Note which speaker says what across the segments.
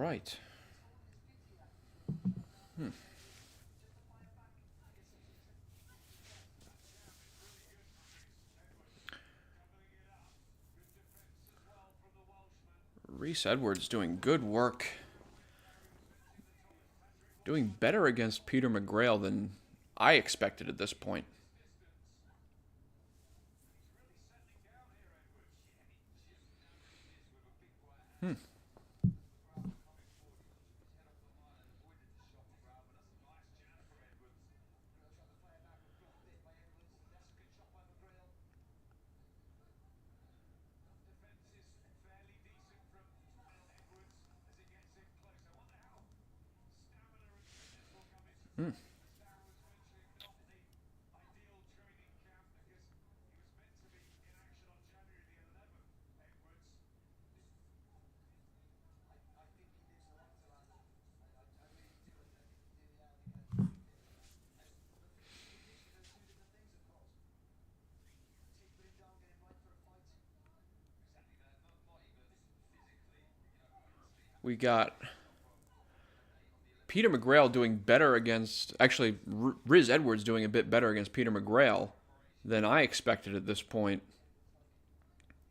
Speaker 1: right. Reese Edwards doing good work. Doing better against Peter McGrail than I expected at this point. We got Peter McGrail doing better against... Actually, Riz Edwards doing a bit better against Peter McGrail than I expected at this point.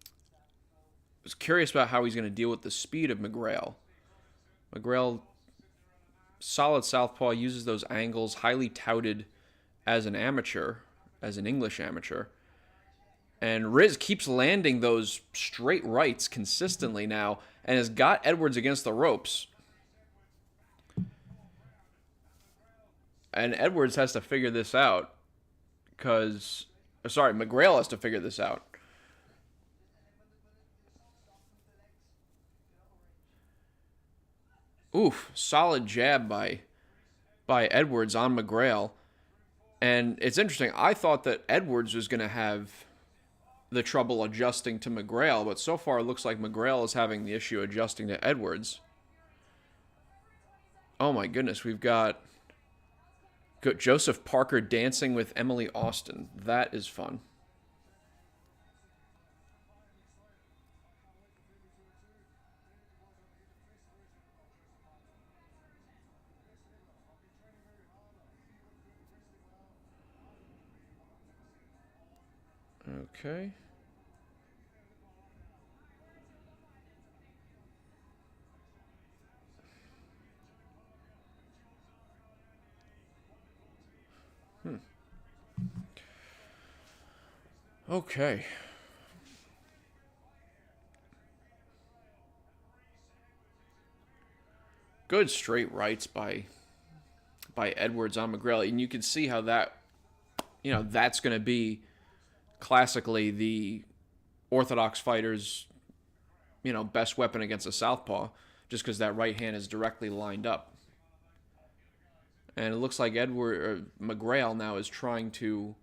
Speaker 1: I was curious about how he's going to deal with the speed of McGrail. McGrail, solid southpaw, uses those angles, highly touted as an amateur, as an English amateur. And Riz keeps landing those straight rights consistently now and has got Edwards against the ropes. And Edwards has to figure this out because... Sorry, McGrail has to figure this out. Oof, solid jab by Edwards on McGrail. And it's interesting, I thought that Edwards was going to have the trouble adjusting to McGrail, but so far it looks like McGrail is having the issue adjusting to Edwards. Oh my goodness, we've got Joseph Parker dancing with Emily Austin. That is fun. Okay. Okay. Good straight rights by Edwards on McGrail, and you can see how that, that's going to be classically the orthodox fighter's, best weapon against a southpaw, just because that right hand is directly lined up. And it looks like McGrail now is trying to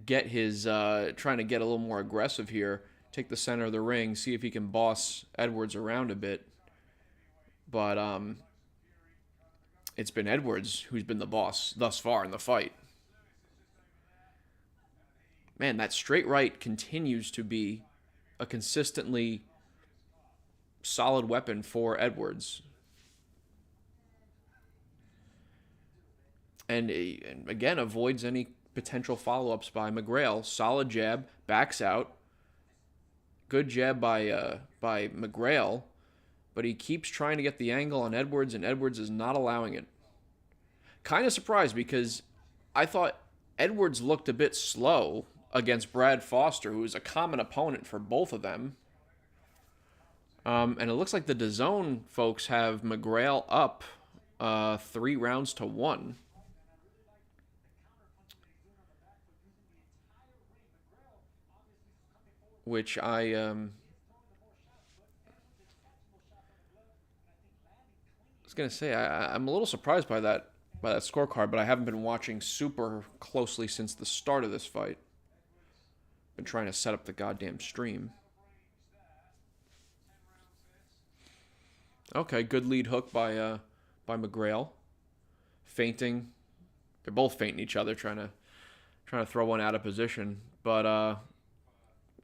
Speaker 1: get trying to get a little more aggressive here, take the center of the ring, see if he can boss Edwards around a bit. But it's been Edwards who's been the boss thus far in the fight. Man, that straight right continues to be a consistently solid weapon for Edwards. And again, avoids any potential follow-ups by McGrail. Solid jab, backs out. Good jab by McGrail, but he keeps trying to get the angle on Edwards, and Edwards is not allowing it. Kind of surprised because I thought Edwards looked a bit slow against Brad Foster, who is a common opponent for both of them. And it looks like the DAZN folks have McGrail up 3-1. Which I was going to say, I'm a little surprised by that scorecard, but I haven't been watching super closely since the start of this fight. Been trying to set up the goddamn stream. Okay, good lead hook by McGrail. Feinting. They're both feinting each other, trying to throw one out of position. But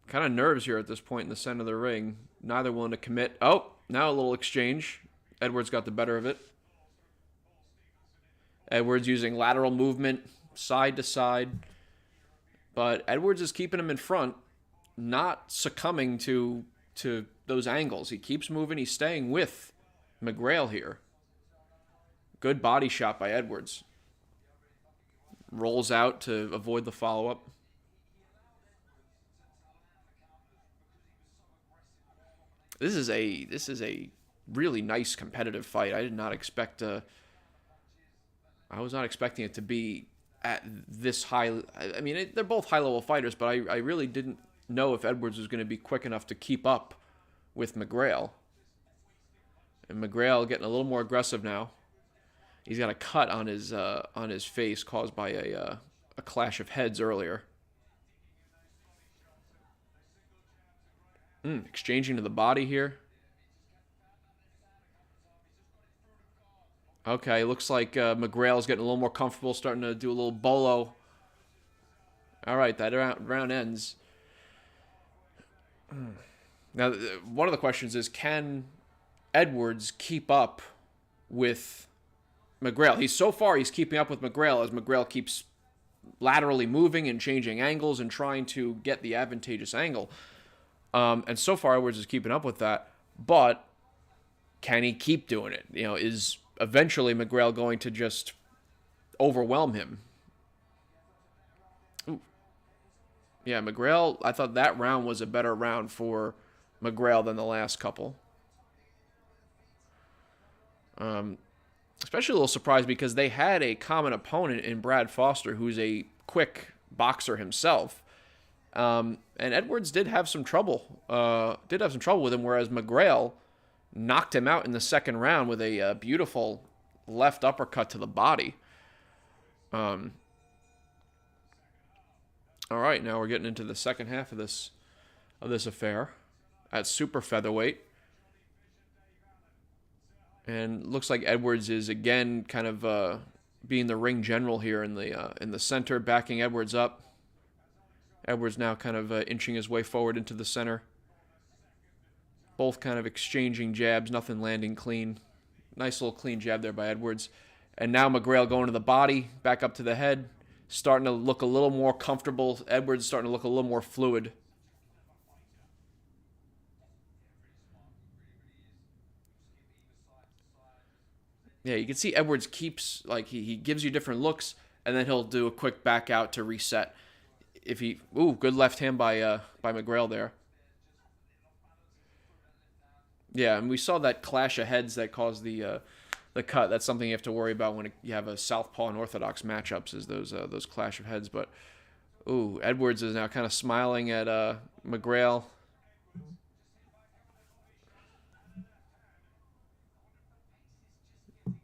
Speaker 1: kind of nerves here at this point in the center of the ring. Neither willing to commit. Oh, Now a little exchange. Edwards got the better of it. Edwards using lateral movement, side to side. But Edwards is keeping him in front, not succumbing to those angles. He keeps moving. He's staying with McGrail here. Good body shot by Edwards. Rolls out to avoid the follow-up. This is a really nice competitive fight. I did not expect I was not expecting it to be at this high. I mean, they're both high-level fighters, but I really didn't know if Edwards was going to be quick enough to keep up with McGrail. And McGrail getting a little more aggressive now. He's got a cut on his face caused by a clash of heads earlier. Exchanging to the body here. Okay, looks like McGrail's getting a little more comfortable, starting to do a little bolo. All right, that round ends. Now, one of the questions is, can Edwards keep up with McGrail? So far, he's keeping up with McGrail as McGrail keeps laterally moving and changing angles and trying to get the advantageous angle. And so far, Edwards is keeping up with that. But can he keep doing it? Is eventually McGrail going to just overwhelm him? Ooh. Yeah, McGrail, I thought that round was a better round for McGrail than the last couple. Especially a little surprised because they had a common opponent in Brad Foster, who's a quick boxer himself. And Edwards did have some trouble. With him, whereas McGrail knocked him out in the second round with a beautiful left uppercut to the body. All right, now we're getting into the second half of this affair at super featherweight. And looks like Edwards is again kind of being the ring general here in the center, backing Edwards up. Edwards now kind of inching his way forward into the center. Both kind of exchanging jabs, nothing landing clean. Nice little clean jab there by Edwards. And now McGrail going to the body, back up to the head, starting to look a little more comfortable. Edwards starting to look a little more fluid. Yeah, you can see Edwards keeps, like, he gives you different looks, and then he'll do a quick back out to reset. Good left hand by McGrail there. Yeah, and we saw that clash of heads that caused the cut. That's something you have to worry about when you have a southpaw and orthodox matchups, is those clash of heads. But Edwards is now kind of smiling at McGrail.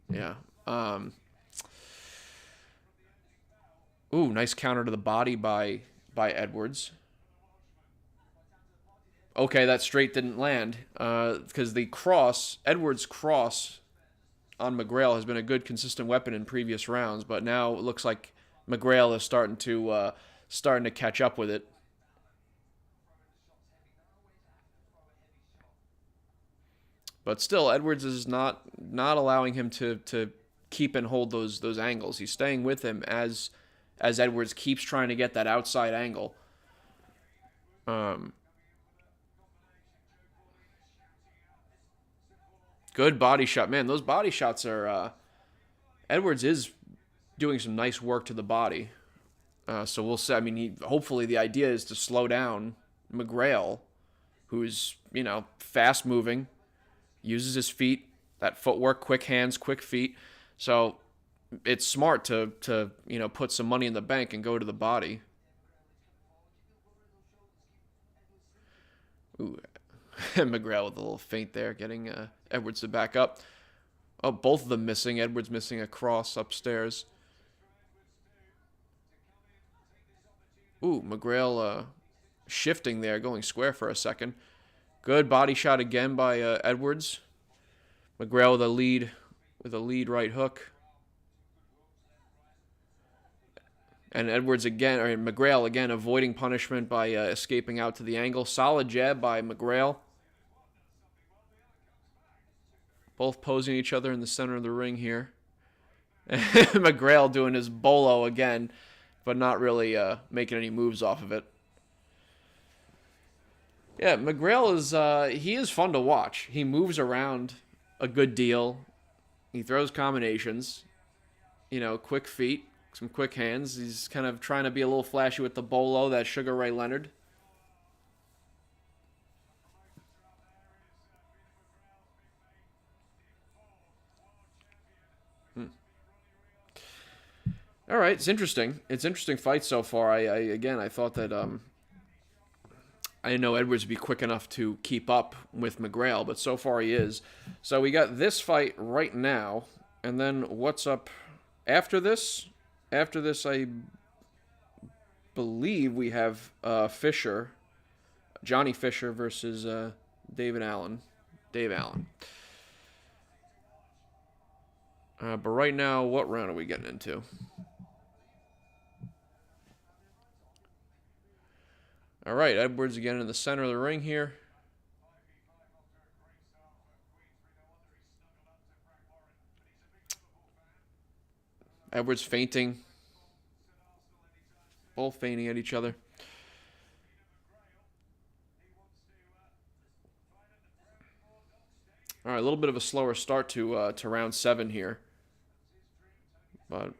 Speaker 1: Yeah. Nice counter to the body by Edwards. Okay, that straight didn't land because Edwards' cross on McGrail has been a good consistent weapon in previous rounds, but now it looks like McGrail is starting to catch up with it. But still, Edwards is not allowing him to keep and hold those angles. He's staying with him as Edwards keeps trying to get that outside angle. Good body shot. Man, those body shots are... Edwards is doing some nice work to the body. So we'll see. I mean, hopefully the idea is to slow down McGrail, who's, fast-moving, uses his feet, that footwork, quick hands, quick feet. So it's smart to put some money in the bank and go to the body. McGrail with a little feint there, getting Edwards to back up. Oh, both of them missing. Edwards missing a cross upstairs. McGrail shifting there, going square for a second. Good body shot again by Edwards. McGrail with a lead right hook. And Edwards again, or McGrail again, avoiding punishment by escaping out to the angle. Solid jab by McGrail. Both posing each other in the center of the ring here. McGrail doing his bolo again, but not really making any moves off of it. Yeah, McGrail is he is fun to watch. He moves around a good deal. He throws combinations. You know, quick feet, some quick hands. He's kind of trying to be a little flashy with the bolo, that Sugar Ray Leonard. All right, it's interesting. It's interesting fight so far. I thought that I didn't know Edwards would be quick enough to keep up with McGrail, but so far he is. So we got this fight right now, and then what's up after this? After this, I believe we have Fisher, Johnny Fisher versus Dave Allen. But right now, what round are we getting into? All right, Edwards again in the center of the ring here. Edwards feinting. Both feinting at each other. All right, a little bit of a slower start to round 7 here. But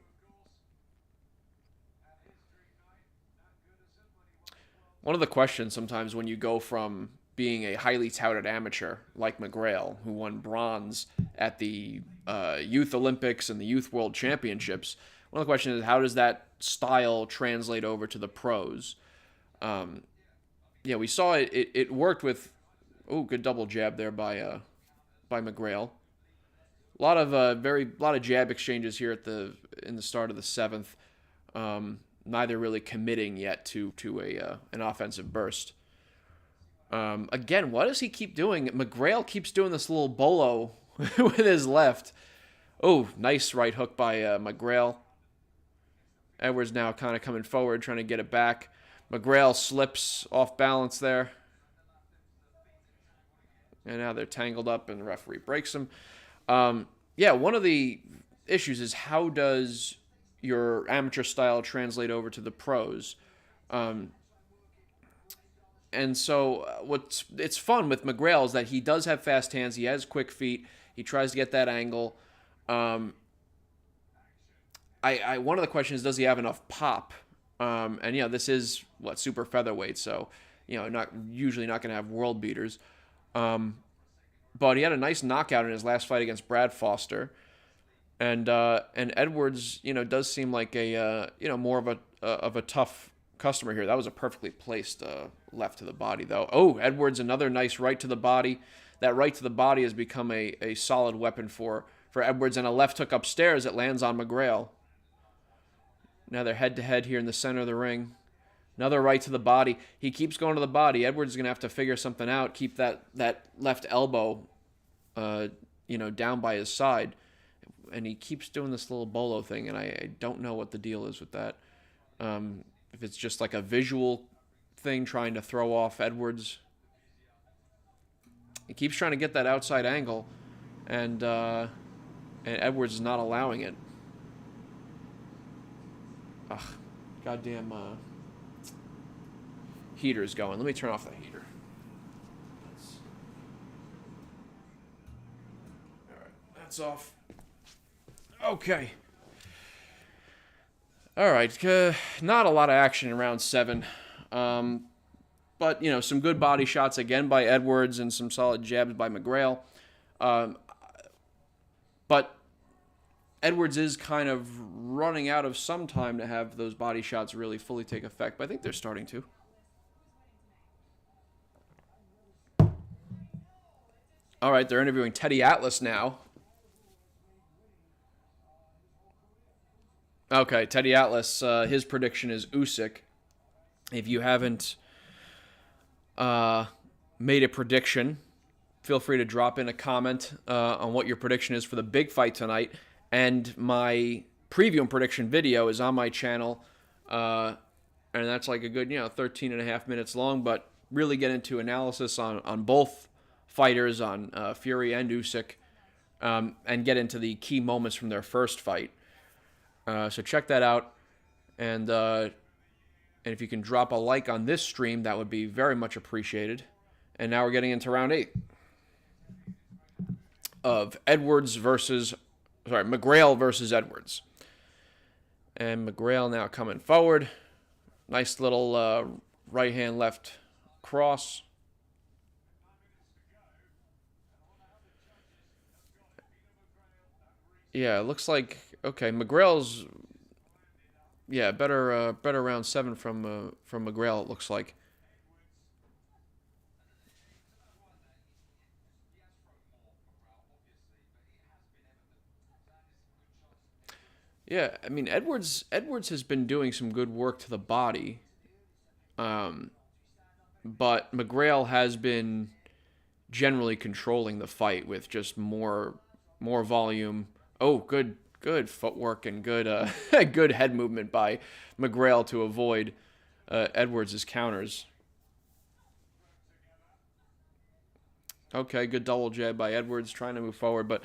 Speaker 1: one of the questions sometimes when you go from being a highly touted amateur like McGrail, who won bronze at the Youth Olympics and the Youth World Championships, one of the questions is how does that style translate over to the pros? Yeah, we saw it worked with, good double jab there by McGrail. A lot of jab exchanges here in the start of the 7th. Neither really committing yet to an offensive burst. Again, what does he keep doing? McGrail keeps doing this little bolo with his left. Oh, nice right hook by McGrail. Edwards now kind of coming forward, trying to get it back. McGrail slips off balance there. And now they're tangled up, and the referee breaks them. Yeah, one of the issues is how does your amateur style translate over to the pros? And so it's fun with McGrail is that he does have fast hands. He has quick feet. He tries to get that angle. One of the questions is, does he have enough pop? And this is super featherweight, so not going to have world beaters. But he had a nice knockout in his last fight against Brad Foster. And Edwards, does seem like a more of a tough customer here. That was a perfectly placed left to the body, though. Oh, Edwards, another nice right to the body. That right to the body has become a solid weapon for Edwards, and a left hook upstairs that lands on McGrail. Now they're head-to-head here in the center of the ring. Another right to the body. He keeps going to the body. Edwards is going to have to figure something out, keep that left elbow down by his side. And he keeps doing this little bolo thing, and I don't know what the deal is with that. If it's just like a visual thing trying to throw off Edwards. He keeps trying to get that outside angle, and Edwards is not allowing it. Ugh, goddamn heater's going. Let me turn off the heater. All right, that's off. Okay. All right. Not a lot of action in round 7. But, some good body shots again by Edwards and some solid jabs by McGrail. But Edwards is kind of running out of some time to have those body shots really fully take effect. But I think they're starting to. All right. They're interviewing Teddy Atlas now. Okay, Teddy Atlas, his prediction is Usyk. If you haven't made a prediction, feel free to drop in a comment on what your prediction is for the big fight tonight. And my preview and prediction video is on my channel. And that's like a good, 13 and a half minutes long, but really get into analysis on both fighters, on Fury and Usyk. and get into the key moments from their first fight. So check that out. And if you can drop a like on this stream, that would be very much appreciated. And now we're getting into round 8 of McGrail versus Edwards. And McGrail now coming forward. Nice little right hand, left cross. Yeah, it looks like, okay, McGrail's, yeah, better round 7 from McGrail, it looks like. Yeah, I mean, Edwards has been doing some good work to the body, but McGrail has been generally controlling the fight with just more volume. Oh, good footwork and good good head movement by McGrail to avoid Edwards' counters. Okay, good double jab by Edwards, trying to move forward, but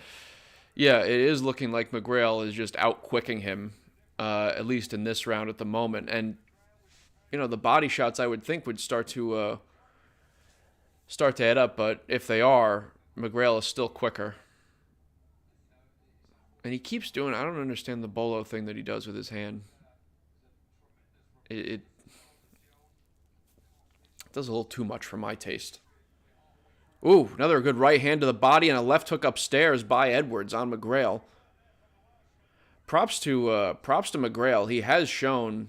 Speaker 1: yeah, it is looking like McGrail is just out-quicking him, at least in this round at the moment. And, you know, the body shots I would think would start to add up, but if they are, McGrail is still quicker. And he keeps doing, I don't understand the bolo thing that he does with his hand. It does a little too much for my taste. Ooh, another good right hand to the body and a left hook upstairs by Edwards on McGrail. Props to McGrail. He's shown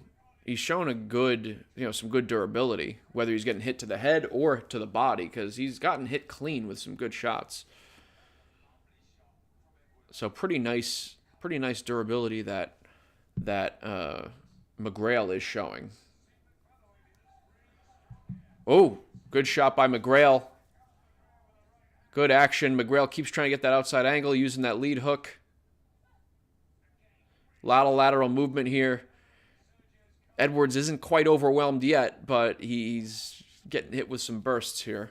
Speaker 1: a good, some good durability, whether he's getting hit to the head or to the body, because he's gotten hit clean with some good shots. So pretty nice durability that McGrail is showing. Oh, good shot by McGrail. Good action. McGrail keeps trying to get that outside angle using that lead hook. A lot of lateral movement here. Edwards isn't quite overwhelmed yet, but he's getting hit with some bursts here.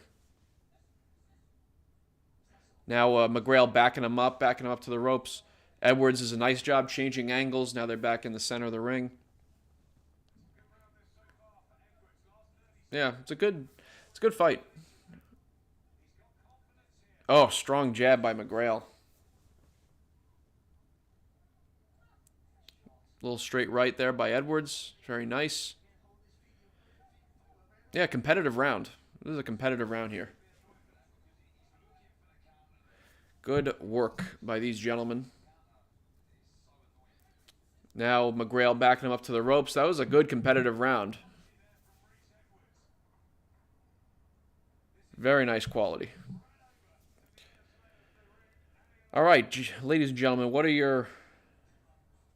Speaker 1: Now McGrail backing him up to the ropes. Edwards does a nice job changing angles. Now they're back in the center of the ring. Yeah, it's a good fight. Oh, strong jab by McGrail. Little straight right there by Edwards. Very nice. Yeah, competitive round. This is a competitive round here. Good work by these gentlemen. Now McGrail backing him up to the ropes. That was a good competitive round. Very nice quality. All right, ladies and gentlemen, what are your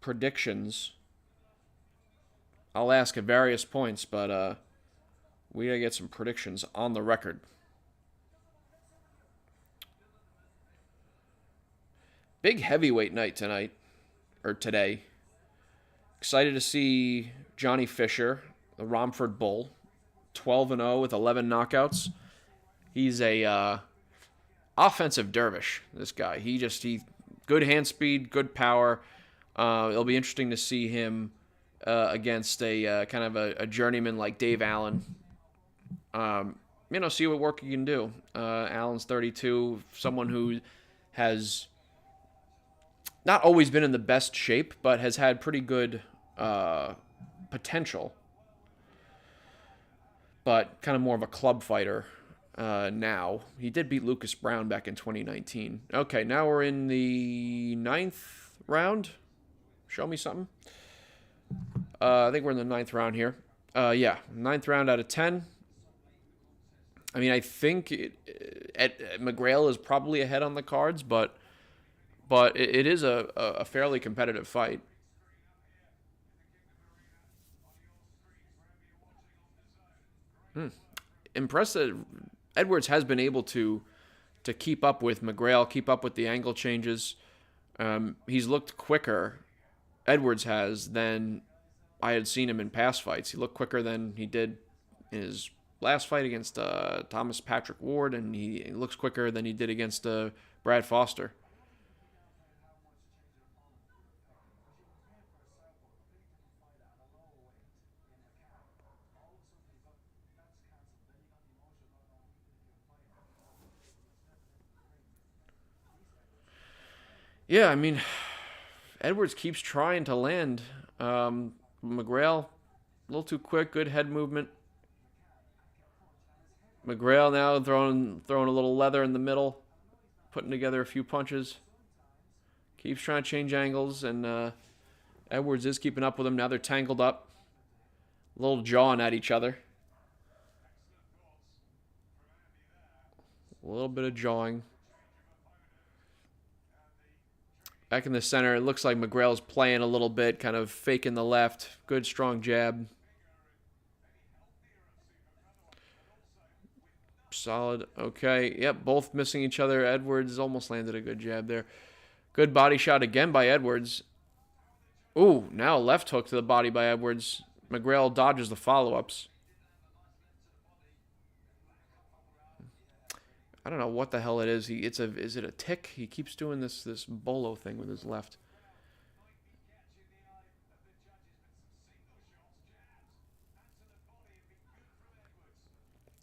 Speaker 1: predictions? I'll ask at various points, but we gotta get some predictions on the record. Big heavyweight night today. Excited to see Johnny Fisher, the Romford Bull, 12-0 with 11 knockouts. He's a offensive dervish, this guy. He good hand speed, good power. It'll be interesting to see him against a kind of a journeyman like Dave Allen. See what work he can do. Allen's 32, someone who has not always been in the best shape, but has had pretty good potential. But kind of more of a club fighter. Now. He did beat Lucas Brown back in 2019. Okay, now we're in the 9th round. Show me something. I think we're in the 9th round here. 9th round out of 10. I mean, I think McGrail is probably ahead on the cards, but it is a fairly competitive fight. Impressive. Edwards has been able to keep up with McGrail, keep up with the angle changes. He's looked quicker, Edwards has, than I had seen him in past fights. He looked quicker than he did in his last fight against Thomas Patrick Ward, and he looks quicker than he did against Brad Foster. Yeah, I mean, Edwards keeps trying to land. McGrail, a little too quick. Good head movement. McGrail now throwing a little leather in the middle, putting together a few punches. Keeps trying to change angles, and Edwards is keeping up with him. Now they're tangled up. A little jawing at each other. A little bit of jawing. Back in the center, it looks like McGrail's playing a little bit, kind of faking the left. Good, strong jab. Solid. Okay. Yep, both missing each other. Edwards almost landed a good jab there. Good body shot again by Edwards. Ooh, now left hook to the body by Edwards. McGrail dodges the follow-ups. I don't know what the hell it is. Is it a tick? He keeps doing this bolo thing with his left.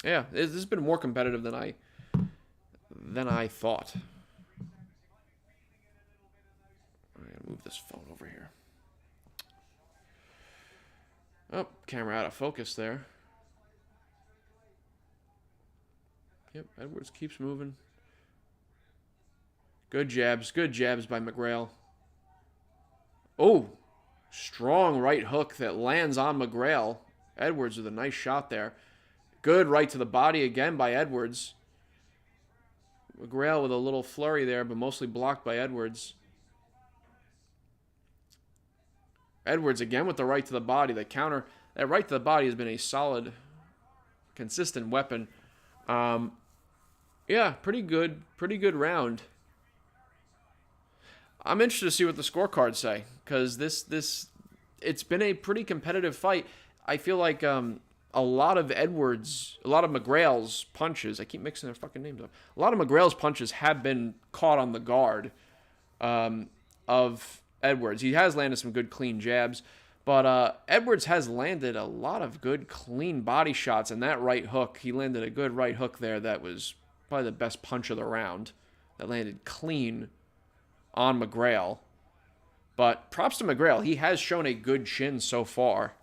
Speaker 1: Yeah, this has been more competitive than I thought. I'm gonna move this phone over here. Oh, camera out of focus there. Yep, Edwards keeps moving. Good jabs by McGrail. Oh, strong right hook that lands on McGrail. Edwards with a nice shot there. Good right to the body again by Edwards. McGrail with a little flurry there, but mostly blocked by Edwards. Edwards again with the right to the body. The counter, that right to the body has been a solid, consistent weapon. Yeah, pretty good round. I'm interested to see what the scorecards say, because it's been a pretty competitive fight. I feel like a lot of McGrail's punches, I keep mixing their fucking names up. A lot of McGrail's punches have been caught on the guard of Edwards. He has landed some good clean jabs, but Edwards has landed a lot of good clean body shots, and that right hook, he landed a good right hook there that was probably the best punch of the round. That landed clean on McGrail. But props to McGrail. He has shown a good chin so far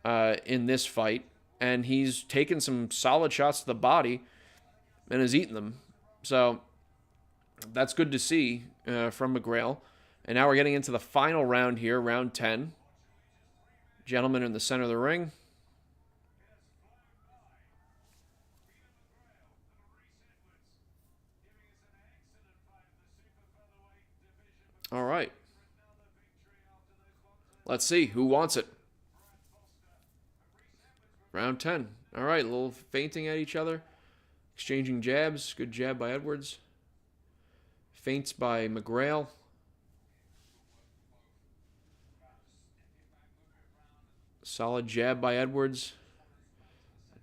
Speaker 1: in this fight, and he's taken some solid shots to the body and has eaten them. So that's good to see from McGrail. And now we're getting into the final round here, round 10. Gentlemen in the center of the ring. All right. Let's see who wants it. Round 10. All right, a little feinting at each other. Exchanging jabs. Good jab by Edwards. Feints by McGrail. Solid jab by Edwards.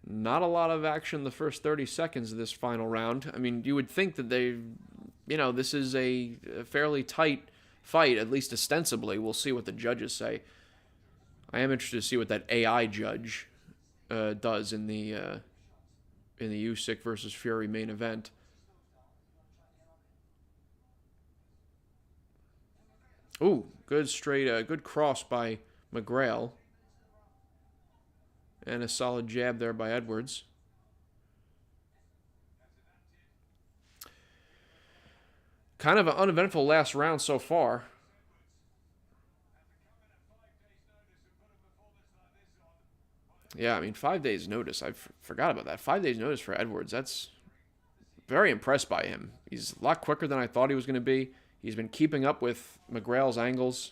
Speaker 1: Not a lot of action the first 30 seconds of this final round. I mean, you would think that this is a fairly tight fight, at least ostensibly. We'll see what the judges say. I am interested to see what that AI judge does in the Usyk versus Fury main event. Ooh, good cross by McGrail. And a solid jab there by Edwards. Kind of an uneventful last round so far. Yeah, I mean, 5 days notice. I forgot about that. 5 days notice for Edwards. That's very impressed by him. He's a lot quicker than I thought he was going to be. He's been keeping up with McGrail's angles.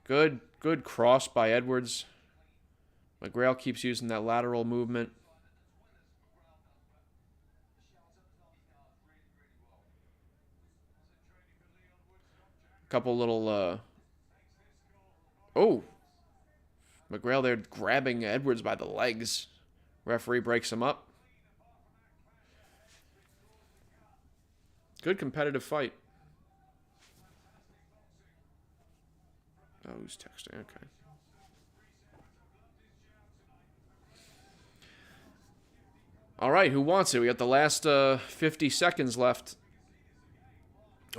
Speaker 1: Good cross by Edwards. McGrail keeps using that lateral movement. Couple little, McGrail there grabbing Edwards by the legs. Referee breaks him up. Good competitive fight. Oh, who's texting? Okay. All right, who wants it? We got the last 50 seconds left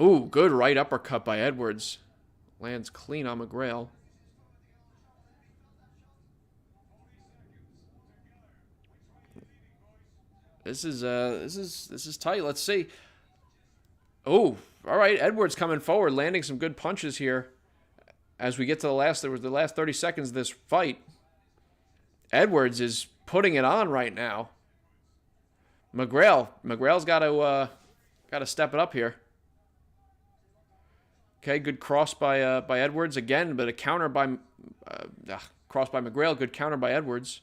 Speaker 1: Ooh, good right uppercut by Edwards. Lands clean on McGrail. This is tight. Let's see. Oh, all right. Edwards coming forward, landing some good punches here. As we get to the last 30 seconds of this fight. Edwards is putting it on right now. McGrail's got to step it up here. Okay, good cross by Edwards again, but a counter by cross by McGrail. Good counter by Edwards.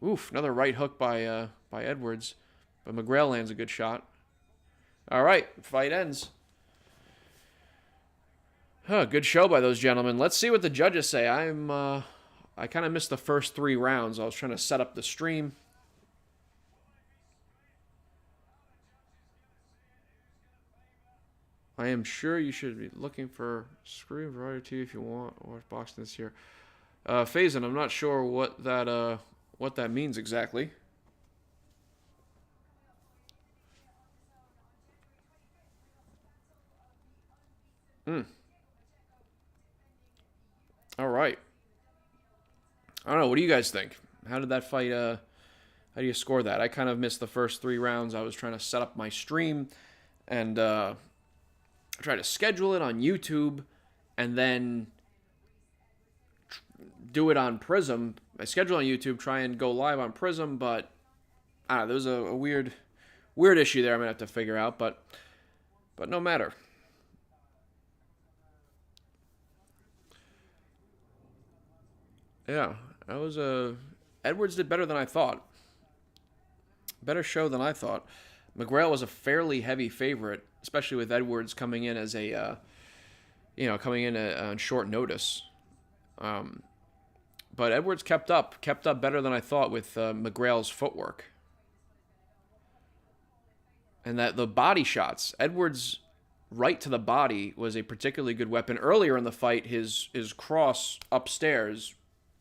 Speaker 1: Oof, another right hook by Edwards, but McGrail lands a good shot. All right, fight ends. Good show by those gentlemen. Let's see what the judges say. I kind of missed the first 3 rounds. I was trying to set up the stream. I am sure you should be looking for screen variety if you want or boxing this year. Faison, I'm not sure what that means exactly. All right. I don't know. What do you guys think? How did that fight? How do you score that? I kind of missed the first 3 rounds. I was trying to set up my stream and try to schedule it on YouTube and then do it on Prism. I schedule on YouTube, try and go live on Prism, but I don't know. There was a weird issue there I'm going to have to figure out, but no matter. Yeah, that was Edwards did better than I thought. Better show than I thought. McGrail was a fairly heavy favorite, especially with Edwards coming in as a, on short notice. But Edwards kept up better than I thought with McGrail's footwork. And that the body shots, Edwards' right to the body was a particularly good weapon. Earlier in the fight, his cross upstairs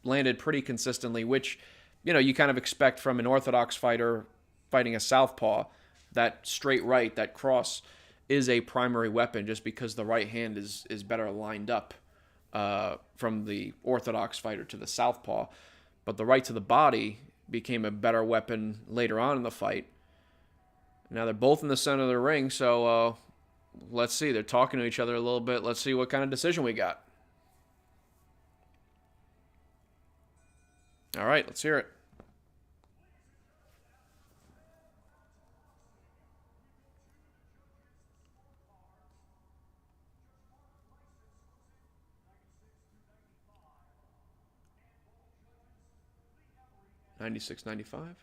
Speaker 1: landed pretty consistently, which, you kind of expect from an orthodox fighter fighting a southpaw. That straight right, that cross, is a primary weapon just because the right hand is better lined up from the orthodox fighter to the southpaw. But the right to the body became a better weapon later on in the fight. Now they're both in the center of the ring, so let's see. They're talking to each other a little bit. Let's see what kind of decision we got. All right, let's hear it. $96.95.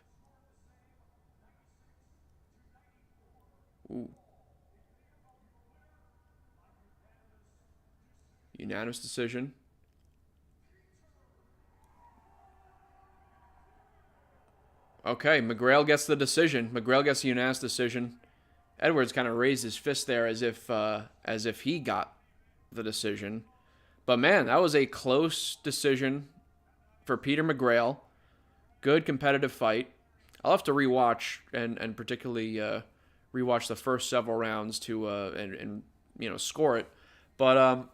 Speaker 1: Ooh. Unanimous decision. Okay, McGrail gets the decision. McGrail gets the unanimous decision. Edwards kind of raised his fist there as if he got the decision. But man, that was a close decision for Peter McGrail. Good competitive fight. I'll have to rewatch and particularly rewatch the first several rounds to and score it. But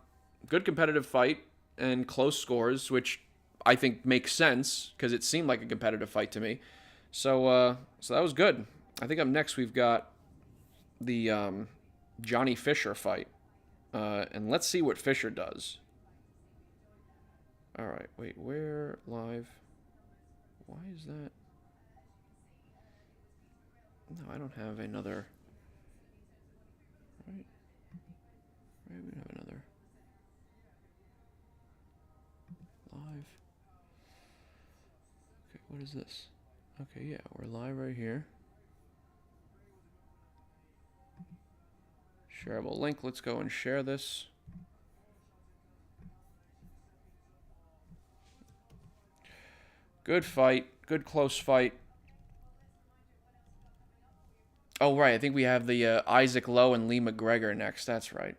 Speaker 1: good competitive fight and close scores, which I think makes sense because it seemed like a competitive fight to me. So that was good. I think up next we've got the Johnny Fisher fight, and let's see what Fisher does. All right, wait, where live? Why is that? No, I don't have another. Right, we don't have another live. Okay, what is this? Okay, yeah, we're live right here. Shareable link. Let's go and share this. Good fight. Good close fight. Oh, right. I think we have the Isaac Lowe and Lee McGregor next. That's right.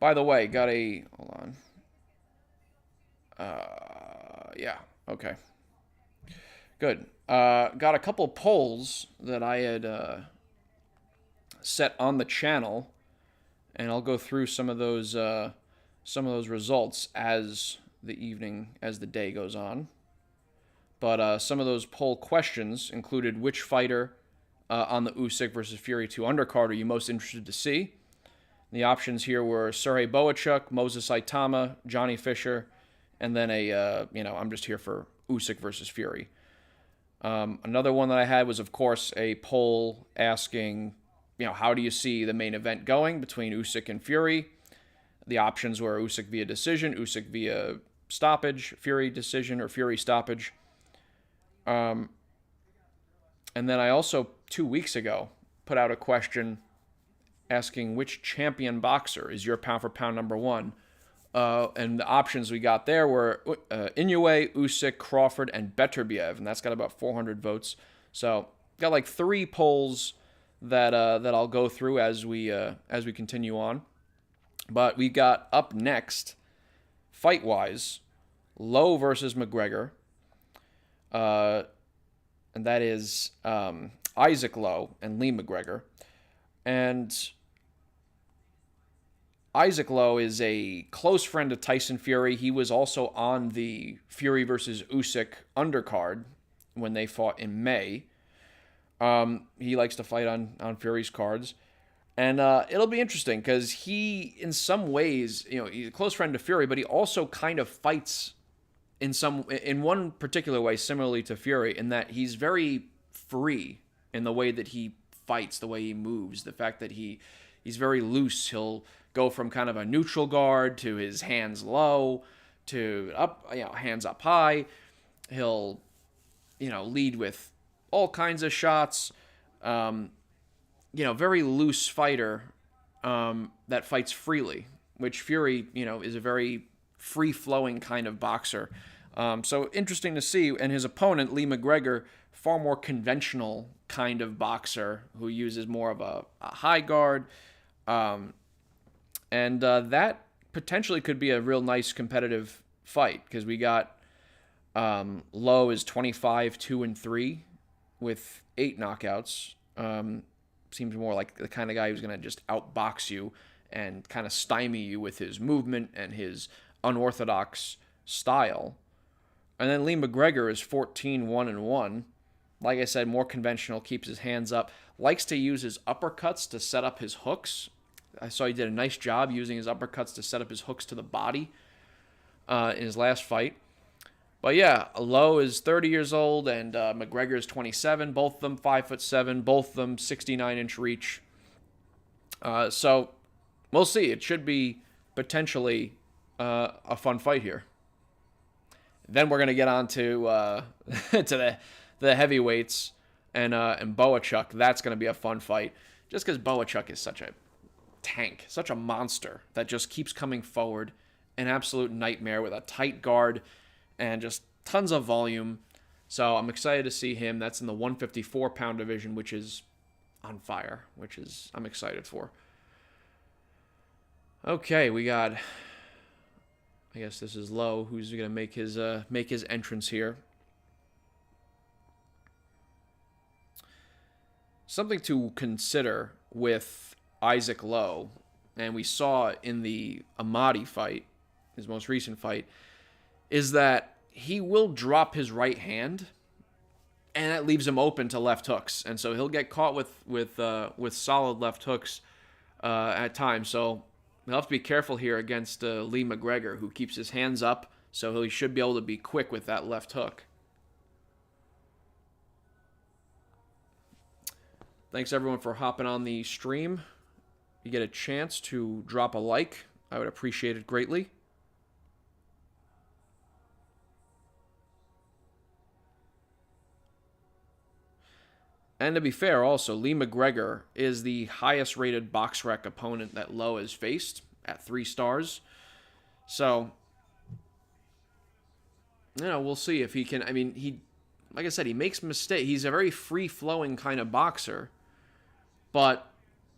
Speaker 1: By the way, got a... Hold on. Yeah. Okay. Good. Got a couple polls that I had set on the channel, and I'll go through some of those results as the day goes on. But some of those poll questions included which fighter on the Usyk versus Fury 2 undercard are you most interested to see? The options here were Serhii Bohachuk, Moses Itauma, Johnny Fisher, and then I'm just here for Usyk versus Fury. Another one that I had was, of course, a poll asking, how do you see the main event going between Usyk and Fury? The options were Usyk via decision, Usyk via stoppage, Fury decision, or Fury stoppage. And then I also, 2 weeks ago, put out a question asking which champion boxer is your pound-for-pound number one. And the options we got there were Inoue, Usyk, Crawford, and Beterbiev, and that's got about 400 votes. So got like 3 polls that I'll go through as we continue on. But we got up next, fight-wise, Lowe versus McGregor, and that is Isaac Lowe and Lee McGregor. And Isaac Lowe is a close friend of Tyson Fury. He was also on the Fury versus Usyk undercard when they fought in May. He likes to fight on Fury's cards. And it'll be interesting because he, in some ways, he's a close friend to Fury, but he also kind of fights in one particular way similarly to Fury, in that he's very free in the way that he fights, the way he moves, the fact that he's very loose. He'll go from kind of a neutral guard to his hands low to up, hands up high. He'll, lead with all kinds of shots. Very loose fighter that fights freely, which Fury, is a very free-flowing kind of boxer. So interesting to see. And his opponent, Lee McGregor, far more conventional kind of boxer who uses more of a high guard. And that potentially could be a real nice competitive fight, because we got Lowe is 25-2-3 with 8 knockouts. Seems more like the kind of guy who's going to just outbox you and kind of stymie you with his movement and his unorthodox style. And then Lee McGregor is 14-1-1. Like I said, more conventional, keeps his hands up, likes to use his uppercuts to set up his hooks. I saw he did a nice job using his uppercuts to set up his hooks to the body in his last fight. But yeah, Lowe is 30 years old and McGregor is 27. Both of them 5'7", both of them 69-inch reach. So we'll see. It should be potentially a fun fight here. Then we're gonna get on to the heavyweights and Bohachuk. That's gonna be a fun fight, just because Bohachuk is such a tank, such a monster that just keeps coming forward, an absolute nightmare with a tight guard and just tons of volume. So I'm excited to see him. That's in the 154-pound division, which is on fire, I'm excited for. Okay, we got, I guess this is Lowe, who's going to make his entrance here. Something to consider with Isaac Lowe, and we saw in the Amadi fight, his most recent fight, is that he will drop his right hand, and that leaves him open to left hooks, and so he'll get caught with solid left hooks at times. So we'll have to be careful here against Lee McGregor, who keeps his hands up, so he should be able to be quick with that left hook. Thanks everyone for hopping on the stream. If you get a chance to drop a like, I would appreciate it greatly. And to be fair, also, Lee McGregor is the highest rated BoxRec opponent that Lowe has faced at 3 stars. So, we'll see if he can. I mean, like I said, he makes mistakes. He's a very free-flowing kind of boxer. But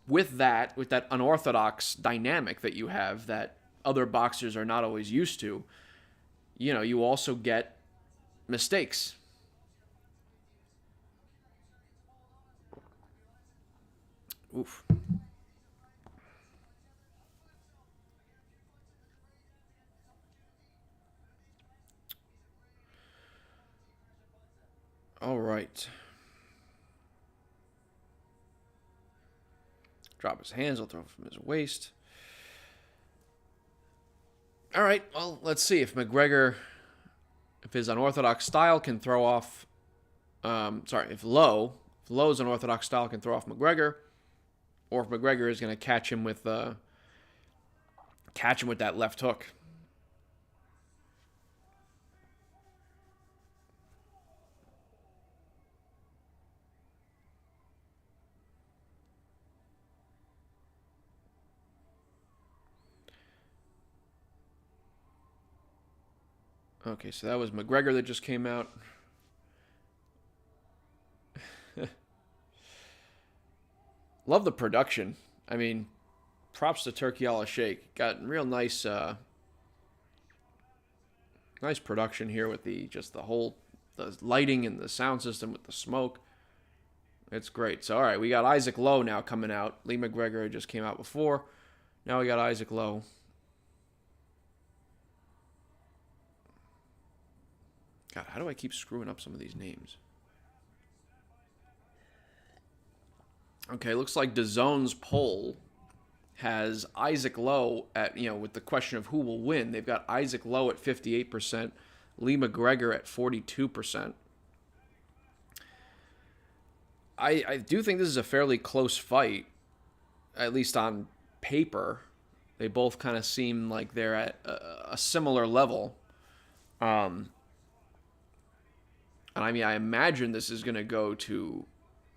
Speaker 1: with that unorthodox dynamic that you have that other boxers are not always used to, you also get mistakes. Oof. All right. Drop his hands. He'll throw from his waist. All right. Well, let's see if McGregor, if his unorthodox style can throw off. If Lowe's unorthodox style can throw off McGregor, or if McGregor is going to catch him with that left hook. Okay, so that was McGregor that just came out. Love the production. I mean, props to Turki Al-Sheikh. Got real nice nice production here with the lighting and the sound system with the smoke. It's great. So all right, we got Isaac Lowe now coming out. Lee McGregor just came out before. Now we got Isaac Lowe. God, how do I keep screwing up some of these names? Okay, looks like DAZN's poll has Isaac Lowe at, with the question of who will win, they've got Isaac Lowe at 58%, Lee McGregor at 42%. I do think this is a fairly close fight, at least on paper. They both kind of seem like they're at a similar level. And I mean, I imagine this is going to go to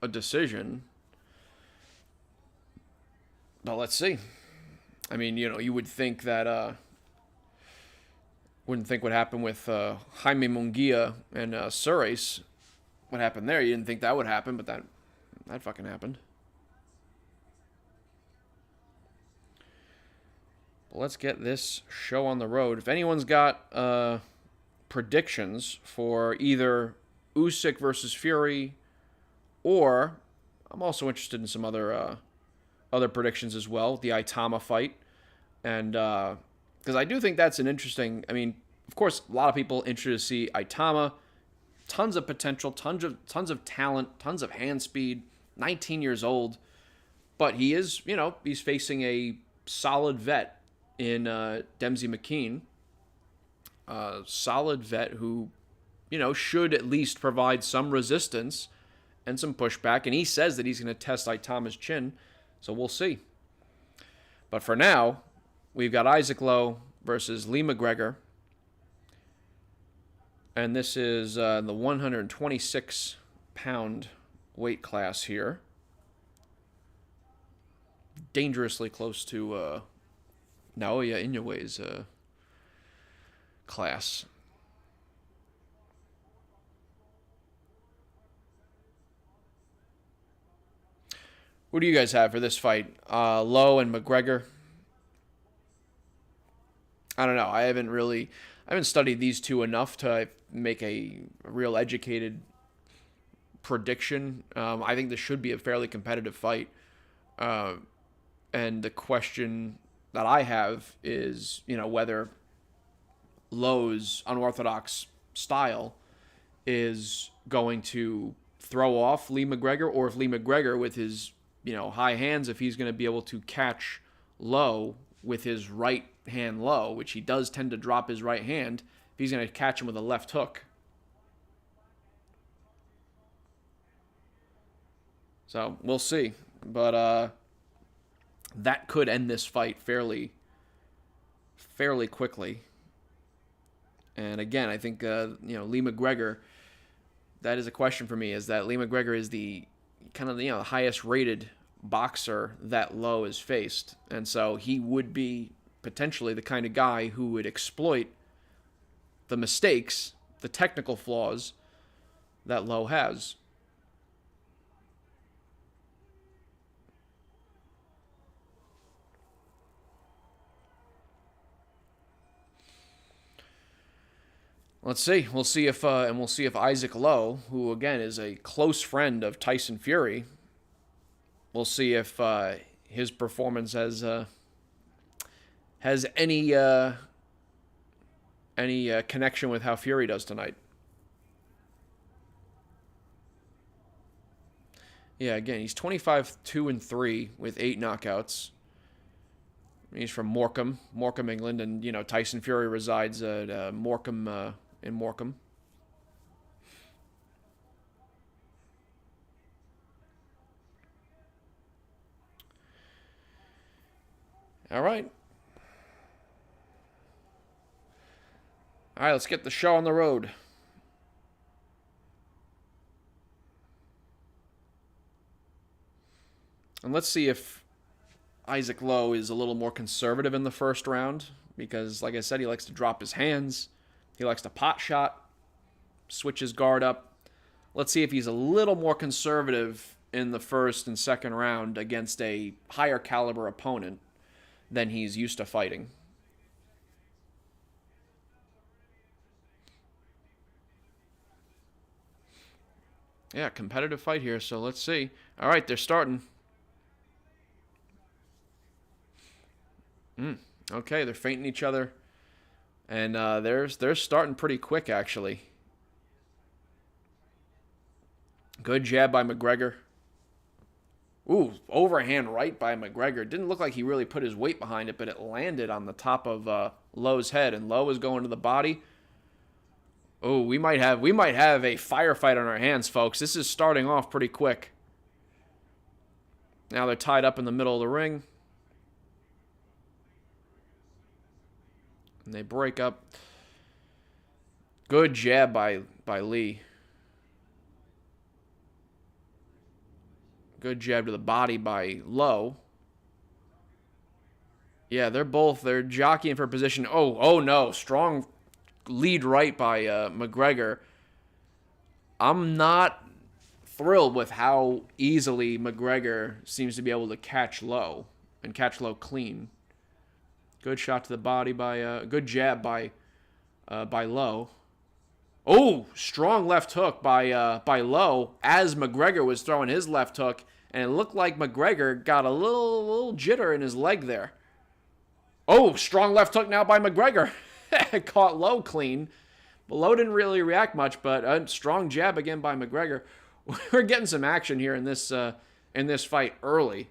Speaker 1: a decision. But let's see. I mean, you would think that, wouldn't think what happened with Jaime Munguia and Serhii, what happened there. You didn't think that would happen, but that fucking happened. But let's get this show on the road. If anyone's got predictions for either Usyk versus Fury, or I'm also interested in some other predictions as well, the Itauma fight, and because I do think that's an interesting. I mean, of course, a lot of people interested to see Itauma. Tons of potential, tons of talent, tons of hand speed. 19 years old, but he is, he's facing a solid vet in Demsey McKean. Solid vet who, should at least provide some resistance and some pushback. And he says that he's going to test Itauma's chin, so we'll see. But for now, we've got Isaac Lowe versus Lee McGregor. And this is the 126-pound weight class here. Dangerously close to Naoya Inoue's class. Who do you guys have for this fight? Lowe and McGregor? I don't know. I haven't studied these two enough to make a real educated prediction. I think this should be a fairly competitive fight. And the question that I have is, whether Lowe's unorthodox style is going to throw off Lee McGregor, or if Lee McGregor with his, high hands, if he's going to be able to catch Lowe with his right hand low, which he does tend to drop his right hand, if he's going to catch him with a left hook. So we'll see. But that could end this fight fairly quickly. And again, I think Lee McGregor, that is a question for me, is that Lee McGregor is the kind of the highest rated boxer that Lowe has faced. And so he would be potentially the kind of guy who would exploit the mistakes, the technical flaws that Lowe has. Let's see. We'll see if Isaac Lowe, who again is a close friend of Tyson Fury, we'll see if his performance has any connection with how Fury does tonight. Yeah, again, he's 25-2-3 with 8 knockouts. He's from Morecambe, England, and Tyson Fury resides at Morecambe in Morecambe. All right. All right, let's get the show on the road. And let's see if Isaac Lowe is a little more conservative in the first round because, like I said, he likes to drop his hands. He likes to pot shot, switch his guard up. Let's see if he's a little more conservative in the first and second round against a higher caliber opponent than he's used to fighting. Yeah, competitive fight here, so let's see. All right, they're starting. Okay, they're feinting each other. And they're starting pretty quick, actually. Good jab by McGregor. Ooh, overhand right by McGregor. Didn't look like he really put his weight behind it, but it landed on the top of Lowe's head, and Lowe is going to the body. Oh, we might have a firefight on our hands, folks. This is starting off pretty quick. Now they're tied up in the middle of the ring. And they break up. Good jab by Lee. Good jab to the body by Lowe. Yeah, they're jockeying for position. Oh no, strong lead right by McGregor. I'm not thrilled with how easily McGregor seems to be able to catch Lowe and catch Lowe clean. Good shot to the body by good jab by Lowe. Oh, strong left hook by Lowe as McGregor was throwing his left hook, and it looked like McGregor got a little jitter in his leg there. Oh, strong left hook now by McGregor. Caught Lowe clean. But Lowe didn't really react much, but a strong jab again by McGregor. We're getting some action here in this fight early.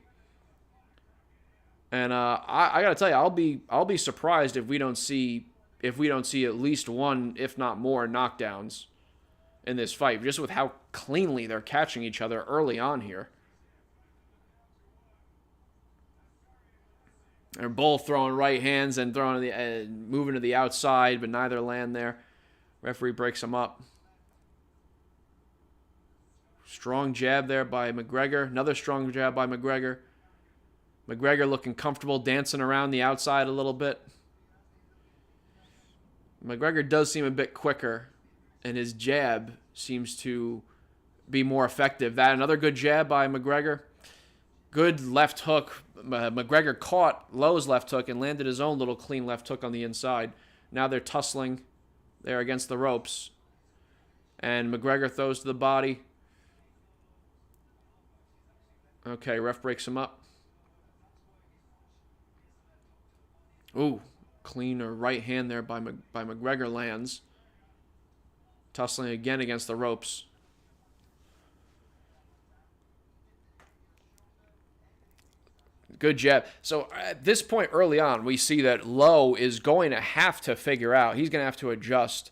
Speaker 1: And I gotta tell you, I'll be surprised if we don't see at least one, if not more, knockdowns in this fight, just with how cleanly they're catching each other early on here. They're both throwing right hands and moving to the outside, but neither land there. Referee breaks them up. Strong jab there by McGregor. Another strong jab by McGregor. McGregor looking comfortable, dancing around the outside a little bit. McGregor does seem a bit quicker, and his jab seems to be more effective. Another good jab by McGregor. Good left hook. McGregor caught Lowe's left hook and landed his own little clean left hook on the inside. Now they're tussling there against the ropes. And McGregor throws to the body. Okay, ref breaks him up. Ooh, clean right hand there by McGregor lands. Tussling again against the ropes. Good jab. So at this point early on, we see that Lowe is going to have to figure out, he's going to have to adjust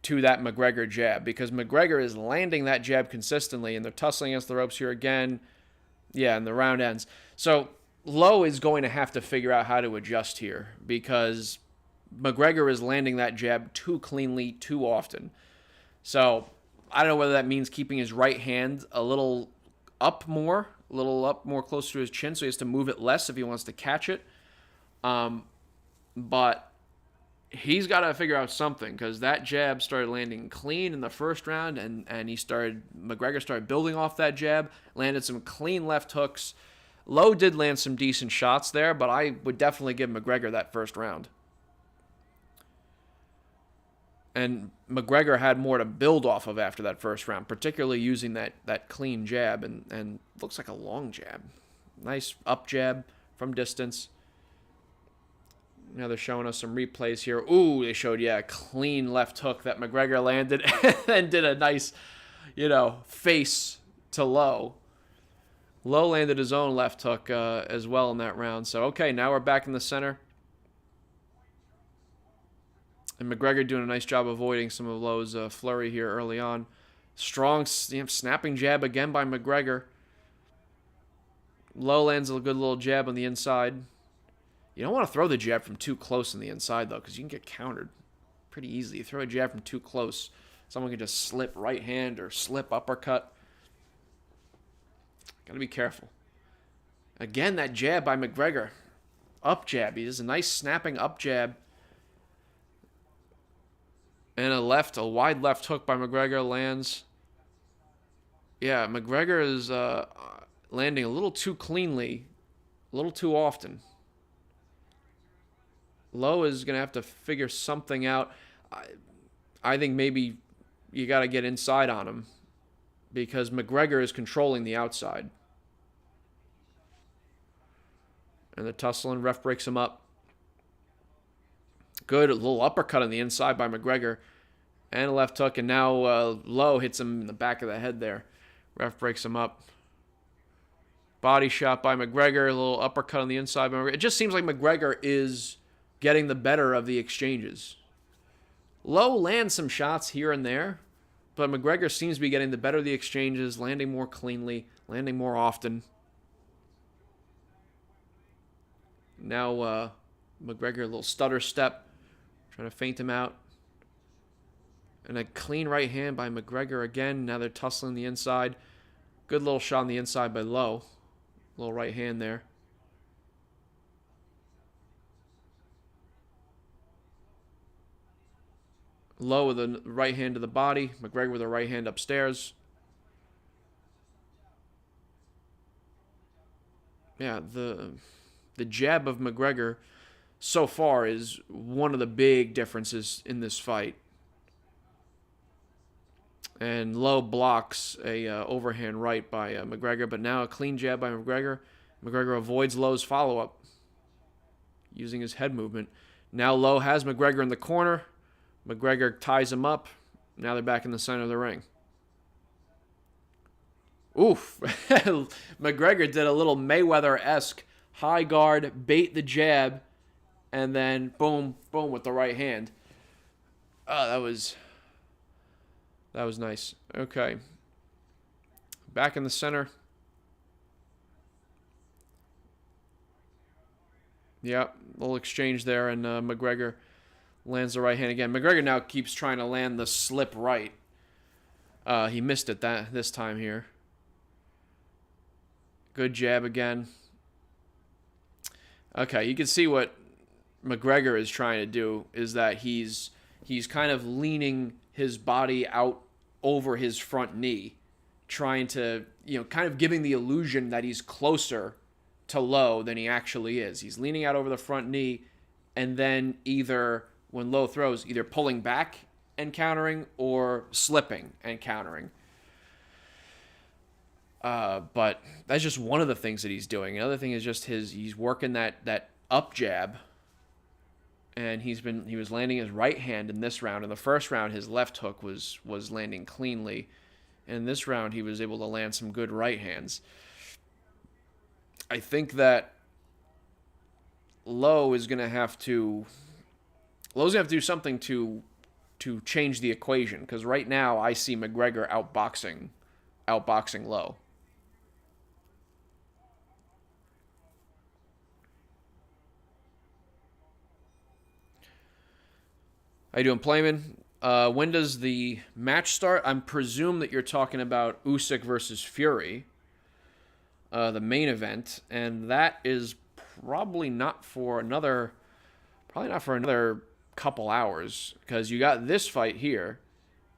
Speaker 1: to that McGregor jab because McGregor is landing that jab consistently, and they're tussling against the ropes here again. Yeah, and the round ends. So Lowe is going to have to figure out how to adjust here because McGregor is landing that jab too cleanly too often. So I don't know whether that means keeping his right hand a little up more close to his chin, so he has to move it less if he wants to catch it. But he's got to figure out something because that jab started landing clean in the first round, and McGregor started building off that jab, landed some clean left hooks. Lowe did land some decent shots there, but I would definitely give McGregor that first round. And McGregor had more to build off of after that first round, particularly using that clean jab and looks like a long jab. Nice up jab from distance. Now they're showing us some replays here. Ooh, they showed, yeah, a clean left hook that McGregor landed and did a nice, face to Lowe. Lowe landed his own left hook as well in that round. So, okay, now we're back in the center. And McGregor doing a nice job avoiding some of Lowe's flurry here early on. Strong snapping jab again by McGregor. Lowe lands a good little jab on the inside. You don't want to throw the jab from too close on the inside, though, because you can get countered pretty easily. You throw a jab from too close, someone can just slip right hand or slip uppercut. Got to be careful. Again, that jab by McGregor. Up jab. He does a nice snapping up jab. And a wide left hook by McGregor lands. Yeah, McGregor is landing a little too cleanly, a little too often. Lowe is going to have to figure something out. I think maybe you got to get inside on him because McGregor is controlling the outside. And the tussling, ref breaks him up. Good little uppercut on the inside by McGregor. And a left hook, and now Lowe hits him in the back of the head there. Ref breaks him up. Body shot by McGregor, a little uppercut on the inside by McGregor. It just seems like McGregor is getting the better of the exchanges. Lowe lands some shots here and there, but McGregor seems to be getting the better of the exchanges, landing more cleanly, landing more often. Now McGregor, a little stutter step, trying to feint him out. And a clean right hand by McGregor again. Now they're tussling the inside. Good little shot on the inside by Lowe. Little right hand there. Lowe with a right hand to the body. McGregor with a right hand upstairs. Yeah, the jab of McGregor so far is one of the big differences in this fight. And Lowe blocks a overhand right by McGregor, but now a clean jab by McGregor. McGregor avoids Lowe's follow-up using his head movement. Now Lowe has McGregor in the corner. McGregor ties him up. Now they're back in the center of the ring. Oof. McGregor did a little Mayweather-esque high guard, bait the jab, and then boom, boom with the right hand. Oh, that was nice. Okay. Back in the center. Yep, little exchange there, and McGregor lands the right hand again. McGregor now keeps trying to land the slip right. He missed it this time here. Good jab again. Okay, you can see what McGregor is trying to do is that he's kind of leaning his body out over his front knee, trying to, kind of giving the illusion that he's closer to Lowe than he actually is. He's leaning out over the front knee, and then either, when Lowe throws, either pulling back and countering or slipping and countering. But that's just one of the things that he's doing. Another thing is just he's working that up jab, and he was landing his right hand in this round. In the first round, his left hook was landing cleanly. In this round, he was able to land some good right hands. I think that Lowe's going to have to do something to change the equation, because right now I see McGregor outboxing Lowe. How you doing, Playman? When does the match start? I'm presume that you're talking about Usyk versus Fury, the main event, and that is probably not for another couple hours, because you got this fight here,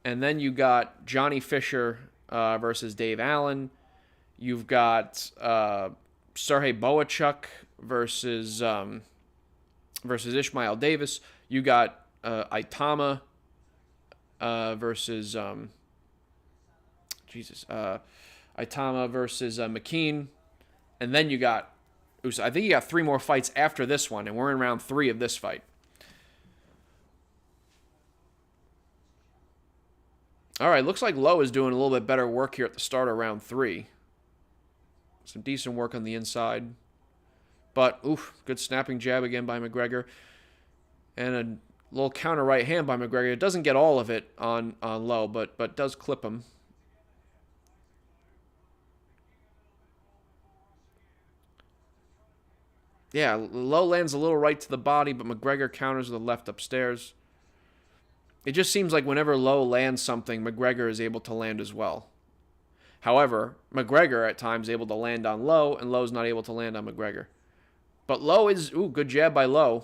Speaker 1: and then you got Johnny Fisher versus Dave Allen. You've got Serhii Bohachuk versus Ishmael Davis. You got Itauma versus Itauma versus McKean, and then you got Usyk. I think you got 3 more fights after this one, and we're in round 3 of this fight. All right, looks like Lowe is doing a little bit better work here at the start of round 3. Some decent work on the inside. But, oof, good snapping jab again by McGregor. And a little counter right hand by McGregor. It doesn't get all of it on Lowe, but does clip him. Yeah, Lowe lands a little right to the body, but McGregor counters with a left upstairs. It just seems like whenever Lowe lands something, McGregor is able to land as well. However, McGregor at times is able to land on Lowe, and Lowe's not able to land on McGregor. But Lowe is, good jab by Lowe.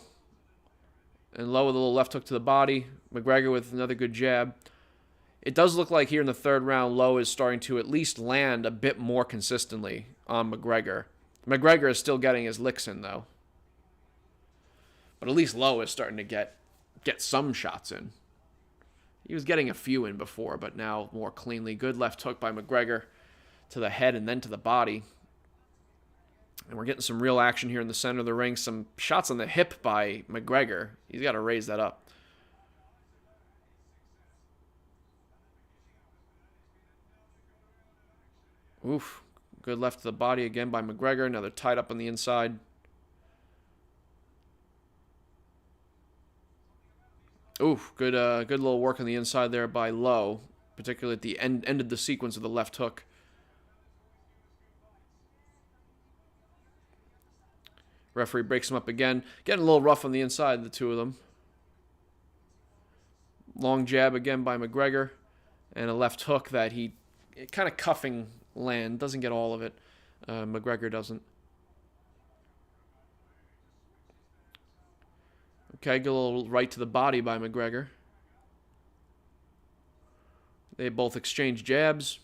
Speaker 1: And Lowe with a little left hook to the body. McGregor with another good jab. It does look like here in the 3rd round, Lowe is starting to at least land a bit more consistently on McGregor. McGregor is still getting his licks in, though. But at least Lowe is starting to get some shots in. He was getting a few in before, but now more cleanly. Good left hook by McGregor to the head and then to the body. And we're getting some real action here in the center of the ring. Some shots on the hip by McGregor. He's got to raise that up. Oof. Good left to the body again by McGregor. Another tied up on the inside. Oof. Good little work on the inside there by Lowe. Particularly at the end of the sequence of the left hook. Referee breaks him up again. Getting a little rough on the inside, the two of them. Long jab again by McGregor. And a left hook that he kind of cuffing land. Doesn't get all of it. McGregor doesn't. Okay, get a little right to the body by McGregor. They both exchange jabs.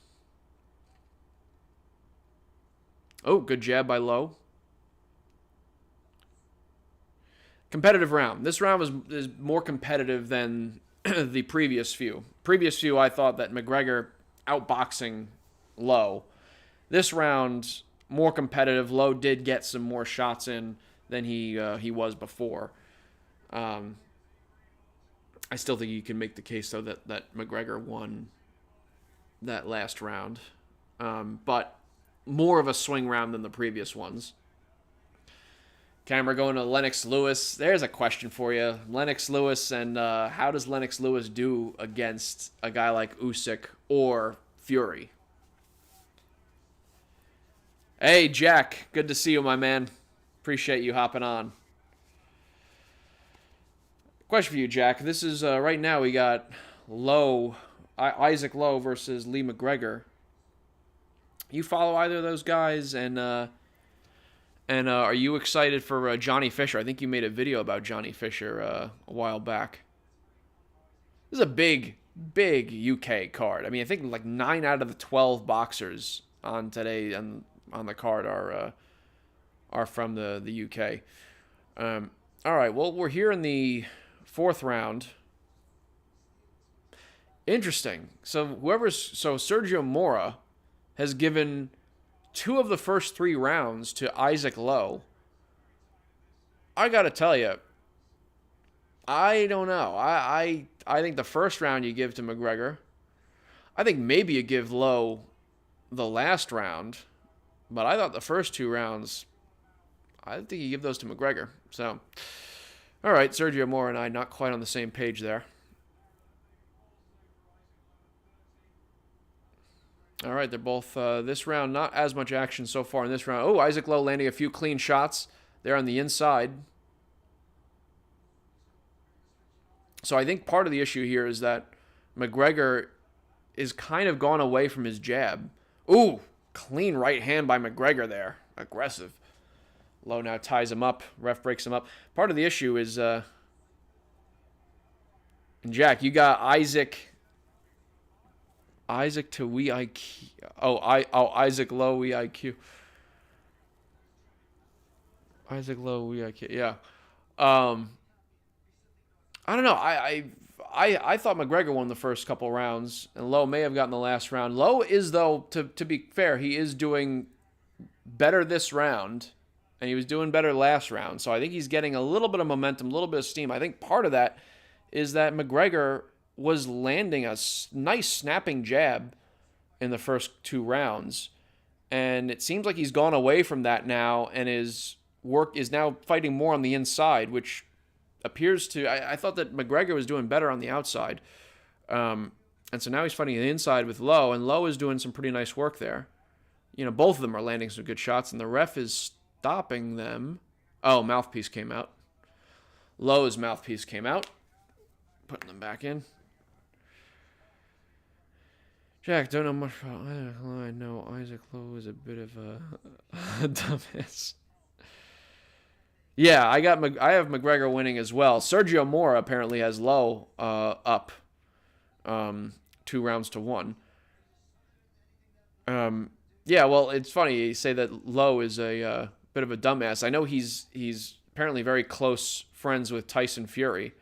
Speaker 1: Oh, good jab by Lowe. Competitive round. This round is more competitive than the previous few. Previous few, I thought that McGregor outboxing Lowe. This round, more competitive. Lowe did get some more shots in than he was before. I still think you can make the case, though, that McGregor won that last round. But more of a swing round than the previous ones. Camera going to Lennox Lewis. There's a question for you. Lennox Lewis, and how does Lennox Lewis do against a guy like Usyk or Fury? Hey, Jack. Good to see you, my man. Appreciate you hopping on. Question for you, Jack. This is, right now we got Isaac Lowe versus Lee McGregor. You follow either of those guys, and are you excited for Johnny Fisher? I think you made a video about Johnny Fisher a while back. This is a big UK card. I mean, I think like 9 out of the 12 boxers on today and on the card are from the UK. All right, well, we're here in the 4th round. Interesting. So Sergio Mora has given 2 of the first 3 rounds to Isaac Lowe. I gotta tell you, I don't know. I think the first round you give to McGregor. I think maybe you give Lowe the last round, but I thought the first 2 rounds, I think you give those to McGregor. So, all right, Sergio Mora and I not quite on the same page there. All right, they're both this round, not as much action so far in this round. Oh, Isaac Lowe landing a few clean shots there on the inside. So I think part of the issue here is that McGregor is kind of gone away from his jab. Ooh, clean right hand by McGregor there. Aggressive. Lowe now ties him up. Ref breaks him up. Part of the issue is, and Jack, you got Isaac to WeIQ. Isaac Lowe WeIQ. Isaac Lowe WeIQ. Yeah. I don't know. I I thought McGregor won the first couple rounds, and Lowe may have gotten the last round. Lowe is, though, to be fair, he is doing better this round, and he was doing better last round. So I think he's getting a little bit of momentum, a little bit of steam. I think part of that is that McGregor was landing a nice snapping jab in the first 2 rounds, and it seems like he's gone away from that now, and his work is now fighting more on the inside, which appears to... I thought that McGregor was doing better on the outside, and so now he's fighting the inside with Lowe, and Lowe is doing some pretty nice work there. You know, both of them are landing some good shots, and the ref is stopping them. Oh, mouthpiece came out. Lowe's mouthpiece came out. Putting them back in. Jack, don't know much about Isaac Lowe. I know Isaac Lowe is a bit of a dumbass. Yeah, I have McGregor winning as well. Sergio Mora apparently has Lowe up 2 rounds to 1. Yeah, well, it's funny you say that Lowe is a bit of a dumbass. I know he's apparently very close friends with Tyson Fury.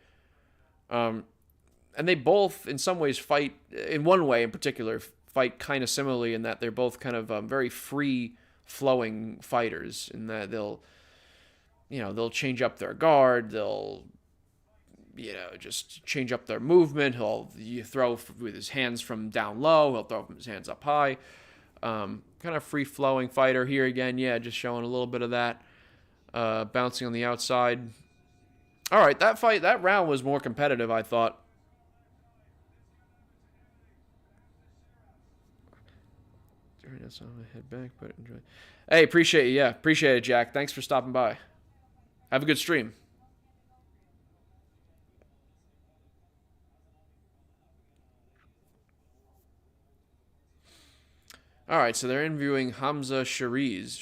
Speaker 1: And they both, in some ways, fight, in one way in particular, fight kind of similarly in that they're both kind of very free-flowing fighters, in that they'll change up their guard, they'll, just change up their movement. He'll throw with his hands from down low, he'll throw his hands up high. Kind of free-flowing fighter here again, yeah, just showing a little bit of that, bouncing on the outside. All right, that round was more competitive, I thought. That's on my head back, but enjoy. Hey, appreciate it, Jack. Thanks for stopping by. Have a good stream. All right, so they're interviewing Hamza Shiraz.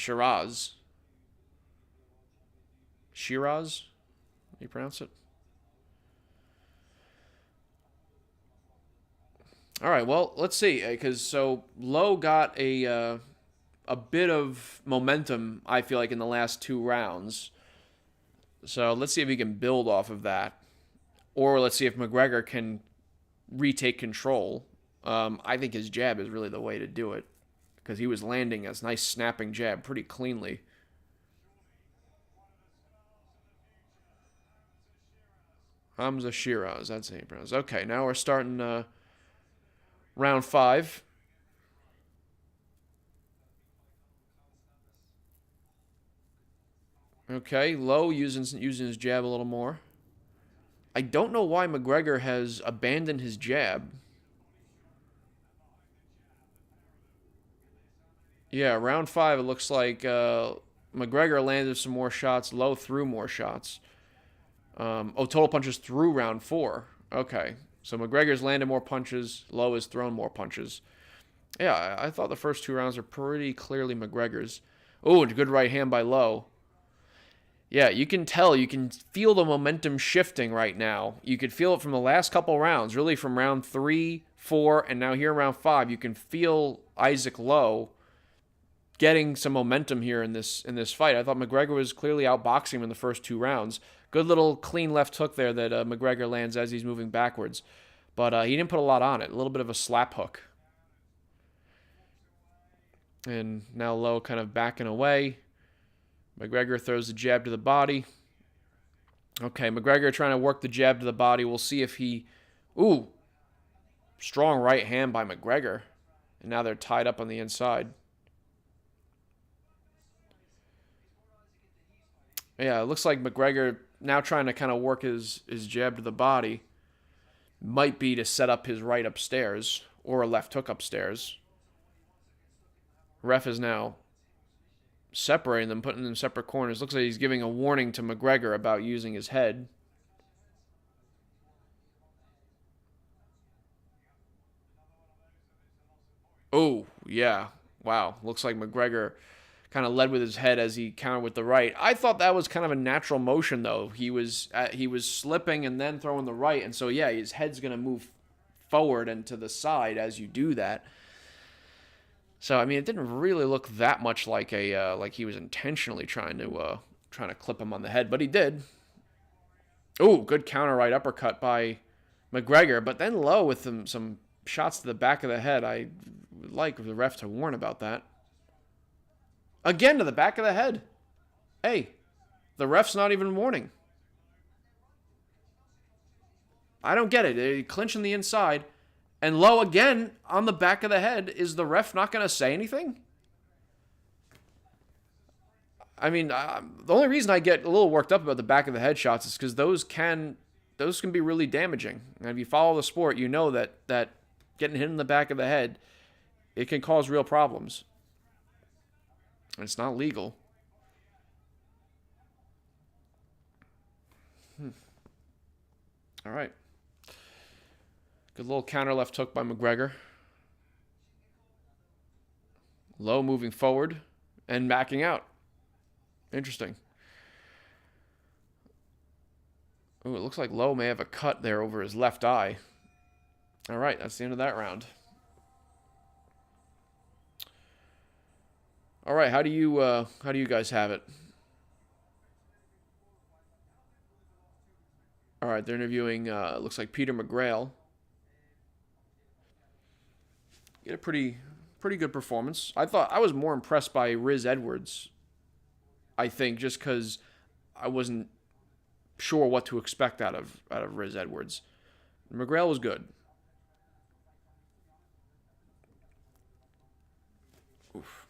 Speaker 1: How do you pronounce it? All right, well, let's see, because Lowe got a bit of momentum, I feel like, in the last 2 rounds. So let's see if he can build off of that, or let's see if McGregor can retake control. I think his jab is really the way to do it, because he was landing a nice snapping jab pretty cleanly. Hamza Shiraz, that's how you pronounce it. Okay, now we're starting round 5. Okay, Lowe using his jab a little more. I don't know why McGregor has abandoned his jab. Yeah, round 5, it looks like McGregor landed some more shots. Lowe threw more shots. Total punches through round 4. Okay, so McGregor's landed more punches. Lowe has thrown more punches. Yeah, I thought the first 2 rounds are pretty clearly McGregor's. Oh, a good right hand by Lowe. Yeah, you can tell, you can feel the momentum shifting right now. You could feel it from the last couple rounds, really from round 3, 4, and now here in round 5. You can feel Isaac Lowe getting some momentum here in this fight. I thought McGregor was clearly outboxing him in the first 2 rounds. Good little clean left hook there that McGregor lands as he's moving backwards. But he didn't put a lot on it. A little bit of a slap hook. And now Lowe kind of backing away. McGregor throws the jab to the body. Okay, McGregor trying to work the jab to the body. We'll see if he... Ooh! Strong right hand by McGregor. And now they're tied up on the inside. Yeah, it looks like McGregor now trying to kind of work his jab to the body. Might be to set up his right upstairs. Or a left hook upstairs. Ref is now separating them, putting them in separate corners. Looks like he's giving a warning to McGregor about using his head. Oh, yeah. Wow. Looks like McGregor kind of led with his head as he countered with the right. I thought that was kind of a natural motion, though. He was slipping and then throwing the right, and so, yeah, his head's going to move forward and to the side as you do that. So, I mean, it didn't really look that much like like he was intentionally trying to clip him on the head, but he did. Oh, good counter right uppercut by McGregor, but then Lowe with some shots to the back of the head. I would like the ref to warn about that. Again to the back of the head. Hey, the ref's not even warning. I don't get it. They clinch on the inside, and Lowe again on the back of the head. Is the ref not going to say anything? I mean, the only reason I get a little worked up about the back of the head shots is because those can be really damaging. And if you follow the sport, you know that getting hit in the back of the head, it can cause real problems. And it's not legal. All right. Good little counter left hook by McGregor. Lowe moving forward and backing out. Interesting. Ooh, it looks like Lowe may have a cut there over his left eye. All right, that's the end of that round. All right, how do you guys have it? All right, they're interviewing. Looks like Peter McGrail. Get a pretty good performance. I was more impressed by Riz Edwards. I think just because I wasn't sure what to expect out of Riz Edwards. McGrail was good. Oof.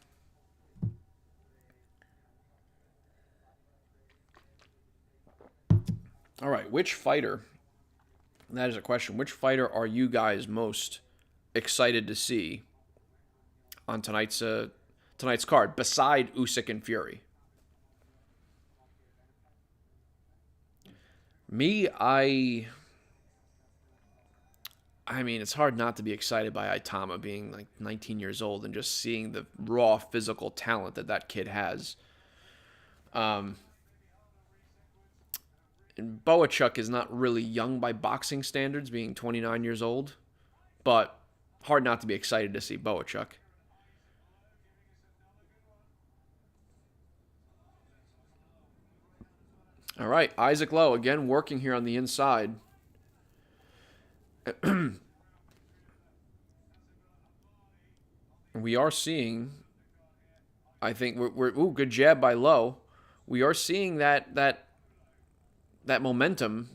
Speaker 1: All right, which fighter? That is a question. Which fighter are you guys most excited to see on tonight's card, beside Usyk and Fury? Me, I mean, it's hard not to be excited by Itauma being like 19 years old and just seeing the raw physical talent that kid has. And Bohachuk is not really young by boxing standards, being 29 years old, but hard not to be excited to see Bohachuk. All right, Isaac Lowe again working here on the inside. We are seeing, I think ooh, good jab by Lowe. We are seeing that momentum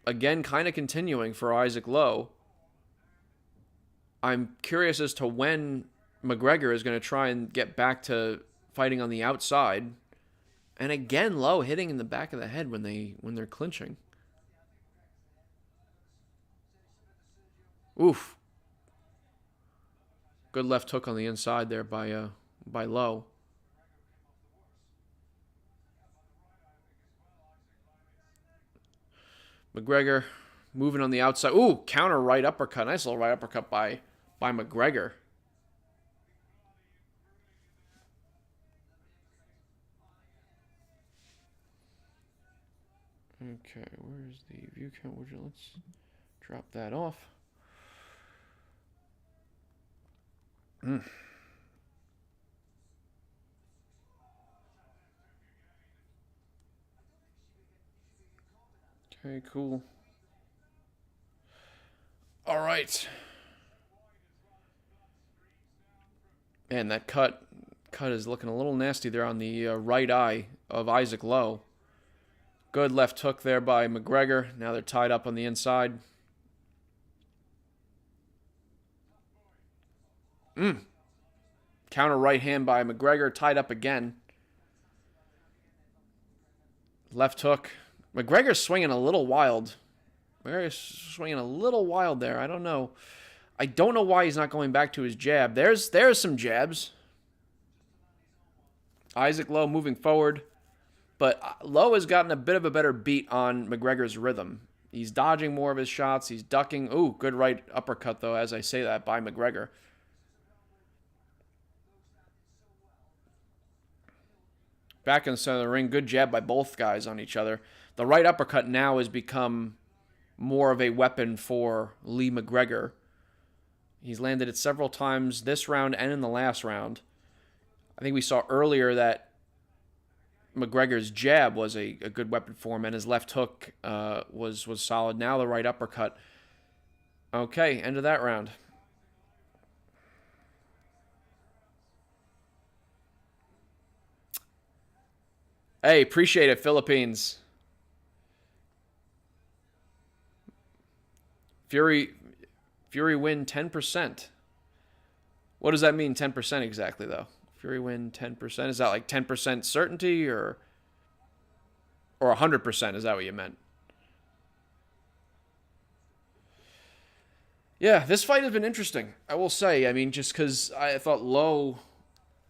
Speaker 1: again, kind of continuing for Isaac Lowe. I'm curious as to when McGregor is going to try and get back to fighting on the outside. And again, Lowe hitting in the back of the head when they're clinching. Oof. Good left hook on the inside there by Lowe. McGregor moving on the outside. Ooh, counter right uppercut. Nice little right uppercut by McGregor. Okay, where's the view count? Let's drop that off. Okay, cool. All right. Man, that cut is looking a little nasty there on the right eye of Isaac Lowe. Good left hook there by McGregor. Now they're tied up on the inside. Counter right hand by McGregor. Tied up again. Left hook. McGregor's swinging a little wild. McGregor's swinging a little wild there. I don't know. I don't know why he's not going back to his jab. There's some jabs. Isaac Lowe moving forward. But Lowe has gotten a bit of a better beat on McGregor's rhythm. He's dodging more of his shots. He's ducking. Ooh, good right uppercut, though, as I say that, by McGregor. Back in the center of the ring. Good jab by both guys on each other. The right uppercut now has become more of a weapon for Lee McGregor. He's landed it several times this round and in the last round. I think we saw earlier that McGregor's jab was a good weapon for him, and his left hook was solid. Now the right uppercut. Okay, end of that round. Hey, appreciate it, Philippines. Fury win 10%. What does that mean, 10% exactly, though? Fury win 10%? Is that like 10% certainty or 100%? Is that what you meant? Yeah, this fight has been interesting, I will say. I mean, just because I thought Lowe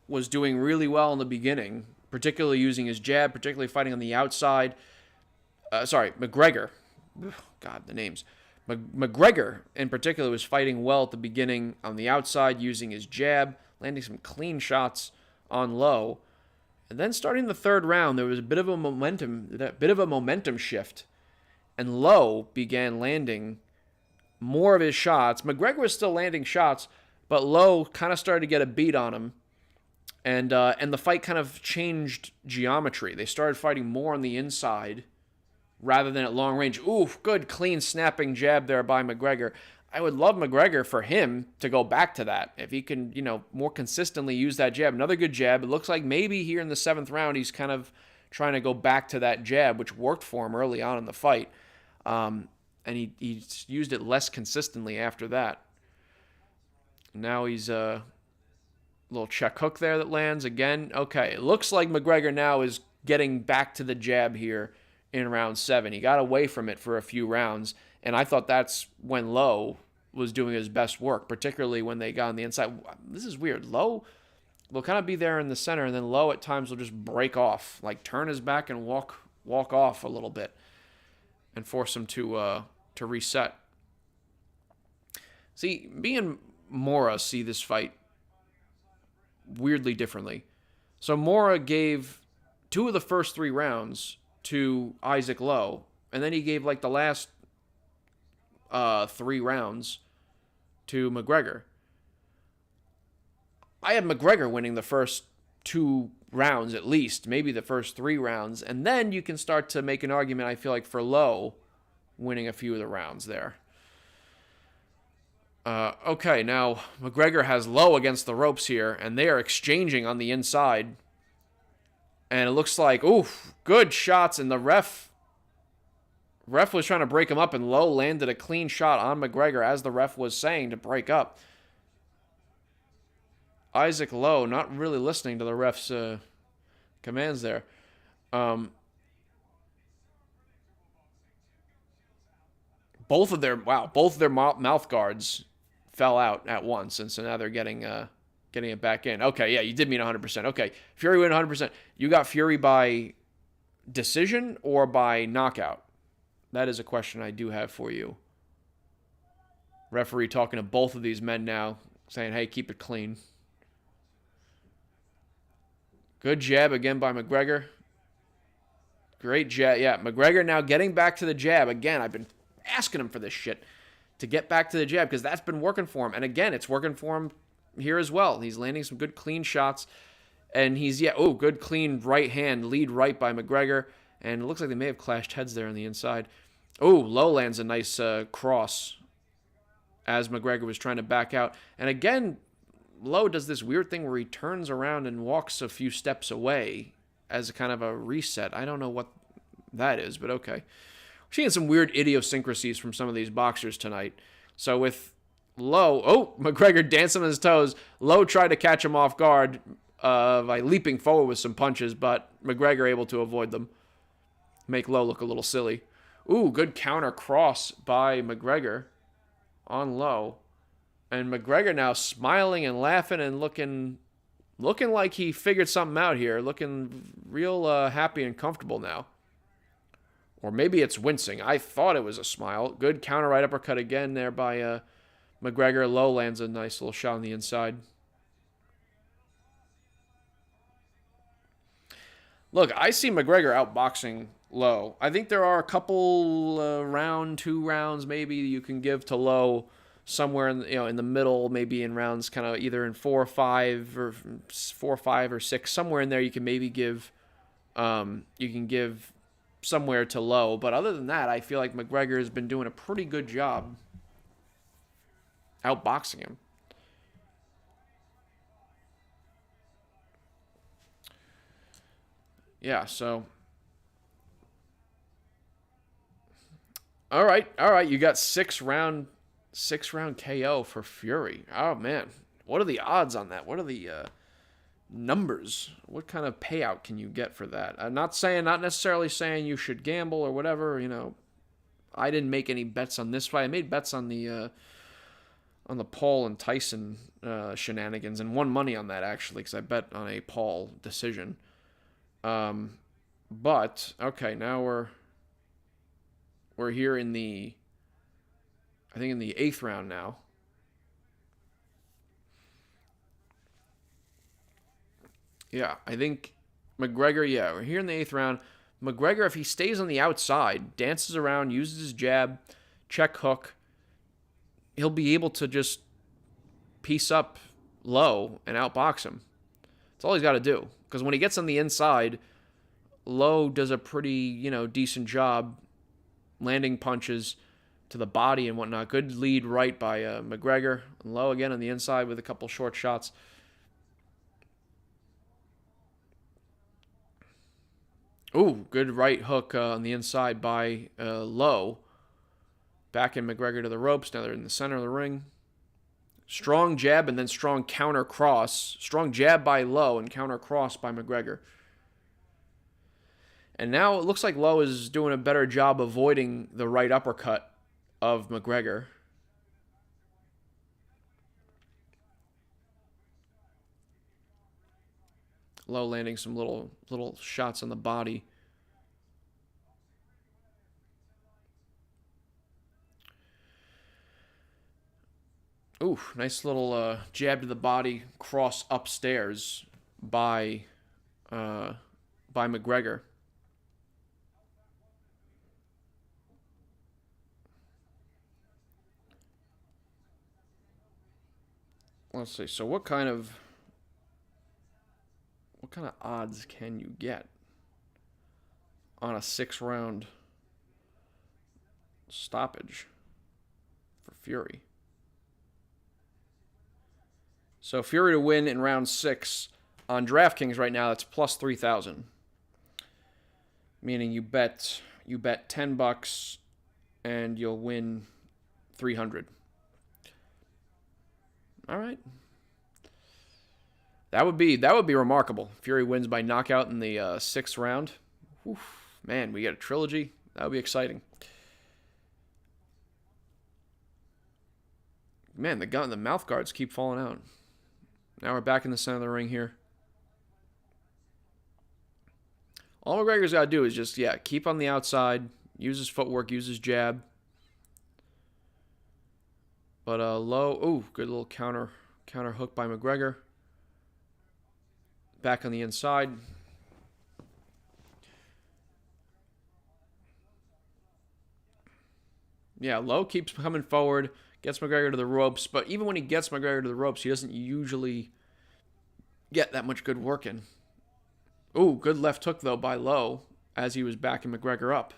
Speaker 1: was doing really well in the beginning, particularly using his jab, particularly fighting on the outside. McGregor. God, the names. McGregor, in particular, was fighting well at the beginning on the outside, using his jab, landing some clean shots on Lowe. And then starting the third round, there was a bit of a momentum shift, and Lowe began landing more of his shots. McGregor was still landing shots, but Lowe kind of started to get a beat on him. And the fight kind of changed geometry. They started fighting more on the inside rather than at long range. Ooh, good clean snapping jab there by McGregor. I would love McGregor for him to go back to that. If he can, more consistently use that jab. Another good jab. It looks like maybe here in the 7th round he's kind of trying to go back to that jab, which worked for him early on in the fight. And he used it less consistently after that. Now he's little check hook there that lands again. Okay, it looks like McGregor now is getting back to the jab here in round 7. He got away from it for a few rounds, and I thought that's when Lowe was doing his best work, particularly when they got on the inside. This is weird. Lowe will kind of be there in the center, and then Lowe at times will just break off, like turn his back and walk off a little bit and force him to reset. See, me and Mora see this fight weirdly differently. So Mora gave 2 of the first 3 rounds to Isaac Lowe, and then he gave like the last 3 rounds to McGregor. I had McGregor winning the first 2 rounds at least, maybe the first 3 rounds, and then you can start to make an argument, I feel like, for Lowe winning a few of the rounds there. Okay, now McGregor has Lowe against the ropes here, and they are exchanging on the inside. And it looks like, oof, good shots, and the ref was trying to break him up, and Lowe landed a clean shot on McGregor, as the ref was saying to break up. Isaac Lowe not really listening to the ref's commands there. Both of their mouth guards fell out at once, and so now they're getting it back in. Okay, yeah, you did mean 100%. Okay, Fury win 100%. You got Fury by decision or by knockout? That is a question I do have for you. Referee talking to both of these men now, saying, hey, keep it clean. Good jab again by McGregor. Great jab. Yeah, McGregor now getting back to the jab. Again, I've been asking him for this shit, to get back to the jab, because that's been working for him. And again, it's working for him here as well. He's landing some good clean shots. And he's, good clean right hand, lead right by McGregor. And it looks like they may have clashed heads there on the inside. Lowe lands a nice cross as McGregor was trying to back out. And again, Lowe does this weird thing where he turns around and walks a few steps away as a kind of a reset. I don't know what that is, but okay. We're seeing some weird idiosyncrasies from some of these boxers tonight. So with Lowe, McGregor dancing on his toes. Lowe tried to catch him off guard by leaping forward with some punches, but McGregor able to avoid them. Make Lowe look a little silly. Good counter cross by McGregor on Lowe. And McGregor now smiling and laughing and looking like he figured something out here. Looking real happy and comfortable now. Or maybe it's wincing. I thought it was a smile. Good counter right uppercut again there by McGregor. Lowe lands a nice little shot on the inside. Look, I see McGregor outboxing Lowe. I think there are a couple 2 rounds maybe you can give to Lowe somewhere in the middle, maybe in rounds kind of either in 4 or 5 or 6, somewhere in there you can maybe give you can give somewhere to Lowe. But other than that, I feel like McGregor has been doing a pretty good job outboxing him. Yeah, so all right. You got 6 round KO for Fury. Oh man, what are the odds on that? What are the numbers? What kind of payout can you get for that? I'm not necessarily saying you should gamble or whatever. You know, I didn't make any bets on this fight. I made bets on the Paul and Tyson shenanigans and won money on that actually because I bet on a Paul decision. But okay, now we're here in the, I think in the 8th round now. Yeah, I think McGregor, yeah, we're here in the 8th round. McGregor, if he stays on the outside, dances around, uses his jab, check hook, he'll be able to just piece up Lowe and outbox him. That's all he's got to do. Because when he gets on the inside, Lowe does a pretty, decent job landing punches to the body and whatnot. Good lead right by McGregor. And Lowe again on the inside with a couple short shots. Ooh, good right hook on the inside by Lowe. Backing McGregor to the ropes. Now they're in the center of the ring. Strong jab and then strong counter cross. Strong jab by Lowe and counter cross by McGregor. And now it looks like Lowe is doing a better job avoiding the right uppercut of McGregor. Lowe landing some little shots on the body. Ooh, nice little jab to the body, cross upstairs by McGregor. Let's see. So what kind of odds can you get on a 6-round stoppage for Fury? So Fury to win in round 6 on DraftKings right now, that's plus 3,000. Meaning you bet $10 and you'll win 300. All right. That would be remarkable. Fury wins by knockout in the 6th round. Whew, man, we get a trilogy. That would be exciting. Man, the mouth guards keep falling out. Now we're back in the center of the ring here. All McGregor's got to do is just, keep on the outside, use his footwork, use his jab. But Lowe, ooh, good little counter hook by McGregor. Back on the inside. Yeah, Lowe keeps coming forward, gets McGregor to the ropes, but even when he gets McGregor to the ropes, he doesn't usually get that much good work in. Ooh, good left hook, though, by Lowe as he was backing McGregor up.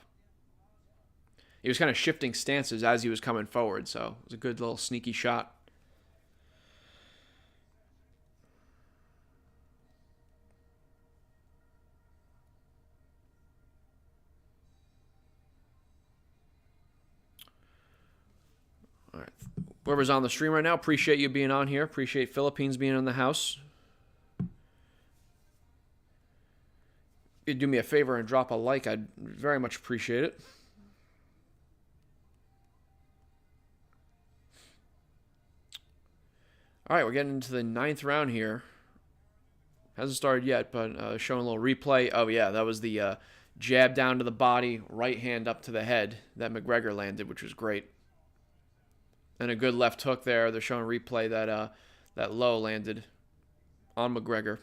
Speaker 1: He was kind of shifting stances as he was coming forward, so it was a good little sneaky shot. All right. Whoever's on the stream right now, appreciate you being on here. Appreciate Philippines being in the house. If you'd do me a favor and drop a like, I'd very much appreciate it. All right, we're getting into the 9th round here. Hasn't started yet, but showing a little replay. Oh, yeah, that was the jab down to the body, right hand up to the head that McGregor landed, which was great. And a good left hook there. They're showing replay that Lowe landed on McGregor.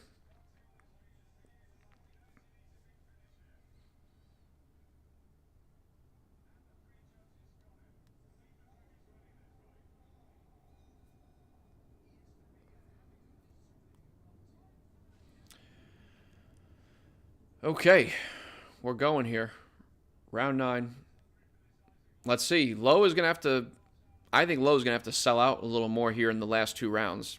Speaker 1: Okay, we're going here. Round 9. Let's see. Lowe is going to have to... I think Lowe's going to have to sell out a little more here in the last 2 rounds.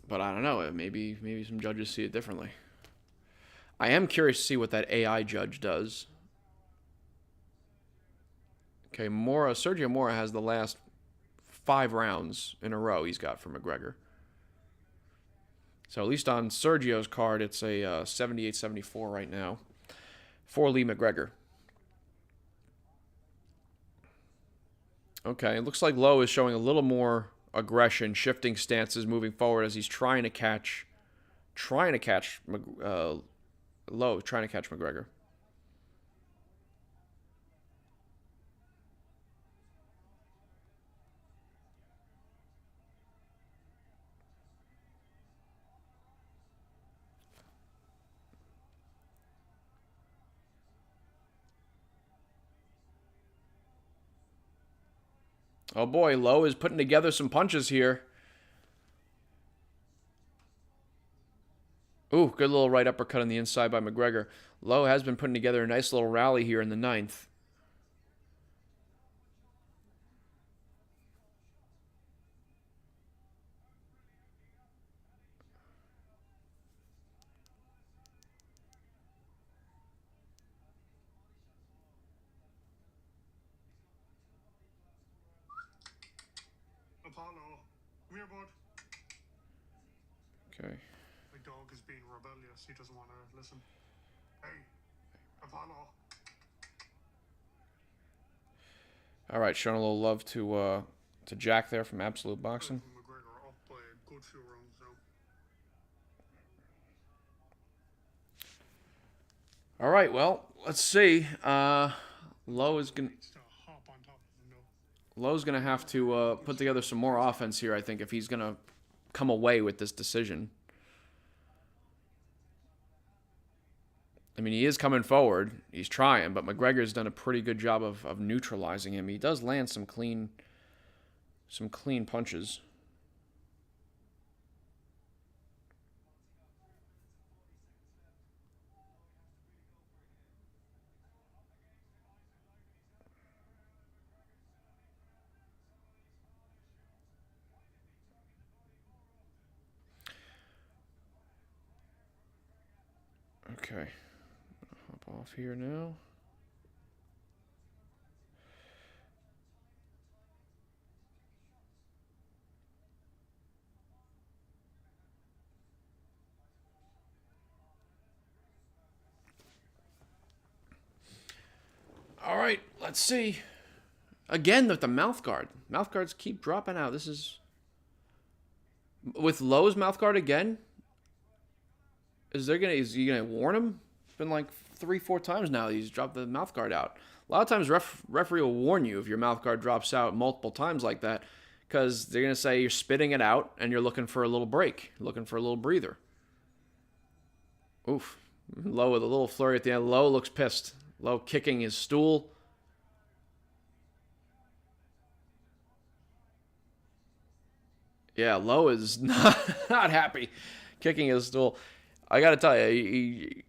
Speaker 1: But I don't know. Maybe some judges see it differently. I am curious to see what that AI judge does. Okay, Sergio Mora has the last 5 rounds in a row he's got for McGregor. So at least on Sergio's card, it's a 78-74 right now for Lee McGregor. Okay, it looks like Lowe is showing a little more aggression, shifting stances, moving forward as he's trying to catch Lowe, trying to catch McGregor. Oh boy, Lowe is putting together some punches here. Ooh, good little right uppercut on the inside by McGregor. Lowe has been putting together a nice little rally here in the 9th. Okay.
Speaker 2: My dog is being rebellious. He doesn't want to listen. Hey, Apollo.
Speaker 1: All right, showing a little love to Jack there from Absolute Boxing.
Speaker 2: McGregor up by a good few rounds now.
Speaker 1: All right, well, let's see. Lowe is gonna. Lowe's gonna have to put together some more offense here, I think, if he's gonna come away with this decision. I mean, he is coming forward. He's trying, but McGregor's done a pretty good job of neutralizing him. He does land some clean punches. Okay. Hop off here now. All right, let's see. Again with the mouth guard. Mouth guards keep dropping out. This is... With Lowe's mouth guard again? Is he gonna warn him? It's been like 3-4 times now he's dropped the mouth guard out. A lot of times referee will warn you if your mouth guard drops out multiple times like that, because they're gonna say you're spitting it out and you're looking for a little break, looking for a little breather. Oof. Lowe with a little flurry at the end. Lowe looks pissed. Lowe kicking his stool. Yeah, Lowe is not happy kicking his stool. I got to tell you,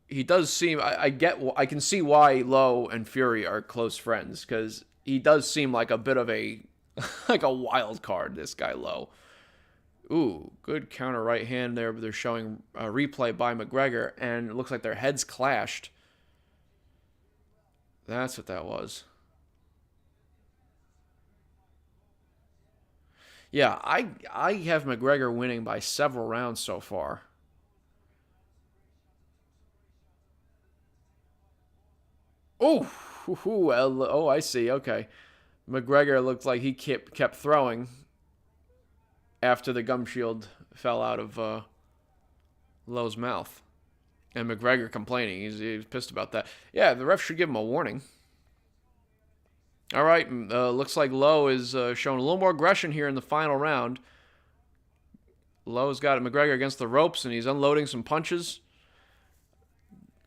Speaker 1: he does seem... I can see why Lowe and Fury are close friends, because he does seem like a bit of a like a wild card, this guy Lowe. Ooh, good counter right hand there, but they're showing a replay by McGregor, and it looks like their heads clashed. That's what that was. Yeah, I have McGregor winning by several rounds so far. Oh, I see. Okay. McGregor looked like he kept throwing after the gum shield fell out of Lowe's mouth. And McGregor complaining. He's pissed about that. Yeah, the ref should give him a warning. All right, looks like Lowe is showing a little more aggression here in the final round. Lowe's got McGregor against the ropes, and he's unloading some punches.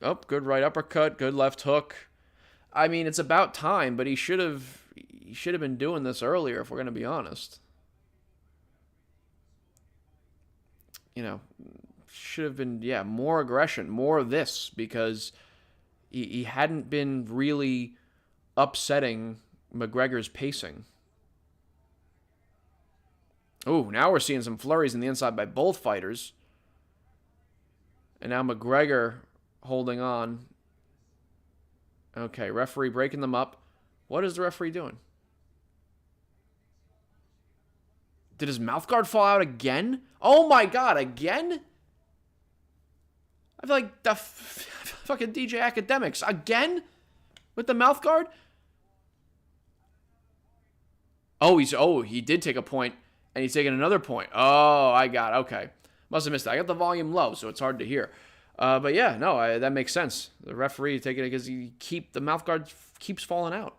Speaker 1: Oh, good right uppercut, good left hook. I mean, it's about time, but he should have been doing this earlier, if we're going to be honest. should have been, more aggression, more of this, because he hadn't been really upsetting McGregor's pacing. Oh, now we're seeing some flurries in the inside by both fighters. And now McGregor holding on. Okay, referee breaking them up. What is the referee doing? Did his mouthguard fall out again? Oh my God, again? I feel like the fucking DJ Academics. Again? With the mouthguard? Oh, he did take a point, and he's taking another point. Oh, I got it. Okay. Must have missed it. I got the volume low, so it's hard to hear. But yeah, no, that makes sense. The referee taking it because the mouthguard keeps falling out.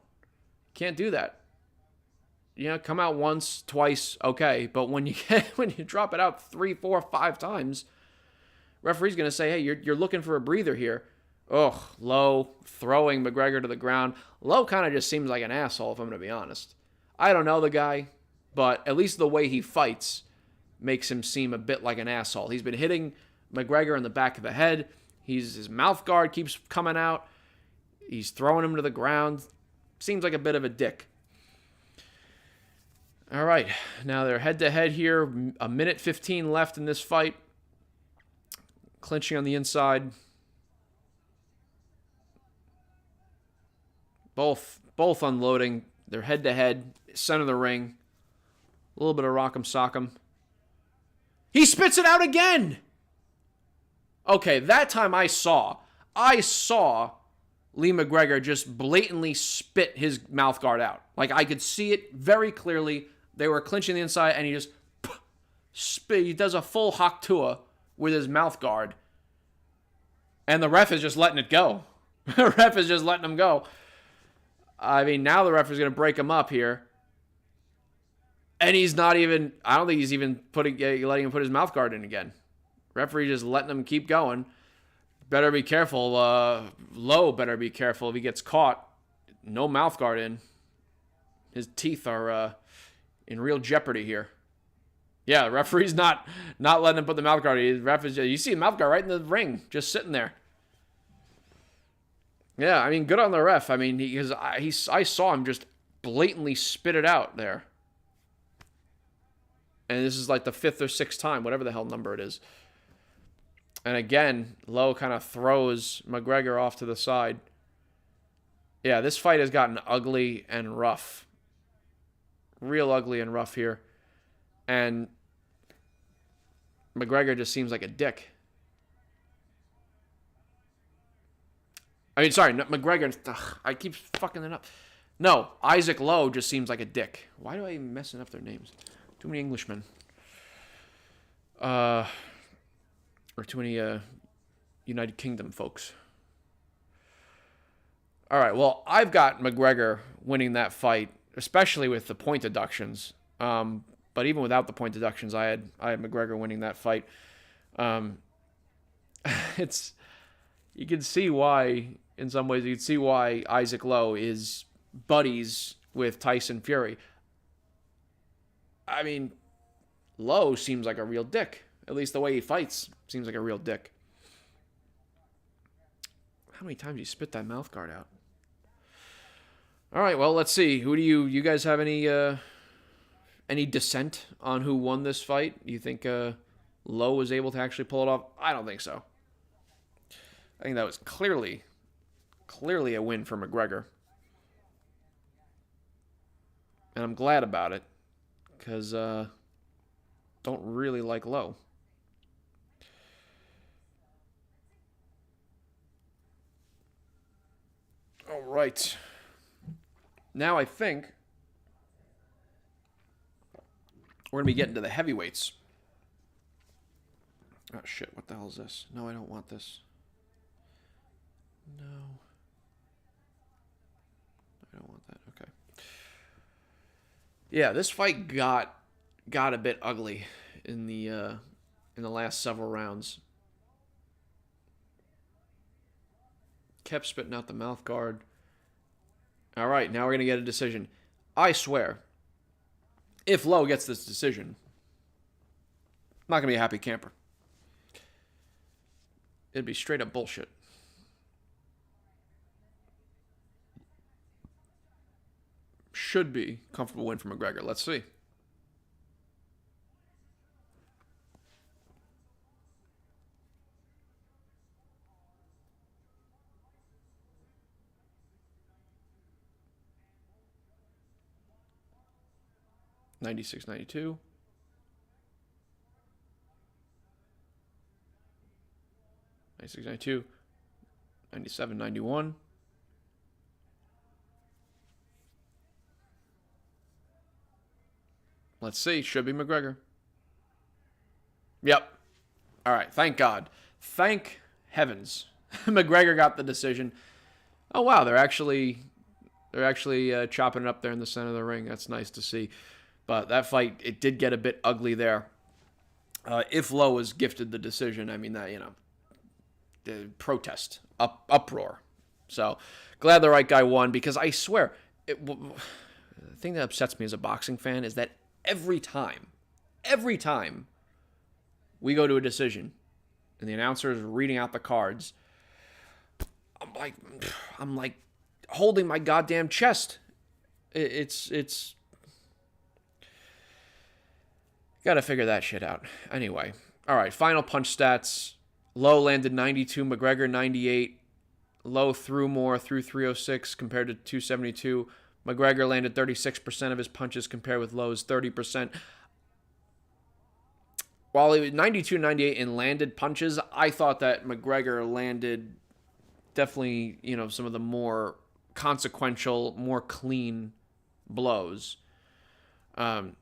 Speaker 1: Can't do that. Come out once, twice, okay. But when you drop it out 3, 4, 5 times, referee's gonna say, hey, you're looking for a breather here. Ugh, Lowe throwing McGregor to the ground. Lowe kind of just seems like an asshole, if I'm gonna be honest. I don't know the guy, but at least the way he fights makes him seem a bit like an asshole. He's been hitting McGregor in the back of the head. His mouth guard keeps coming out. He's throwing him to the ground. Seems like a bit of a dick. All right, now they're head-to-head here. 1:15 left in this fight. Clinching on the inside. Both unloading. They're head-to-head, center of the ring. A little bit of rock'em sock'em. He spits it out again! Okay, that time I saw Lee McGregor just blatantly spit his mouthguard out. Like, I could see it very clearly. They were clinching the inside, and he just spit. He does a full Haktua with his mouthguard. And the ref is just letting it go. The ref is just letting him go. I mean, now the ref is going to break him up here. And he's not even, I don't think he's even letting him put his mouthguard in again. Referee just letting him keep going. Better be careful. Lowe better be careful if he gets caught. No mouthguard in. His teeth are in real jeopardy here. Yeah, the referee's not letting him put the mouthguard in. The ref is you see the mouthguard right in the ring, just sitting there. Yeah, I mean, good on the ref. I mean, I saw him just blatantly spit it out there. And this is like the 5th or 6th time, whatever the hell number it is. And again, Lowe kind of throws McGregor off to the side. Yeah, this fight has gotten ugly and rough. Real ugly and rough here. And McGregor just seems like a dick. I mean, sorry, McGregor. Ugh, I keep fucking it up. No, Isaac Lowe just seems like a dick. Why do I even messing up their names? Too many Englishmen. Or too many United Kingdom folks. All right, well, I've got McGregor winning that fight, especially with the point deductions. But even without the point deductions, I had McGregor winning that fight. You can see why, in some ways, you can see why Isaac Lowe is buddies with Tyson Fury. I mean, Lowe seems like a real dick. At least the way he fights seems like a real dick. How many times do you spit that mouthguard out? All right, well, let's see. Who do you guys have any dissent on who won this fight? You think Lowe was able to actually pull it off? I don't think so. I think that was clearly a win for McGregor. And I'm glad about it, because don't really like Lowe. All right. Now I think we're going to be getting to the heavyweights. Oh, shit. What the hell is this? No, I don't want this. No. I don't want that. Okay. Yeah, this fight got a bit ugly in the last several rounds. Kept spitting out the mouth guard. All right, now we're going to get a decision. I swear, if Lowe gets this decision, I'm not going to be a happy camper. it'd be straight up bullshit. Should be comfortable win for McGregor. Let's see. $96, $92. $96, $92. $97, $91. Let's see. Should be McGregor. Yep. All right. Thank God. Thank heavens. McGregor got the decision. Oh, wow. They're actually chopping it up there in the center of the ring. That's nice to see. But that fight, it did get a bit ugly there. If Lowe was gifted the decision, I mean, that, the protest, uproar. So glad the right guy won, because I swear, the thing that upsets me as a boxing fan is that every time we go to a decision and the announcer is reading out the cards, I'm like holding my goddamn chest. It's gotta figure that shit out. Anyway, all right, final punch stats. Lowe landed 92, McGregor 98. Lowe threw more, threw 306 compared to 272. McGregor landed 36% of his punches compared with Lowe's 30%. While he was 92-98 in landed punches, I thought that McGregor landed definitely, some of the more consequential, more clean blows. And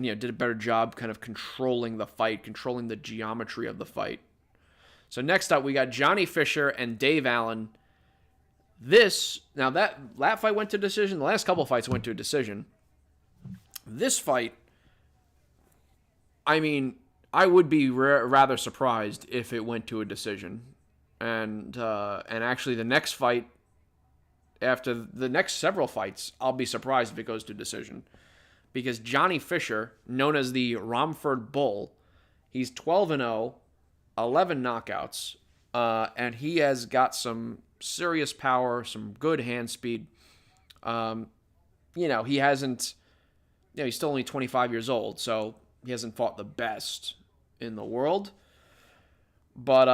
Speaker 1: did a better job kind of controlling the fight, controlling the geometry of the fight. So next up, we got Johnny Fisher and Dave Allen. That fight went to decision. The last couple of fights went to a decision. This fight, I mean, I would be rather surprised if it went to a decision. And actually, the next fight, after the next several fights, I'll be surprised if it goes to decision. Because Johnny Fisher, known as the Romford Bull, he's 12-0, 11 knockouts, and he has got some serious power, some good hand speed. He hasn't, he's still only 25 years old, so he hasn't fought the best in the world. But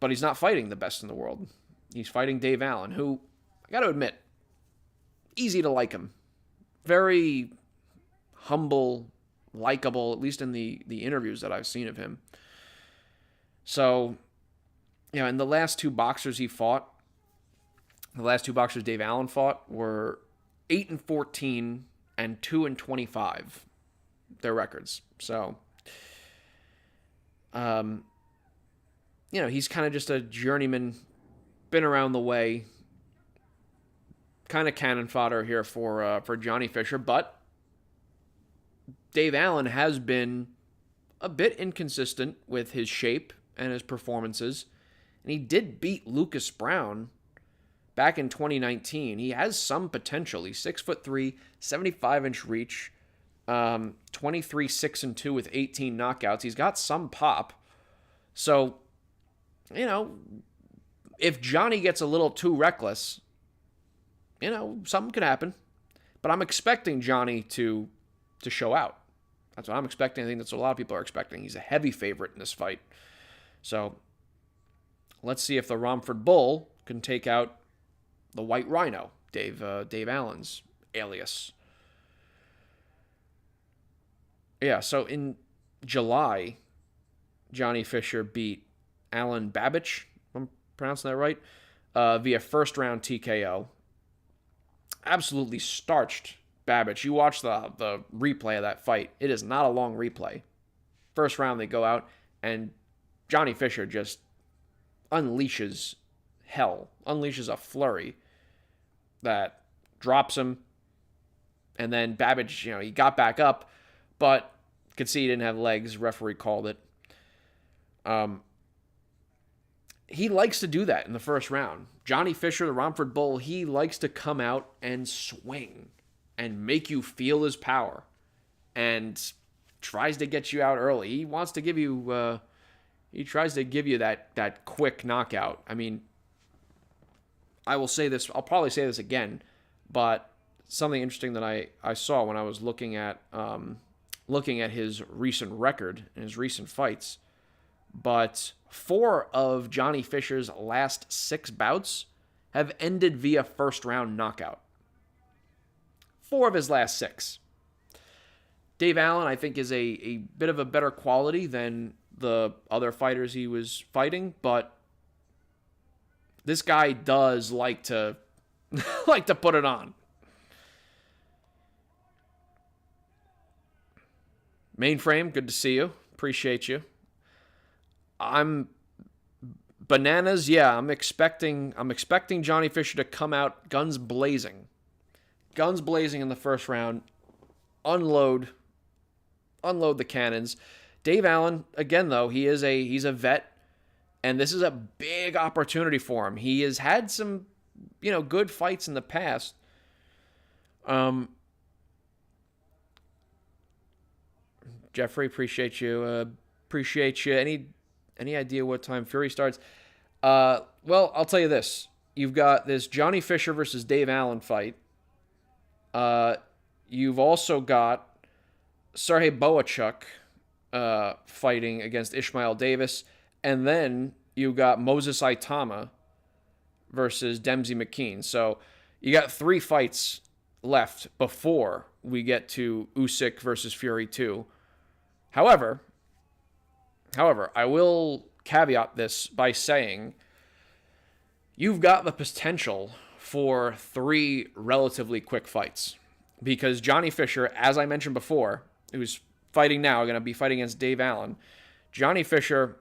Speaker 1: he's not fighting the best in the world. He's fighting Dave Allen, who, I got to admit, easy to like him. Very humble, likable, at least in the interviews that I've seen of him. So, and the last two boxers he fought, the last two boxers Dave Allen fought were 8-14 and 2-25, their records. So, he's kind of just a journeyman, been around the way, kind of cannon fodder here for Johnny Fisher, but Dave Allen has been a bit inconsistent with his shape and his performances, and he did beat Lucas Brown back in 2019. He has some potential. He's 6'3", 75-inch reach, 23-6-2 with 18 knockouts. He's got some pop. So, if Johnny gets a little too reckless, something could happen. But I'm expecting Johnny to show out. That's what I'm expecting. I think that's what a lot of people are expecting. He's a heavy favorite in this fight. So let's see if the Romford Bull can take out the White Rhino, Dave Allen's alias. Yeah, so in July, Johnny Fisher beat Alan Babich, if I'm pronouncing that right, via first-round TKO. Absolutely starched Babich. You watch the replay of that fight. It is not a long replay. First round, they go out, and Johnny Fisher just unleashes hell, unleashes a flurry that drops him. And then Babich, he got back up, but could see he didn't have legs. Referee called it. He likes to do that in the first round. Johnny Fisher, the Romford Bull, he likes to come out and swing and make you feel his power and tries to get you out early. He wants to give you He tries to give you that quick knockout. I mean, I will say this. I'll probably say this again, but something interesting that I saw when I was looking at his recent record and his recent fights. But 4 of Johnny Fisher's last 6 bouts have ended via first-round knockout. 4 of his last 6. Dave Allen, I think, is a bit of a better quality than the other fighters he was fighting, but this guy does like to put it on. Mainframe, good to see you. Appreciate you. I'm bananas. Yeah, I'm expecting Johnny Fisher to come out guns blazing in the first round. Unload the cannons. Dave Allen, again though, he's a vet, and this is a big opportunity for him. He has had some, good fights in the past. Jeffrey, appreciate you. Any idea what time Fury starts? Well, I'll tell you this. You've got this Johnny Fisher versus Dave Allen fight. You've also got Serhii Bohachuk fighting against Ishmael Davis. And then you've got Moses Itauma versus Demsey McKean. So you got 3 fights left before we get to Usyk versus Fury 2. However, I will caveat this by saying you've got the potential for 3 relatively quick fights. Because Johnny Fisher, as I mentioned before, who's fighting now, going to be fighting against Dave Allen. Johnny Fisher,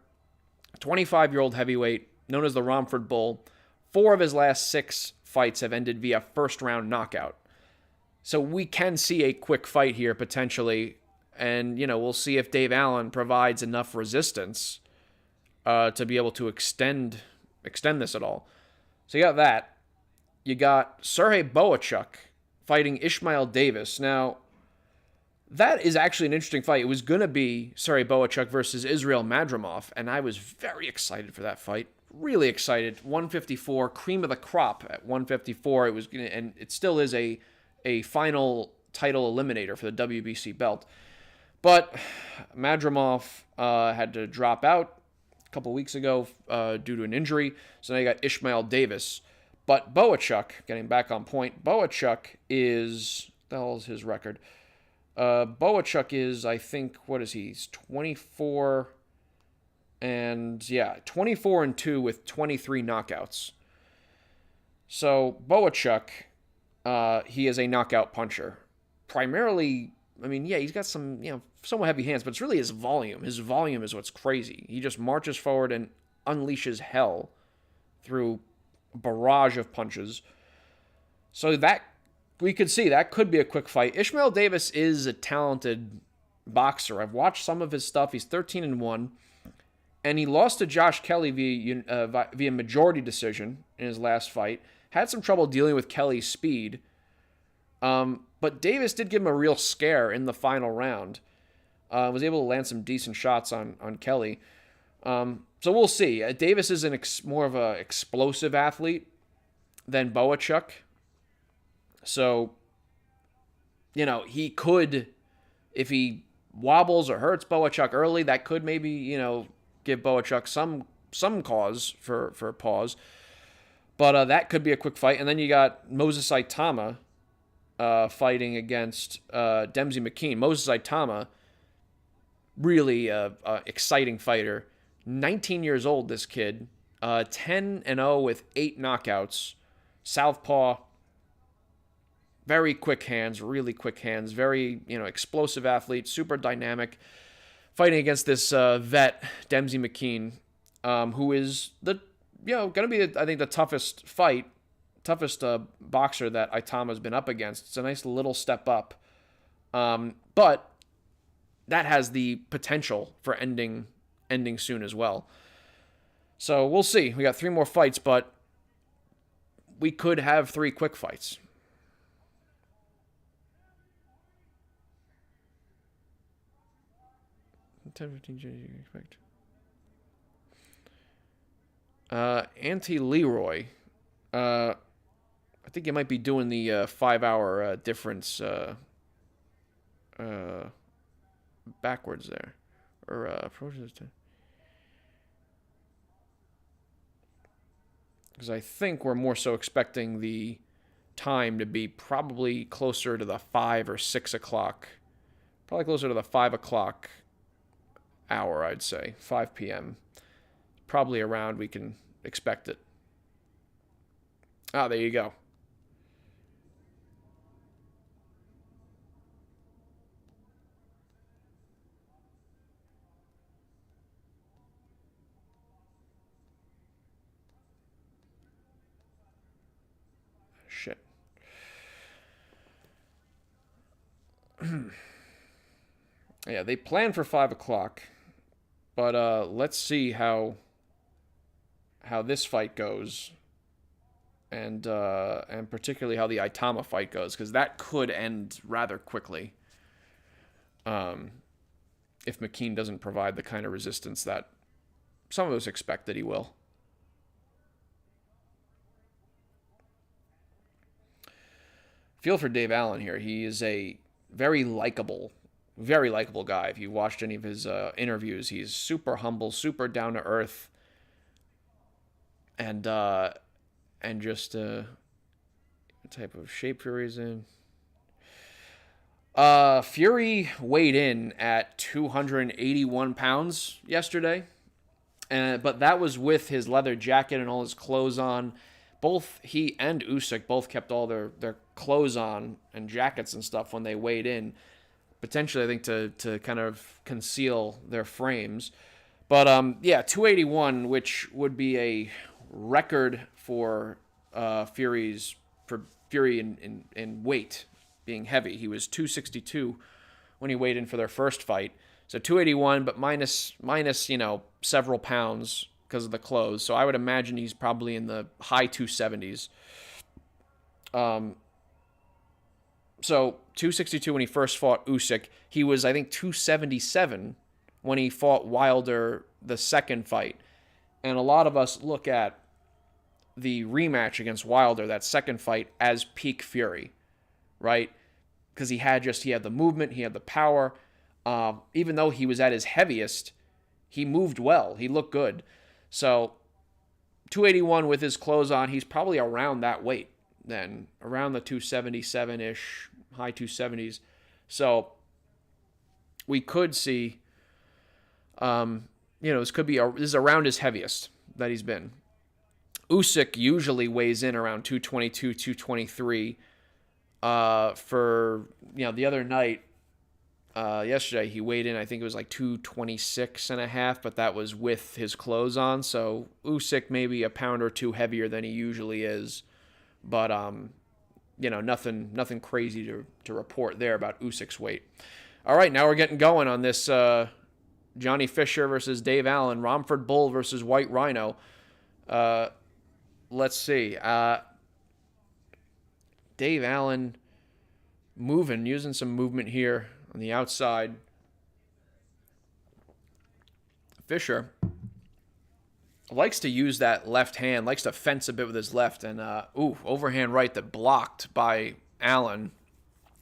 Speaker 1: 25-year-old heavyweight, known as the Romford Bull. 4 of his last 6 fights have ended via first-round knockout. So we can see a quick fight here, potentially. And, we'll see if Dave Allen provides enough resistance to be able to extend this at all. So you got that. You got Serhii Bohachuk fighting Ishmael Davis. Now, that is actually an interesting fight. It was going to be Serhii Bohachuk versus Israel Madrimov, and I was very excited for that fight. Really excited. 154, cream of the crop at 154. And it still is a final title eliminator for the WBC belt. But Madrimov had to drop out a couple weeks ago due to an injury. So now you got Ishmael Davis. But Bohachuk, getting back on point, Bohachuk is, what the hell is his record? Bohachuk is, I think, what is he? He's 24 and 2 with 23 knockouts. So Bohachuk, he is a knockout puncher. Primarily, he's got some, somewhat heavy hands, but it's really his volume. His volume is what's crazy. He just marches forward and unleashes hell through a barrage of punches. So that, we could see, that could be a quick fight. Ishmael Davis is a talented boxer. I've watched some of his stuff. He's 13-1, and he lost to Josh Kelly via majority decision in his last fight. Had some trouble dealing with Kelly's speed. But Davis did give him a real scare in the final round. Was able to land some decent shots on Kelly. So we'll see. Davis is more of an explosive athlete than Bohachuk. So, he could, if he wobbles or hurts Bohachuk early, that could maybe, give Bohachuk some cause for pause. But that could be a quick fight. And then you got Moses Itauma fighting against Demsey McKean. Moses Itauma, really exciting fighter. 19 years old, this kid. 10-0 with 8 knockouts. Southpaw. Very quick hands, really quick hands. Very, explosive athlete, super dynamic. Fighting against this vet, Demsey McKean, who is going to be, I think, the toughest boxer that Itama's been up against. It's a nice little step up. But that has the potential for ending soon as well. So we'll see. We got 3 more fights, but we could have 3 quick fights. 10-15 days you expect. Anti-Leroy. I think you might be doing the 5-hour difference backwards there. Or approaches to. Because I think we're more so expecting the time to be probably closer to the 5 or 6 o'clock. Probably closer to the 5 o'clock hour, I'd say. 5 p.m. Probably around we can expect it. Ah, there you go. Shit. Yeah, they planned for 5 o'clock, but let's see how this fight goes, and particularly how the Itauma fight goes, because that could end rather quickly. If McKean doesn't provide the kind of resistance that some of us expect that he will. Feel for Dave Allen here. He is a very likable guy. If you watched any of his interviews, he's super humble, super down to earth, and just what type of shape Fury's in. Fury weighed in at 281 pounds yesterday, but that was with his leather jacket and all his clothes on. Both he and Usyk both kept all their clothes on and jackets and stuff when they weighed in, potentially I think to kind of conceal their frames. But 281, which would be a record for Fury in weight, being heavy. He was 262 when he weighed in for their first fight. So 281, but minus several pounds because of the clothes. So I would imagine he's probably in the high 270s. So 262 when he first fought Usyk. He was, I think, 277 when he fought Wilder the second fight. And a lot of us look at the rematch against Wilder, that second fight, as peak Fury, right? Because he had the movement, he had the power. Even though he was at his heaviest, he moved well. He looked good. So 281 with his clothes on, he's probably around that weight then, around the 277-ish, high 270s. So we could see, this is around his heaviest that he's been. Usyk usually weighs in around 222, 223. For the other night, yesterday he weighed in, I think it was like 226 and a half, but that was with his clothes on. So Usyk maybe a pound or two heavier than he usually is, but nothing crazy to report there about Usyk's weight. All right, now we're getting going on this Johnny Fisher versus Dave Allen, Romford Bull versus White Rhino. Let's see. Dave Allen using some movement here on the outside. Fisher likes to use that left hand, likes to fence a bit with his left, and overhand right that blocked by Allen.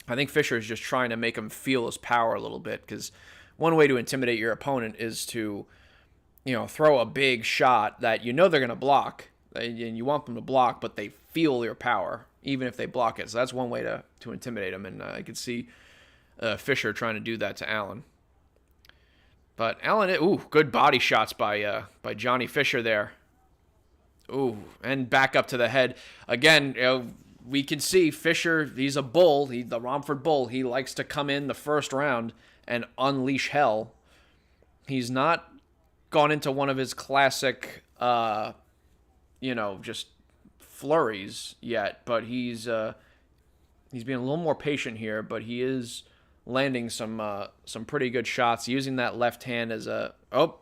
Speaker 1: I think Fisher is just trying to make him feel his power a little bit, because one way to intimidate your opponent is to, throw a big shot that they're going to block, and you want them to block, but they feel your power, even if they block it. So that's one way to intimidate them, and I could see Fisher trying to do that to Allen. But Allen, good body shots by Johnny Fisher there. And back up to the head. Again, we can see Fisher, he's a bull, the Romford Bull. He likes to come in the first round and unleash hell. He's not gone into one of his classic, just flurries yet, but he's being a little more patient here, but he is landing some pretty good shots, using that left hand as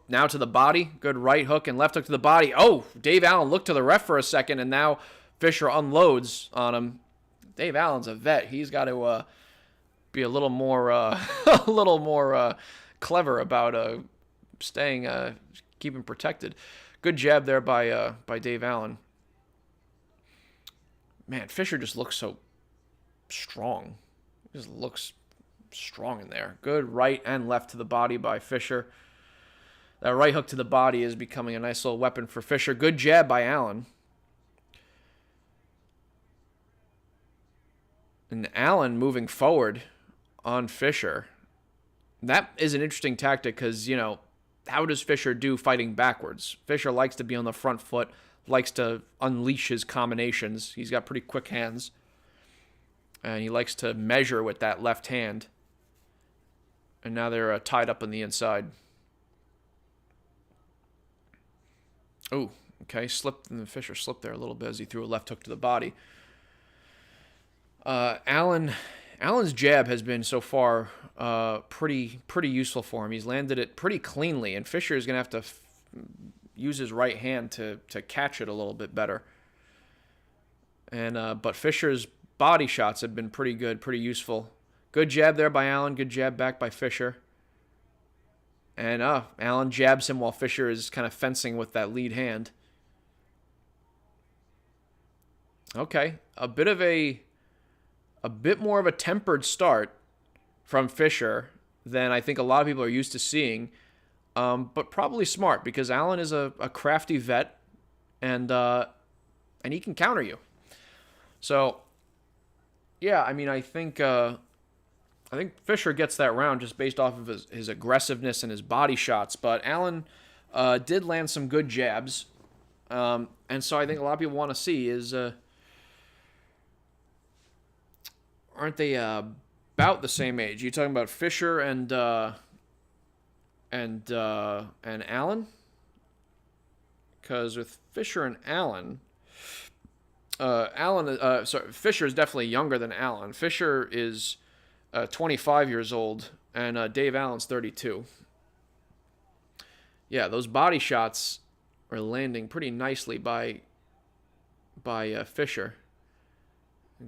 Speaker 1: now to the body. Good right hook and left hook to the body. Dave Allen looked to the ref for a second, and now Fisher unloads on him. Dave Allen's a vet. He's got to be a little more clever about keeping protected. Good jab there by Dave Allen. Man, Fisher just looks so strong. He just looks strong in there. Good right and left to the body by Fisher. That right hook to the body is becoming a nice little weapon for Fisher. Good jab by Allen. And Allen moving forward on Fisher. That is an interesting tactic because, you know, how does Fisher do fighting backwards? Fisher likes to be on the front foot, likes to unleash his combinations. He's got pretty quick hands. And he likes to measure with that left hand. And now they're tied up on the inside. Oh, okay. Slipped, and Fisher slipped there a little bit as he threw a left hook to the body. Allen's jab has been so far pretty useful for him. He's landed it pretty cleanly, and Fisher is going to have to use his right hand to catch it a little bit better. And but Fisher's body shots have been pretty good, pretty useful. Good jab there by Allen. Good jab back by Fisher. And Allen jabs him while Fisher is kind of fencing with that lead hand. Okay, a bit more of a tempered start from Fisher than I think a lot of people are used to seeing, but probably smart because Allen is a crafty vet, and he can counter you. So, yeah, I mean, I think Fisher gets that round just based off of his aggressiveness and his body shots, but Allen did land some good jabs, and so I think a lot of people want to see is. Aren't they about the same age? Are you talking about Fisher and Allen? Because with Fisher and Allen, Fisher is definitely younger than Allen. Fisher is 25 years old, and Dave Allen's 32. Yeah, those body shots are landing pretty nicely by Fisher.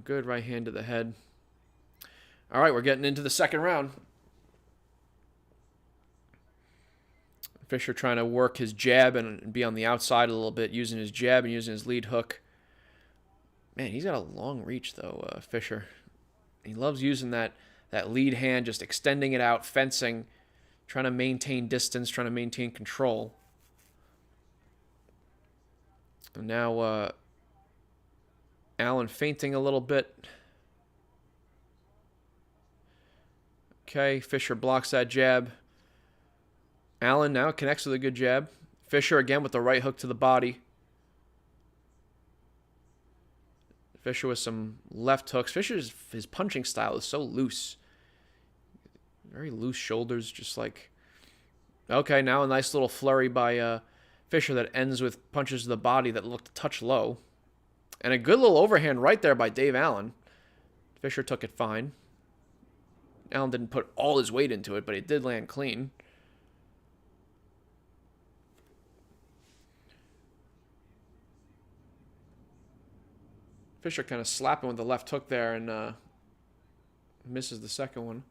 Speaker 1: Good right hand to the head. All right, we're getting into the second round. Fisher trying to work his jab and be on the outside a little bit, using his jab and using his lead hook. Man, he's got a long reach, though, Fisher. He loves using that lead hand, just extending it out, fencing, trying to maintain distance, trying to maintain control. And now Allen feinting a little bit. Okay, Fisher blocks that jab. Allen now connects with a good jab. Fisher again with the right hook to the body. Fisher with some left hooks. His punching style is so loose. Very loose shoulders, just like... Okay, now a nice little flurry by Fisher that ends with punches to the body that looked a touch low. And a good little overhand right there by Dave Allen. Fisher took it fine. Allen didn't put all his weight into it, but it did land clean. Fisher kind of slapping with the left hook there and misses the second one.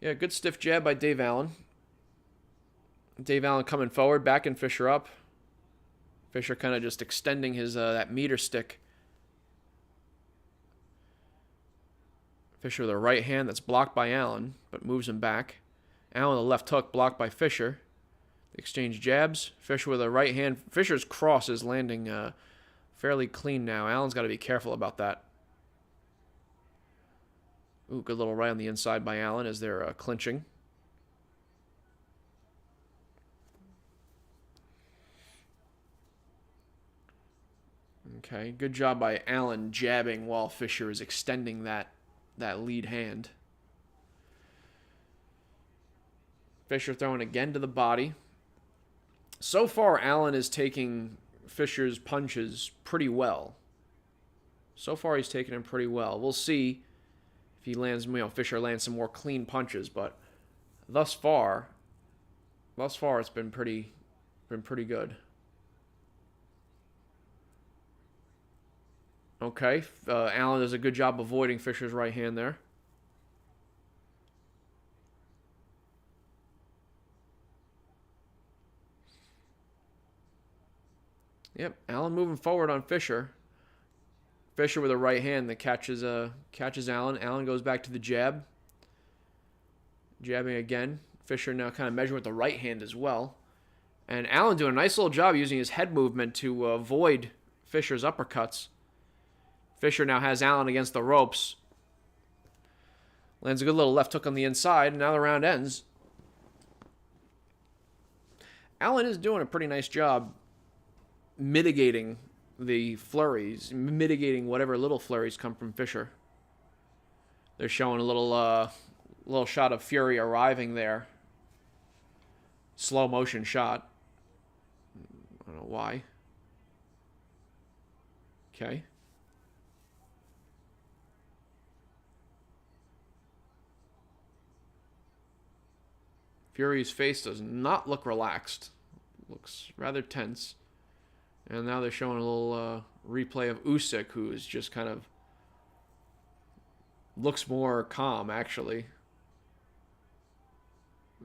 Speaker 1: Yeah, good stiff jab by Dave Allen. Dave Allen coming forward, backing Fisher up. Fisher kind of just extending his that meter stick. Fisher with a right hand that's blocked by Allen, but moves him back. Allen with a left hook blocked by Fisher. Exchange jabs. Fisher with a right hand. Fisher's cross is landing fairly clean now. Allen's got to be careful about that. Ooh, good little right on the inside by Allen as they're clinching. Okay, good job by Allen jabbing while Fisher is extending that lead hand. Fisher throwing again to the body. So far, Allen is taking Fisher's punches pretty well. So far, he's taking them pretty well. We'll see if he lands, Fisher lands some more clean punches, but thus far it's been pretty good. Okay, Allen does a good job avoiding Fisher's right hand there. Yep, Allen moving forward on Fisher. Fisher with a right hand that catches Allen. Allen goes back to the jab. Jabbing again. Fisher now kind of measuring with the right hand as well. And Allen doing a nice little job using his head movement to avoid Fisher's uppercuts. Fisher now has Allen against the ropes. Lands a good little left hook on the inside, and now the round ends. Allen is doing a pretty nice job mitigating the flurries, mitigating whatever little flurries come from Fisher. They're showing a little shot of Fury arriving there. Slow motion shot. I don't know why. Okay. Fury's face does not look relaxed. Looks rather tense. And now they're showing a little replay of Usyk, who is just kind of looks more calm, actually.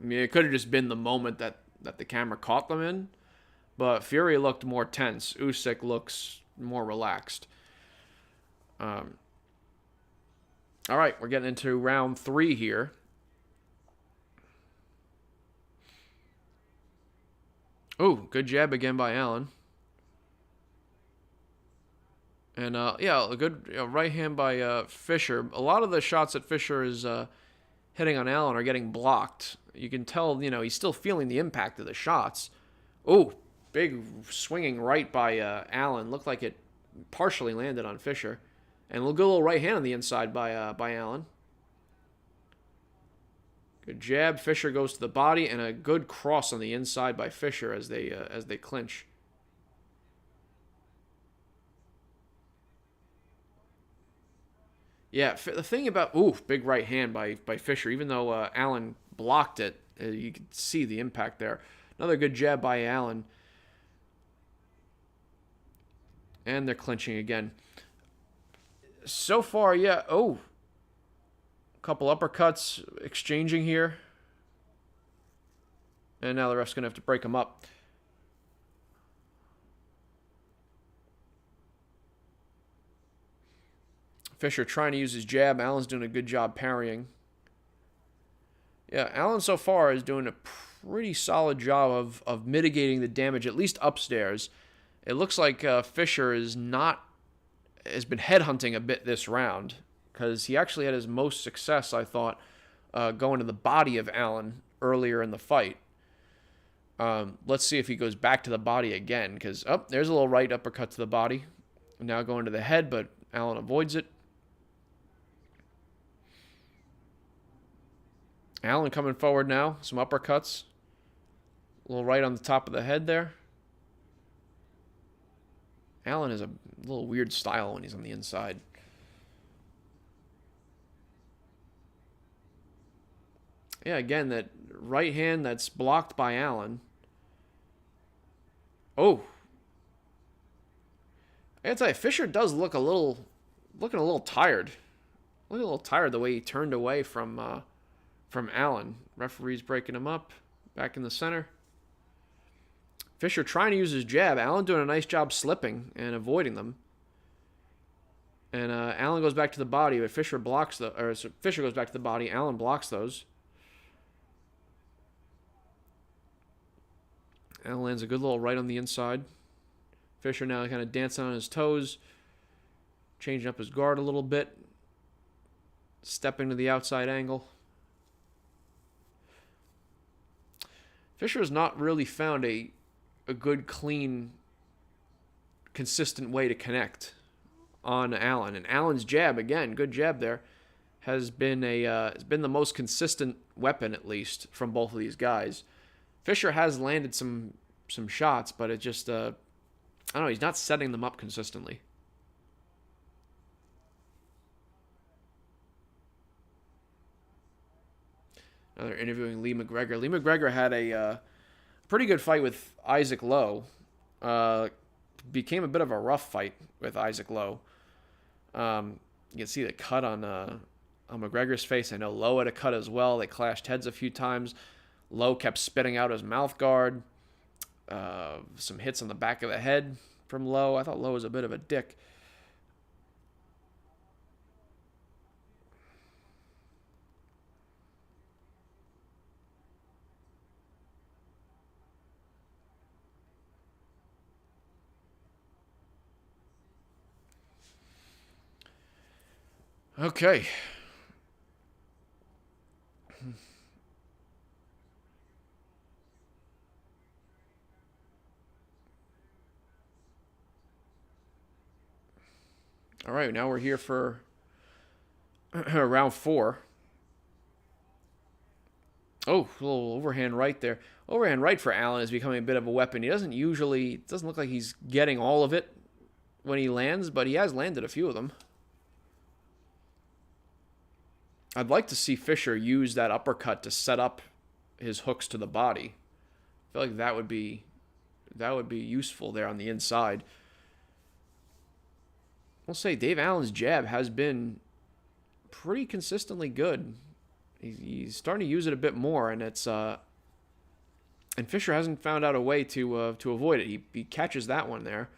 Speaker 1: I mean, it could have just been the moment that the camera caught them in, but Fury looked more tense. Usyk looks more relaxed. All right, we're getting into round 3 here. Oh, good jab again by Allen. And, yeah, a good right hand by Fisher. A lot of the shots that Fisher is hitting on Allen are getting blocked. You can tell, he's still feeling the impact of the shots. Oh, big swinging right by Allen. Looked like it partially landed on Fisher. And a good little right hand on the inside by Allen. Good jab. Fisher goes to the body, and a good cross on the inside by Fisher as they clinch. Yeah, the thing about big right hand by Fisher. Even though Allen blocked it, you could see the impact there. Another good jab by Allen, and they're clinching again. So far, yeah. Oh, a couple uppercuts exchanging here, and now the ref's gonna have to break them up. Fisher trying to use his jab. Allen's doing a good job parrying. Yeah, Allen so far is doing a pretty solid job of mitigating the damage, at least upstairs. It looks like Fisher has been headhunting a bit this round, because he actually had his most success, I thought, going to the body of Allen earlier in the fight. Let's see if he goes back to the body again, because, there's a little right uppercut to the body. Now going to the head, but Allen avoids it. Allen coming forward now. Some uppercuts. A little right on the top of the head there. Allen has a little weird style when he's on the inside. Yeah, again, that right hand that's blocked by Allen. Oh. I gotta tell you, Fisher does looking a little tired. Looking a little tired the way he turned away from Allen. Referee's breaking him up. Back in the center. Fisher trying to use his jab. Allen doing a nice job slipping and avoiding them. And Allen goes back to the body, but Fisher goes back to the body. Allen blocks those. Allen lands a good little right on the inside. Fisher now kind of dancing on his toes. Changing up his guard a little bit. Stepping to the outside angle. Fisher has not really found a good, clean, consistent way to connect on Allen. And Allen's jab, again, good jab there, has been the most consistent weapon, at least, from both of these guys. Fisher has landed some shots, but it just, I don't know, he's not setting them up consistently. Now they're interviewing Lee McGregor. Lee McGregor had a pretty good fight with Isaac Lowe. Became a bit of a rough fight with Isaac Lowe. You can see the cut on McGregor's face. I know Lowe had a cut as well. They clashed heads a few times. Lowe kept spitting out his mouth guard. Some hits on the back of the head from Lowe. I thought Lowe was a bit of a dick. Okay. All right, now we're here for round 4. Oh, a little overhand right there. Overhand right for Allen is becoming a bit of a weapon. He doesn't usually, it doesn't look like he's getting all of it when he lands, but he has landed a few of them. I'd like to see Fischer use that uppercut to set up his hooks to the body. I feel like that would be useful there on the inside. I'll say Dave Allen's jab has been pretty consistently good. He's starting to use it a bit more, and it's and Fischer hasn't found out a way to avoid it. He catches that one there.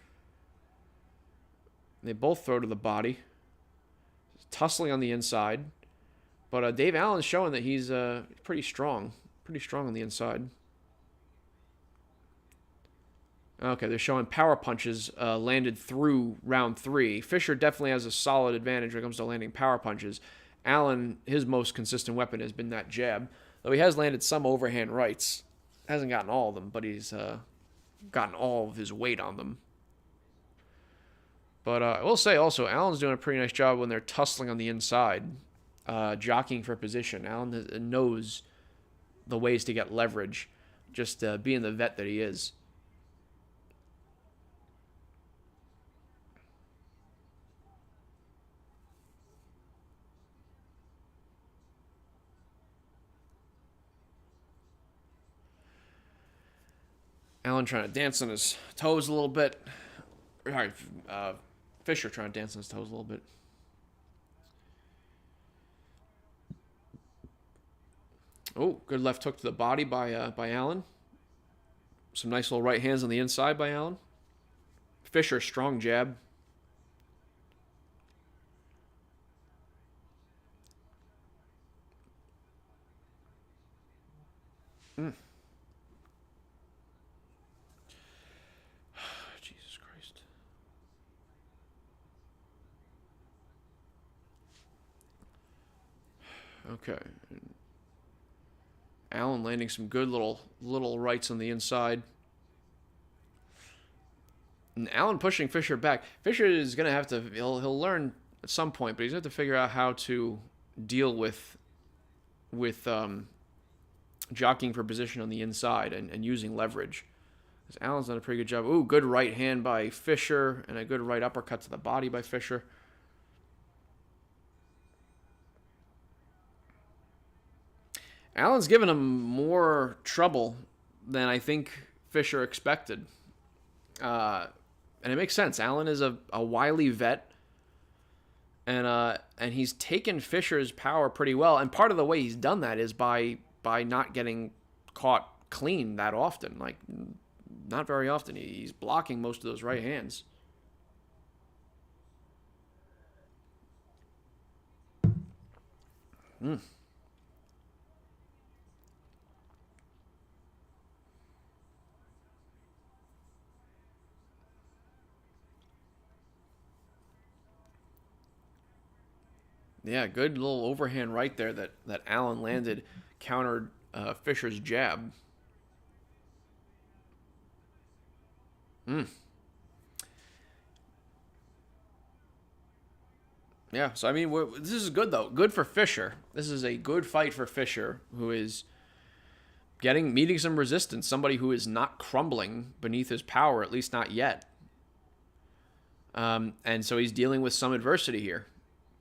Speaker 1: They both throw to the body, tussling on the inside, but Dave Allen's showing that he's pretty strong on the inside. Okay, they're showing power punches landed through round 3. Fischer definitely has a solid advantage when it comes to landing power punches. Allen, his most consistent weapon has been that jab, though he has landed some overhand rights. Hasn't gotten all of them, but he's gotten all of his weight on them. But I will say also, Allen's doing a pretty nice job when they're tussling on the inside, jockeying for position. Allen knows the ways to get leverage, just being the vet that he is. Allen trying to dance on his toes a little bit. Sorry, Fischer trying to dance on his toes a little bit. Oh, good left hook to the body by Allen. Some nice little right hands on the inside by Allen. Fischer, strong jab. Jesus Christ. Okay. Allen landing some good little rights on the inside. And Allen pushing Fischer back. Fischer is going to have to, he'll learn at some point, but he's going to have to figure out how to deal with jockeying for position on the inside and using leverage. Because Allen's done a pretty good job. Ooh, good right hand by Fischer and a good right uppercut to the body by Fischer. Allen's given him more trouble than I think Fischer expected. And it makes sense. Allen is a wily vet. And he's taken Fischer's power pretty well. And part of the way he's done that is by not getting caught clean that often. Like, not very often. He's blocking most of those right hands. Yeah, good little overhand right there that Allen landed, countered Fischer's jab. Yeah, so I mean, this is good though. Good for Fischer. This is a good fight for Fischer, who is meeting some resistance. Somebody who is not crumbling beneath his power, at least not yet. And so he's dealing with some adversity here.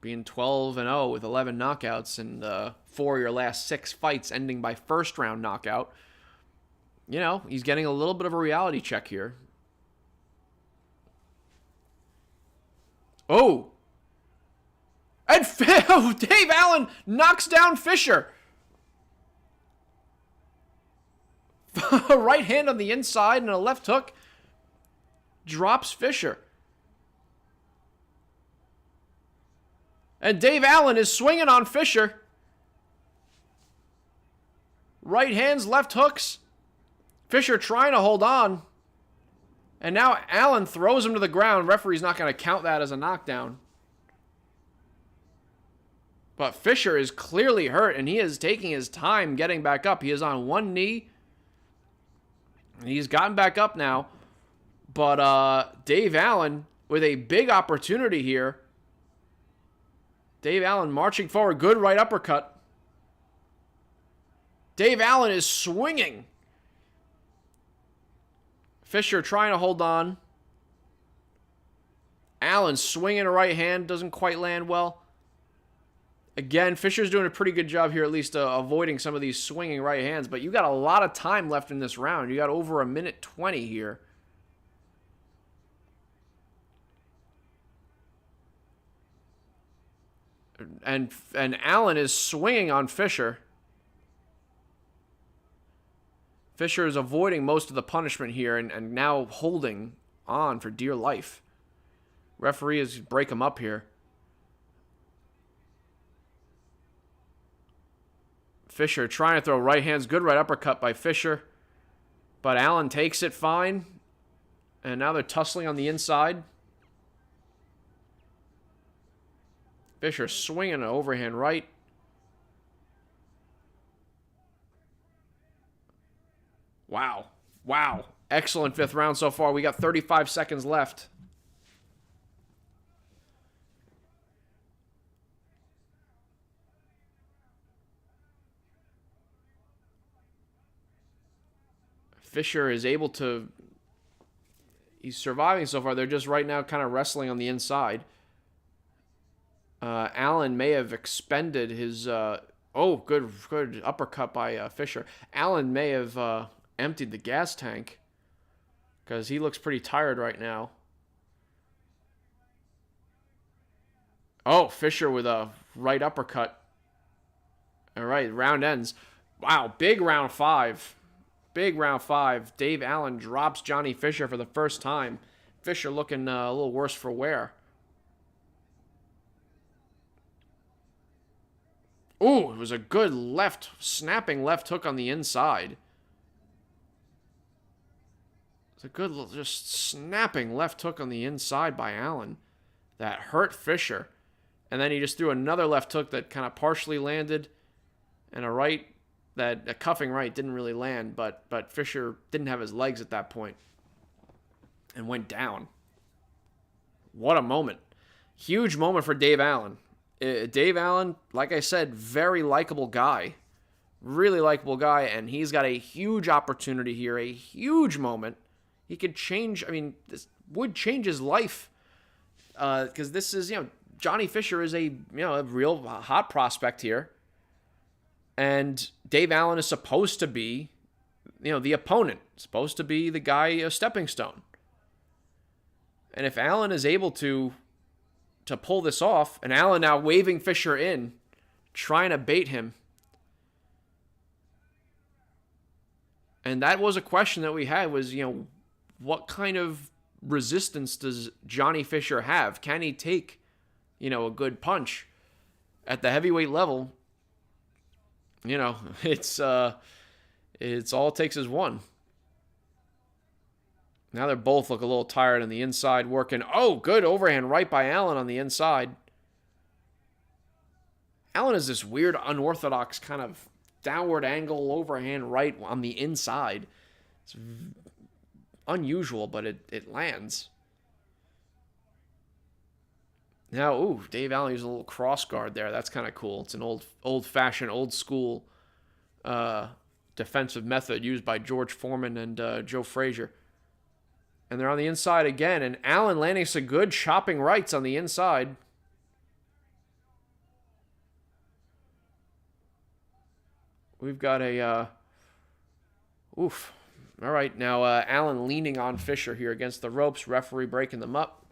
Speaker 1: Being 12-0 with 11 knockouts and 4 of your last 6 fights ending by first round knockout. You know, he's getting a little bit of a reality check here. Oh! And Dave Allen knocks down Fischer. A right hand on the inside and a left hook. drops Fisher. And Dave Allen is swinging on Fisher. Right hands, left hooks. Fisher trying to hold on. And now Allen throws him to the ground. Referee's not going to count that as a knockdown. But Fisher is clearly hurt, and he is taking his time getting back up. He is on one knee. And he's gotten back up now. But Dave Allen with a big opportunity here. Dave Allen marching forward. Good right uppercut. Dave Allen is swinging. Fisher trying to hold on. Allen swinging a right hand. Doesn't quite land well. Again, Fisher's doing a pretty good job here, at least avoiding some of these swinging right hands. But you got a lot of time left in this round. You got over 1:20 here. And Allen is swinging on Fisher. Fisher is avoiding most of the punishment here and now holding on for dear life. Referee is break him up here. Fisher trying to throw right hands. Good right uppercut by Fisher. But Allen takes it fine. And now they're tussling on the inside. Fisher swinging an overhand right. Wow. Wow. Excellent fifth round so far. We got 35 seconds left. Fisher is able to... He's surviving so far. They're just right now kind of wrestling on the inside. Allen may have expended his... good uppercut by Fisher. Allen may have emptied the gas tank because he looks pretty tired right now. Oh, Fisher with a right uppercut. All right, round ends. Wow, big round 5. Big round 5. Dave Allen drops Johnny Fisher for the first time. Fisher looking a little worse for wear. Ooh, it was a good snapping left hook on the inside. It's a good, just snapping left hook on the inside by Allen. That hurt Fisher. And then he just threw another left hook that kind of partially landed. And a cuffing right didn't really land. But Fisher didn't have his legs at that point. And went down. What a moment. Huge moment for Dave Allen. Dave Allen, like I said, very likable guy. Really likable guy, and he's got a huge opportunity here, a huge moment. He could change, this would change his life. Because this is, Johnny Fisher is a real hot prospect here. And Dave Allen is supposed to be, the opponent. Supposed to be the guy, a stepping stone. And if Allen is able to pull this off, and Allen now waving Fisher in, trying to bait him. And that was a question that we had was, what kind of resistance does Johnny Fisher have? Can he take, a good punch? At the heavyweight level, it's all it takes is one. Now they both look a little tired on the inside, working. Oh, good overhand right by Allen on the inside. Allen is this weird, unorthodox kind of downward angle overhand right on the inside. It's unusual, but it lands. Now, Dave Allen used a little cross guard there. That's kind of cool. It's an old-fashioned, old-school defensive method used by George Foreman and Joe Frazier. And they're on the inside again, and Allen landing some good chopping rights on the inside. We've got a... All right, now Allen leaning on Fisher here against the ropes. Referee breaking them up.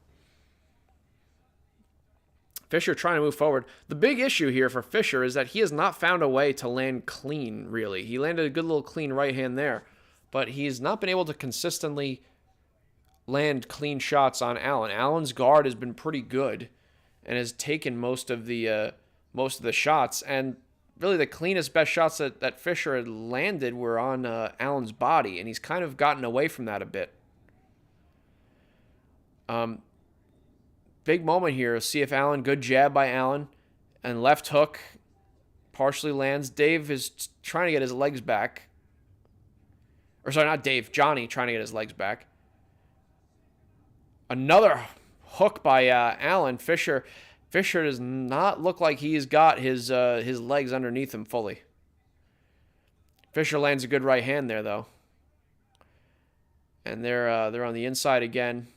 Speaker 1: Fisher trying to move forward. The big issue here for Fisher is that he has not found a way to land clean, really. He landed a good little clean right hand there, but he's not been able to consistently land clean shots on Allen. Allen's guard has been pretty good and has taken most of the shots. And really, the cleanest, best shots that Fisher had landed were on Allen's body, and he's kind of gotten away from that a bit. Big moment here. See if Allen, good jab by Allen, and left hook partially lands. Dave is trying to get his legs back. Or sorry, not Dave, Johnny trying to get his legs back. Another hook by Allen. Fisher does not look like he's got his legs underneath him fully. Fisher lands a good right hand there, though. And they're on the inside again.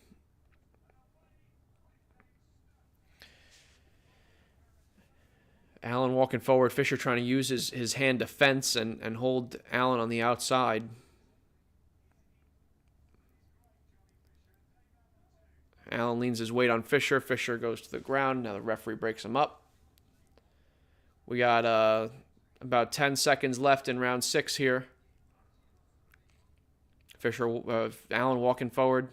Speaker 1: Allen walking forward. Fisher trying to use his hand defense and hold Allen on the outside. Allen leans his weight on Fisher. Fisher goes to the ground. Now the referee breaks him up. We got about 10 seconds left in round 6 here. Allen walking forward.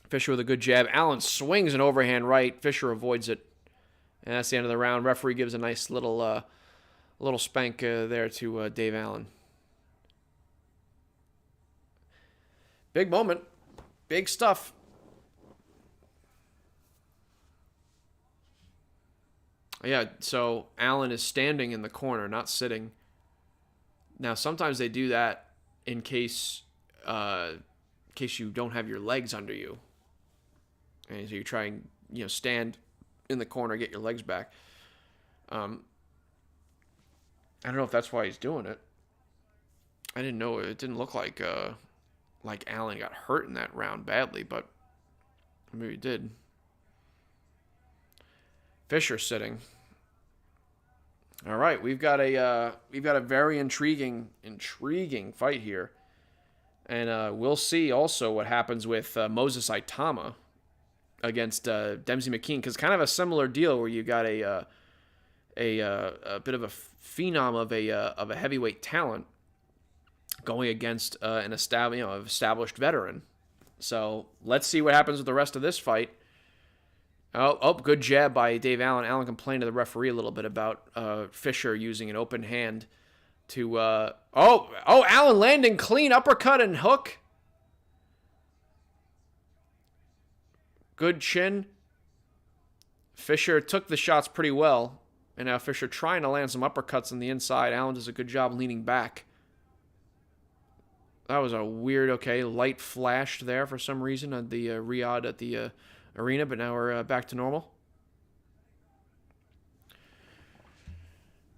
Speaker 1: Fisher with a good jab. Allen swings an overhand right. Fisher avoids it. And that's the end of the round. Referee gives a nice little spank there to Dave Allen. Big moment. Big stuff. Yeah, so Allen is standing in the corner, not sitting. Now, sometimes they do that in case you don't have your legs under you. And so you try and stand in the corner, get your legs back. I don't know if that's why he's doing it. I didn't know. It didn't look like Allen got hurt in that round badly, but maybe he did. Fisher sitting. All right, we've got a very intriguing fight here, and we'll see also what happens with Moses Itauma against Dempsey McKean, because kind of a similar deal where you got a bit of a phenom of a heavyweight talent going against an established veteran. So let's see what happens with the rest of this fight. Oh, good jab by Dave Allen. Allen complained to the referee a little bit about Fisher using an open hand to... Allen landing clean uppercut and hook. Good chin. Fisher took the shots pretty well. And now Fisher trying to land some uppercuts on the inside. Allen does a good job leaning back. That was a weird, light flashed there for some reason at the Riyadh at the arena, but now we're back to normal.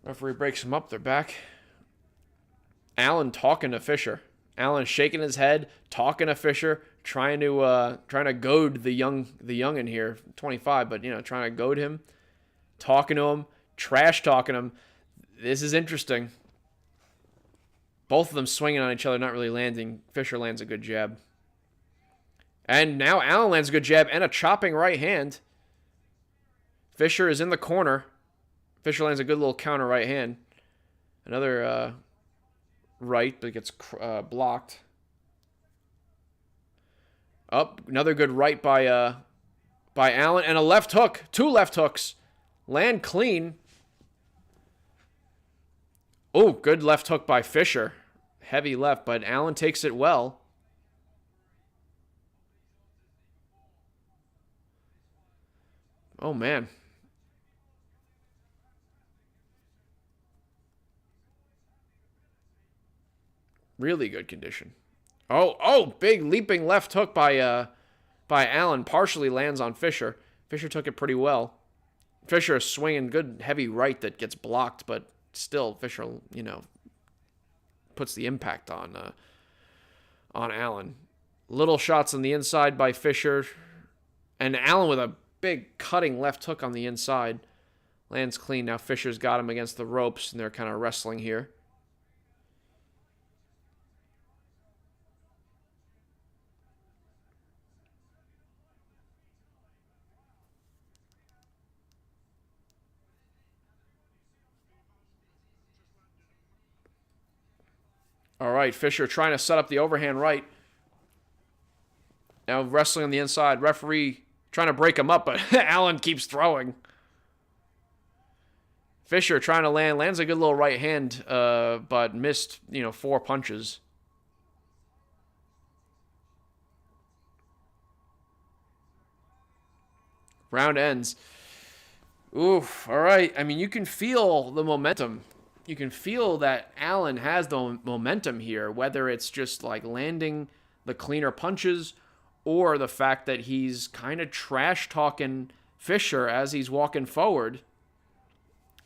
Speaker 1: Referee breaks him up. They're back. Allen talking to Fisher. Allen shaking his head, talking to Fisher, trying to goad the youngin here, 25, but trying to goad him, talking to him, trash talking him. This is interesting. Both of them swinging on each other, not really landing. Fisher lands a good jab. And now Allen lands a good jab and a chopping right hand. Fisher is in the corner. Fisher lands a good little counter right hand. Another right, but it gets blocked. Another good right by Allen. And a left hook. 2 left hooks. Land clean. Oh, good left hook by Fisher. Heavy left, but Allen takes it well. Oh, man. Really good condition. Oh, big leaping left hook by Allen. Partially lands on Fisher. Fisher took it pretty well. Fisher is swinging good heavy right that gets blocked, but still Fisher, puts the impact on Allen. Little shots on the inside by Fisher. And Allen with a big cutting left hook on the inside. Lands clean. Now Fisher's got him against the ropes, and they're kind of wrestling here. All right, Fisher trying to set up the overhand right. Now wrestling on the inside. Referee trying to break him up, but Allen keeps throwing. Fisher trying to lands a good little right hand, but missed, 4 punches. Round ends. Oof, all right. I mean, you can feel the momentum. You can feel that Allen has the momentum here, whether it's just like landing the cleaner punches or the fact that he's kind of trash-talking Fisher as he's walking forward.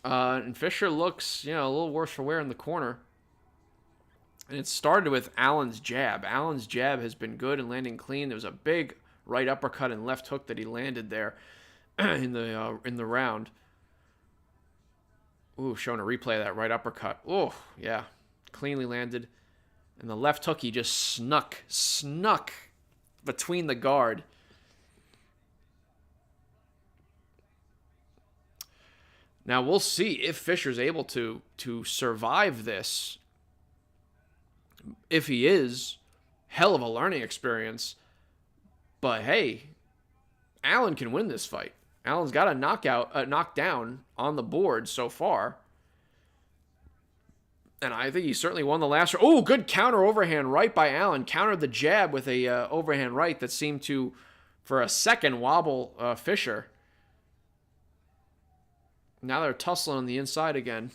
Speaker 1: And Fisher looks, a little worse for wear in the corner. And it started with Allen's jab. Allen's jab has been good and landing clean. There was a big right uppercut and left hook that he landed there in the round. Ooh, showing a replay of that right uppercut. Ooh, yeah, cleanly landed. And the left hook, he just snuck between the guard. Now we'll see if Fisher's able to survive this. If he is, hell of a learning experience. But hey, Allen can win this fight. Allen's got a knockdown on the board so far. And I think he certainly won the last round. Oh, good counter overhand right by Allen. Countered the jab with a overhand right that seemed to, for a second, wobble Fisher. Now they're tussling on the inside again.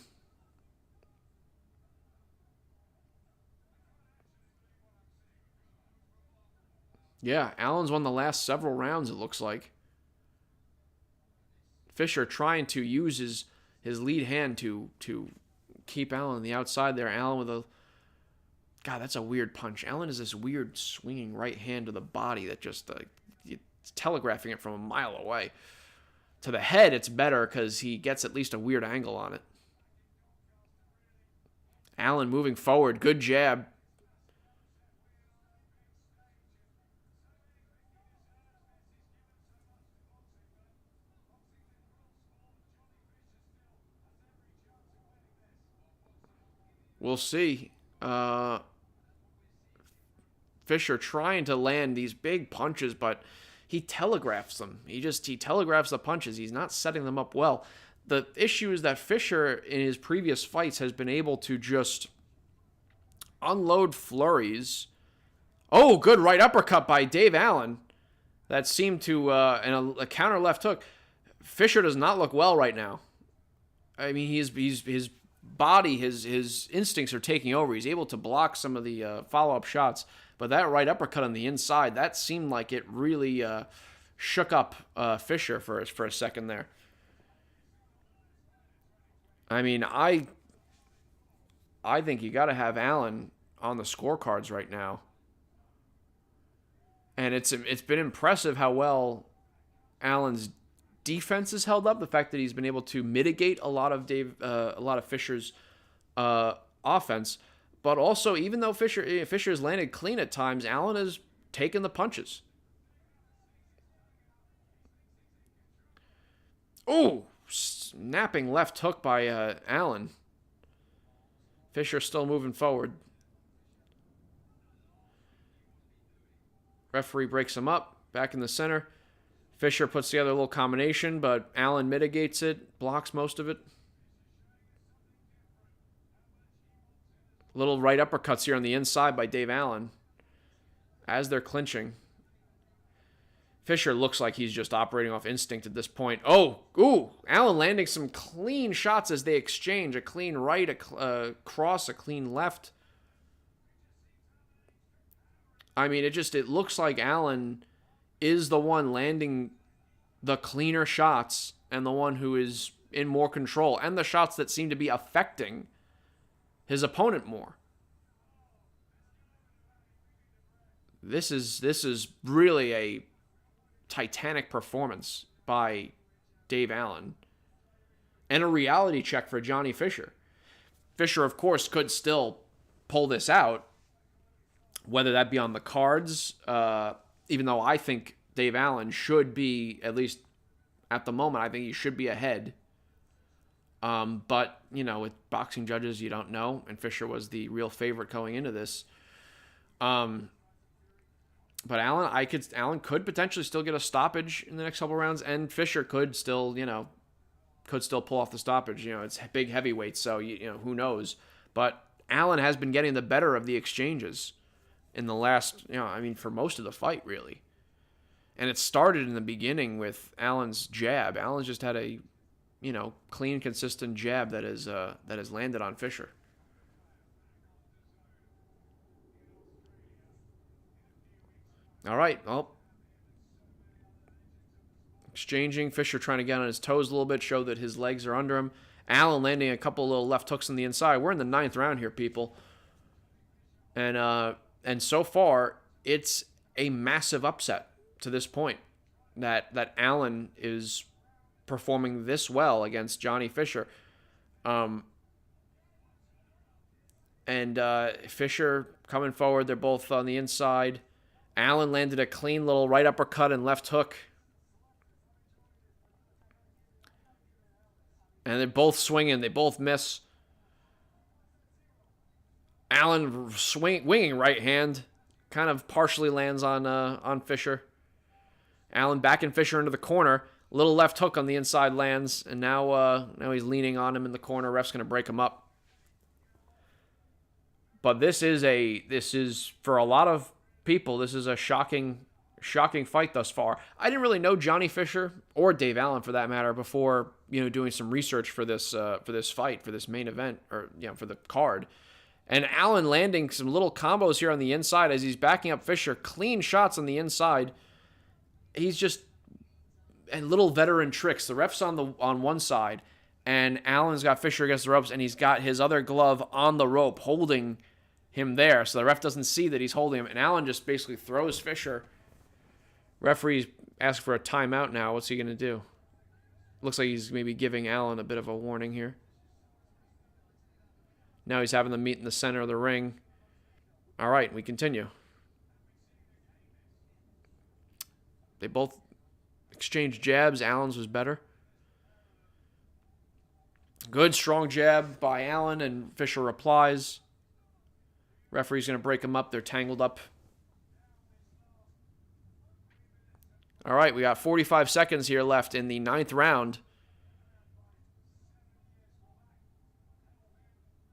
Speaker 1: Yeah, Allen's won the last several rounds, it looks like. Fisher trying to use his lead hand to keep Allen on the outside there. Allen with a... God, that's a weird punch. Allen is this weird swinging right hand to the body that just... it's telegraphing it from a mile away. To the head, it's better because he gets at least a weird angle on it. Allen moving forward. Good jab. We'll see. Fisher trying to land these big punches, but he telegraphs them. He telegraphs the punches. He's not setting them up well. The issue is that Fisher, in his previous fights, has been able to just unload flurries. Oh, good right uppercut by Dave Allen. That seemed to, and a counter left hook. Fisher does not look well right now. I mean, his body, his instincts are taking over. He's able to block some of the follow-up shots. But that right uppercut on the inside, that seemed like it really shook up Fisher for a second there. I mean, I think you got to have Allen on the scorecards right now. And it's been impressive how well Allen's defense has held up. The fact that he's been able to mitigate a lot of Fisher's offense. But also, even though Fisher's landed clean at times, Allen has taken the punches. Oh, snapping left hook by Allen. Fisher still moving forward. Referee breaks him up, back in the center. Fisher puts together a little combination, but Allen mitigates it, blocks most of it. Little right uppercuts here on the inside by Dave Allen as they're clinching. Fisher looks like he's just operating off instinct at this point. Oh, ooh, Allen landing some clean shots as they exchange. A clean right, a cross, a clean left. I mean, it looks like Allen is the one landing the cleaner shots and the one who is in more control, and the shots that seem to be affecting his opponent more. This is really a titanic performance by Dave Allen and a reality check for Johnny Fisher. Fisher, of course, could still pull this out, whether that be on the cards, even though I think Dave Allen should be, at least at the moment, I think he should be ahead But, you know, with boxing judges, you don't know. And Fisher was the real favorite going into this. But Allen could potentially still get a stoppage in the next couple rounds, and Fisher could still, pull off the stoppage. You know, it's big heavyweight, so who knows. But Allen has been getting the better of the exchanges in the last, for most of the fight, really. And it started in the beginning with Allen's jab. Allen's just had a, clean, consistent jab that has landed on Fisher. All right, well, exchanging. Fisher trying to get on his toes a little bit, show that his legs are under him. Allen landing a couple little left hooks on the inside. We're in the 9th round here, people. And so far, it's a massive upset to this point that Allen is performing this well against Johnny Fisher. Fisher coming forward. They're both on the inside. Allen landed a clean little right uppercut and left hook. And they're both swinging. They both miss. Allen winging right hand. Kind of partially lands on Fisher. Allen backing Fisher into the corner. Little left hook on the inside lands. And now he's leaning on him in the corner. Ref's going to break him up. But this is for a lot of people, this is a shocking fight thus far. I didn't really know Johnny Fisher or Dave Allen for that matter before doing some research for this fight, for this main event, or for the card. And Allen landing some little combos here on the inside as he's backing up Fisher, clean shots on the inside. He's just and little veteran tricks. The ref's on one side, and Allen's got Fisher against the ropes, and he's got his other glove on the rope holding him there, so the ref doesn't see that he's holding him, and Allen just basically throws Fisher. Referee's asked for a timeout now. What's he going to do? Looks like he's maybe giving Allen a bit of a warning here. Now he's having them meet in the center of the ring. All right, we continue. They both exchanged jabs. Allen's was better. Good, strong jab by Allen, and Fisher replies. Referee's going to break them up. They're tangled up. All right, we got 45 seconds here left in the 9th round.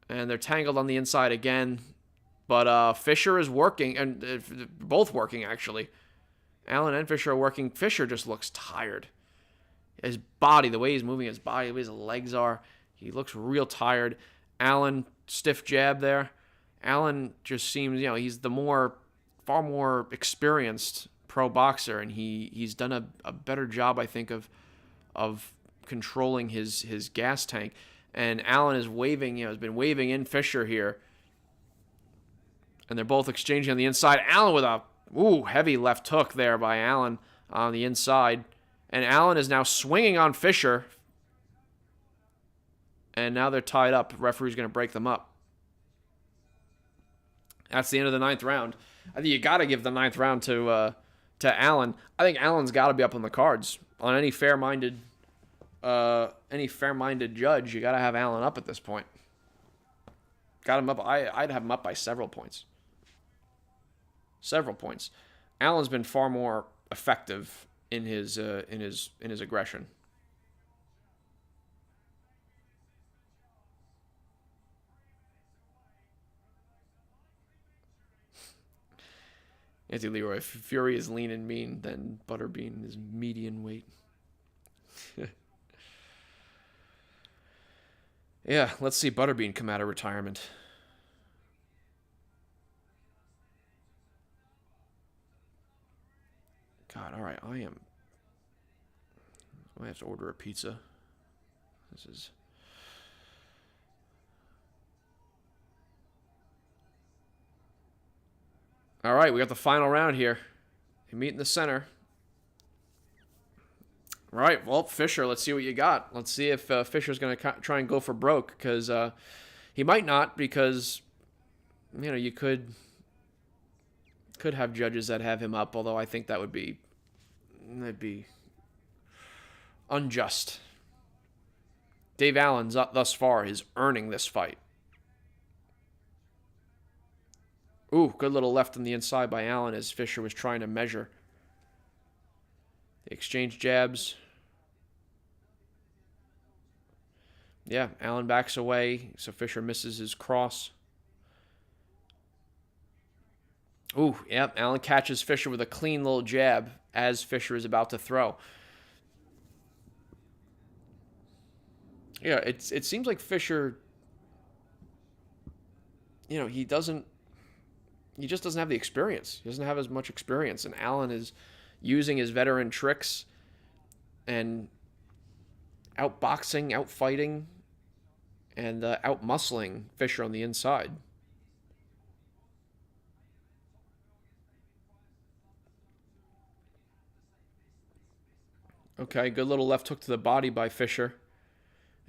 Speaker 1: And they're tangled on the inside again. But Fisher is working, and both working, actually. Allen and Fisher are working. Fisher just looks tired. His body, the way he's moving his body, the way his legs are, he looks real tired. Allen, stiff jab there. Allen just seems, he's the far more experienced pro boxer, and he's done a better job, I think, of controlling his gas tank. And Allen is waving, has been waving in Fisher here. And they're both exchanging on the inside. Allen with a heavy left hook there by Allen on the inside. And Allen is now swinging on Fisher. And now they're tied up. The referee's going to break them up. That's the end of the 9th round. I think you got to give the 9th round to Allen. I think Allen's got to be up on the cards. On any fair-minded judge, you got to have Allen up at this point. Got him up. I'd have him up by several points. Several points. Allen's been far more effective in his aggression. Anthony Leroy, if Fury is lean and mean, then Butterbean is median weight. Yeah, let's see Butterbean come out of retirement. God, all right, I have to order a pizza. This is... All right, we got the final round here. They meet in the center. All right, well, Fisher, let's see what you got. Let's see if Fisher's going to try and go for broke, because he might not, because, you could have judges that have him up, although I think that'd be unjust. Dave Allen, thus far, is earning this fight. Ooh, good little left on the inside by Allen as Fisher was trying to measure. They exchange jabs. Yeah, Allen backs away, so Fisher misses his cross. Ooh, yep, Allen catches Fisher with a clean little jab as Fisher is about to throw. Yeah, it seems like Fisher, he just doesn't have the experience. He doesn't have as much experience, and Allen is using his veteran tricks and outboxing, outfighting, and outmuscling Fisher on the inside. Okay, good little left hook to the body by Fisher.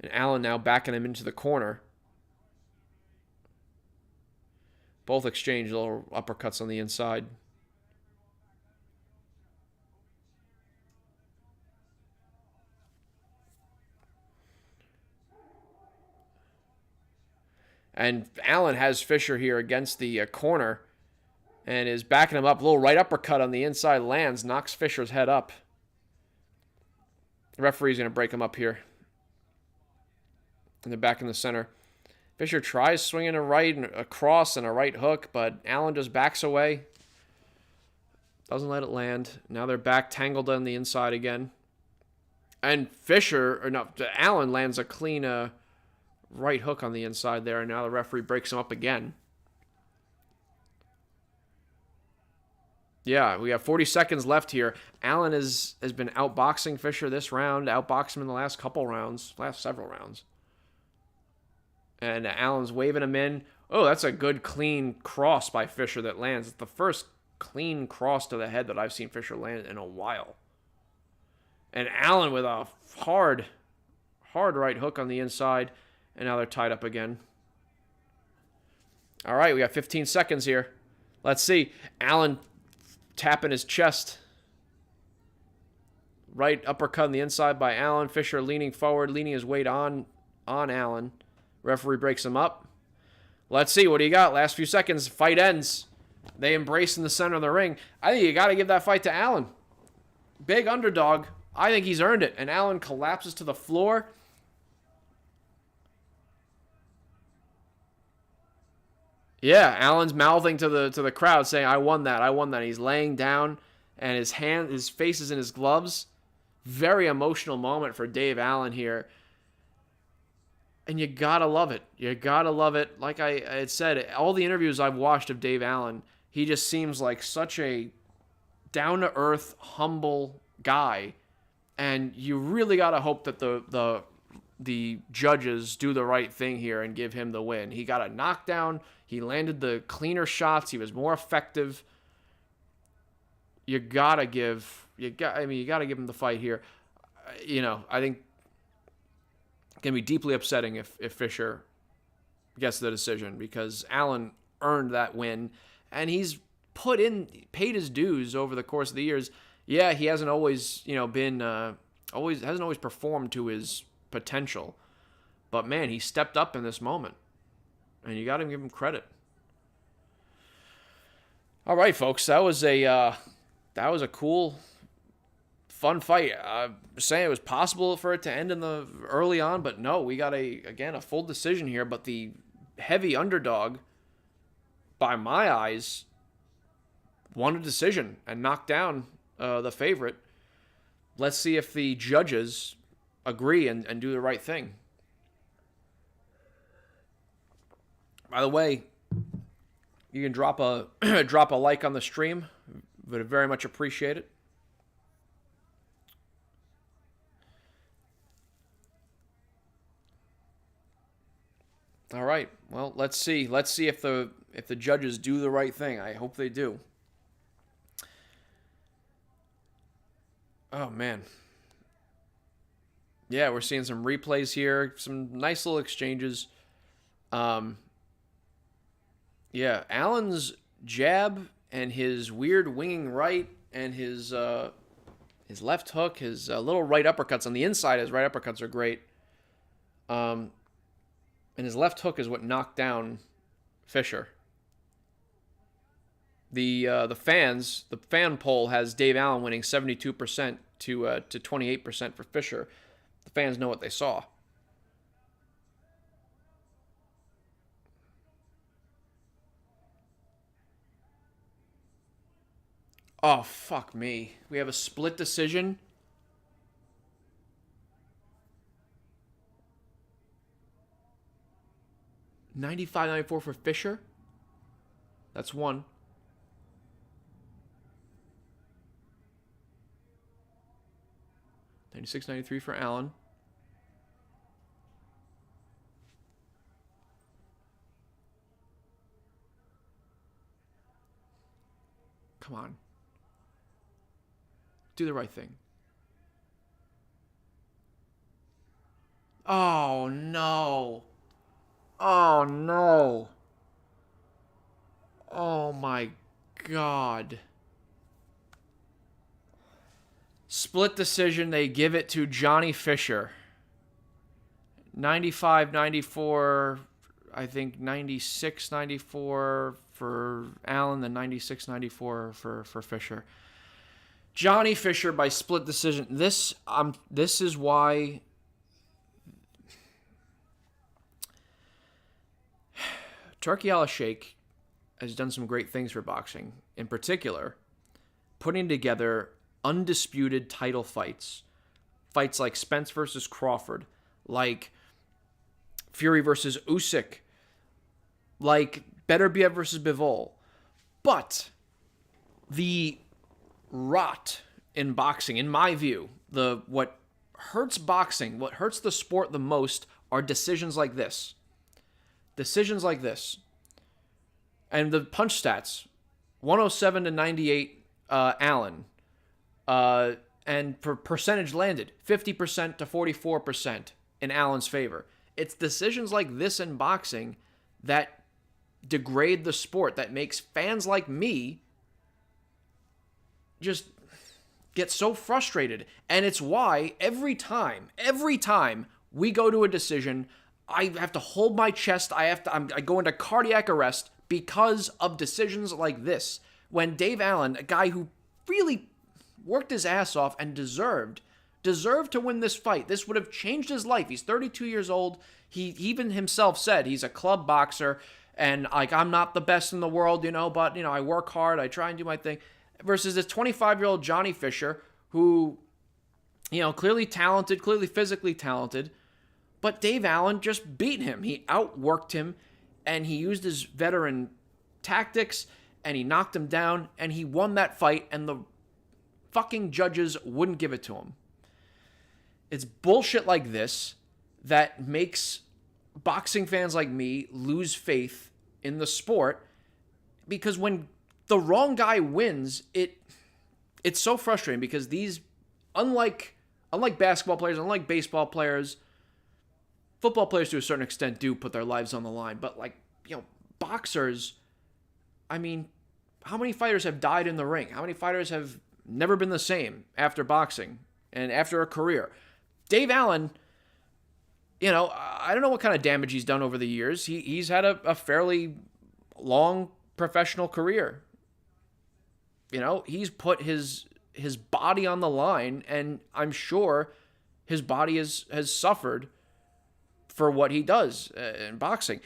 Speaker 1: And Allen now backing him into the corner. Both exchange little uppercuts on the inside. And Allen has Fisher here against the corner and is backing him up. A little right uppercut on the inside lands, knocks Fisher's head up. The referee's going to break him up here. And they're back in the center. Fisher tries swinging a right and a cross and a right hook, but Allen just backs away. Doesn't let it land. Now they're back tangled on the inside again. And Allen lands a clean right hook on the inside there, and now the referee breaks him up again. Yeah, we have 40 seconds left here. Allen has been outboxing Fisher this round, outboxed him in the last several rounds. And Allen's waving him in. Oh, that's a good clean cross by Fisher that lands. It's the first clean cross to the head that I've seen Fisher land in a while. And Allen with a hard right hook on the inside. And now they're tied up again. All right, we got 15 seconds here. Let's see. Allen tapping his chest. Right uppercut on the inside by Allen. Fisher leaning forward, leaning his weight on Allen. Referee breaks him up. Let's see. What do you got? Last few seconds. Fight ends. They embrace in the center of the ring. I think you got to give that fight to Allen. Big underdog. I think he's earned it. And Allen collapses to the floor. Yeah, Allen's mouthing to the crowd saying, I won that, I won that. He's laying down and his face is in his gloves. Very emotional moment for Dave Allen here. And you gotta love it. You gotta love it. Like I had said, all the interviews I've watched of Dave Allen, he just seems like such a down-to-earth, humble guy. And you really gotta hope that the judges do the right thing here and give him the win. He got a knockdown. He landed the cleaner shots. He was more effective. You gotta give him the fight here. I think it's gonna be deeply upsetting if Fisher gets the decision, because Allen earned that win and he's paid his dues over the course of the years. Yeah, he hasn't always hasn't always performed to his potential, but man, he stepped up in this moment, and you got to give him credit. All right, folks, that was a cool, fun fight. Saying it was possible for it to end in the early on, but no, we got a full decision here. But the heavy underdog, by my eyes, won a decision and knocked down the favorite. Let's see if the judges agree and do the right thing. By the way, you can drop a like on the stream. Would very much appreciate it. All right. Well, let's see. Let's see if the judges do the right thing. I hope they do. Oh man. Yeah, we're seeing some replays here, some nice little exchanges. Yeah, Allen's jab and his weird winging right and his left hook, his little right uppercuts on the inside. His right uppercuts are great. And his left hook is what knocked down Fisher. The fan poll has Dave Allen winning 72% to 28% for Fisher. The fans know what they saw. Oh, fuck me. We have a split decision. $95.94 for Fisher. That's one. $96.93 for Allen. Come on. Do the right thing. Oh, no. Oh, no. Oh, my God. Split decision. They give it to Johnny Fisher. 95-94. I think 96-94 for Allen, then 96-94 for Fisher. Johnny Fisher by split decision. This is why Turki Al-Sheikh has done some great things for boxing. In particular, putting together undisputed title fights. Fights like Spence versus Crawford, like Fury versus Usyk, like Beterbiev versus Bivol. But the rot in boxing, in my view, what hurts boxing, what hurts the sport the most are decisions like this. Decisions like this. And the punch stats, 107-98 Allen. And for percentage landed, 50% to 44% in Allen's favor. It's decisions like this in boxing that degrade the sport, that makes fans like me just get so frustrated. And it's why every time we go to a decision, I have to hold my chest. I go into cardiac arrest because of decisions like this. When Dave Allen, a guy who really worked his ass off and deserved to win this fight. This would have changed his life. He's 32 years old. He even himself said he's a club boxer and like, I'm not the best in the world, but I work hard. I try and do my thing. Versus this 25-year-old Johnny Fisher who, clearly talented, clearly physically talented, but Dave Allen just beat him. He outworked him and he used his veteran tactics and he knocked him down and he won that fight, and the fucking judges wouldn't give it to him. It's bullshit like this that makes boxing fans like me lose faith in the sport, because when the wrong guy wins, it's so frustrating, because these, unlike basketball players, unlike baseball players, football players to a certain extent do put their lives on the line, but boxers, I mean, how many fighters have died in the ring? How many fighters have never been the same after boxing and after a career? Dave Allen, I don't know what kind of damage he's done over the years. He's had a fairly long professional career. He's put his body on the line, and I'm sure his body has suffered for what he does in boxing.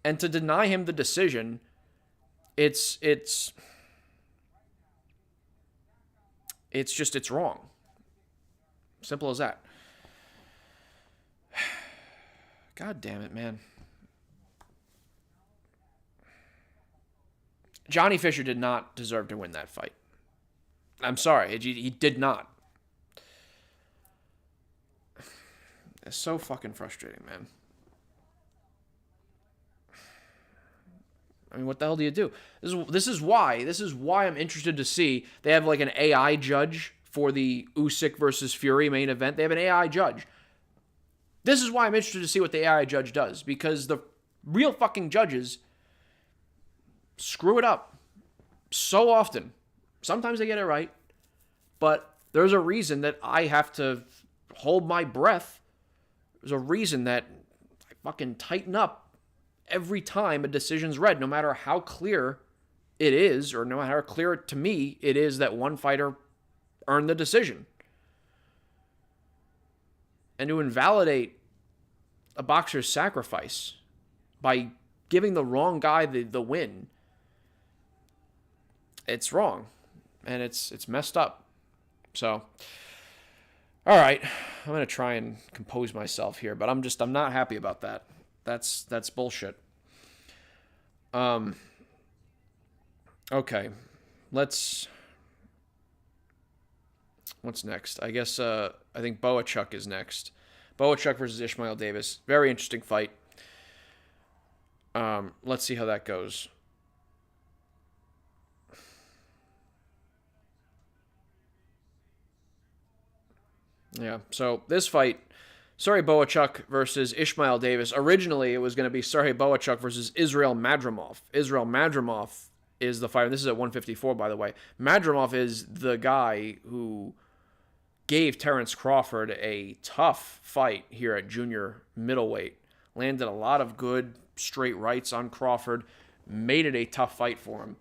Speaker 1: And to deny him the decision, it's wrong. Simple as that. God damn it, man. Johnny Fisher did not deserve to win that fight. I'm sorry, he did not. It's so fucking frustrating, man. I mean, what the hell do you do? This is why I'm interested to see. They have like an AI judge for the Usyk versus Fury main event. They have an AI judge. This is why I'm interested to see what the AI judge does, because the real fucking judges screw it up so often. Sometimes they get it right, but there's a reason that I have to hold my breath There's a reason that I fucking tighten up every time a decision's read, no matter how clear it is, or no matter how clear to me it is that one fighter earned the decision. And to invalidate a boxer's sacrifice by giving the wrong guy the win, it's wrong. And it's messed up. So, all right, I'm going to try and compose myself here, but I'm not happy about that. That's bullshit. Okay. What's next? I guess I think Bohachuk is next. Bohachuk versus Ishmael Davis. Very interesting fight. Let's see how that goes. Yeah, so this fight, Serhii Bohachuk versus Ishmael Davis. Originally, it was going to be Serhii Bohachuk versus Israel Madrimov. Israel Madrimov is the fighter. This is at 154, by the way. Madrimov is the guy who gave Terence Crawford a tough fight here at junior middleweight. Landed a lot of good straight rights on Crawford. Made it a tough fight for him.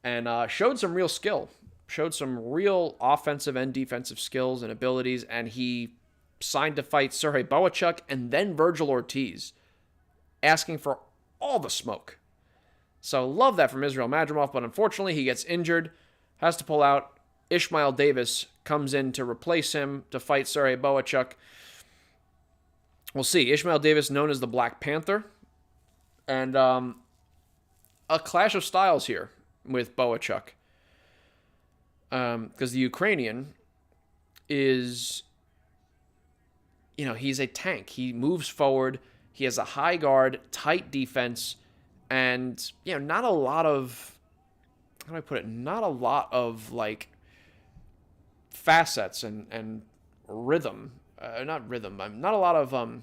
Speaker 1: And showed some real skill. Showed some real offensive and defensive skills and abilities. And he signed to fight Serhii Bohachuk and then Virgil Ortiz. Asking for all the smoke. So love that from Israel Madrimov. But unfortunately, he gets injured. Has to pull out. Ishmael Davis comes in to replace him to fight Serhii Bohachuk. We'll see. Ishmael Davis, known as the Black Panther. And a clash of styles here with Bohachuk. Because the Ukrainian is, he's a tank. He moves forward. He has a high guard, tight defense, and, not a lot of, how do I put it? Not a lot of, facets and rhythm. Not rhythm. Not a lot of, not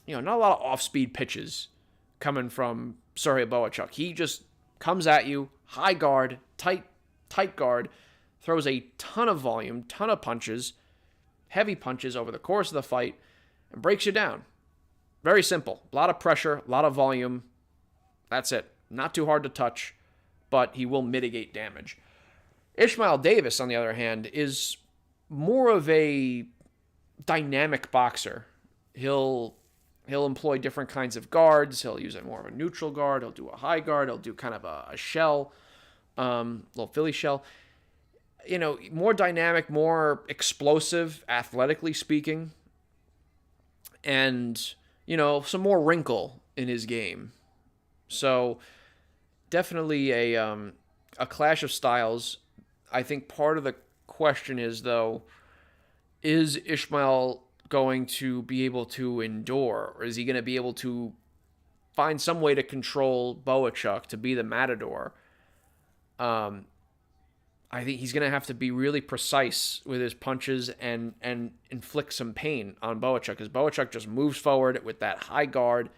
Speaker 1: a lot of off-speed pitches coming from Serhii Bohachuk. He just comes at you, high guard, tight guard, throws a ton of volume, ton of punches, heavy punches over the course of the fight, and breaks you down. Very simple. A lot of pressure, a lot of volume. That's it. Not too hard to touch, but he will mitigate damage. Ishmael Davis, on the other hand, is more of a dynamic boxer. He'll employ different kinds of guards. He'll use more of a neutral guard. He'll do a high guard. He'll do kind of a shell, little Philly shell. More dynamic, more explosive, athletically speaking. And, some more wrinkle in his game. So, definitely a clash of styles. I think part of the question is, though, is Ishmael going to be able to endure? Or is he going to be able to find some way to control Bohachuk, to be the matador? I think he's going to have to be really precise with his punches and inflict some pain on Bohachuk, because Bohachuk just moves forward with that high guard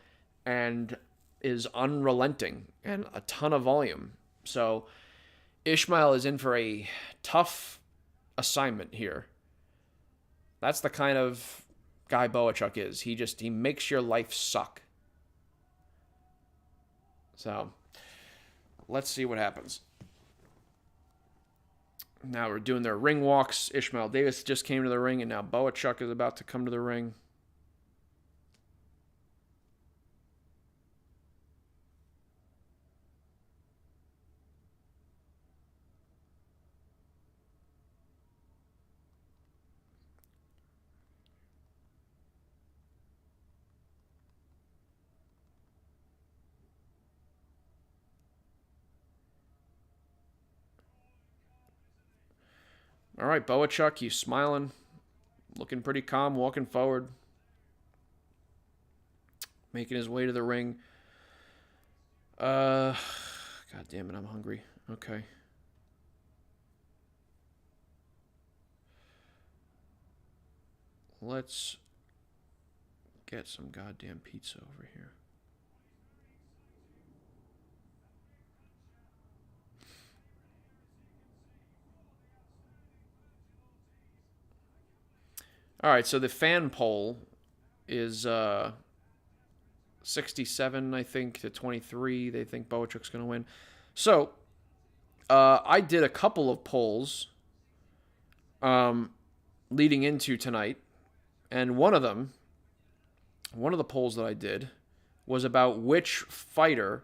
Speaker 1: and is unrelenting and a ton of volume. So Ishmael is in for a tough assignment here. That's the kind of guy Bohachuk is. He makes your life suck. So let's see what happens. Now we're doing their ring walks. Ishmael Davis just came to the ring, and now Bohachuk is about to come to the ring. All right, Bohachuk, he's smiling, looking pretty calm, walking forward, making his way to the ring. God damn it, I'm hungry. Okay. Let's get some goddamn pizza over here. All right, so the fan poll is 67, I think, to 23. They think Bohachuk's going to win. So I did a couple of polls leading into tonight, and one of the polls that I did was about which fighter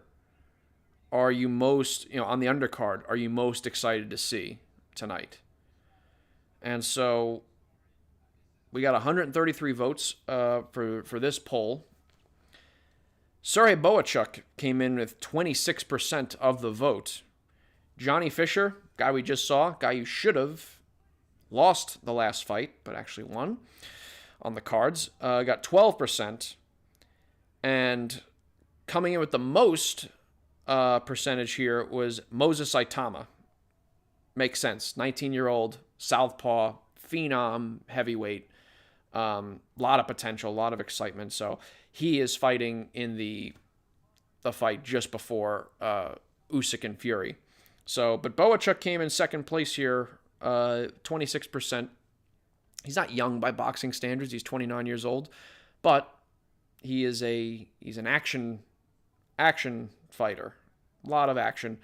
Speaker 1: are you most, on the undercard, are you most excited to see tonight? And so we got 133 votes for this poll. Serhii Bohachuk came in with 26% of the vote. Johnny Fisher, guy we just saw, guy you should have lost the last fight, but actually won on the cards, got 12%. And coming in with the most percentage here was Moses Itauma. Makes sense. 19-year-old, southpaw, phenom, heavyweight. Lot of potential, a lot of excitement. So he is fighting in the fight just before Usyk and Fury. So, but Bohachuk came in second place here, 26%. He's not young by boxing standards. He's 29 years old, but he's an action fighter. A lot of action.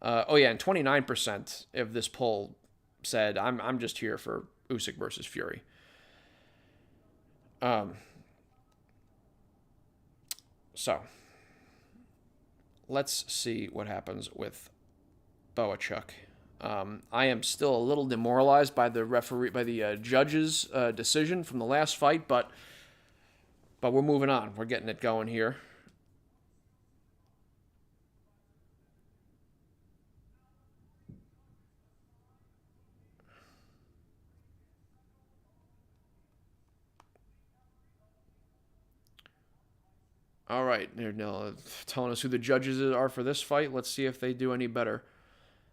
Speaker 1: And 29% of this poll said, I'm just here for Usyk versus Fury. So let's see what happens with Bohachuk. I am still a little demoralized by the judge's decision from the last fight, but we're moving on. We're getting it going here. All right, they're now telling us who the judges are for this fight. Let's see if they do any better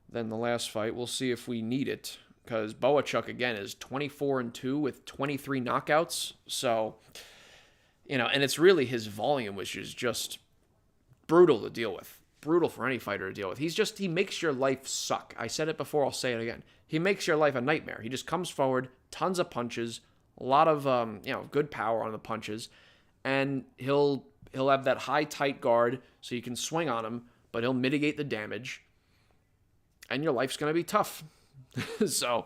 Speaker 1: than the last fight. We'll see if we need it, because Bohachuk, again, is 24-2 with 23 knockouts. So, and it's really his volume, which is just brutal to deal with. Brutal for any fighter to deal with. He makes your life suck. I said it before, I'll say it again. He makes your life a nightmare. He just comes forward, tons of punches, a lot of, good power on the punches, and he'll have that high, tight guard so you can swing on him, but he'll mitigate the damage, and your life's going to be tough. So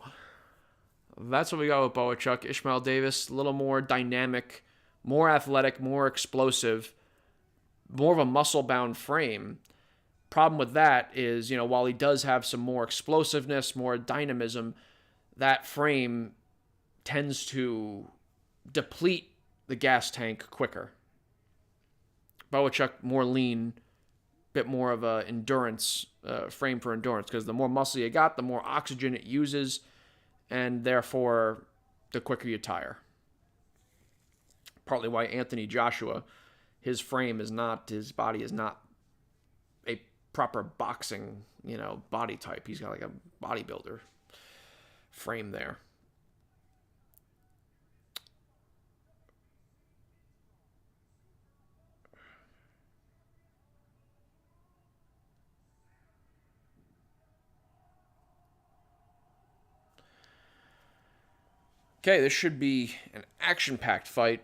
Speaker 1: that's what we got with Bohachuk. Ishmael Davis, a little more dynamic, more athletic, more explosive, more of a muscle-bound frame. Problem with that is, while he does have some more explosiveness, more dynamism, that frame tends to deplete the gas tank quicker. Bohachuk, more lean, bit more of a endurance, frame for endurance, because the more muscle you got, the more oxygen it uses, and therefore the quicker you tire. Partly why Anthony Joshua, his body is not a proper boxing, body type. He's got like a bodybuilder frame there. Okay, this should be an action-packed fight.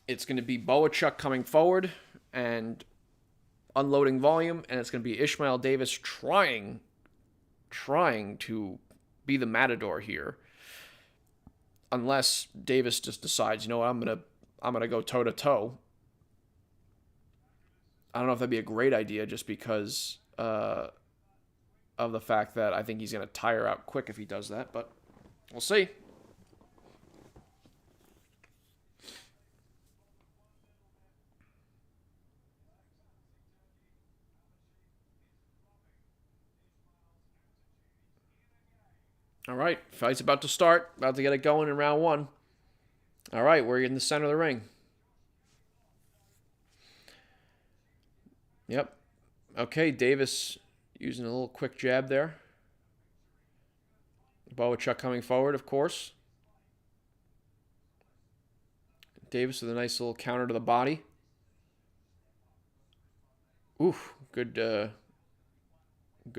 Speaker 1: It's going to be Bohachuk coming forward and unloading volume, and it's going to be Ishmael Davis trying to be the matador here. Unless Davis just decides, I'm gonna go toe-to-toe. I don't know if that'd be a great idea, just because of the fact that I think he's going to tire out quick if he does that, but we'll see. All right, fight's about to start. About to get it going in round one. All right, we're in the center of the ring. Yep. Okay, Davis using a little quick jab there. Bohachuk coming forward, of course. Davis with a nice little counter to the body. Oof, good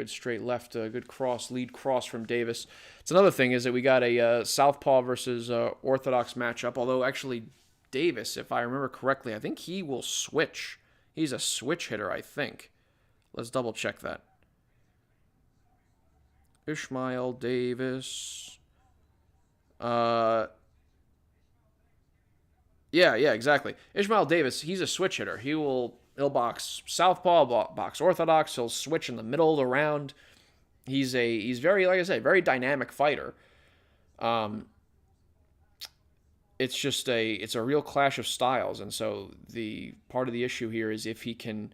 Speaker 1: straight left, good lead cross from Davis. It's another thing is that we got a southpaw versus orthodox matchup, although actually Davis, if I remember correctly. I think he will switch. He's a switch hitter, I think. Let's double check that. Ishmael Davis. Yeah, exactly. Ishmael Davis, he's a switch hitter. He'll box southpaw, box orthodox. He'll switch in the middle of the round. He's very, like I said, very dynamic fighter. It's just it's a real clash of styles, and so the part of the issue here is if he can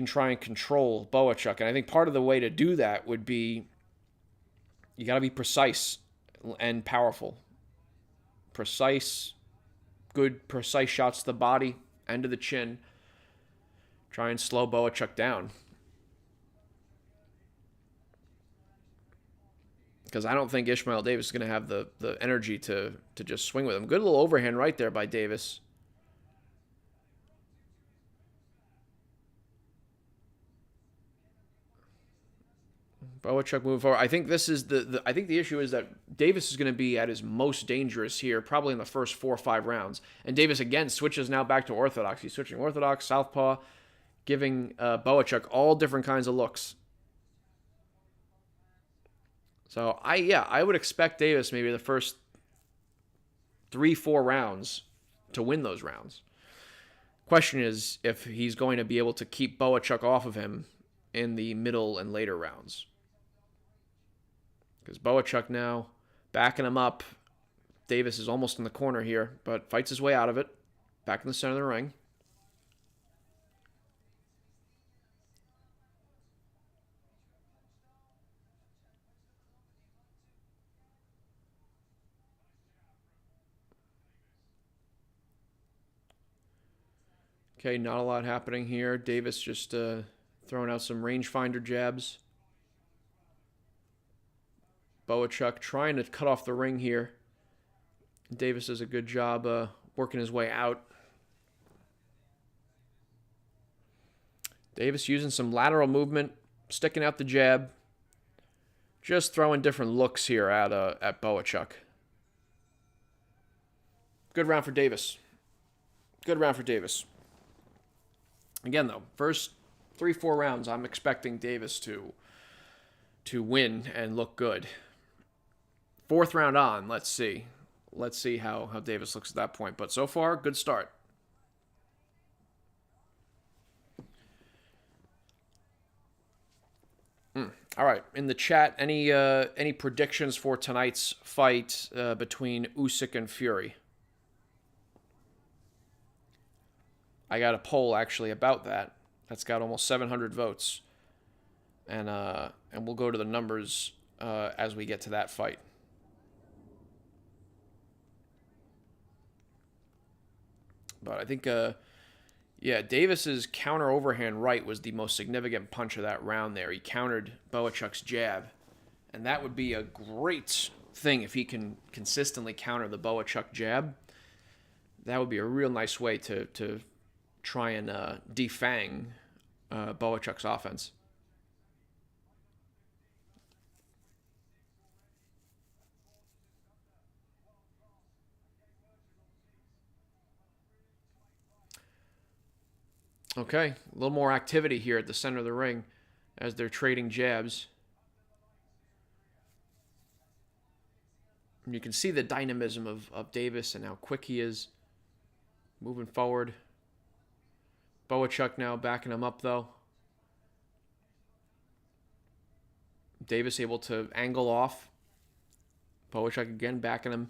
Speaker 1: try and control Bohachuk, and I think part of the way to do that would be you got to be precise and powerful. Precise shots to the body and to the chin. Try and slow Bohachuk down. Because I don't think Ishmael Davis is going to have the energy to just swing with him. Good little overhand right there by Davis. Bohachuk moving forward. I think this is I think the issue is that Davis is going to be at his most dangerous here, probably in the first 4 or 5 rounds. And Davis again switches now back to orthodox. He's switching orthodox, southpaw, giving Bohachuk all different kinds of looks. So I would expect Davis maybe the first 3-4 rounds to win those rounds. Question is if he's going to be able to keep Bohachuk off of him in the middle and later rounds. Because Bohachuk now backing him up. Davis is almost in the corner here, but fights his way out of it. Back in the center of the ring. Okay, not a lot happening here. Davis just throwing out some rangefinder jabs. Bohachuk trying to cut off the ring here. Davis does a good job working his way out. Davis using some lateral movement, sticking out the jab. Just throwing different looks here at Bohachuk. Good round for Davis. Good round for Davis. Again, though, first 3-4 rounds, I'm expecting Davis to win and look good. 4th round on, let's see. Let's see how Davis looks at that point. But so far, good start. All right, in the chat, any predictions for tonight's fight between Usyk and Fury? I got a poll actually about that. That's got almost 700 votes, and we'll go to the numbers as we get to that fight. But I think, Davis's counter overhand right was the most significant punch of that round there. He countered Bohachuk's jab, and that would be a great thing if he can consistently counter the Bohachuk jab. That would be a real nice way to try and defang Bohachuk's offense. Okay, a little more activity here at the center of the ring as they're trading jabs. And you can see the dynamism of Davis and how quick he is moving forward. Bohachuk now backing him up, though. Davis able to angle off. Bohachuk again backing him.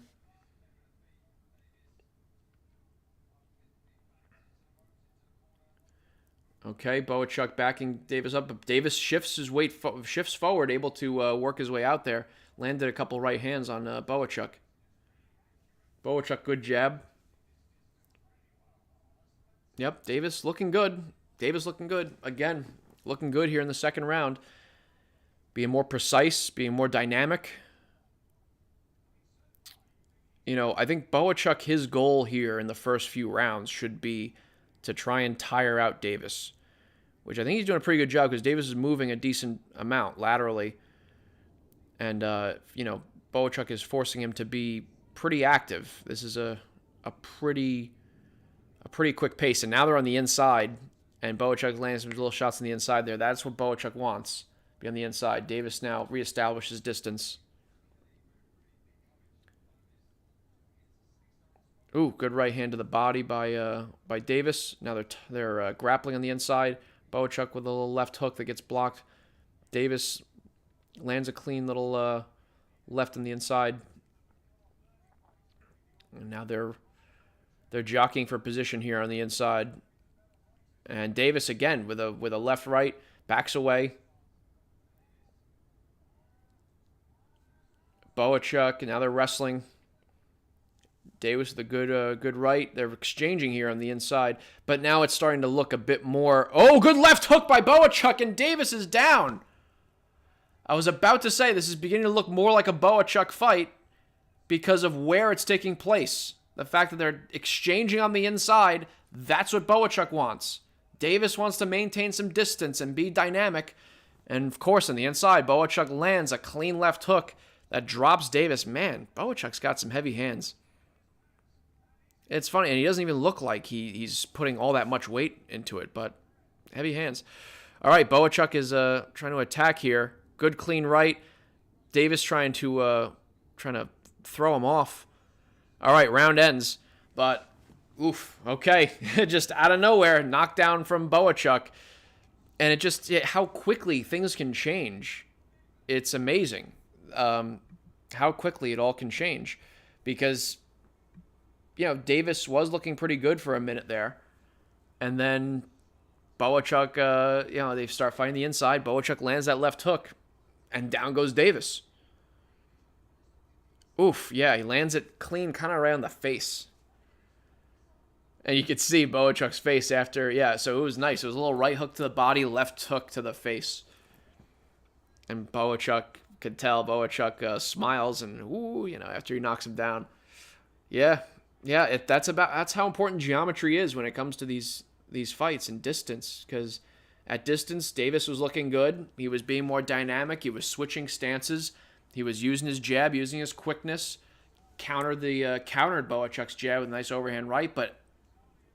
Speaker 1: Okay, Bohachuk backing Davis up. But Davis shifts his weight, shifts forward, able to work his way out there. Landed a couple right hands on Bohachuk. Bohachuk, good jab. Yep, Davis looking good. Davis looking good. Again, looking good here in the second round. Being more precise, being more dynamic. You know, I think Bohachuk, his goal here in the first few rounds should be to try and tire out Davis, which I think he's doing a pretty good job because Davis is moving a decent amount laterally. And, Bohachuk is forcing him to be pretty active. This is a a pretty quick pace. And now they're on the inside, and Bohachuk lands some little shots on the inside there. That's what Bohachuk wants, be on the inside. Davis now reestablishes distance. Ooh, good right hand to the body by Davis. Now they're grappling on the inside. Bohachuk with a little left hook that gets blocked. Davis lands a clean little left on the inside. And now they're jockeying for position here on the inside. And Davis again with a left right, backs away. Bohachuk, and now they're wrestling. Davis with a good right. They're exchanging here on the inside, but now it's starting to look a bit more. Oh, good left hook by Bohachuk, and Davis is down. I was about to say this is beginning to look more like a Bohachuk fight because of where it's taking place. The fact that they're exchanging on the inside, that's what Bohachuk wants. Davis wants to maintain some distance and be dynamic, and of course on the inside, Bohachuk lands a clean left hook that drops Davis. Man, Bohachuk's got some heavy hands. It's funny, and he doesn't even look like he's putting all that much weight into it, but heavy hands. All right, Bohachuk is trying to attack here. Good clean right. Davis trying to throw him off. All right, round ends, but oof, okay. Just out of nowhere, knockdown from Bohachuk. And how quickly things can change. It's amazing how quickly it all can change, because Davis was looking pretty good for a minute there. And then Bohachuk, they start fighting the inside. Bohachuk lands that left hook, and down goes Davis. Oof, yeah, he lands it clean, kind of right on the face. And you could see Bohachuk's face after, so it was nice. It was a little right hook to the body, left hook to the face. And Bohachuk could tell, smiles, and after he knocks him down. That's how important geometry is when it comes to these fights and distance. Because at distance, Davis was looking good. He was being more dynamic. He was switching stances. He was using his jab, using his quickness. Countered Bohachuk's jab with a nice overhand right. But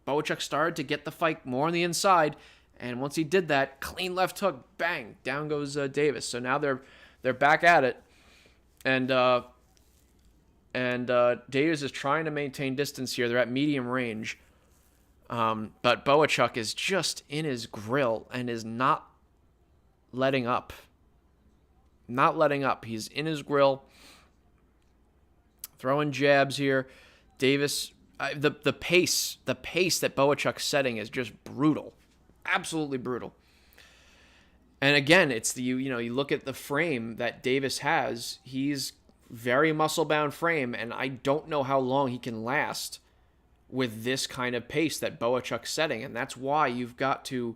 Speaker 1: Bohachuk started to get the fight more on the inside. And once he did that, clean left hook, bang, down goes Davis. So now they're back at it. And Davis is trying to maintain distance here. They're at medium range. But Bohachuk is just in his grill and is not letting up. Not letting up. He's in his grill. Throwing jabs here. Davis, the pace that Bohachuk's setting is just brutal. Absolutely brutal. And again, it's you look at the frame that Davis has. He's very muscle-bound frame, and I don't know how long he can last with this kind of pace that Bohachuk's setting. And that's why you got to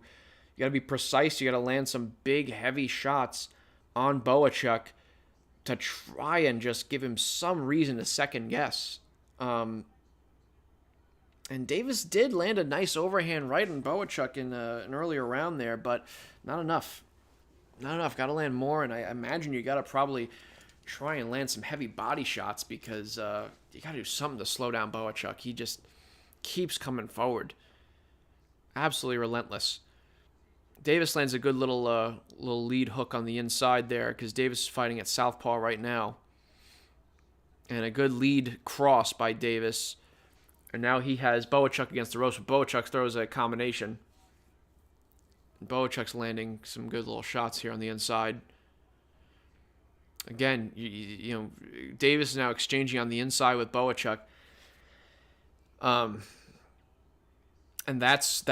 Speaker 1: be precise. You got to land some big, heavy shots on Bohachuk to try and just give him some reason to second guess. And Davis did land a nice overhand right on Bohachuk in an earlier round there, but not enough. Not enough. Got to land more, and I imagine you got to probably try and land some heavy body shots, because you got to do something to slow down Bohachuk. He just keeps coming forward. Absolutely relentless. Davis lands a good little lead hook on the inside there, because Davis is fighting at southpaw right now. And a good lead cross by Davis. And now he has Bohachuk against the ropes. Bohachuk throws a combination. Bohachuk's landing some good little shots here on the inside. Again, Davis is now exchanging on the inside with Bohachuk. And that's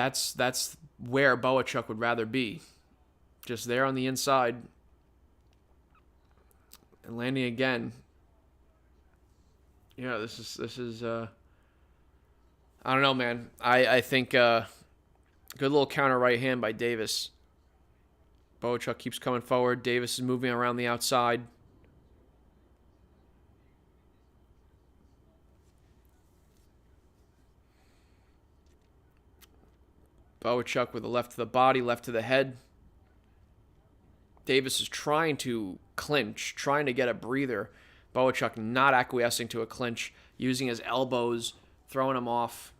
Speaker 1: where Bohachuk would rather be. Just there on the inside. And landing again. This is I don't know, man. I think good little counter right hand by Davis. Bohachuk keeps coming forward. Davis is moving around the outside. Bohachuk with a left to the body, left to the head. Davis is trying to clinch, trying to get a breather. Bohachuk not acquiescing to a clinch, using his elbows throwing him off.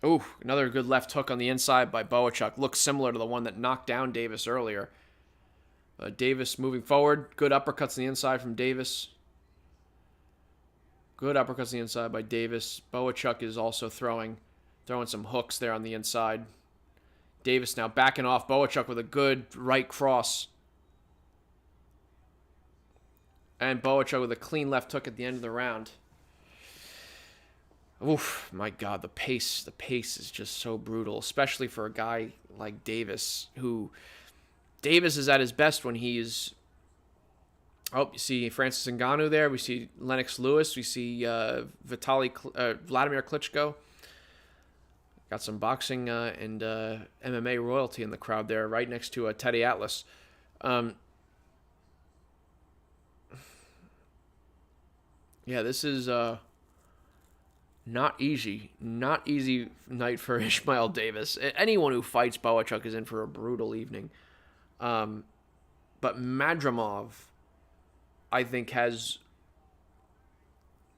Speaker 1: Ooh, another good left hook on the inside by Bohachuk. Looks similar to the one that knocked down Davis earlier. Davis moving forward. Good uppercuts on the inside from Davis. Good uppercuts on the inside by Davis. Bohachuk is also throwing some hooks there on the inside. Davis now backing off. Bohachuk with a good right cross. And Bohachuk with a clean left hook at the end of the round. Oof, my God, the pace is just so brutal, especially for a guy like Davis, who Davis is at his best when he's... Oh, you see Francis Ngannou there. We see Lennox Lewis. We see Vladimir Klitschko. Got some boxing and MMA royalty in the crowd there, right next to Teddy Atlas. Yeah, this is not easy. Not easy night for Ishmael Davis. Anyone who fights Bohachuk is in for a brutal evening. But Madrimov, I think, has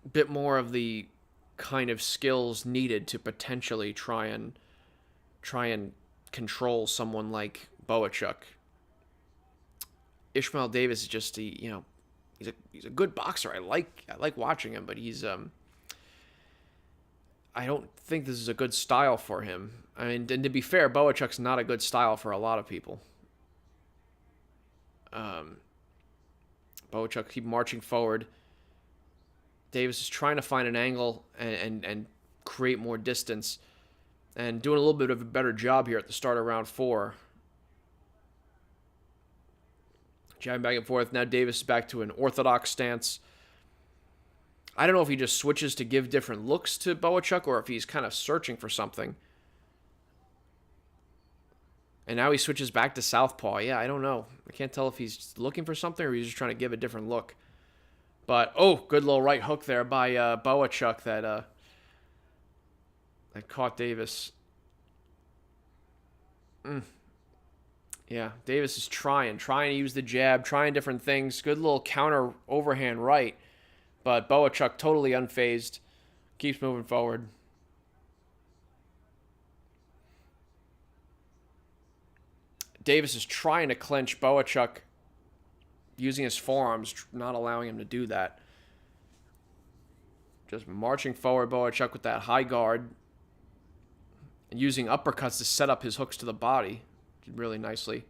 Speaker 1: a bit more of the kind of skills needed to potentially try and control someone like Bohachuk. Ishmael Davis is just he's a good boxer. I like watching him, but he's I don't think this is a good style for him. I mean, and to be fair, Bohachuk's not a good style for a lot of people. Bohachuk keep marching forward. Davis is trying to find an angle and create more distance, and doing a little bit of a better job here at the start of round 4. Jabbing back and forth. Now Davis is back to an orthodox stance. I don't know if he just switches to give different looks to Bohachuk or if he's kind of searching for something. And now he switches back to southpaw. Yeah, I don't know. I can't tell if he's looking for something or he's just trying to give a different look. But, oh, good little right hook there by Bohachuk that caught Davis. Yeah, Davis is trying to use the jab, trying different things. Good little counter overhand right. But Bohachuk totally unfazed. Keeps moving forward. Davis is trying to clinch Bohachuk using his forearms, not allowing him to do that. Just marching forward, Bohachuk with that high guard. And using uppercuts to set up his hooks to the body. Did really nicely.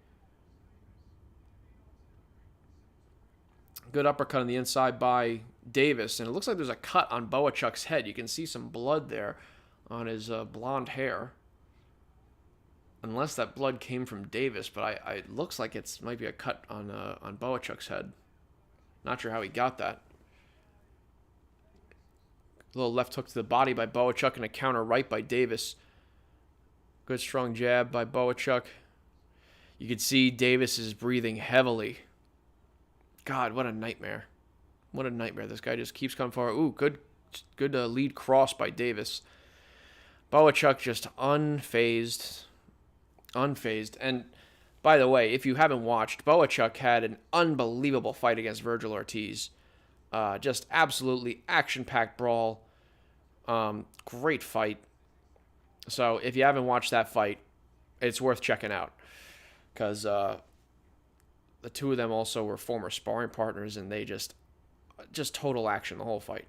Speaker 1: Good uppercut on the inside by Davis. And it looks like there's a cut on Bohachuk's head. You can see some blood there on his blonde hair. Unless that blood came from Davis, but it looks like it might be a cut on Bohachuk's head. Not sure how he got that. A little left hook to the body by Bohachuk and a counter right by Davis. Good strong jab by Bohachuk. You can see Davis is breathing heavily. God, what a nightmare. What a nightmare. This guy just keeps coming forward. Ooh, good lead cross by Davis. Bohachuk just unfazed. And by the way, if you haven't watched, Bohachuk had an unbelievable fight against Virgil Ortiz. Just absolutely action-packed brawl. Great fight. So if you haven't watched that fight, it's worth checking out. Because the two of them also were former sparring partners, and they just total action the whole fight.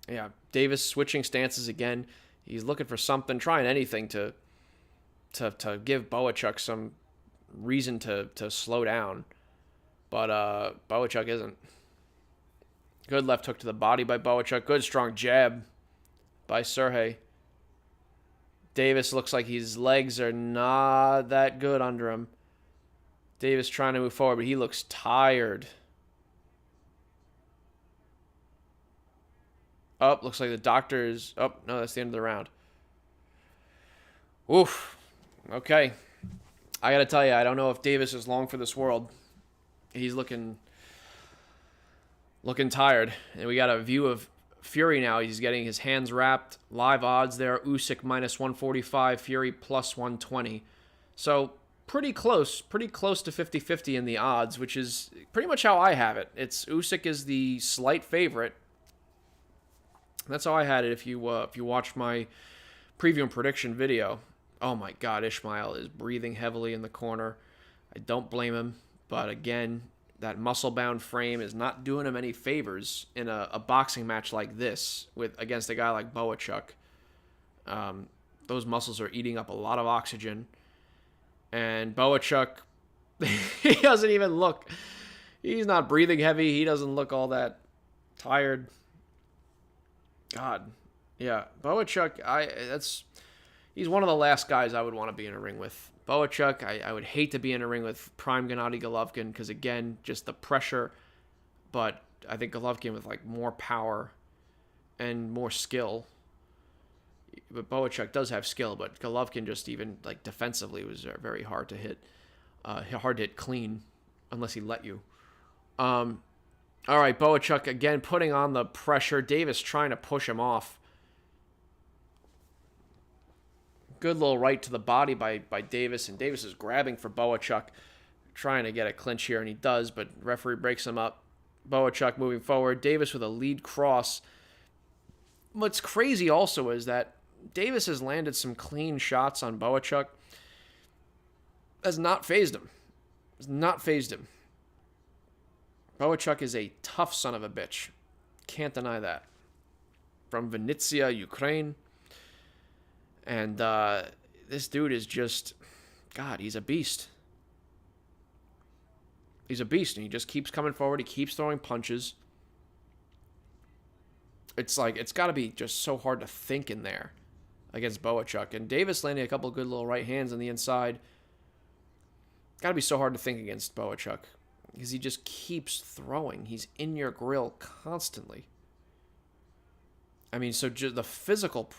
Speaker 1: Yeah, Davis switching stances again. He's looking for something, trying anything to give Bohachuk some reason to slow down. But Bohachuk isn't. Good left hook to the body by Bohachuk. Good strong jab by Serhii. Davis looks like his legs are not that good under him. Davis trying to move forward, but he looks tired. Oh, looks like the doctor is... Oh, no, that's the end of the round. Oof. Okay. I got to tell you, I don't know if Davis is long for this world. He's looking tired. And we got a view of Fury now. He's getting his hands wrapped. Live odds there. Usyk minus 145. Fury plus 120. So, pretty close to 50-50 in the odds, which is pretty much how I have it. It's Usyk is the slight favorite. That's how I had it. If you watched my preview and prediction video, oh my God, Ismail is breathing heavily in the corner. I don't blame him, but again, that muscle-bound frame is not doing him any favors in a boxing match like this against a guy like Bohachuk. Those muscles are eating up a lot of oxygen. And Bohachuk, he doesn't even look... He's not breathing heavy. He doesn't look all that tired. God. Yeah, Bohachuk, he's one of the last guys I would want to be in a ring with. Bohachuk, I would hate to be in a ring with prime Gennady Golovkin because, again, just the pressure. But I think Golovkin with, like, more power and more skill. But Bohachuk does have skill, but Golovkin just even, like, defensively was very hard to hit. Hard to hit clean unless he let you. All right, Bohachuk, again, putting on the pressure. Davis trying to push him off. Good little right to the body by Davis, and Davis is grabbing for Bohachuk, trying to get a clinch here, and he does, but referee breaks him up. Bohachuk moving forward. Davis with a lead cross. What's crazy also is that Davis has landed some clean shots on Bohachuk. Has not phased him. Has not phased him. Bohachuk is a tough son of a bitch. Can't deny that. From Vinnytsia, Ukraine. And this dude is just... God, he's a beast. He's a beast, and he just keeps coming forward. He keeps throwing punches. It's like, it's got to be just so hard to think in there against Bohachuk. And Davis landing a couple of good little right hands on the inside. Got to be so hard to think against Bohachuk because he just keeps throwing. He's in your grill constantly. I mean, so just the physical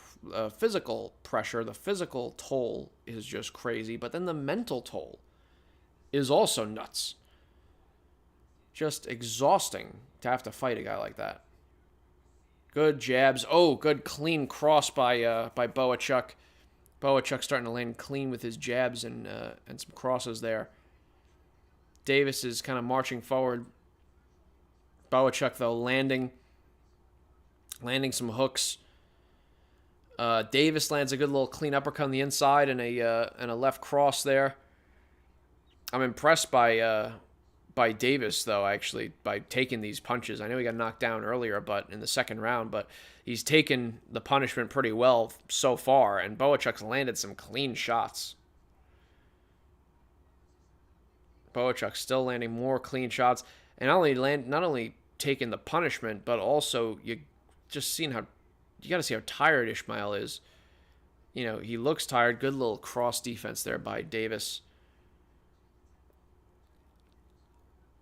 Speaker 1: pressure, the physical toll is just crazy, but then the mental toll is also nuts. Just exhausting to have to fight a guy like that. Good jabs. Oh, good clean cross by Bohachuk. Bohachuk starting to land clean with his jabs and some crosses there. Davis is kind of marching forward. Bohachuk, though, landing some hooks. Davis lands a good little clean uppercut on the inside and a left cross there. I'm impressed by Davis, though, actually, by taking these punches. I know he got knocked down earlier, but in the second round, but he's taken the punishment pretty well so far, and Bohachuk's landed some clean shots. Bohachuk's still landing more clean shots, and not only taking the punishment, but also you just seeing how you got to see how tired Ismail is. You know, he looks tired. Good little cross defense there by Davis.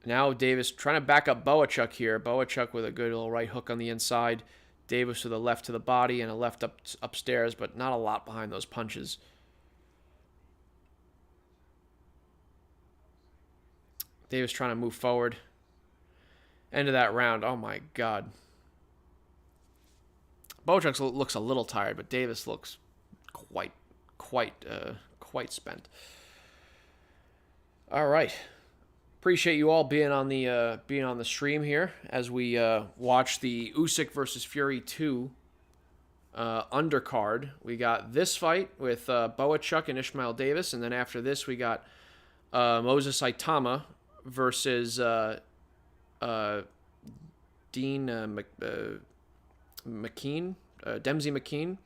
Speaker 1: Now Davis trying to back up Bohachuk here. Bohachuk with a good little right hook on the inside. Davis with a left to the body and a left upstairs, but not a lot behind those punches. Davis trying to move forward. End of that round. Oh my God. Bohachuk looks a little tired, but Davis looks quite spent. All right. Appreciate you all being on the stream here as we watch the Usyk versus Fury 2 undercard. We got this fight with Bohachuk and Ismail Davis, and then after this we got Moses Itauma versus Dempsey McKean,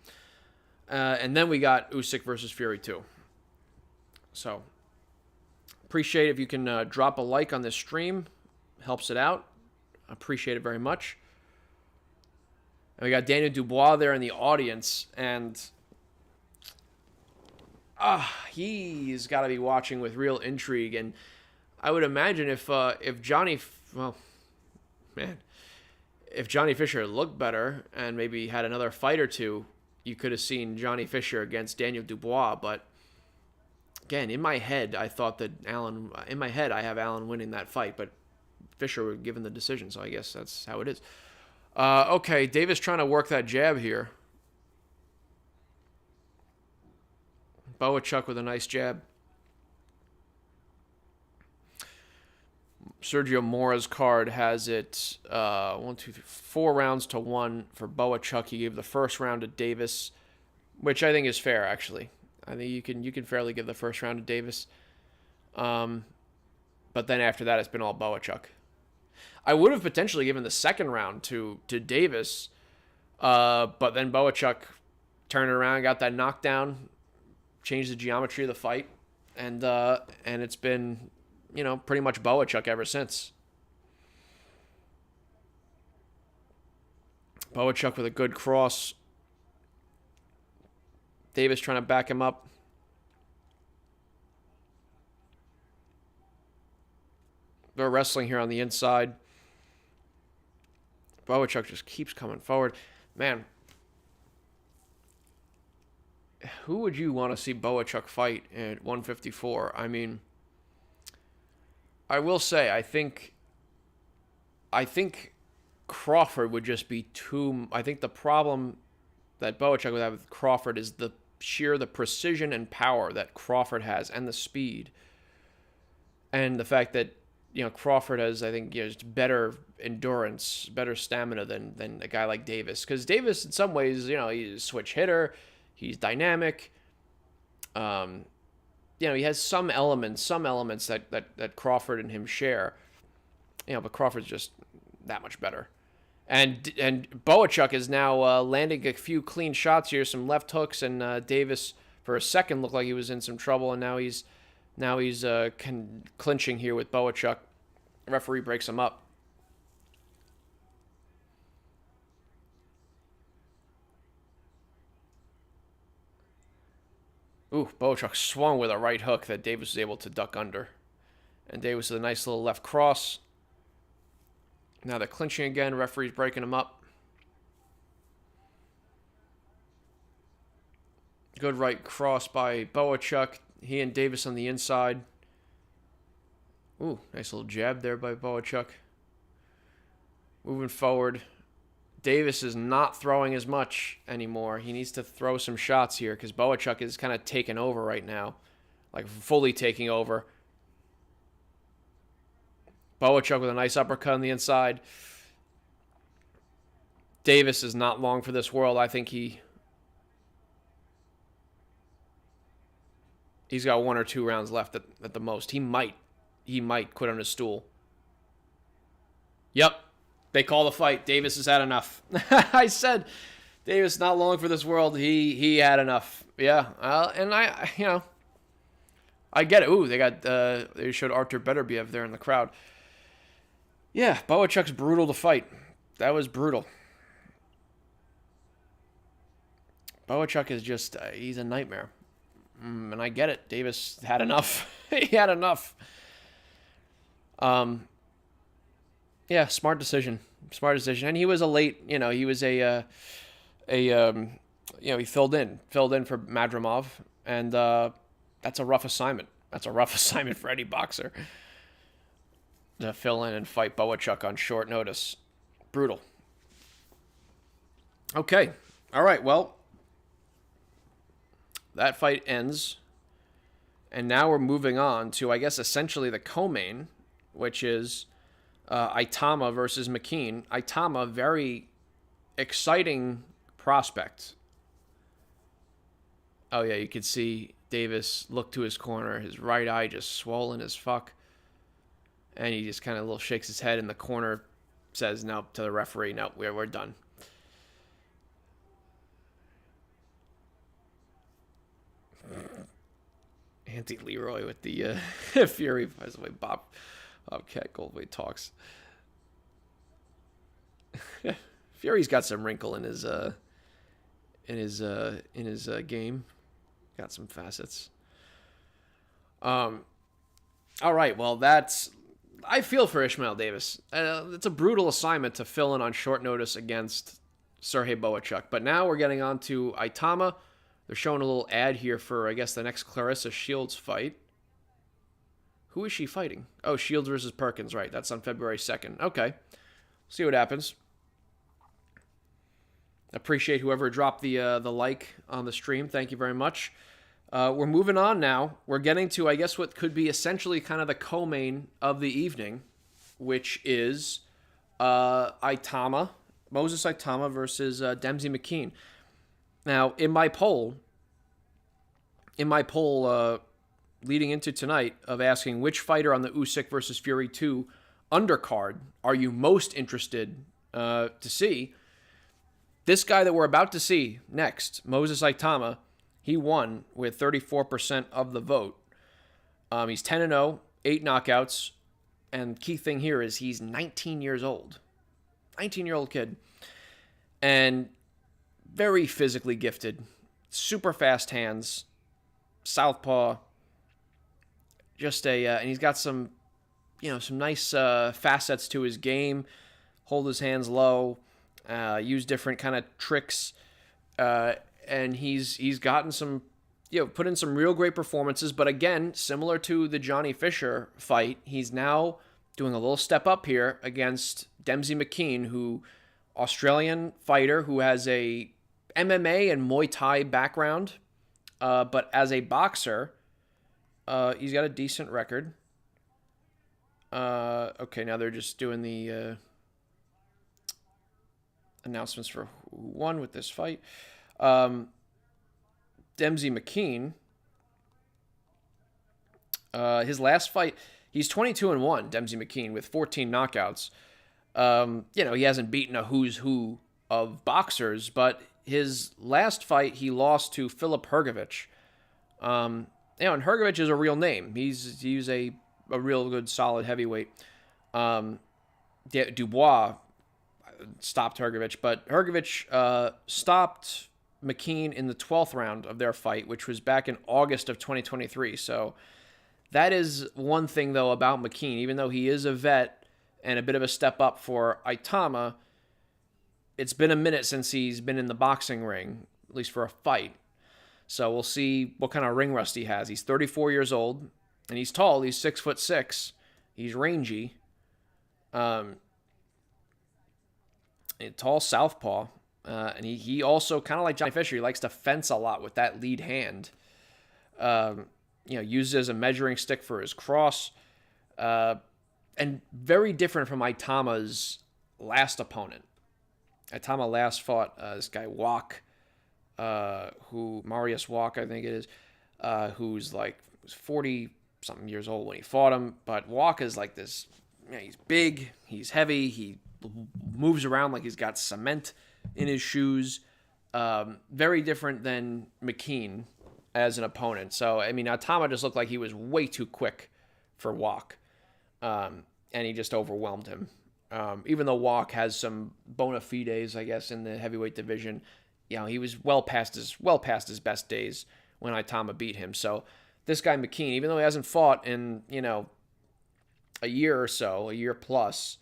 Speaker 1: and then we got Usyk versus Fury 2. So appreciate it if you can drop a like on this stream, helps it out. Appreciate it very much. And we got Daniel Dubois there in the audience, and he's got to be watching with real intrigue. And I would imagine if Johnny Fisher looked better and maybe had another fight or two, you could have seen Johnny Fisher against Daniel Dubois. But again, in my head, I thought that I have Allen winning that fight, but Fisher was given the decision, so I guess that's how it is. Okay, Davis trying to work that jab here. Bohachuk with a nice jab. Sergio Mora's card has it 4 rounds to 1 for Bohachuk. He gave the first round to Davis, which I think is fair, actually. I think you can fairly give the first round to Davis. But then after that, it's been all Bohachuk. I would have potentially given the second round to Davis, but then Bohachuk turned it around, got that knockdown, changed the geometry of the fight, and it's been, pretty much Bohachuk ever since. Bohachuk with a good cross. Davis trying to back him up. They're wrestling here on the inside. Bohachuk just keeps coming forward. Man, who would you want to see Bohachuk fight at 154? I mean, I will say, I think Crawford would just be too... I think the problem that Bohachuk would have with Crawford is the precision and power that Crawford has, and the speed. And the fact that, Crawford has, I think, just better endurance, better stamina than a guy like Davis. Because Davis, in some ways, he's a switch hitter. He's dynamic. He has some elements that Crawford and him share. But Crawford's just that much better. And Bohachuk is now landing a few clean shots here, some left hooks, and Davis for a second looked like he was in some trouble, and now he's clinching here with Bohachuk. The referee breaks him up. Ooh, Bohachuk swung with a right hook that Davis was able to duck under. And Davis with a nice little left cross. Now they're clinching again. Referee's breaking him up. Good right cross by Bohachuk. He and Davis on the inside. Ooh, nice little jab there by Bohachuk. Moving forward. Davis is not throwing as much anymore. He needs to throw some shots here because Bohachuk is kind of taking over right now. Like fully taking over. Bohachuk with a nice uppercut on the inside. Davis is not long for this world. I think he's got 1 or 2 rounds left at the most. He might quit on his stool. Yep. They call the fight. Davis has had enough. I said Davis not long for this world. He had enough. Yeah. And I get it. Ooh, they showed Artur Beterbiev there in the crowd. Yeah, Bohachuk's brutal to fight. That was brutal. Bohachuk is just, he's a nightmare. And I get it. Davis had enough. He had enough. Yeah, smart decision. And he was a late, he was he filled in for Madrimov. And that's a rough assignment. That's a rough assignment for any boxer. To fill in and fight Bohachuk on short notice. Brutal. Okay. All right. Well, that fight ends. And now we're moving on to, I guess, essentially the co-main, which is Itauma versus McKean. Itauma, very exciting prospect. Oh, yeah, you can see Davis look to his corner. His right eye just swollen as fuck. And he just kind of a little shakes his head in the corner, says no to the referee. No, we're done. Andy Leroy with the Fury. By the way, Bobcat Goldway talks. Fury's got some wrinkle in his game. Got some facets. All right. Well, I feel for Ishmael Davis. It's a brutal assignment to fill in on short notice against Serhii Bohachuk. But now we're getting on to Itauma. They're showing a little ad here for, I guess, the next Clarissa Shields fight. Who is she fighting? Oh, Shields versus Perkins, right. That's on February 2nd. Okay. See what happens. Appreciate whoever dropped the like on the stream. Thank you very much. We're moving on now. We're getting to, I guess, what could be essentially kind of the co-main of the evening. which is Moses Itauma versus Demsey McKean. Now, in my poll leading into tonight of asking which fighter on the Usyk versus Fury 2 undercard are you most interested to see, this guy that we're about to see next, Moses Itauma, he won with 34% of the vote. He's 10-0, 8 knockouts, and key thing here is he's 19 years old. 19-year-old kid. And very physically gifted. Super fast hands. Southpaw. And he's got some nice facets to his game. Hold his hands low. Use different kind of tricks. And he's gotten some, put in some real great performances. But again, similar to the Johnny Fisher fight, he's now doing a little step up here against Demsey McKean, who Australian fighter who has a MMA and Muay Thai background. But as a boxer, he's got a decent record. Okay, now they're just doing the announcements for who won with this fight. Demsey McKean, his last fight, he's 22-1, Demsey McKean, with 14 knockouts. He hasn't beaten a who's who of boxers, but his last fight, he lost to Filip Hrgović. And Hrgović is a real name. He's a real good, solid heavyweight. Dubois stopped Hrgović, but Hrgović stopped McKean in the 12th round of their fight, which was back in August of 2023. So that is one thing, though, about McKean. Even though he is a vet and a bit of a step up for Itauma, it's been a minute since he's been in the boxing ring, at least for a fight. So we'll see what kind of ring rust he has. He's 34 years old, and he's tall. He's 6'6". He's rangy. A tall southpaw. And he also, kind of like Johnny Fisher, he likes to fence a lot with that lead hand. Uses it as a measuring stick for his cross. And very different from Itauma's last opponent. Itauma last fought this guy Wok, Marius Wok, I think it is, who's like 40-something years old when he fought him. But Wok is like this, he's big, he's heavy, he moves around like he's got cement in his shoes. Very different than McKean as an opponent. So, Itauma just looked like he was way too quick for Wok. And he just overwhelmed him. Even though Wok has some bona fides, I guess, in the heavyweight division, he was well past his best days when Itauma beat him. So this guy McKean, even though he hasn't fought in a year or so, a year plus,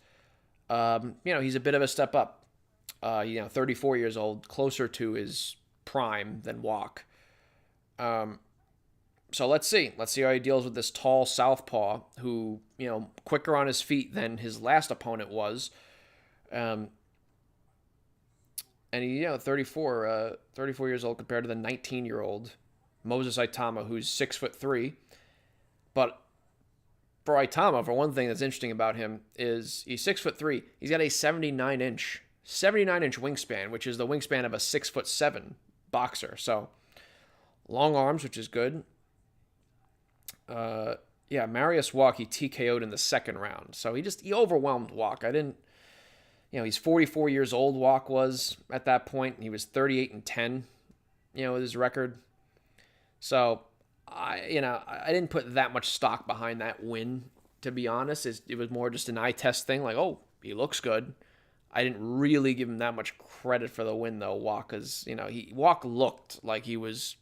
Speaker 1: he's a bit of a step up. 34 years old, closer to his prime than Wok. So let's see how he deals with this tall southpaw who, quicker on his feet than his last opponent was. And he, 34 years old compared to the 19-year-old Moses Itauma, who's 6'3". But for Itauma, for one thing that's interesting about him is he's 6'3". He's got a 79-inch wingspan, which is the wingspan of a 6'7" boxer. So long arms, which is good. Marius Wok, he TKO'd in the second round. So he overwhelmed Wok. He's 44 years old, Wok was at that point. He was 38-10, with his record. So, I didn't put that much stock behind that win, to be honest. It was more just an eye test thing, like, oh, he looks good. I didn't really give him that much credit for the win, though, Wok, because, Wok looked like he was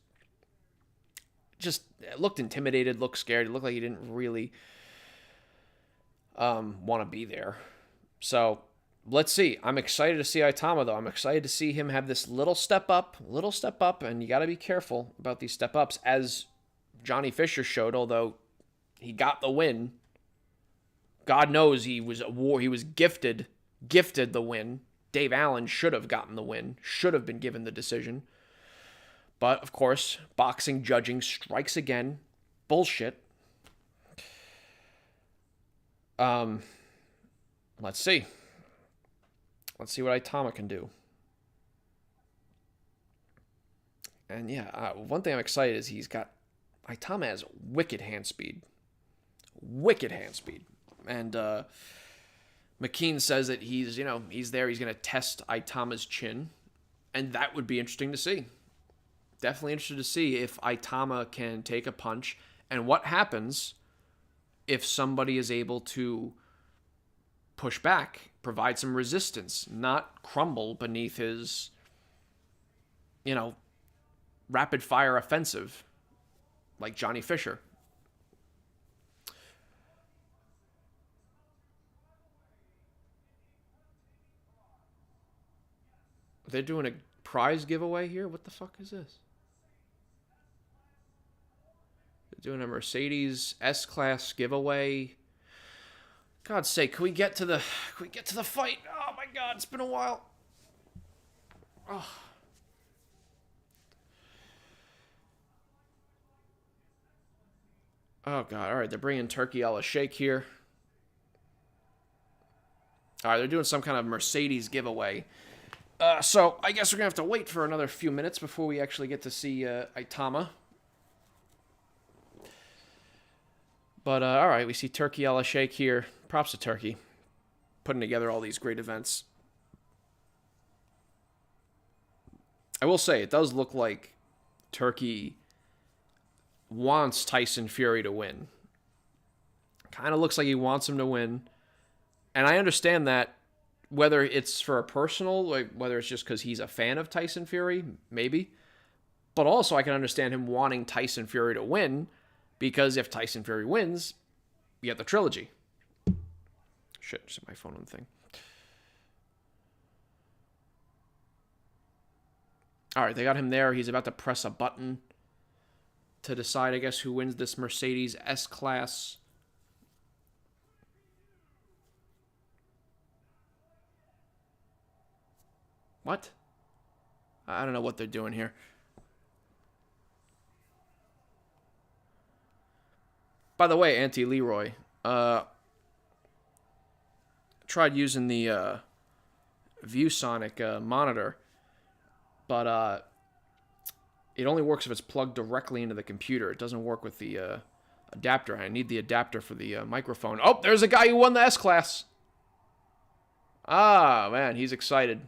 Speaker 1: just looked intimidated, looked scared. It looked like he didn't really want to be there. So let's see. I'm excited to see Itauma, though. I'm excited to see him have this little step up, and you got to be careful about these step ups, as Johnny Fisher showed. Although he got the win, God knows he was gifted the win. Dave Allen should have gotten the win, should have been given the decision. But, of course, boxing judging strikes again. Bullshit. Let's see. Let's see what Itauma can do. And yeah, one thing I'm excited is Itauma has wicked hand speed. Wicked hand speed. And McKean says that he's there. He's going to test Itama's chin. And that would be interesting to see. Definitely interested to see if Itauma can take a punch. And what happens if somebody is able to push back, provide some resistance, not crumble beneath his, rapid fire offensive like Johnny Fisher. They're doing a prize giveaway here? What the fuck is this? They're doing a Mercedes S-Class giveaway. God's sake, can we get to the fight? Oh my god, it's been a while. Oh. Oh god, alright, they're bringing Serhii Bohachuk here. Alright, they're doing some kind of Mercedes giveaway. So, I guess we're going to have to wait for another few minutes before we actually get to see Itauma. But, alright, we see Serhii Bohachuk here. Props to Turkey. Putting together all these great events. I will say, it does look like Turkey wants Tyson Fury to win. Kind of looks like he wants him to win. And I understand that, whether it's for a personal, like whether it's just because he's a fan of Tyson Fury, maybe. But also I can understand him wanting Tyson Fury to win, because if Tyson Fury wins, you get the trilogy. Shit, just hit my phone on the thing. Alright, they got him there. He's about to press a button to decide, I guess, who wins this Mercedes S-Class. What? I don't know what they're doing here. By the way, Auntie Leroy, tried using the ViewSonic monitor, but it only works if it's plugged directly into the computer. It doesn't work with the adapter. I need the adapter for the microphone. Oh, there's a guy who won the S-Class. Ah, man, he's excited.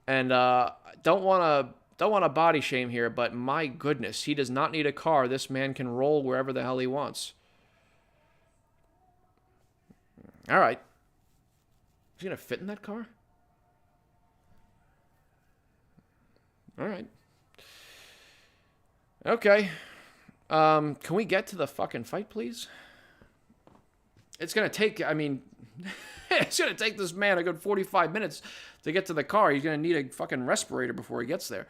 Speaker 1: And don't want to body shame here, but my goodness, he does not need a car. This man can roll wherever the hell he wants. All right. Is he going to fit in that car? All right. Okay. Can we get to the fucking fight, please? It's going to take, I mean, it's going to take this man a good 45 minutes to get to the car. He's going to need a fucking respirator before he gets there.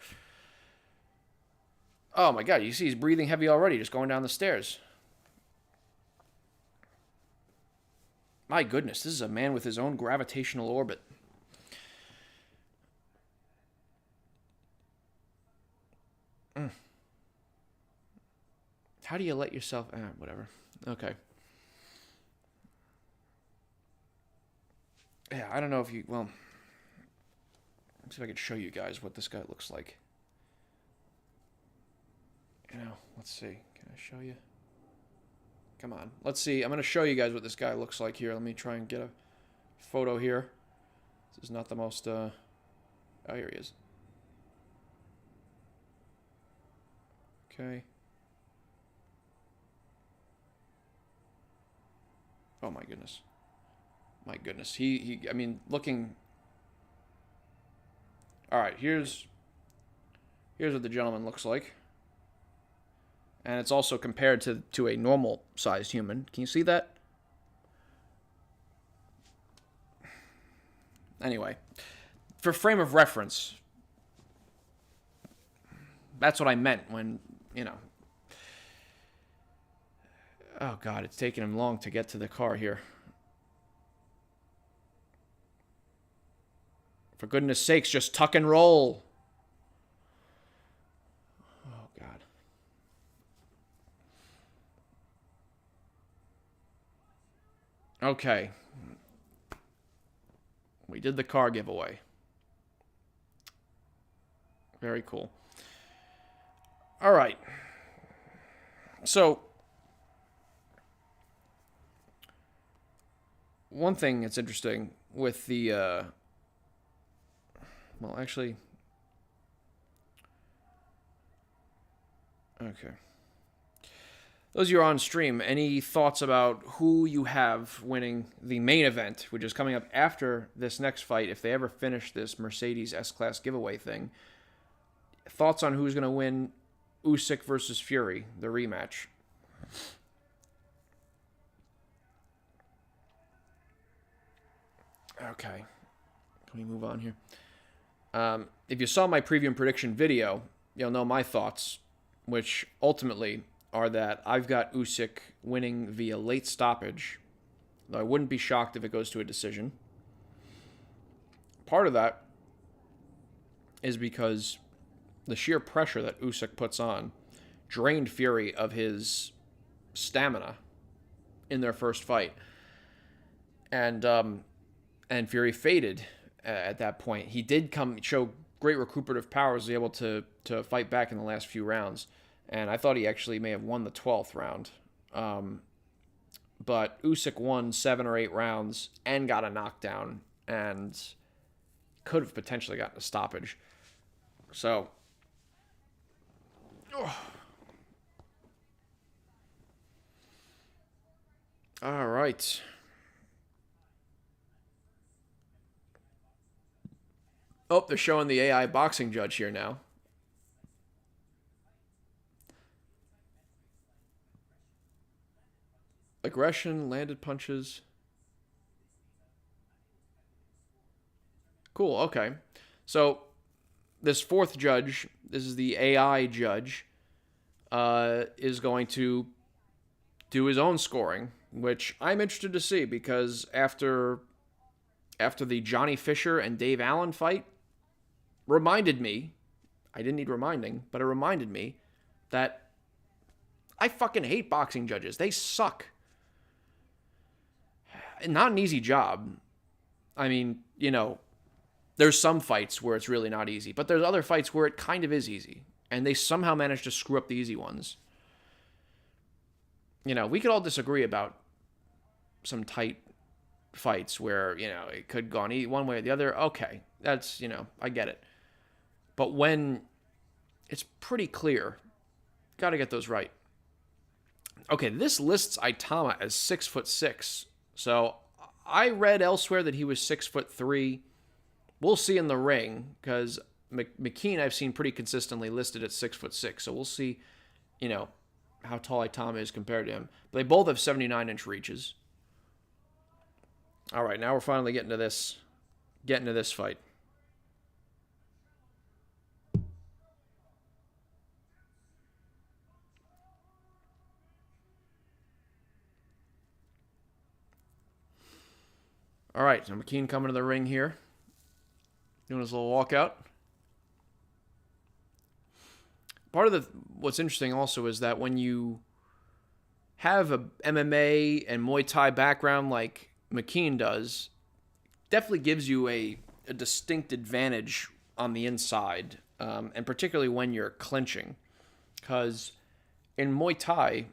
Speaker 1: Oh my god, you see he's breathing heavy already, just going down the stairs. My goodness, this is a man with his own gravitational orbit. How do you let yourself... whatever. Okay. Yeah, I don't know if you... Well... Let's see if I can show you guys what this guy looks like. Let's see. Can I show you? Come on. Let's see. I'm going to show you guys what this guy looks like here. Let me try and get a photo here. This is not the most... Oh, here he is. Okay. Oh, my goodness. My goodness. I mean, looking... Alright, here's what the gentleman looks like. And it's also compared to a normal-sized human. Can you see that? Anyway, for frame of reference, that's what I meant when, Oh, God, it's taking him long to get to the car here. For goodness sakes, just tuck and roll. Oh, God. Okay. We did the car giveaway. Very cool. All right. So, one thing that's interesting with the, well, actually, okay. Those of you who are on stream, any thoughts about who you have winning the main event, which is coming up after this next fight, if they ever finish this Mercedes S-Class giveaway thing? Thoughts on who's going to win Usyk versus Fury, the rematch? Okay. Can we move on here? If you saw my preview and prediction video, you'll know my thoughts, which ultimately are that I've got Usyk winning via late stoppage, though I wouldn't be shocked if it goes to a decision. Part of that is because the sheer pressure that Usyk puts on drained Fury of his stamina in their first fight. And Fury faded at that point. He did show great recuperative powers, able to fight back in the last few rounds. And I thought he actually may have won the 12th round. But Usyk won 7 or 8 rounds and got a knockdown and could have potentially gotten a stoppage. So, all right. Oh, they're showing the AI boxing judge here now. Aggression, landed punches. Cool, okay. So, this fourth judge, this is the AI judge, is going to do his own scoring, which I'm interested to see because after the Johnny Fisher and Dave Allen fight, reminded me, I didn't need reminding, but it reminded me that I fucking hate boxing judges. They suck. Not an easy job. I mean, there's some fights where it's really not easy, but there's other fights where it kind of is easy, and they somehow manage to screw up the easy ones. We could all disagree about some tight fights where, it could go on one way or the other. Okay, that's, I get it. But when it's pretty clear, got to get those right. Okay, this lists Itauma as 6'6". So I read elsewhere that he was 6'3". We'll see in the ring because McKean I've seen pretty consistently listed at 6'6". So we'll see, how tall Itauma is compared to him. But they both have 79-inch reaches. All right, now we're finally getting to this fight. All right, so McKean coming to the ring here, doing his little walkout. Part of what's interesting also is that when you have a MMA and Muay Thai background like McKean does, definitely gives you a distinct advantage on the inside, and particularly when you're clinching. Because in Muay Thai,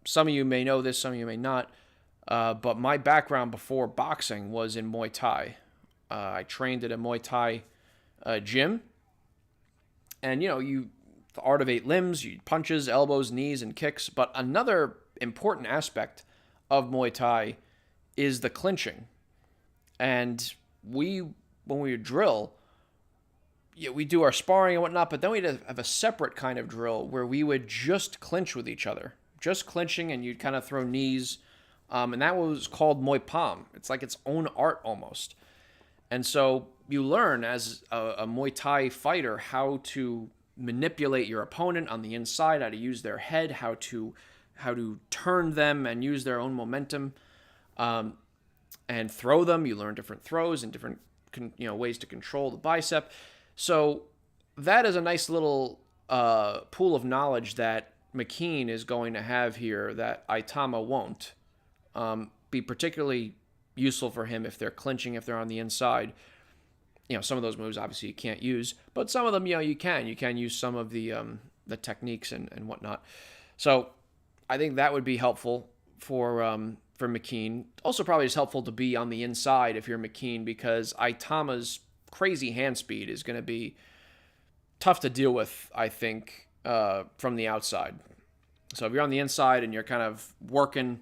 Speaker 1: some of you may know this, some of you may not, but my background before boxing was in Muay Thai. I trained at a Muay Thai gym. And, the art of 8 limbs, punches, elbows, knees, and kicks. But another important aspect of Muay Thai is the clinching. And when we drill, we do our sparring and whatnot, but then we'd have a separate kind of drill where we would just clinch with each other. Just clinching, and you'd kind of throw knees. And that was called Muay Palm. It's like its own art almost. And so you learn as a Muay Thai fighter how to manipulate your opponent on the inside, how to use their head, how to turn them and use their own momentum, and throw them. You learn different throws and different ways to control the bicep. So that is a nice little pool of knowledge that McKean is going to have here that Itauma won't. Be particularly useful for him if they're clinching, if they're on the inside. Some of those moves obviously you can't use, but some of them, you can. You can use some of the techniques and whatnot. So I think that would be helpful for McKean. Also probably just helpful to be on the inside if you're McKean, because Itama's crazy hand speed is going to be tough to deal with, I think, from the outside. So if you're on the inside and you're kind of working,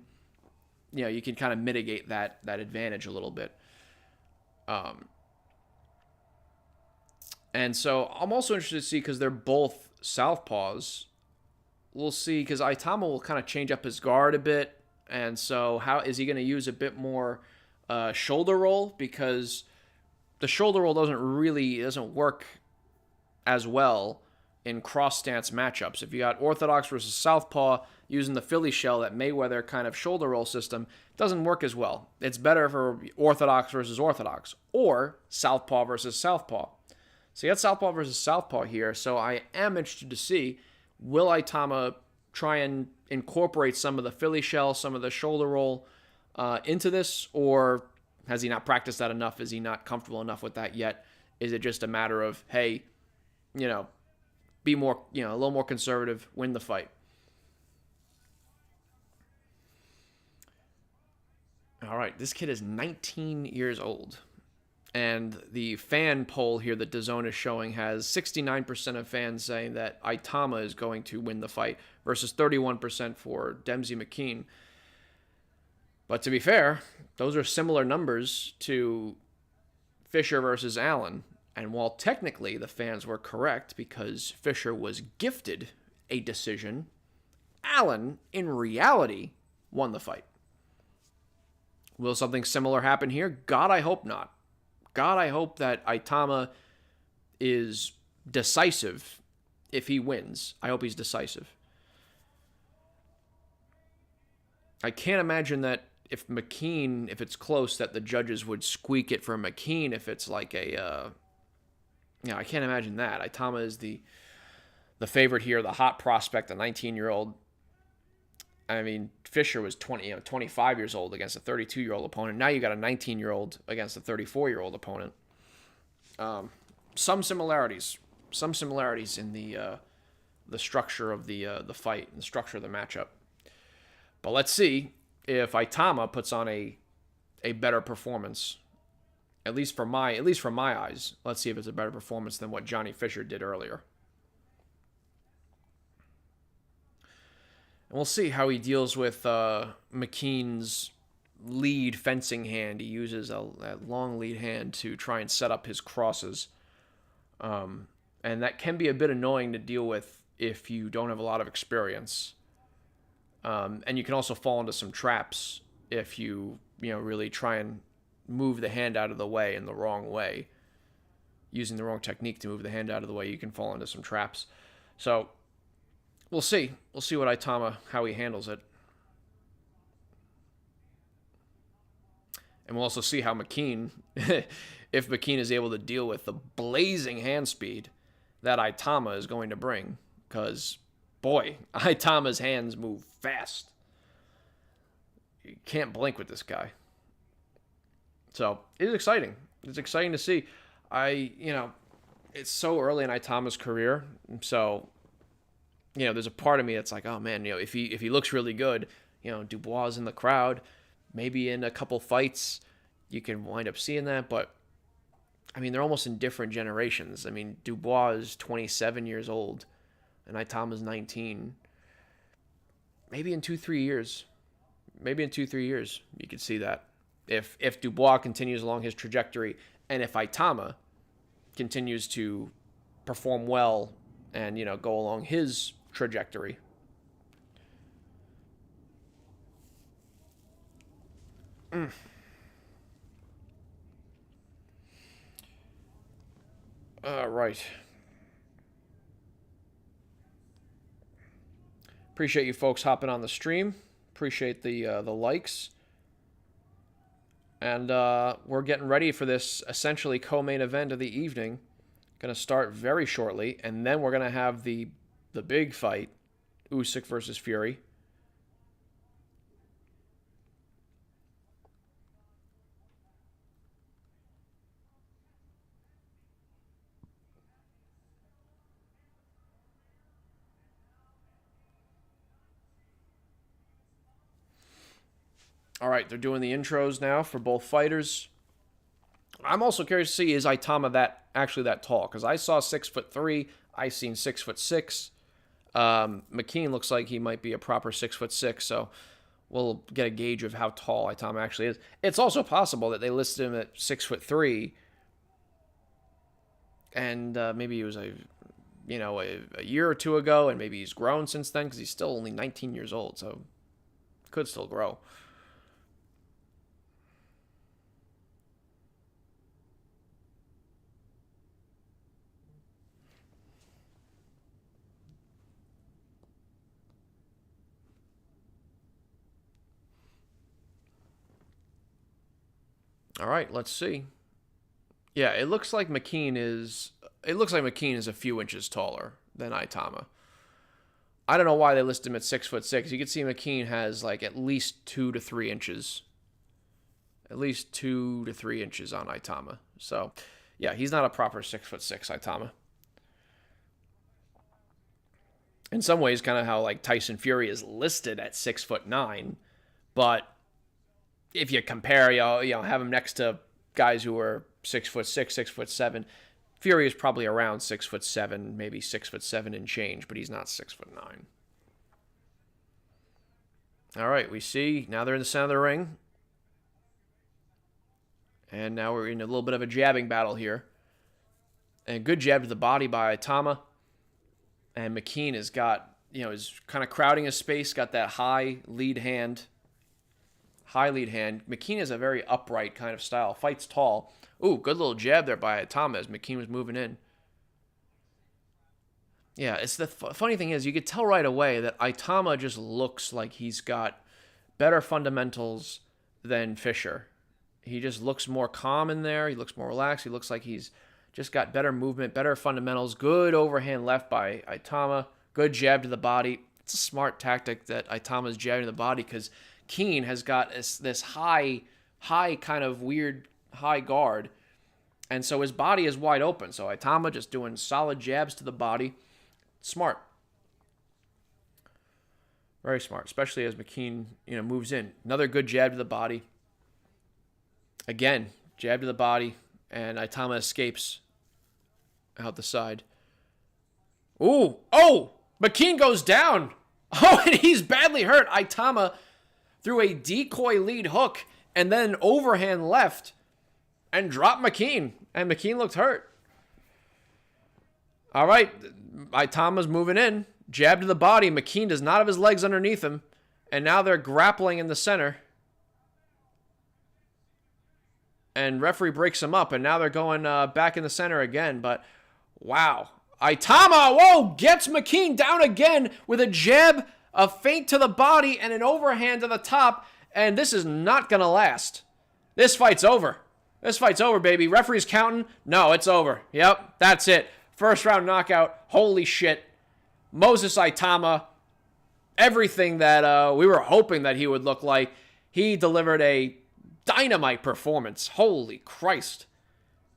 Speaker 1: you can kind of mitigate that advantage a little bit. And so I'm also interested to see, because they're both southpaws. We'll see, because Itama will kind of change up his guard a bit. And so how is he going to use a bit more shoulder roll? Because the shoulder roll doesn't work as well in cross stance matchups. If you got orthodox versus southpaw using the Philly shell, that Mayweather kind of shoulder roll system, doesn't work as well. It's better for orthodox versus orthodox, or southpaw versus southpaw. So you got southpaw versus southpaw here. So I am interested to see, will Itama try and incorporate some of the Philly shell, some of the shoulder roll into this, or has he not practiced that enough? Is he not comfortable enough with that yet? Is it just a matter of, hey, be more, a little more conservative, win the fight? All right, this kid is 19 years old. And the fan poll here that DAZN is showing has 69% of fans saying that Itama is going to win the fight versus 31% for Demsey McKean. But to be fair, those are similar numbers to Fisher versus Allen. And while technically the fans were correct because Fisher was gifted a decision, Allen, in reality, won the fight. Will something similar happen here? God, I hope not. God, I hope that Itama is decisive if he wins. I hope he's decisive. I can't imagine that if it's close, that the judges would squeak it for McKean if it's like I can't imagine that. Itama is the favorite here, the hot prospect, the 19-year-old. I mean, Fisher was 25 years old against a 32-year-old opponent. Now you got a 19-year-old against a 34-year-old opponent. Some similarities in the structure of the fight and the structure of the matchup. But let's see if Itama puts on a better performance. At least from my eyes. Let's see if it's a better performance than what Johnny Fisher did earlier. And we'll see how he deals with McKean's lead fencing hand. He uses a long lead hand to try and set up his crosses. And that can be a bit annoying to deal with if you don't have a lot of experience. And you can also fall into some traps if you really try and move the hand out of the way in the wrong way. Using the wrong technique to move the hand out of the way, you can fall into some traps. So we'll see. We'll see what Itama, how he handles it. And we'll also see how McKean, if McKean is able to deal with the blazing hand speed that Itama is going to bring. Because, boy, Itama's hands move fast. You can't blink with this guy. So, it's exciting. It's exciting to see. It's so early in Itama's career. So, there's a part of me that's like, oh man, if he looks really good, Dubois is in the crowd, maybe in a couple fights you can wind up seeing that. But I mean, they're almost in different generations. I mean, Dubois is 27 years old and Itama's 19. Maybe in 2-3 years you could see that if Dubois continues along his trajectory, and if Itama continues to perform well and go along his trajectory. All right. Appreciate you folks hopping on the stream. Appreciate the likes. And we're getting ready for this essentially co-main event of the evening. Going to start very shortly, and then we're going to have the big fight, Usyk versus Fury. All right, they're doing the intros now for both fighters. I'm also curious to see, is Itauma actually that tall? Because I saw 6'3", I seen 6'6". McKean looks like he might be a proper 6'6", so we'll get a gauge of how tall Itauma actually is. It's also possible that they listed him at 6'3", and maybe he was a year or two ago, and maybe he's grown since then because he's still only 19 years old, so could still grow. All right, let's see. Yeah, it looks like McKean is a few inches taller than Itauma. I don't know why they list him at 6'6". You can see McKean has like at least 2 to 3 inches. At least 2 to 3 inches on Itauma. So, yeah, he's not a proper 6'6" Itauma. In some ways, kind of how like Tyson Fury is listed at 6'9", but if you compare, have him next to guys who are 6'6", 6'7", Fury is probably around 6'7", maybe 6'7" and change, but he's not 6'9". All right, we see now they're in the center of the ring, and now we're in a little bit of a jabbing battle here. And a good jab to the body by Itauma, and McKean has got is kind of crowding his space, got that high lead hand. McKean has a very upright kind of style. Fights tall. Ooh, good little jab there by Itauma as McKean was moving in. Yeah, it's the funny thing is you could tell right away that Itauma just looks like he's got better fundamentals than Fisher. He just looks more calm in there. He looks more relaxed. He looks like he's just got better movement, better fundamentals. Good overhand left by Itauma. Good jab to the body. It's a smart tactic that Itauma's jabbing to the body because Keane has got this high kind of weird high guard, and so his body is wide open. So Itauma just doing solid jabs to the body. Smart. Very smart, especially as McKean, moves in. Another good jab to the body. Again, jab to the body, and Itauma escapes out the side. Ooh, oh, McKean goes down. Oh, and he's badly hurt. Itauma threw a decoy lead hook and then overhand left and dropped McKean. And McKean looked hurt. All right, Itauma's moving in. Jab to the body. McKean does not have his legs underneath him. And now they're grappling in the center. And referee breaks him up. And now they're going back in the center again. But, wow. Itauma, whoa, gets McKean down again with a jab, a feint to the body, and an overhand to the top. And this is not going to last. This fight's over. This fight's over, baby. Referee's counting. No, it's over. Yep, that's it. First round knockout. Holy shit. Moses Itauma, everything that we were hoping that he would look like. He delivered a dynamite performance. Holy Christ.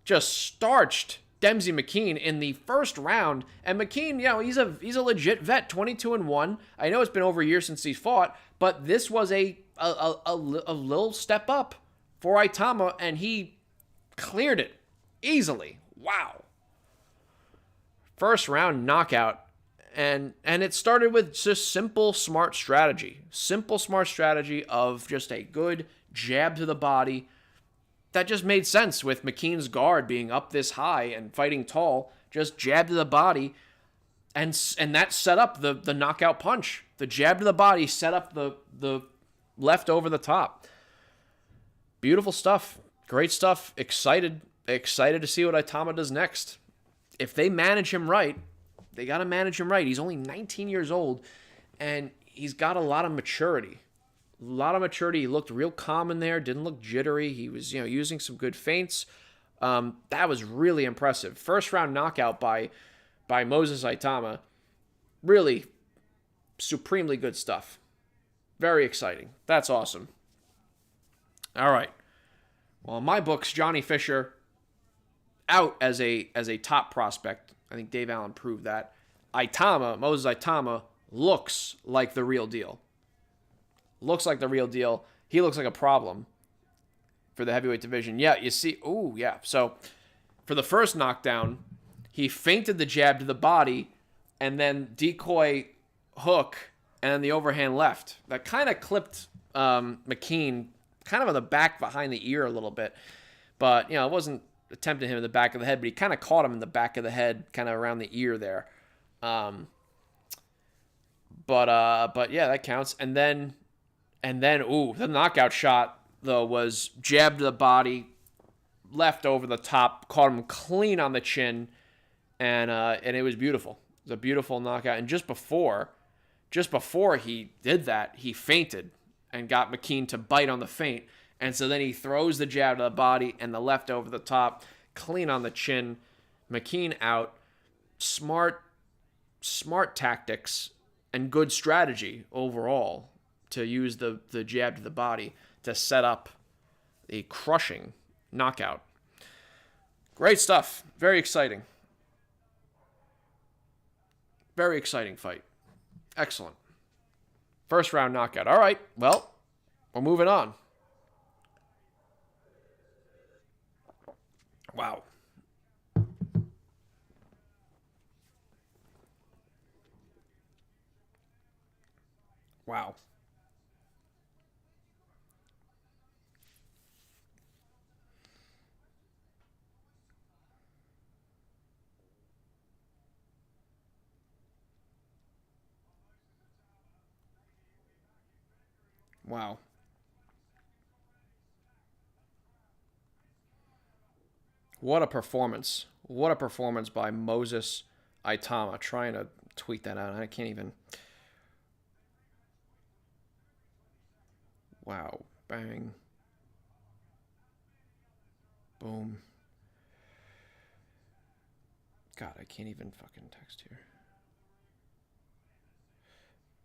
Speaker 1: Just starched Dempsey McKean in the first round. And McKean, he's a legit vet, 22-1. I know it's been over a year since he's fought, but this was a little step up for Itauma, and he cleared it easily. Wow. First round knockout. And it started with just simple, smart strategy. Simple, smart strategy of just a good jab to the body. That just made sense with McKean's guard being up this high and fighting tall. Just jab to the body. And that set up the knockout punch. The jab to the body set up the left over the top. Beautiful stuff. Great stuff. Excited to see what Itauma does next. If they manage him right, they got to manage him right. He's only 19 years old, and he's got a lot of maturity. He looked real calm in there, didn't look jittery. He was, using some good feints. That was really impressive. First round knockout by Moses Itauma. Really supremely good stuff. Very exciting. That's awesome. All right. Well, in my books, Johnny Fisher out as a top prospect. I think Dave Allen proved that. Moses Itauma looks like the real deal. he looks like a problem for the heavyweight division. Yeah, you see. Ooh, yeah. So for the first knockdown, he feinted the jab to the body and then decoy hook and then the overhand left. That kind of clipped McKean kind of on the back behind the ear a little bit. But, it wasn't attempting him in the back of the head, but he kind of caught him in the back of the head, kind of around the ear there. But yeah, that counts. And then, the knockout shot, though, was jab to the body, left over the top, caught him clean on the chin, and it was beautiful. It was a beautiful knockout. And just before he did that, he feinted and got McKean to bite on the feint. And so then he throws the jab to the body and the left over the top, clean on the chin. McKean out. Smart tactics and good strategy overall to use the jab to the body to set up a crushing knockout. Great stuff. Very exciting. Very exciting fight. Excellent. First round knockout. All right. Well, we're moving on. Wow. Wow. Wow. What a performance. What a performance by Moses Itauma. Trying to tweet that out. I can't even. Wow. Bang. Boom. God, I can't even fucking text here.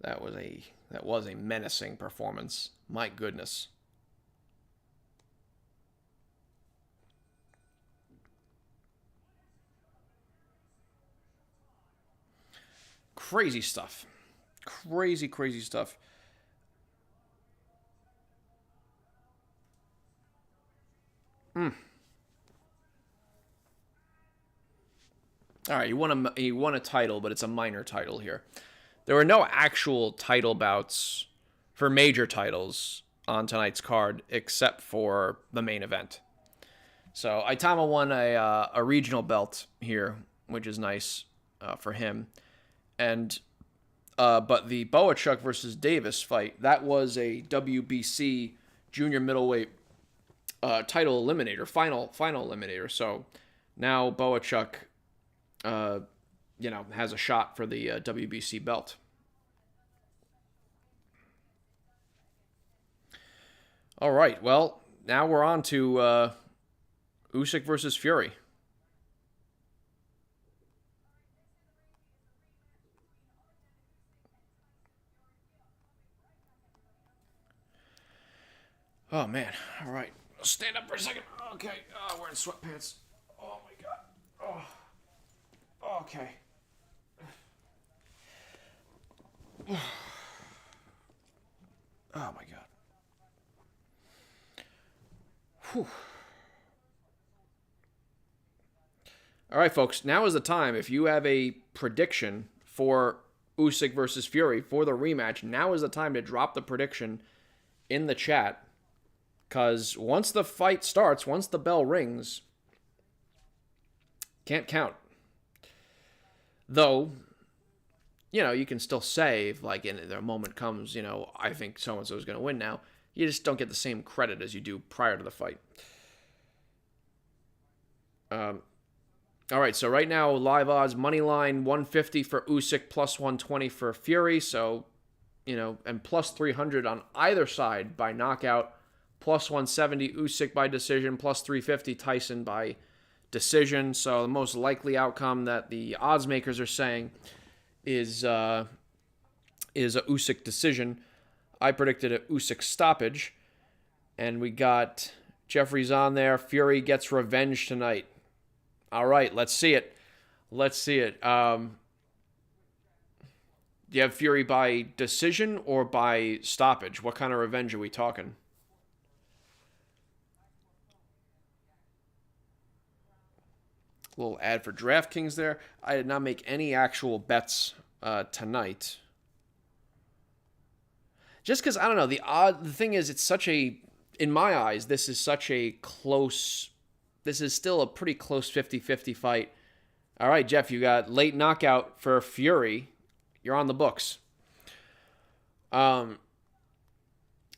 Speaker 1: That was a menacing performance. My goodness. Crazy stuff. Crazy stuff. All right, you won a title, but it's a minor title here. There were no actual title bouts for major titles on tonight's card, except for the main event. So Itauma won a regional belt here, which is nice for him. And but the Bohachuk versus Davis fight, that was a WBC junior middleweight title eliminator, final eliminator. So now Bohachuk, has a shot for the WBC belt. All right, well, now we're on to Usyk versus Fury. Oh, man. All right. Stand up for a second. Okay. Oh, wearing sweatpants. Oh, my God. Oh. Okay. Oh, my God. Whew. All right, folks. Now is the time. If you have a prediction for Usyk versus Fury for the rematch, now is the time to drop the prediction in the chat. Because once the fight starts, once the bell rings, can't count. Though, you can still say, if, like, in the moment comes, I think so-and-so is going to win now. You just don't get the same credit as you do prior to the fight. All right, so right now, live odds, money line, 150 for Usyk, plus 120 for Fury. So, and plus 300 on either side by knockout. Plus 170 Usyk by decision, plus 350 Tyson by decision. So the most likely outcome that the odds makers are saying is a Usyk decision. I predicted a Usyk stoppage, and we got Jeffrey's on there. Fury gets revenge tonight. All right, let's see it. Do you have Fury by decision or by stoppage? What kind of revenge are we talking? little ad for DraftKings there. I did not make any actual bets tonight. Just because, I don't know, the thing is, it's such a, in my eyes, this is still a pretty close 50-50 fight. All right, Jeff, you got late knockout for Fury. You're on the books.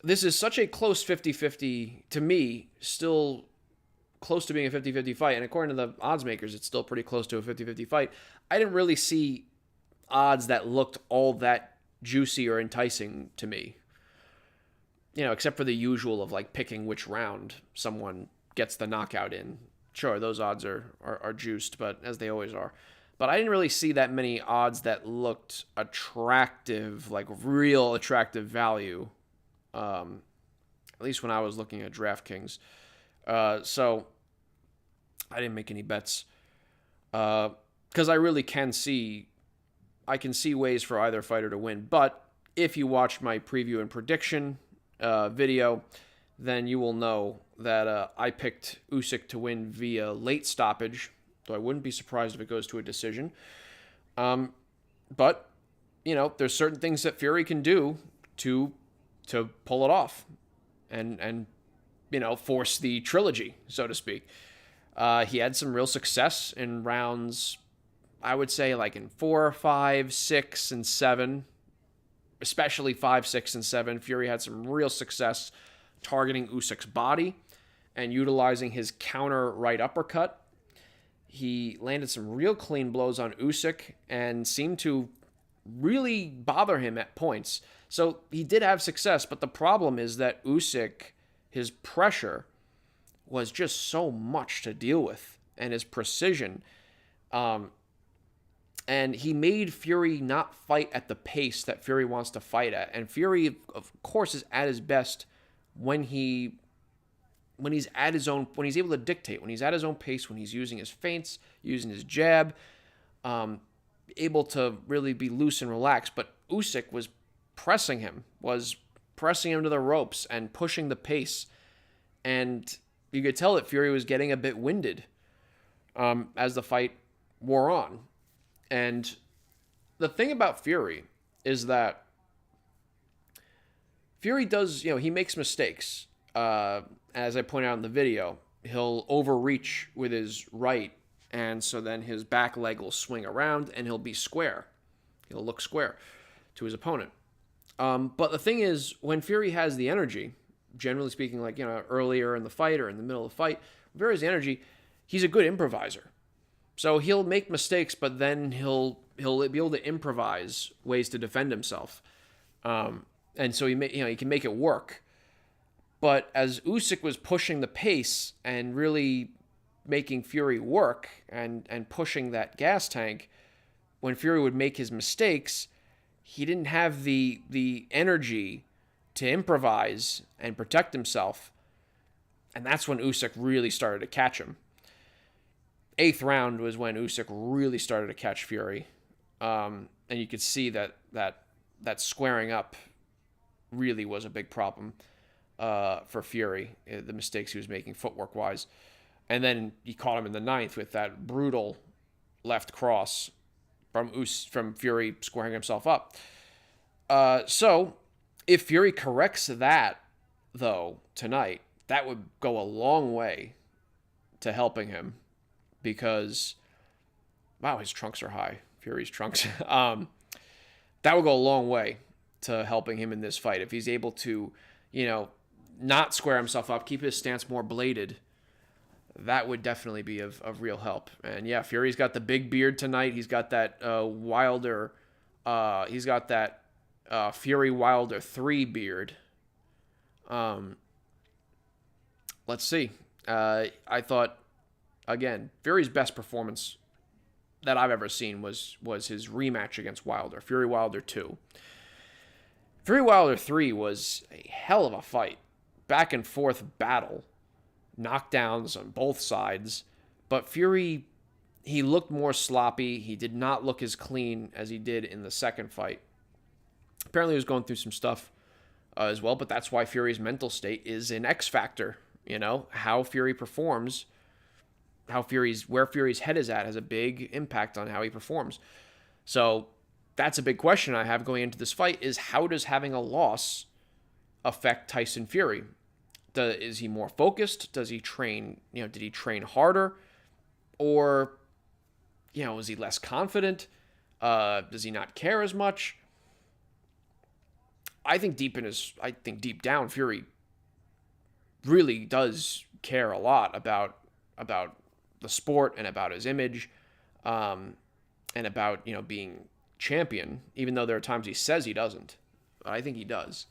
Speaker 1: This is such a close 50-50, to me, still close to being a 50-50 fight. And according to the odds makers, it's still pretty close to a 50-50 fight. I didn't really see odds that looked all that juicy or enticing to me. Except for the usual of like picking which round someone gets the knockout in. Sure, those odds are juiced, but as they always are. But I didn't really see that many odds that looked attractive, like real attractive value. At least when I was looking at DraftKings. So I didn't make any bets. Because I really can see ways for either fighter to win. But if you watched my preview and prediction video, then you will know that I picked Usyk to win via late stoppage, though I wouldn't be surprised if it goes to a decision. But, there's certain things that Fury can do to pull it off and force the trilogy, so to speak. He had some real success in rounds, I would say, like in 4, 5, 6, and 7. Especially 5, 6, and 7. Fury had some real success targeting Usyk's body and utilizing his counter right uppercut. He landed some real clean blows on Usyk and seemed to really bother him at points. So he did have success, but the problem is that Usyk, his pressure was just so much to deal with, and his precision. And he made Fury not fight at the pace that Fury wants to fight at. And Fury, of course, is at his best when he's able to dictate, when he's at his own pace, when he's using his feints, using his jab, able to really be loose and relaxed. But Usyk was pressing him to the ropes and pushing the pace. And you could tell that Fury was getting a bit winded as the fight wore on. And the thing about Fury is that Fury does, he makes mistakes. As I point out in the video, he'll overreach with his right, and so then his back leg will swing around and he'll be square. He'll look square to his opponent. But the thing is, when Fury has the energy, generally speaking, like, earlier in the fight or in the middle of the fight, Fury has the energy, he's a good improviser. So he'll make mistakes, but then he'll be able to improvise ways to defend himself, and so he can make it work. But as Usyk was pushing the pace and really making Fury work and pushing that gas tank, when Fury would make his mistakes, he didn't have the energy to improvise and protect himself, and that's when Usyk really started to catch him. 8th round was when Usyk really started to catch Fury. And you could see that squaring up really was a big problem for Fury, the mistakes he was making footwork-wise. And then he caught him in the 9th with that brutal left cross from Fury squaring himself up. So if Fury corrects that, though, tonight, that would go a long way to helping him. Because, wow, his trunks are high. Fury's trunks. That would go a long way to helping him in this fight. If he's able to, not square himself up, keep his stance more bladed, that would definitely be of real help. And yeah, Fury's got the big beard tonight. He's got that Wilder, Fury Wilder 3 beard. Let's see. I thought, again, Fury's best performance that I've ever seen was his rematch against Wilder, Fury Wilder 2. Fury Wilder 3 was a hell of a fight. Back and forth battle. Knockdowns on both sides. But Fury, he looked more sloppy. He did not look as clean as he did in the second fight. Apparently he was going through some stuff as well, but that's why Fury's mental state is an X factor. How Fury performs where Fury's head is at has a big impact on how he performs. So that's a big question I have going into this fight is how does having a loss affect Tyson Fury? Is he more focused? Does he train, did he train harder? Or, is he less confident? Does he not care as much? I think deep down, Fury really does care a lot about the sport and about his image, and about, being champion, even though there are times he says he doesn't. I think he does.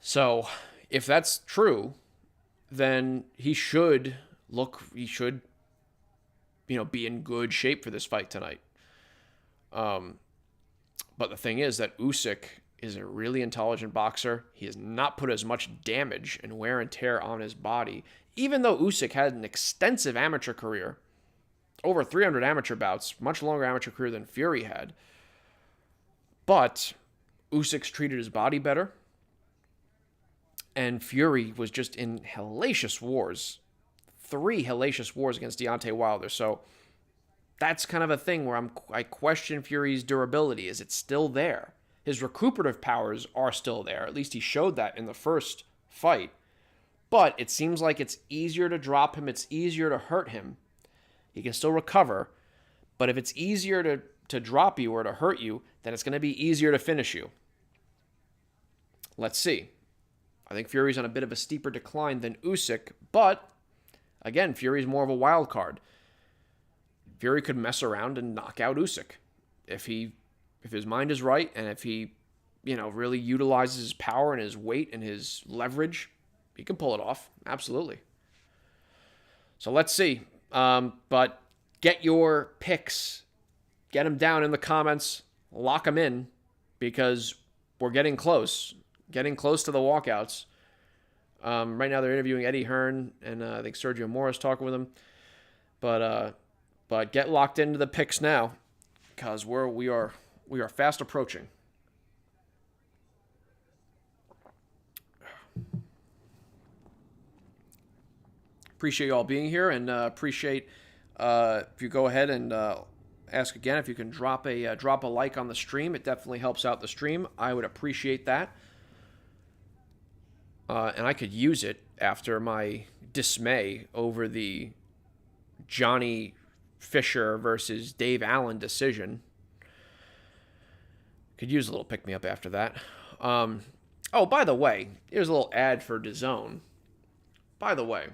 Speaker 1: So if that's true, then he should be in good shape for this fight tonight. But the thing is that Usyk is a really intelligent boxer. He has not put as much damage and wear and tear on his body, even though Usyk had an extensive amateur career, over 300 amateur bouts, much longer amateur career than Fury had. But Usyk's treated his body better, and Fury was just in hellacious wars. 3 hellacious wars against Deontay Wilder. So that's kind of a thing where I question Fury's durability. Is it still there? His recuperative powers are still there. At least he showed that in the first fight. But it seems like it's easier to drop him. It's easier to hurt him. He can still recover. But if it's easier to drop you or to hurt you, then it's going to be easier to finish you. Let's see. I think Fury's on a bit of a steeper decline than Usyk, but again, Fury's more of a wild card. Fury could mess around and knock out Usyk if his mind is right and if he, really utilizes his power and his weight and his leverage. He can pull it off, absolutely. So let's see. But get your picks, get them down in the comments, lock them in, because we're getting close to the walkouts. Right now they're interviewing Eddie Hearn, and I think Sergio Mora's talking with him. But get locked into the picks now, because we are fast approaching. Appreciate you all being here, and appreciate if you go ahead and ask again if you can drop a like on the stream. It definitely helps out the stream. I would appreciate that. And I could use it after my dismay over the Johnny Fisher versus Dave Allen decision. Could use a little pick-me-up after that. Oh, by the way, here's a little ad for DAZN. By the way,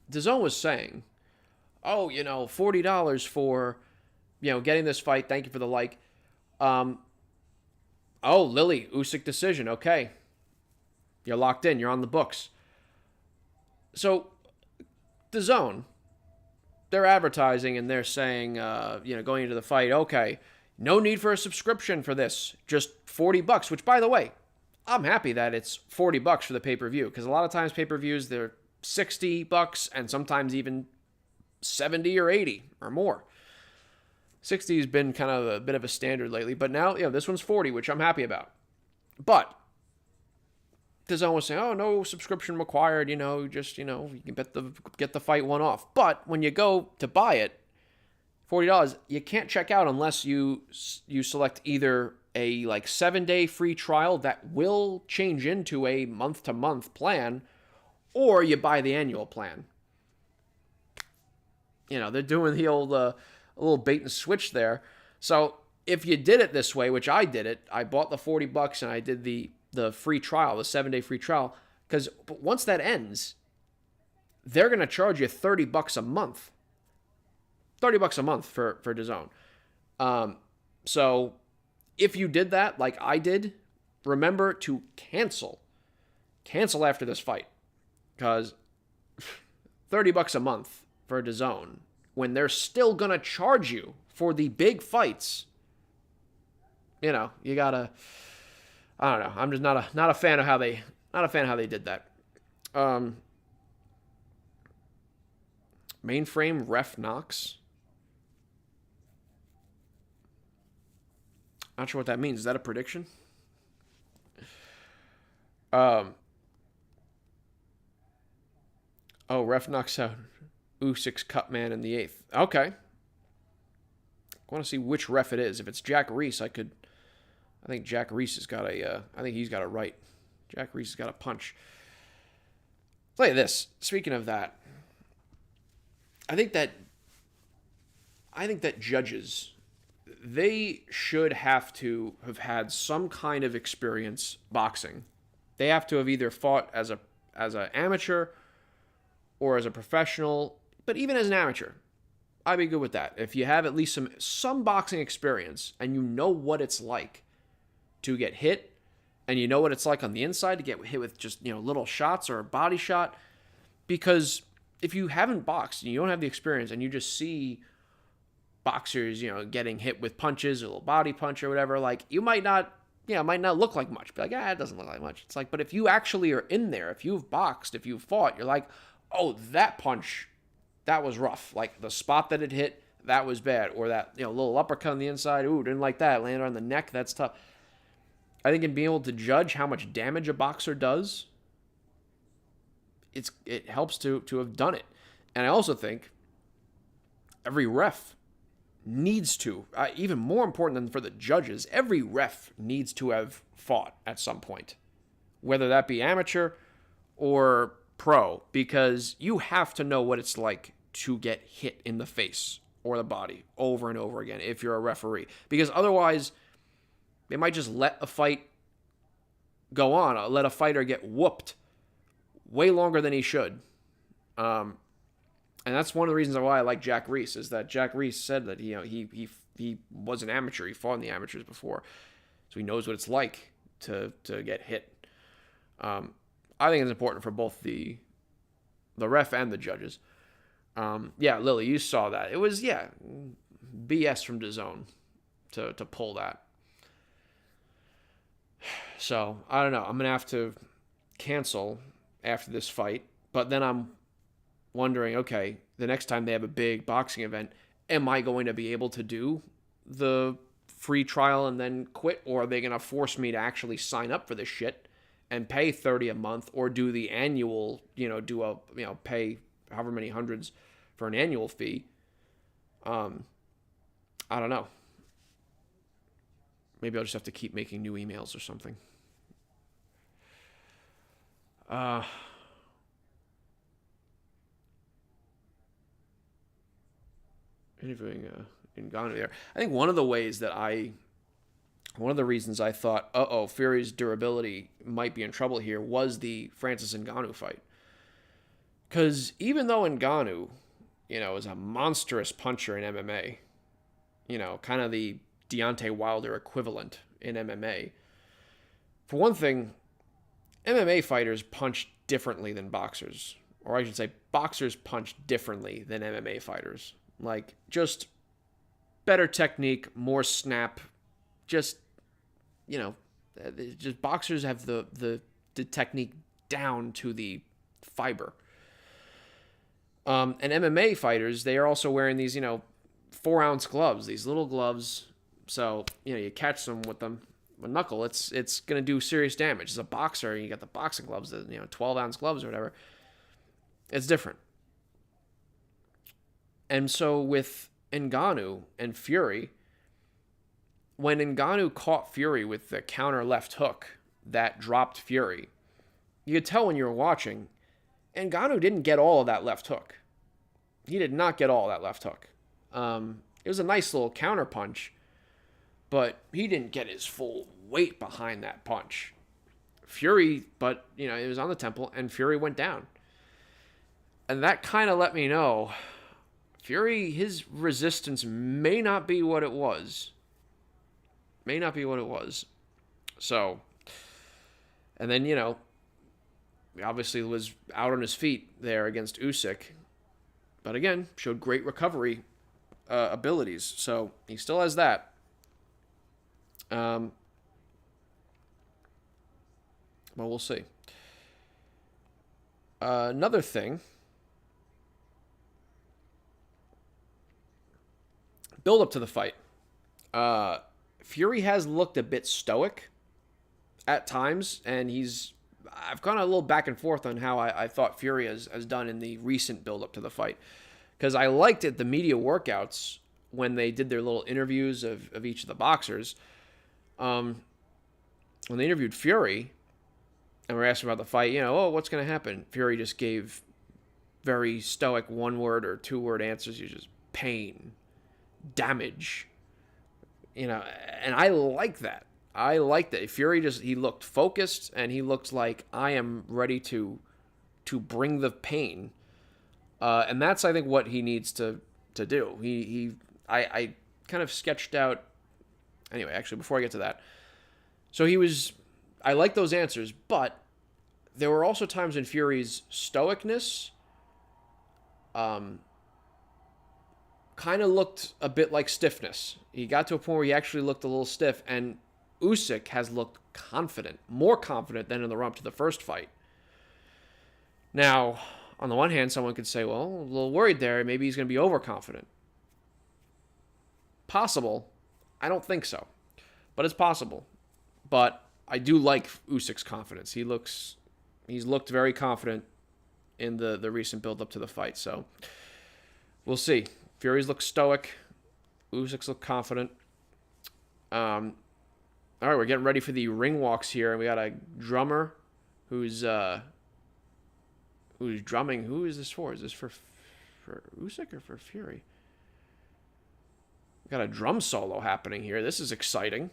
Speaker 1: DAZN was saying, $40 for, getting this fight. Thank you for the like. Lily, Usyk decision. Okay. You're locked in. You're on the books. So, DAZN, they're advertising and they're saying, going into the fight, okay, no need for a subscription for this. Just $40, which, by the way, I'm happy that it's $40 for the pay-per-view, because a lot of times pay-per-views, they're $60 and sometimes even 70 or 80 or more. 60 has been kind of a bit of a standard lately, but now, this one's 40, which I'm happy about. But DAZN was saying, no subscription required, you can get the fight one off. But when you go to buy it, $40, you can't check out unless you select either a 7-day free trial that will change into a month-to-month plan, or you buy the annual plan. They're doing the old a little bait and switch there. So if you did it this way, which I did it, I bought the $40 and I did the free trial, the 7-day free trial, because once that ends, they're going to charge you $30 a month. $30 a month for DAZN. So if you did that like I did, remember to cancel after this fight, because $30 a month for DAZN when they're still going to charge you for the big fights, you gotta, I don't know. I'm just not a fan of how they did that. Mainframe ref knocks. Not sure what that means. Is that a prediction? Oh, ref knocks out Usyk's cut man in the 8th. Okay. I want to see which ref it is. If it's Jack Reese, I think Jack Reese has got I think he's got it right. Jack Reese has got a punch. Look at this. Speaking of that, I think that judges, they should have to have had some kind of experience boxing. They have to have either fought as an amateur or as a professional, but even as an amateur, I'd be good with that. If you have at least some boxing experience and you know what it's like to get hit, and you know what it's like on the inside to get hit with just, little shots or a body shot, because if you haven't boxed and you don't have the experience and you just see boxers, getting hit with punches, a little body punch or whatever, like, you might not, it might not look like much. Be like, it doesn't look like much. It's like, but if you actually are in there, if you've boxed, if you've fought, you're like, oh, that punch, that was rough. Like, the spot that it hit, that was bad. Or that, little uppercut on the inside, ooh, didn't like that. Landed on the neck, that's tough. I think in being able to judge how much damage a boxer does, it helps to have done it. And I also think every ref needs to, even more important than for the judges, every ref needs to have fought at some point, whether that be amateur or pro, because you have to know what it's like to get hit in the face or the body over and over again if you're a referee, because otherwise they might just let a fight go on, let a fighter get whooped way longer than he should. And that's one of the reasons why I like Jack Reese, is that Jack Reese said that he was an amateur. He fought in the amateurs before, so he knows what it's like to get hit. I think it's important for both the ref and the judges. Yeah, Lily, you saw that. It was, BS from DAZN to pull that. So, I don't know. I'm going to have to cancel after this fight. But then I'm wondering, okay, the next time they have a big boxing event, am I going to be able to do the free trial and then quit? Or are they going to force me to actually sign up for this shit and pay $30 a month, or do the annual, pay however many hundreds for an annual fee? I don't know. Maybe I'll just have to keep making new emails or something. Interviewing Ngannou there. I think one of the reasons I thought, Fury's durability might be in trouble here was the Francis Ngannou fight. Because even though Ngannou, is a monstrous puncher in MMA, kind of the Deontay Wilder equivalent in MMA. For one thing, MMA fighters punch differently than boxers. Or I should say, boxers punch differently than MMA fighters. Like, just better technique, more snap. Just boxers have the technique down to the fiber. And MMA fighters, they are also wearing these, 4-ounce gloves, these little gloves. So, you catch them with them, a knuckle, it's going to do serious damage. As a boxer, you got the boxing gloves, the 12-ounce gloves or whatever. It's different. And so with Ngannou and Fury, when Ngannou caught Fury with the counter left hook that dropped Fury, you could tell when you were watching, Ngannou didn't get all of that left hook. He did not get all of that left hook. It was a nice little counter punch, but he didn't get his full weight behind that punch. Fury, but, it was on the temple, and Fury went down. And that kind of let me know, Fury, his resistance may not be what it was. So, and then, obviously was out on his feet there against Usyk. But again, showed great recovery abilities. So, he still has that. Well, we'll see. Another thing. Build up to the fight. Fury has looked a bit stoic at times, and he's I've gone a little back and forth on how I thought Fury has done in the recent build-up to the fight. Because I liked it, the media workouts, when they did their little interviews of each of the boxers. When they interviewed Fury, and were asking about the fight, what's going to happen? Fury just gave very stoic one-word or two-word answers. You just pain, damage, and I like that. I like that. Fury he looked focused, and he looked like, I am ready to bring the pain. And that's, I think, what he needs to do. I kind of sketched out, anyway, actually, before I get to that. So I like those answers, but there were also times in Fury's stoicness kind of looked a bit like stiffness. He got to a point where he actually looked a little stiff, and Usyk has looked confident, more confident than in the run-up to the first fight. Now, on the one hand, someone could say, well, a little worried there. Maybe he's going to be overconfident. Possible. I don't think so. But it's possible. But I do like Usyk's confidence. He's looked very confident in the recent build-up to the fight. So, we'll see. Fury's look stoic. Usyk's look confident. All right, we're getting ready for the ring walks here, and we got a drummer who's drumming. Who is this for? Is this for Usyk or for Fury? We got a drum solo happening here. This is exciting.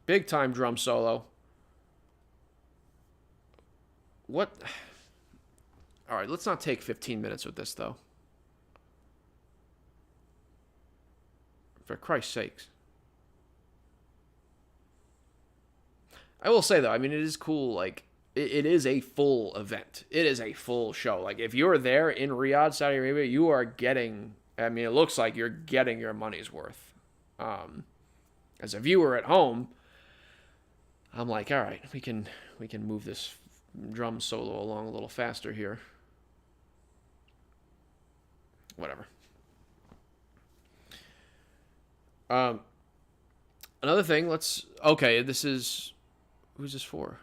Speaker 1: Big time drum solo. What? All right, let's not take 15 minutes with this, though. For Christ's sakes. I will say, though, I mean, it is cool. Like, it is a full event. It is a full show. Like, if you're there in Riyadh, Saudi Arabia, you are getting, I mean, it looks like you're getting your money's worth. As a viewer at home, I'm like, all right, we can move this drum solo along a little faster here. Whatever. Another thing, who's this for?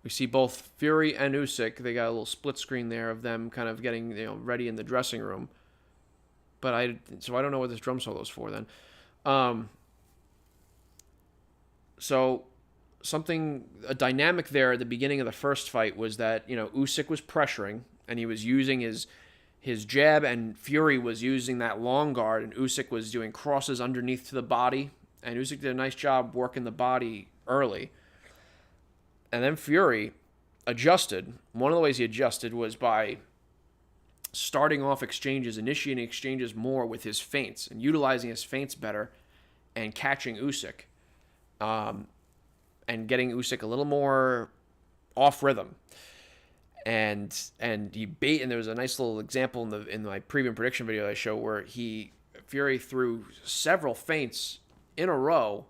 Speaker 1: We see both Fury and Usyk. They got a little split screen there of them kind of getting, ready in the dressing room. But I don't know what this drum solo is for then. So a dynamic there at the beginning of the first fight was that, Usyk was pressuring and he was using his jab, and Fury was using that long guard, and Usyk was doing crosses underneath to the body, and Usyk did a nice job working the body early. And then Fury adjusted. One of the ways he adjusted was by starting off exchanges, initiating exchanges more with his feints and utilizing his feints better and catching Usyk. And getting Usyk a little more off rhythm, and there was a nice little example in my preview prediction video I show where Fury threw several feints in a row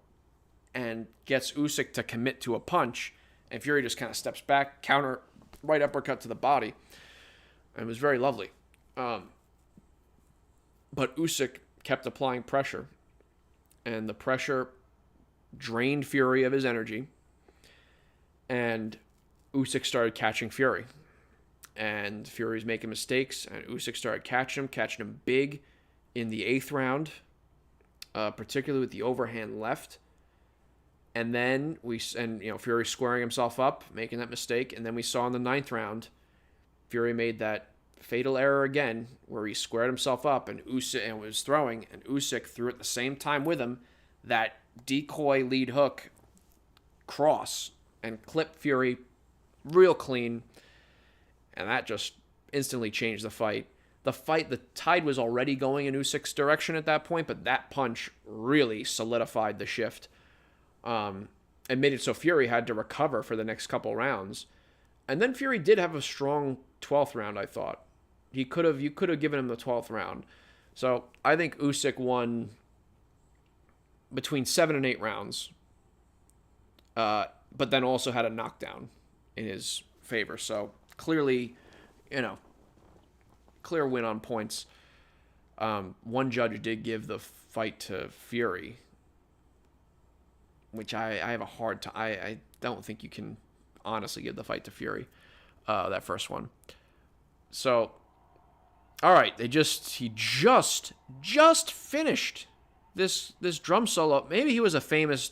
Speaker 1: and gets Usyk to commit to a punch, and Fury just kind of steps back, counter, right uppercut to the body, and it was very lovely. But Usyk kept applying pressure, and the pressure drained Fury of his energy, and Usyk started catching Fury. And Fury's making mistakes, and Usyk started catching him big in the 8th round, particularly with the overhand left. And then Fury squaring himself up, making that mistake, and then we saw in the 9th round, Fury made that fatal error again, where he squared himself up and Usyk was throwing, and Usyk threw at the same time with him that decoy lead hook cross and clipped Fury real clean, and that just instantly changed the fight. The tide was already going in Usyk's direction at that point, but that punch really solidified the shift. And made it so Fury had to recover for the next couple rounds. And then Fury did have a strong 12th round, I thought. You could have given him the 12th round. So I think Usyk won between 7 and 8 rounds, but then also had a knockdown in his favor. So clearly, clear win on points. One judge did give the fight to Fury, which I have a hard time. I don't think you can honestly give the fight to Fury, that first one. So, all right, he just finished this drum solo. Maybe he was a famous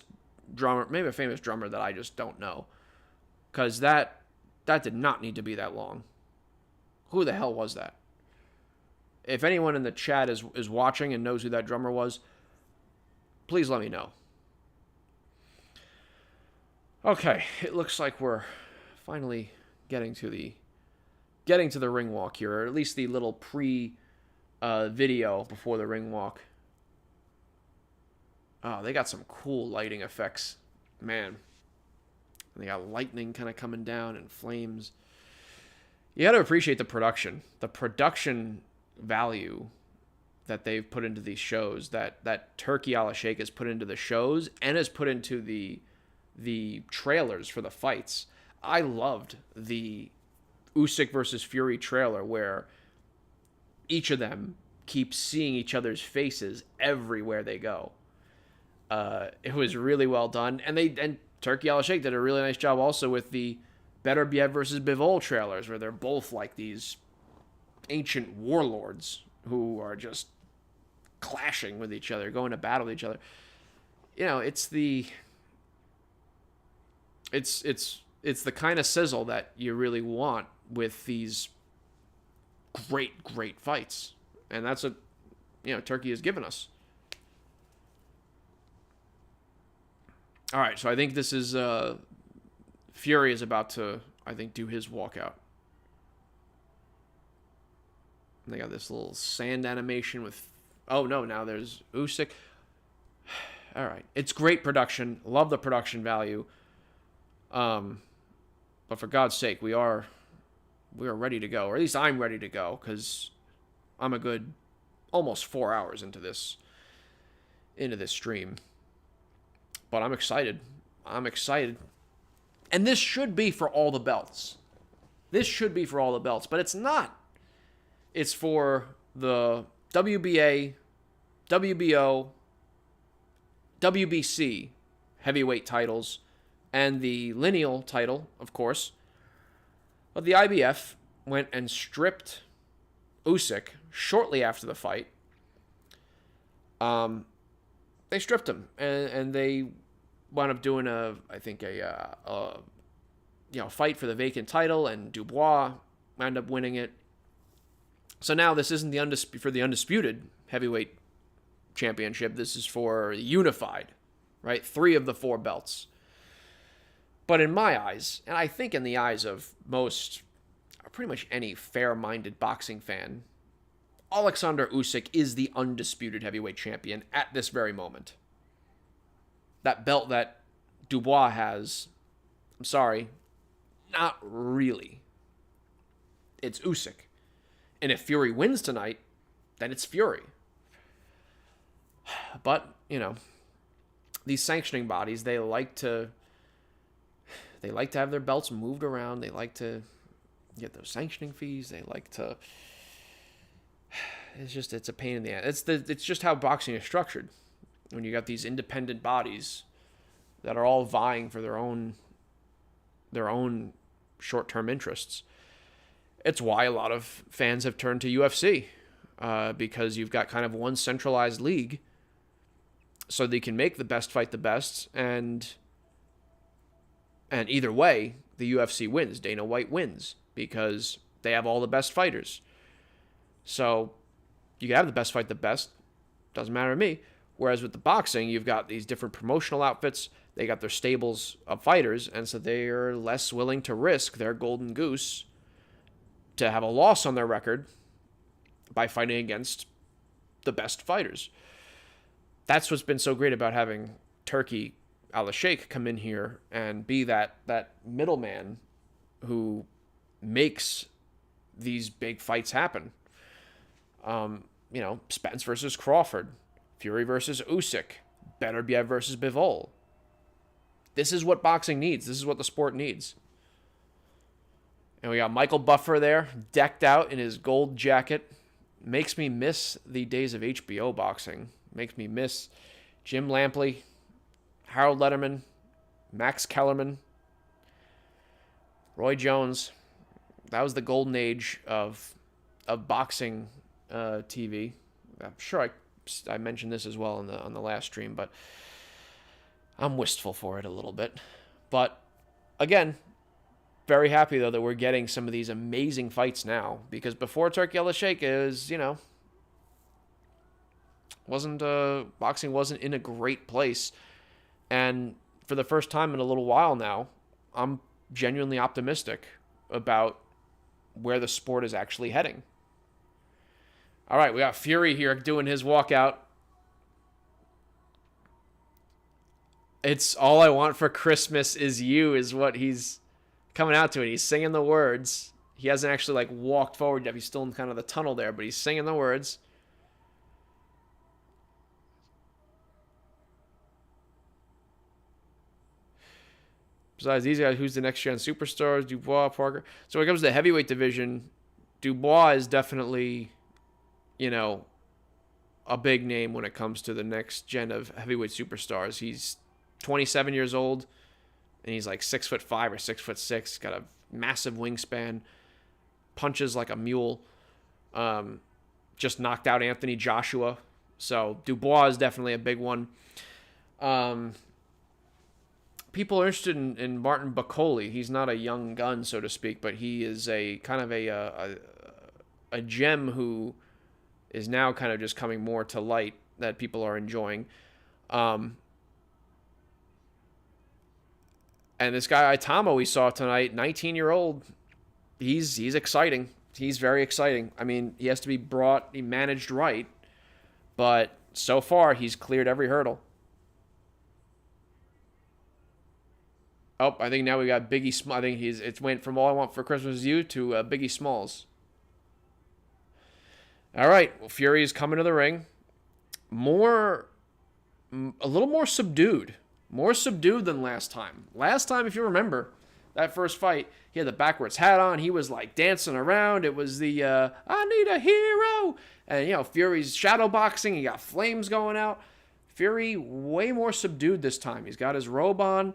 Speaker 1: drummer, that I just don't know, because that did not need to be that long. Who the hell was that? If anyone in the chat is watching and knows who that drummer was, please let me know. Okay, it looks like we're finally getting to the ring walk here, or at least the little video before the ring walk. Oh, they got some cool lighting effects, man. They got lightning kind of coming down and flames. You got to appreciate the production value that they've put into these shows, that Serhii Bohachuk has put into the shows and has put into the trailers for the fights. I loved the Usyk versus Fury trailer, where each of them keeps seeing each other's faces everywhere they go. It was really well done, and Serhii Bohachuk did a really nice job also with the Beterbiev versus Bivol trailers, where they're both like these ancient warlords who are just clashing with each other, going to battle with each other. You know, it's the kind of sizzle that you really want with these great fights, and that's what Turkey has given us. All right, so I think this is Fury is about to, I think, do his walkout. And they got this little sand animation with, oh no, now there's Usyk. All right, it's great production. Love the production value. But for God's sake, we are ready to go, or at least I'm ready to go, because I'm a good almost 4 hours into this stream. But I'm excited. And this should be for all the belts. But it's not. It's for the WBA, WBO, WBC heavyweight titles, and the lineal title, of course. But the IBF went and stripped Usyk shortly after the fight. They stripped him, and they wound up doing a fight for the vacant title, and Dubois wound up winning it. So now this isn't for the undisputed heavyweight championship. This is for unified, right? 3 of the 4 belts. But in my eyes, and I think in the eyes of pretty much any fair-minded boxing fan, Alexander Usyk is the undisputed heavyweight champion at this very moment. That belt that Dubois has, I'm sorry, not really. It's Usyk. And if Fury wins tonight, then it's Fury. But, these sanctioning bodies, they like to have their belts moved around. They like to get those sanctioning fees. They like to... It's a pain in the ass. It's just how boxing is structured. When you got these independent bodies that are all vying for their own short-term interests. It's why a lot of fans have turned to UFC, because you've got kind of one centralized league, so they can make the best fight the best, and either way, the UFC wins. Dana White wins because they have all the best fighters. So you can have the best fight the best, doesn't matter to me. Whereas with the boxing, you've got these different promotional outfits, they got their stables of fighters, and so they are less willing to risk their golden goose to have a loss on their record by fighting against the best fighters. That's what's been so great about having Serhii Bohachuk come in here and be that middleman who makes these big fights happen. Spence versus Crawford, Fury versus Usyk, Beterbiev versus Bivol. This is what boxing needs. This is what the sport needs. And we got Michael Buffer there, decked out in his gold jacket. Makes me miss the days of HBO boxing. Makes me miss Jim Lampley, Harold Letterman, Max Kellerman, Roy Jones. That was the golden age of boxing TV. I'm sure I mentioned this as well on the last stream, but I'm wistful for it a little bit. But again, very happy though that we're getting some of these amazing fights now, because before Turkey El Sheikh is, boxing wasn't in a great place, and for the first time in a little while now, I'm genuinely optimistic about where the sport is actually heading. All right, we got Fury here doing his walkout. It's all I want for Christmas is you is what he's coming out to it. He's singing the words. He hasn't actually walked forward yet. He's still in kind of the tunnel there, but he's singing the words. Besides these guys, who's the next gen superstars? Dubois, Parker. So when it comes to the heavyweight division, Dubois is definitely, a big name when it comes to the next gen of heavyweight superstars. He's 27 years old, and he's 6'5" or 6'6". Got a massive wingspan, punches like a mule. Just knocked out Anthony Joshua. So Dubois is definitely a big one. People are interested in Martin Bakole. He's not a young gun, so to speak, but he is a kind of a gem who is now kind of just coming more to light that people are enjoying. And this guy Itauma we saw tonight, 19-year-old, he's exciting. He's very exciting. I mean, he has to be managed right, but so far he's cleared every hurdle. Oh, I think now we got Biggie Smalls. I think it went from All I Want for Christmas Is You to Biggie Smalls. All right, well, Fury is coming to the ring. A little more subdued. More subdued than last time. Last time, if you remember, that first fight, he had the backwards hat on. He was dancing around. It was the, I need a hero. And, Fury's shadow boxing. He got flames going out. Fury, way more subdued this time. He's got his robe on.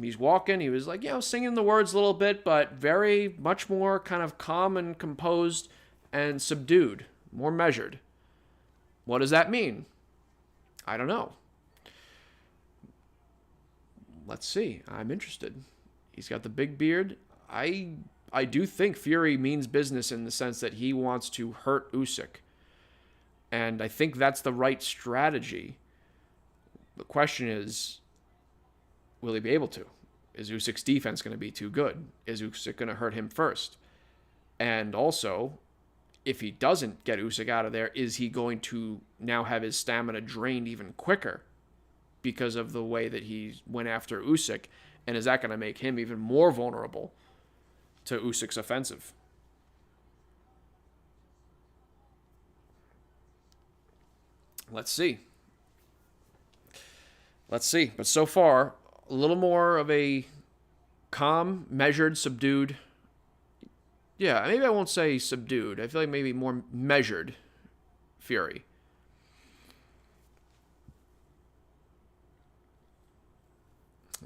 Speaker 1: He's walking. He was singing the words a little bit, but very much more kind of calm and composed and subdued. More measured. What does that mean? I don't know. Let's see. I'm interested. He's got the big beard. I do think Fury means business in the sense that he wants to hurt Usyk. And I think that's the right strategy. The question is, will he be able to? Is Usyk's defense going to be too good? Is Usyk going to hurt him first? And also, if he doesn't get Usyk out of there, is he going to now have his stamina drained even quicker because of the way that he went after Usyk? And is that going to make him even more vulnerable to Usyk's offensive? Let's see. But so far, a little more of a calm, measured, subdued. Yeah, maybe I won't say subdued. I feel like maybe more measured Fury.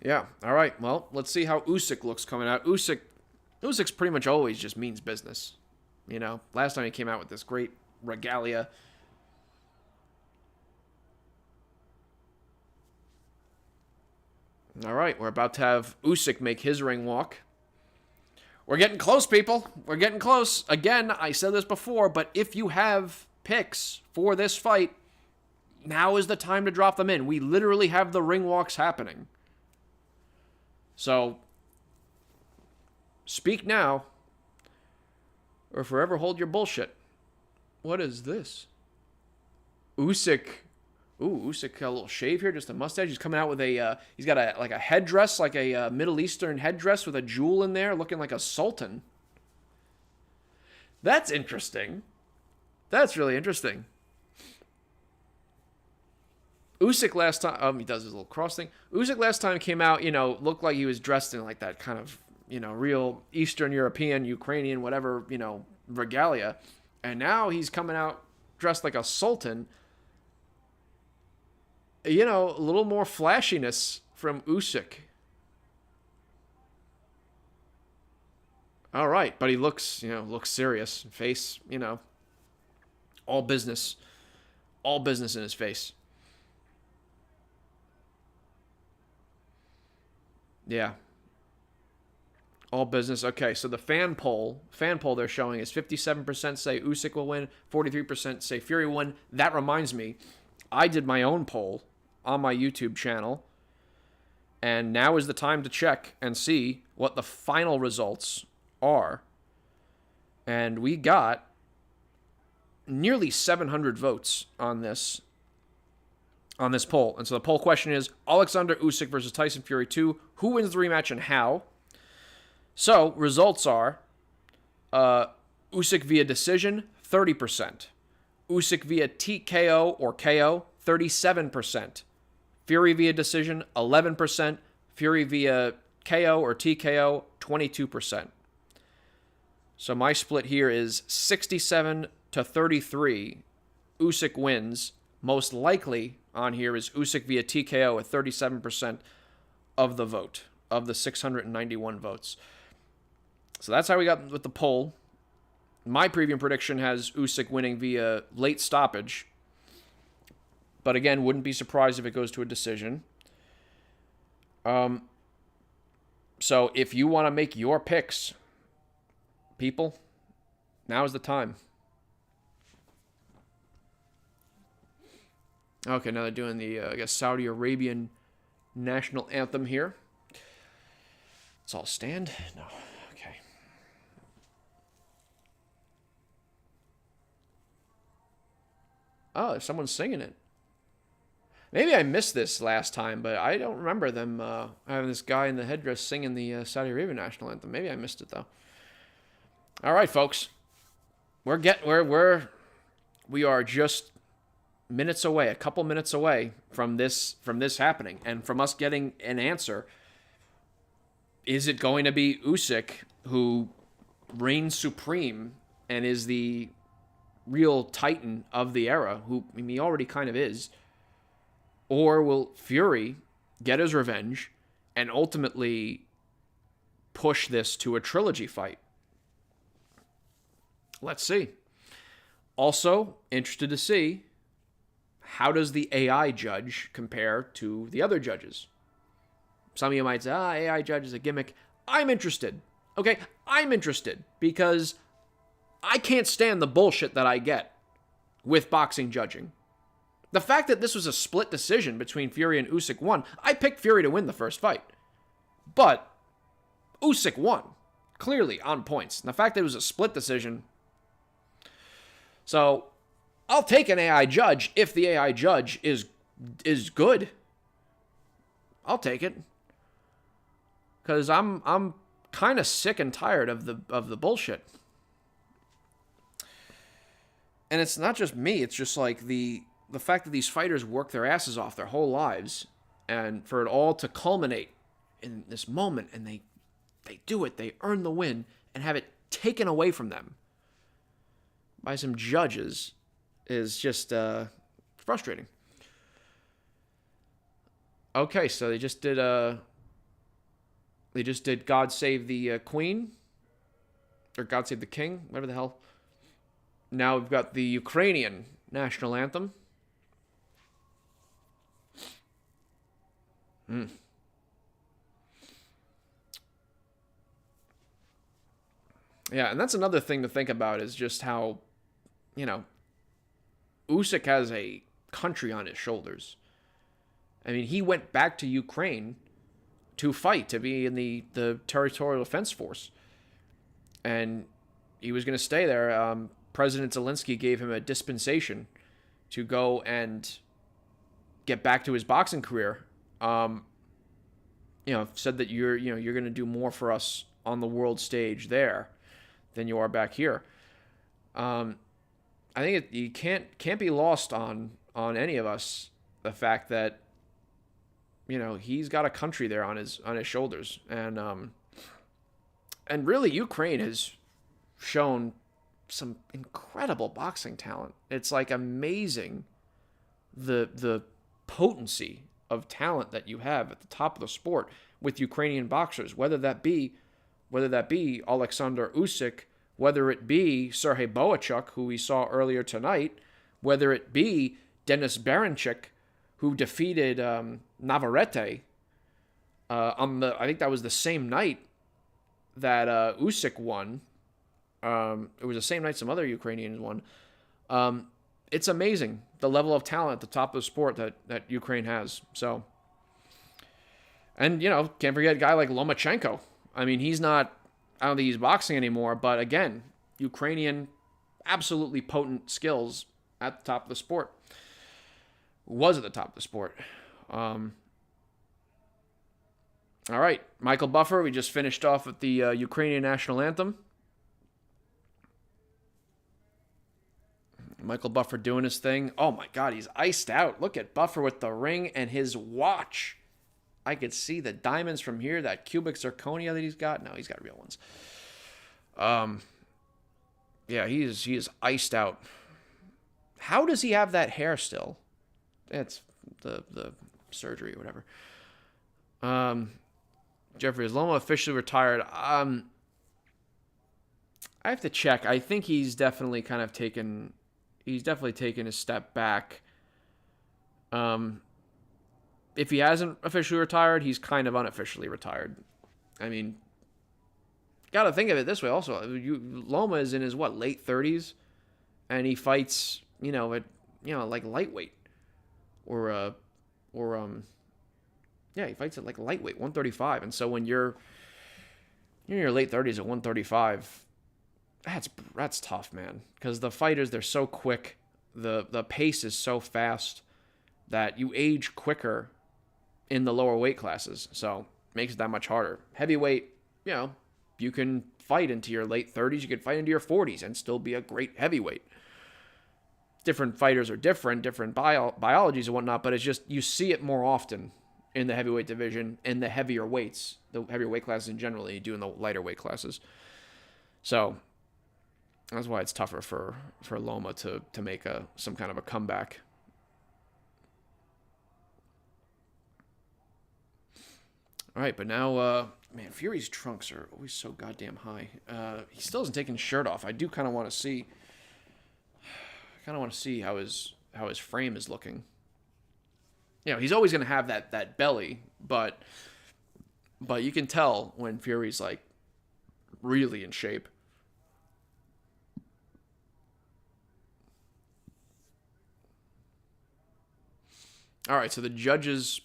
Speaker 1: Yeah, all right. Well, let's see how Usyk looks coming out. Usyk's pretty much always just means business. Last time he came out with this great regalia. All right, we're about to have Usyk make his ring walk. We're getting close, people. We're getting close. Again, I said this before, but if you have picks for this fight, now is the time to drop them in. We literally have the ring walks happening. So, speak now, or forever hold your bullshit. What is this? Usyk. Ooh, Usyk got a little shave here, just a mustache. He's coming out with he's got a headdress, like a Middle Eastern headdress with a jewel in there, looking like a sultan. That's interesting. That's really interesting. Usyk last time, he does his little cross thing. Usyk last time came out, looked like he was dressed in that kind of real Eastern European, Ukrainian, whatever, regalia. And now he's coming out dressed like a sultan. A little more flashiness from Usyk. All right, but he looks serious. Face, all business in his face. Yeah. All business. Okay, so the fan poll they're showing is 57% say Usyk will win, 43% say Fury will win. That reminds me, I did my own poll on my YouTube channel, and now is the time to check and see what the final results are. And we got nearly 700 votes on this poll. And so the poll question is, Alexander Usyk versus Tyson Fury 2, who wins the rematch and how? So, results are Usyk via decision, 30%. Usyk via TKO or KO, 37%. Fury via decision, 11%. Fury via KO or TKO, 22%. So my split here is 67 to 33. Usyk wins. Most likely on here is Usyk via TKO at 37% of the vote, of the 691 votes. So that's how we got with the poll. My preview prediction has Usyk winning via late stoppage. But again, wouldn't be surprised if it goes to a decision. So if you want to make your picks, people, now is the time. Okay, now they're doing the, Saudi Arabian national anthem here. Let's all stand. No. Okay. Oh, someone's singing it. Maybe I missed this last time, but I don't remember them having this guy in the headdress singing the Saudi Arabian national anthem. Maybe I missed it, though. All right, folks. We are just minutes away, a couple minutes away from this happening, and from us getting an answer. Is it going to be Usyk who reigns supreme and is the real titan of the era, who he already kind of is? Or will Fury get his revenge and ultimately push this to a trilogy fight? Let's see. Also, interested to see, how does the AI judge compare to the other judges? Some of you might say, AI judge is a gimmick. I'm interested. Okay, I'm interested because I can't stand the bullshit that I get with boxing judging. The fact that this was a split decision between Fury and Usyk won. I picked Fury to win the first fight. But Usyk won. Clearly on points. And the fact that it was a split decision. So I'll take an AI judge if the AI judge is good. I'll take it. Because I'm kind of sick and tired of the bullshit. And it's not just me. It's just like the fact that these fighters work their asses off their whole lives, and for it all to culminate in this moment, and they do it, they earn the win, and have it taken away from them by some judges is just frustrating. Okay, so they just did God Save the Queen, or God Save the King, whatever the hell. Now we've got the Ukrainian national anthem. Yeah, and that's another thing to think about, is just how, Usyk has a country on his shoulders. I mean, he went back to Ukraine to fight, to be in the Territorial Defense Force. And he was going to stay there. President Zelensky gave him a dispensation to go and get back to his boxing career. Said that you're going to do more for us on the world stage there than you are back here. I think you can't be lost on any of us the fact that he's got a country there on his shoulders, and And really, Ukraine has shown some incredible boxing talent. It's like amazing the potency of talent that you have at the top of the sport with Ukrainian boxers, whether that be Alexander Usyk, whether it be Serhii Bohachuk, who we saw earlier tonight, whether it be Denis Beranchyk, who defeated Navarrete I think that was the same night that Usyk won. It was the same night some other Ukrainians won. It's amazing the level of talent at the top of the sport that Ukraine has. So, and can't forget a guy like Lomachenko. I mean, he's not. I don't think he's boxing anymore. But again, Ukrainian, absolutely potent skills at the top of the sport. Was at the top of the sport. All right, Michael Buffer. We just finished off with the Ukrainian national anthem. Michael Buffer doing his thing. Oh my God, he's iced out. Look at Buffer with the ring and his watch. I could see the diamonds from here, that cubic zirconia that he's got. No, he's got real ones. Yeah, he is iced out. How does he have that hair still? It's the surgery or whatever. Jeffrey, is Loma officially retired? I have to check. I think he's definitely kind of taken a step back. If he hasn't officially retired, he's kind of unofficially retired. I mean, got to think of it this way also. Loma is in his late 30s, and he fights at like lightweight or he fights at like lightweight 135. And so when you're in your late 30s at 135, that's tough, man, because the fighters, they're so quick, the pace is so fast that you age quicker in the lower weight classes, so it makes it that much harder. Heavyweight, you can fight into your late 30s, you could fight into your 40s and still be a great heavyweight. Different fighters are different biologies and whatnot, but it's just, you see it more often in the heavyweight division, in the heavier weights, the heavier weight classes in general, than you do in the lighter weight classes. So that's why it's tougher for Loma to make some kind of a comeback. All right, but now, man, Fury's trunks are always so goddamn high. He still hasn't taken his shirt off. I do kind of want to see. How his frame is looking. He's always going to have that belly, but you can tell when Fury's like really in shape. All right, so the judges,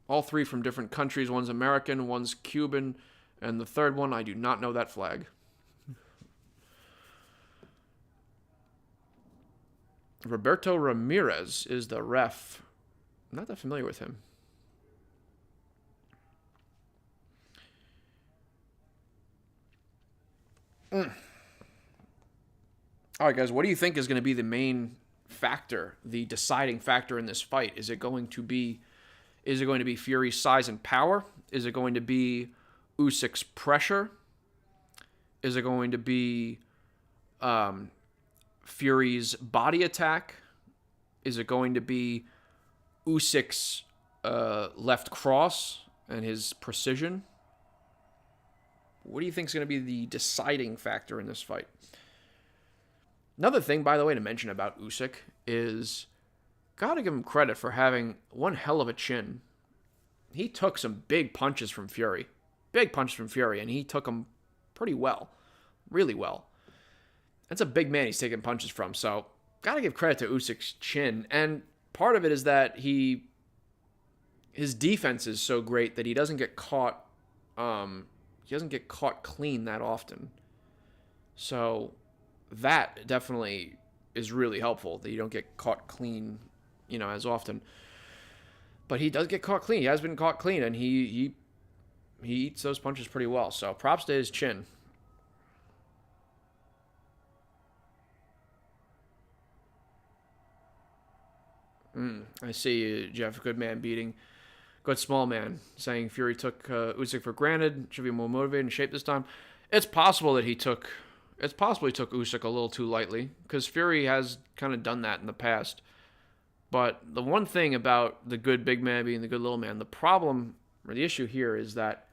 Speaker 1: all three from different countries. One's American, one's Cuban, and the third one, I do not know that flag. Roberto Ramirez is the ref. I'm not that familiar with him. All right, guys, what do you think is going to be the main factor, the deciding factor in this fight? Is it going to be Fury's size and power? Is it going to be Usyk's pressure? Is it going to be Fury's body attack? Is it going to be Usyk's left cross and his precision? What do you think is going to be the deciding factor in this fight? Another thing, by the way, to mention about Usyk is, gotta give him credit for having one hell of a chin. He took some big punches from Fury. And he took them pretty well. Really well. That's a big man he's taking punches from, so gotta give credit to Usyk's chin. And part of it is that his defense is so great that he doesn't get caught clean that often. So that definitely is really helpful, that you don't get caught clean, as often. But he does get caught clean. He has been caught clean, and he eats those punches pretty well. So props to his chin. I see, Jeff. Good man beating good small man, saying Fury took Usyk for granted. Should be more motivated and shape this time. It's possible that he took. It's possible he took Usyk a little too lightly, because Fury has kind of done that in the past. But the one thing about the good big man being the good little man, the problem or the issue here is that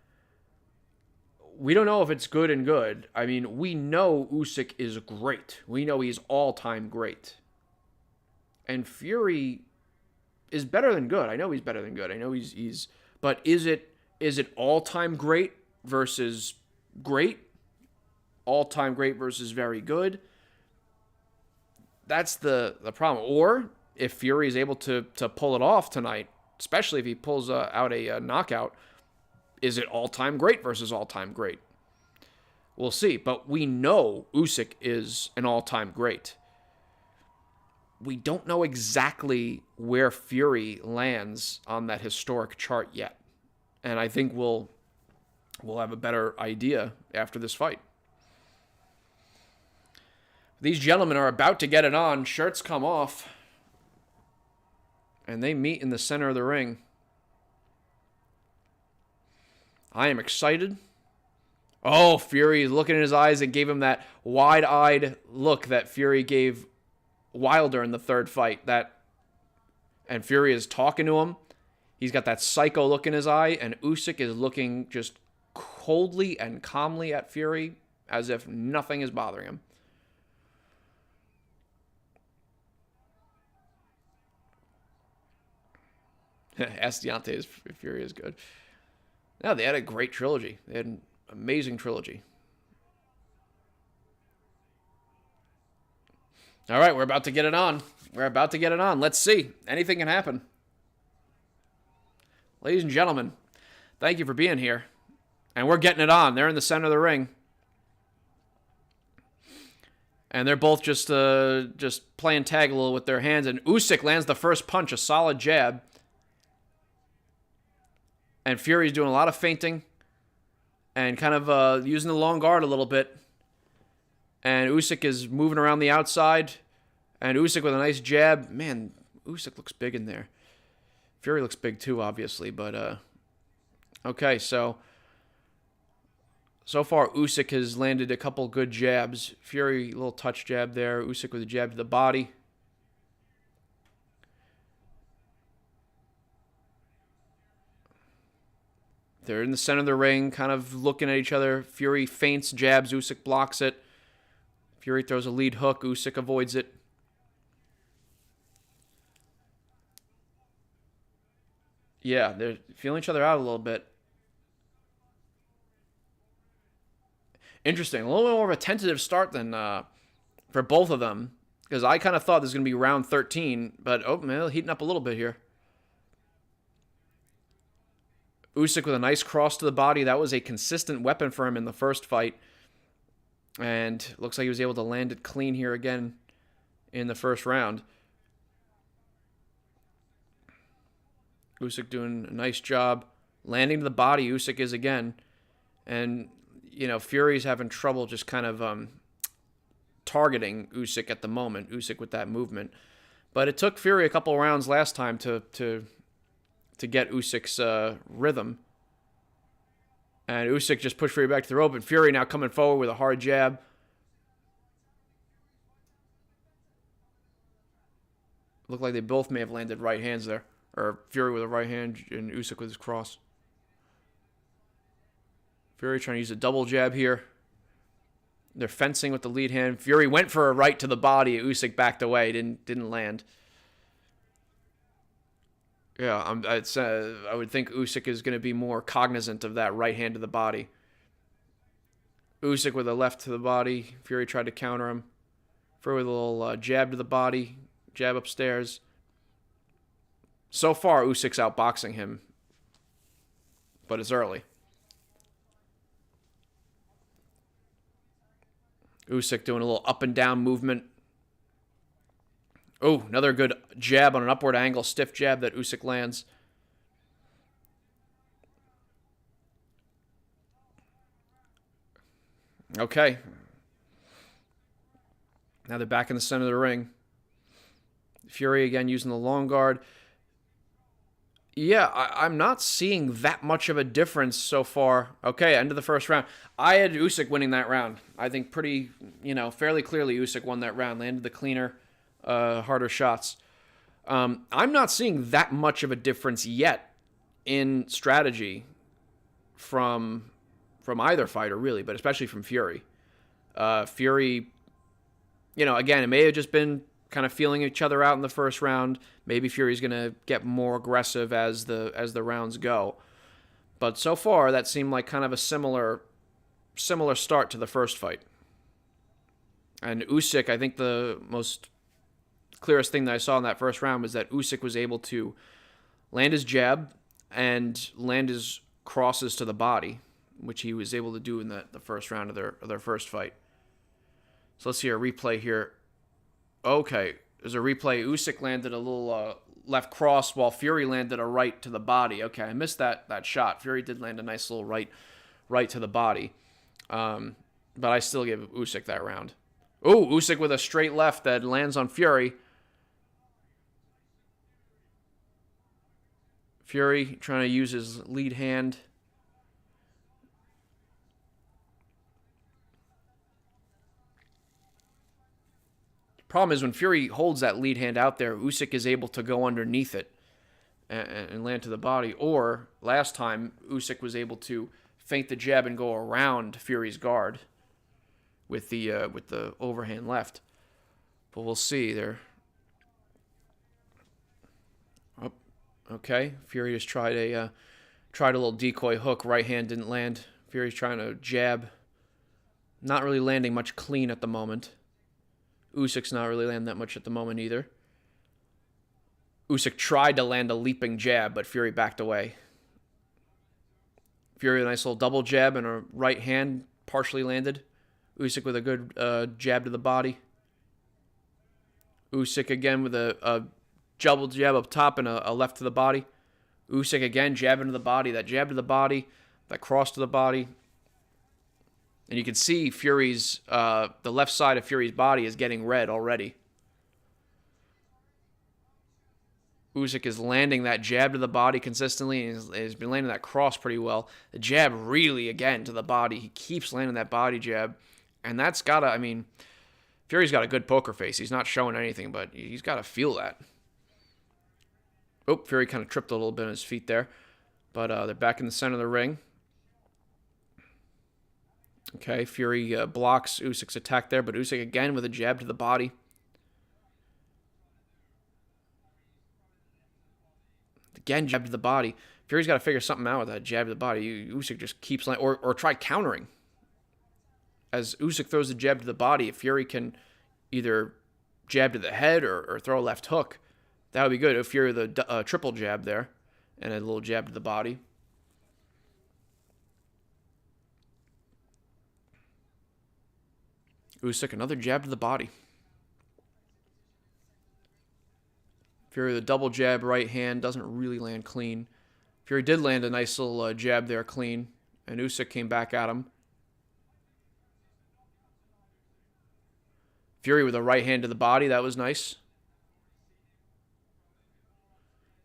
Speaker 1: we don't know if it's good and good. I mean, we know Usyk is great. We know he's all-time great. And Fury is better than good. I know he's better than good. I know he's but is it all-time great versus great? All-time great versus very good? That's the problem. Or if Fury is able to pull it off tonight, especially if he pulls out a knockout, is it all-time great versus all-time great? We'll see. But we know Usyk is an all-time great. We don't know exactly where Fury lands on that historic chart yet. And I think we'll have a better idea after this fight. These gentlemen are about to get it on. Shirts come off. And they meet in the center of the ring. I am excited. Oh, Fury is looking in his eyes and gave him that wide-eyed look that Fury gave Wilder in the third fight. And Fury is talking to him. He's got that psycho look in his eye, and Usyk is looking just coldly and calmly at Fury as if nothing is bothering him. Ask Deontay if Fury is good. No, they had a great trilogy. They had an amazing trilogy. All right, we're about to get it on. Let's see. Anything can happen. Ladies and gentlemen, thank you for being here. And we're getting it on. They're in the center of the ring. And they're both just playing tag a little with their hands. And Usyk lands the first punch, a solid jab. And Fury's doing a lot of feinting and kind of using the long guard a little bit. And Usyk is moving around the outside. And Usyk with a nice jab. Man, Usyk looks big in there. Fury looks big too, obviously. But, okay, so far Usyk has landed a couple good jabs. Fury, a little touch jab there. Usyk with a jab to the body. They're in the center of the ring, kind of looking at each other. Fury feints, jabs, Usyk blocks it. Fury throws a lead hook, Usyk avoids it. Yeah, they're feeling each other out a little bit. Interesting. A little bit more of a tentative start than for both of them. Because I kind of thought this was going to be round 13. But, oh, man, heating up a little bit here. Usyk with a nice cross to the body. That was a consistent weapon for him in the first fight. And looks like he was able to land it clean here again in the first round. Usyk doing a nice job landing to the body. Usyk is again. And, you know, Fury's having trouble just kind of targeting Usyk at the moment. Usyk with that movement. But it took Fury a couple rounds last time to get Usyk's rhythm. And Usyk just pushed Fury back to the rope. And Fury now coming forward with a hard jab. Looked like they both may have landed right hands there. Or Fury with a right hand and Usyk with his cross. Fury trying to use a double jab here. They're fencing with the lead hand. Fury went for a right to the body. Usyk backed away. Didn't land. Yeah, I would think Usyk is going to be more cognizant of that right hand to the body. Usyk with a left to the body. Fury tried to counter him. Fury with a little jab to the body. Jab upstairs. So far, Usyk's outboxing him. But it's early. Usyk doing a little up and down movement. Oh, another good jab on an upward angle. Stiff jab that Usyk lands. Okay. Now they're back in the center of the ring. Fury again using the long guard. Yeah, I'm not seeing that much of a difference so far. Okay, end of the first round. I had Usyk winning that round. I think pretty, fairly clearly Usyk won that round. Landed the cleaner, harder shots. I'm not seeing that much of a difference yet in strategy from either fighter, really, but especially from Fury. Fury, again, it may have just been kind of feeling each other out in the first round. Maybe Fury's going to get more aggressive as the rounds go. But so far, that seemed like kind of a similar start to the first fight. And Usyk, I think the most clearest thing that I saw in that first round was that Usyk was able to land his jab and land his crosses to the body, which he was able to do in the first round of their first fight. So let's see a replay here. Okay, there's a replay. Usyk landed a little left cross while Fury landed a right to the body. Okay, I missed that shot. Fury did land a nice little right to the body. But I still give Usyk that round. Ooh, Usyk with a straight left that lands on Fury. Fury trying to use his lead hand. Problem is when Fury holds that lead hand out there, Usyk is able to go underneath it and land to the body. Or last time, Usyk was able to feint the jab and go around Fury's guard with the overhand left. But we'll see there. Oh, okay, Fury just tried a little decoy hook. Right hand didn't land. Fury's trying to jab, not really landing much clean at the moment. Usyk's not really landing that much at the moment either. Usyk tried to land a leaping jab, but Fury backed away. Fury with a nice little double jab and a right hand partially landed. Usyk with a good jab to the body. Usyk again with a double jab up top and a left to the body. Usyk again jabbing to the body. That jab to the body, that cross to the body. And you can see Fury's, the left side of Fury's body is getting red already. Usyk is landing that jab to the body consistently and has been landing that cross pretty well. The jab really, again, to the body. He keeps landing that body jab. And that's got to, Fury's got a good poker face. He's not showing anything, but he's got to feel that. Oh, Fury kind of tripped a little bit on his feet there. But they're back in the center of the ring. Okay, Fury blocks Usyk's attack there, but Usyk again with a jab to the body. Again, jab to the body. Fury's got to figure something out with that jab to the body. Usyk just keeps or try countering. As Usyk throws the jab to the body, if Fury can either jab to the head or throw a left hook, that would be good. If Fury with a triple jab there and a little jab to the body. Usyk, another jab to the body. Fury with a double jab, right hand, doesn't really land clean. Fury did land a nice little jab there clean, and Usyk came back at him. Fury with a right hand to the body, that was nice.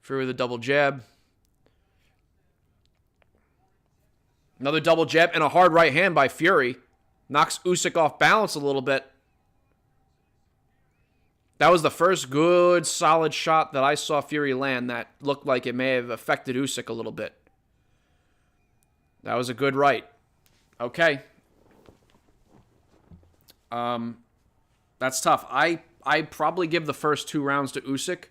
Speaker 1: Fury with a double jab. Another double jab and a hard right hand by Fury. Knocks Usyk off balance a little bit. That was the first good, solid shot that I saw Fury land that looked like it may have affected Usyk a little bit. That was a good right. Okay. That's tough. I probably give the first two rounds to Usyk.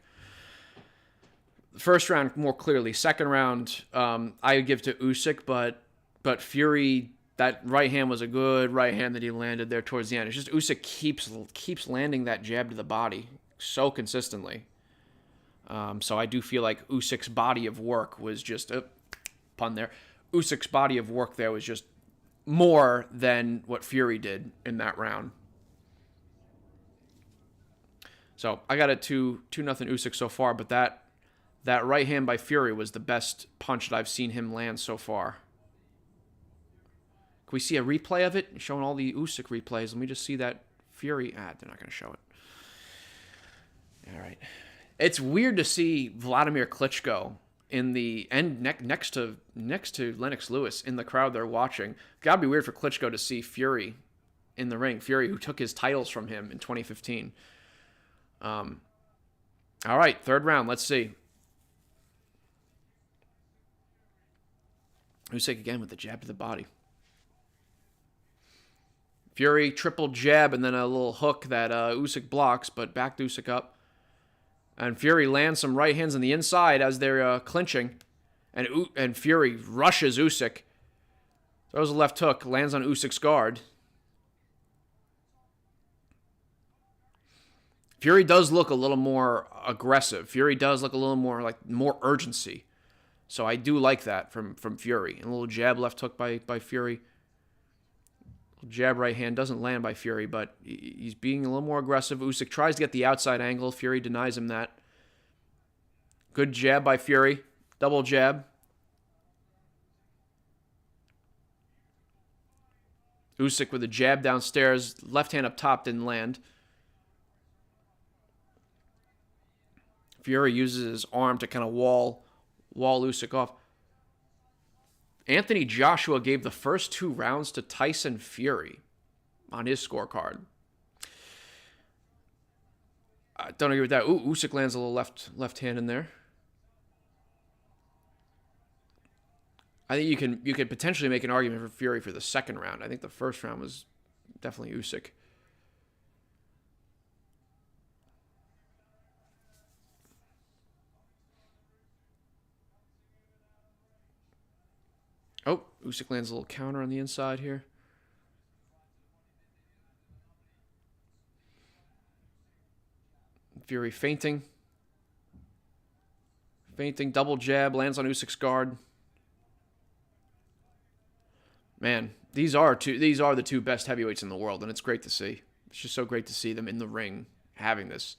Speaker 1: The first round more clearly. Second round, I would give to Usyk, but Fury, that right hand was a good right hand that he landed there towards the end. It's just Usyk keeps landing that jab to the body so consistently. So I do feel like Usyk's body of work was just pun there. Usyk's body of work there was just more than what Fury did in that round. So I got it 2-0 Usyk so far, but that right hand by Fury was the best punch that I've seen him land so far. Can we see a replay of it? Showing all the Usyk replays. Let me just see that Fury. They're not going to show it. All right. It's weird to see Vladimir Klitschko in the end next to Lennox Lewis in the crowd they're watching. Gotta be weird for Klitschko to see Fury in the ring. Fury, who took his titles from him in 2015. All right, third round. Let's see. Usyk again with the jab to the body. Fury triple jab and then a little hook that Usyk blocks, but back to Usyk up. And Fury lands some right hands on the inside as they're clinching. And Fury rushes Usyk. Throws a left hook, lands on Usyk's guard. Fury does look a little more aggressive. Fury does look a little more like more urgency. So I do like that from Fury. And a little jab left hook by Fury. Jab right hand doesn't land by Fury, but he's being a little more aggressive. Usyk tries to get the outside angle. Fury denies him that. Good jab by Fury. Double jab. Usyk with a jab downstairs. Left hand up top didn't land. Fury uses his arm to kind of wall Usyk off. Anthony Joshua gave the first 2 rounds to Tyson Fury on his scorecard. I don't agree with that. Ooh, Usyk lands a little left hand in there. I think you could potentially make an argument for Fury for the second round. I think the first round was definitely Usyk. Oh, Usyk lands a little counter on the inside here. Fury feinting. Feinting, double jab, lands on Usyk's guard. Man, these are the 2 best heavyweights in the world, and it's great to see. It's just so great to see them in the ring having this.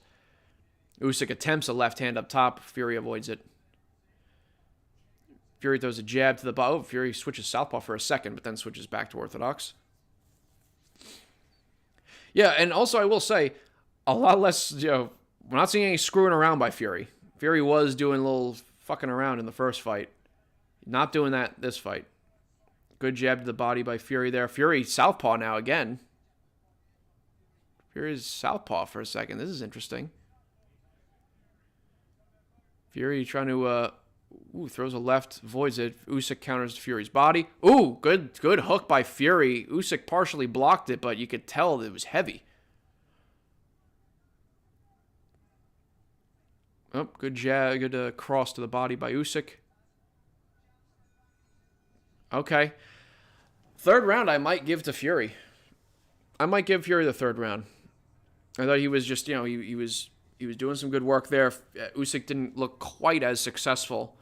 Speaker 1: Usyk attempts a left hand up top. Fury avoids it. Fury throws a jab to the bottom. Oh, Fury switches southpaw for a second, but then switches back to orthodox. Yeah, and also I will say, a lot less, we're not seeing any screwing around by Fury. Fury was doing a little fucking around in the first fight. Not doing that this fight. Good jab to the body by Fury there. Fury southpaw now again. Fury's southpaw for a second. This is interesting. Fury trying to... throws a left, voids it. Usyk counters Fury's body. Ooh, good hook by Fury. Usyk partially blocked it, but you could tell it was heavy. Oh, good jab, good cross to the body by Usyk. Okay. Third round I might give to Fury. I might give Fury the third round. I thought he was just, he was doing some good work there. Usyk didn't look quite as successful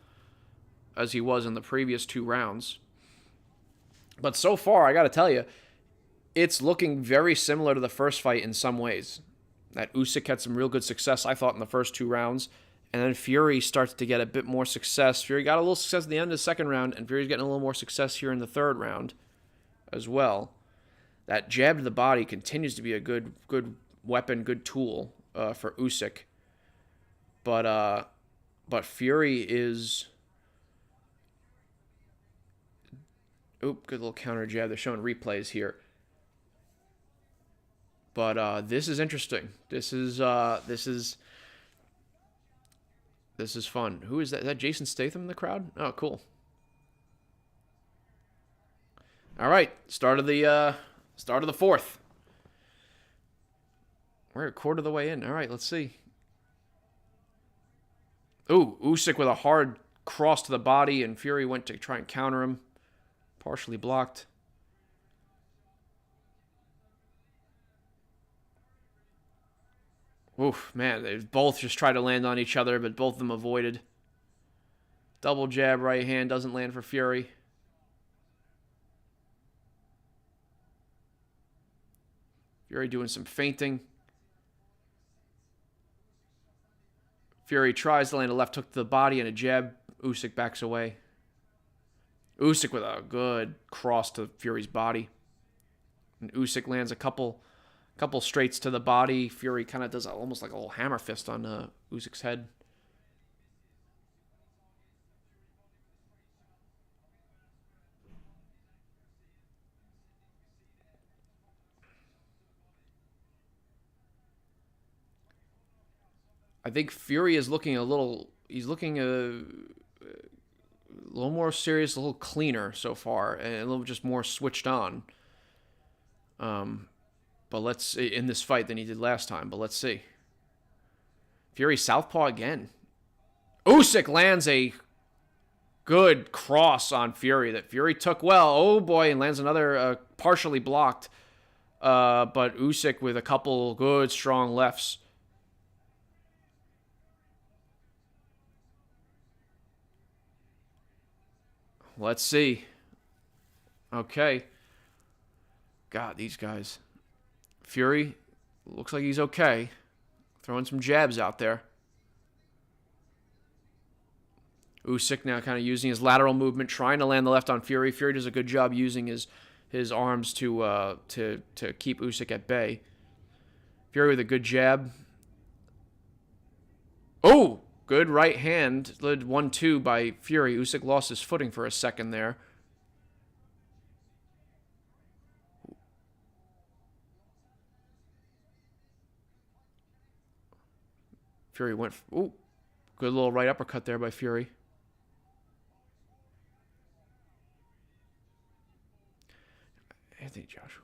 Speaker 1: as he was in the previous 2 rounds. But so far, I got to tell you, it's looking very similar to the first fight in some ways. That Usyk had some real good success, I thought, in the first 2 rounds. And then Fury starts to get a bit more success. Fury got a little success at the end of the second round, and Fury's getting a little more success here in the third round as well. That jab to the body continues to be a good weapon, good tool for Usyk. But Fury is... Oop, good little counter jab. They're showing replays here. But this is interesting. This is fun. Who is that? Is that Jason Statham in the crowd? Oh, cool. All right, start of the fourth. We're a quarter of the way in. All right, let's see. Ooh, Usyk with a hard cross to the body, and Fury went to try and counter him. Partially blocked. Oof, man, they both just tried to land on each other, but both of them avoided. Double jab, right hand, doesn't land for Fury. Fury doing some feinting. Fury tries to land a left hook to the body and a jab. Usyk backs away. Usyk with a good cross to Fury's body. And Usyk lands a couple straights to the body. Fury kind of does almost like a little hammer fist on Usyk's head. I think Fury is looking a little. He's looking a little more serious, a little cleaner so far, and a little just more switched on. But let's in this fight than he did last time. But let's see. Fury southpaw again. Usyk lands a good cross on Fury that Fury took well. Oh boy, and lands another partially blocked. But Usyk with a couple good strong lefts. Let's see. Okay. God, these guys. Fury looks like he's okay. Throwing some jabs out there. Usyk now kind of using his lateral movement, trying to land the left on Fury. Fury does a good job using his arms to keep Usyk at bay. Fury with a good jab. Oh! Good right hand. Led 1-2 by Fury. Usyk lost his footing for a second there. Fury went... Ooh. Good little right uppercut there by Fury. Anthony Joshua.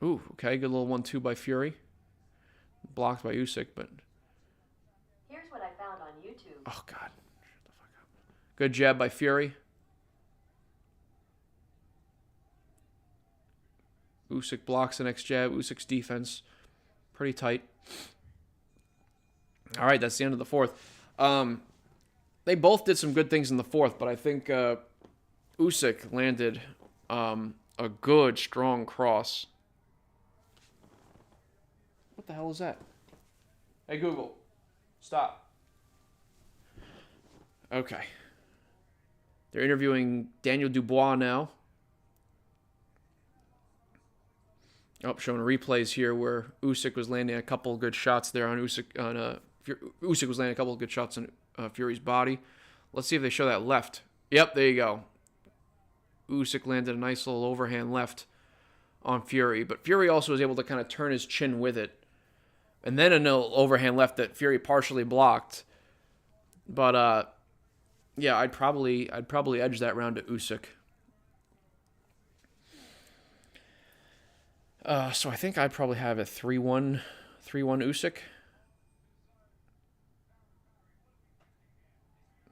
Speaker 1: Ooh, okay, good little 1-2 by Fury. Blocked by Usyk, but...
Speaker 3: Here's what I found on YouTube.
Speaker 1: Oh, God. Shut the fuck up. Good jab by Fury. Usyk blocks the next jab. Usyk's defense. Pretty tight. All right, that's the end of the fourth. They both did some good things in the fourth, but I think Usyk landed a good, strong cross. What the hell is that? Hey, Google. Stop. Okay. They're interviewing Daniel Dubois now. Oh, showing replays here where Usyk was landing a couple of good shots there on Usyk. Usyk was landing a couple of good shots on Fury's body. Let's see if they show that left. Yep, there you go. Usyk landed a nice little overhand left on Fury, but Fury also was able to kind of turn his chin with it. And then a overhand left that Fury partially blocked. But yeah, I'd probably edge that round to Usyk. So I think I'd probably have a 3-1 Usyk.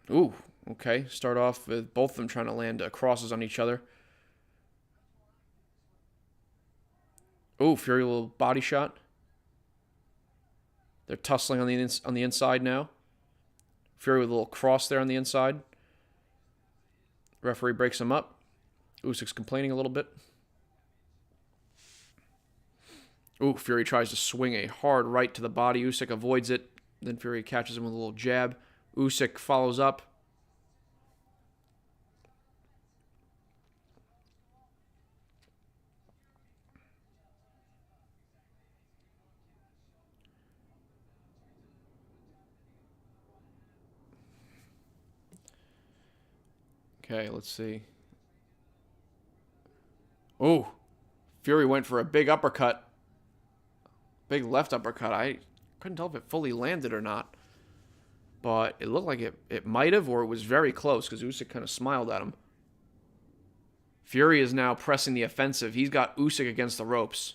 Speaker 1: Ooh, okay. Start off with both of them trying to land crosses on each other. Ooh, Fury, a little body shot. They're tussling on the inside now. Fury with a little cross there on the inside. Referee breaks him up. Usyk's complaining a little bit. Ooh, Fury tries to swing a hard right to the body. Usyk avoids it. Then Fury catches him with a little jab. Usyk follows up. Okay, let's see. Oh, Fury went for a big uppercut. Big left uppercut. I couldn't tell if it fully landed or not. But it looked like it might have, or it was very close, because Usyk kind of smiled at him. Fury is now pressing the offensive. He's got Usyk against the ropes.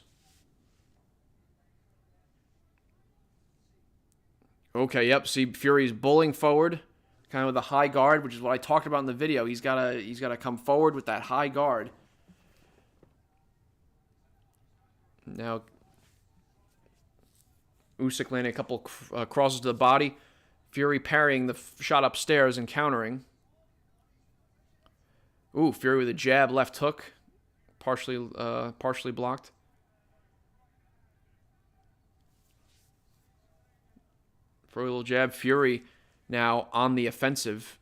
Speaker 1: Okay, yep. See, Fury's bullying forward, kind of with a high guard, which is what I talked about in the video. He's gotta come forward with that high guard. Now, Usyk landing a couple crosses to the body. Fury parrying the shot upstairs and countering. Ooh, Fury with a jab, left hook, partially blocked. For a little jab, Fury now on the offensive.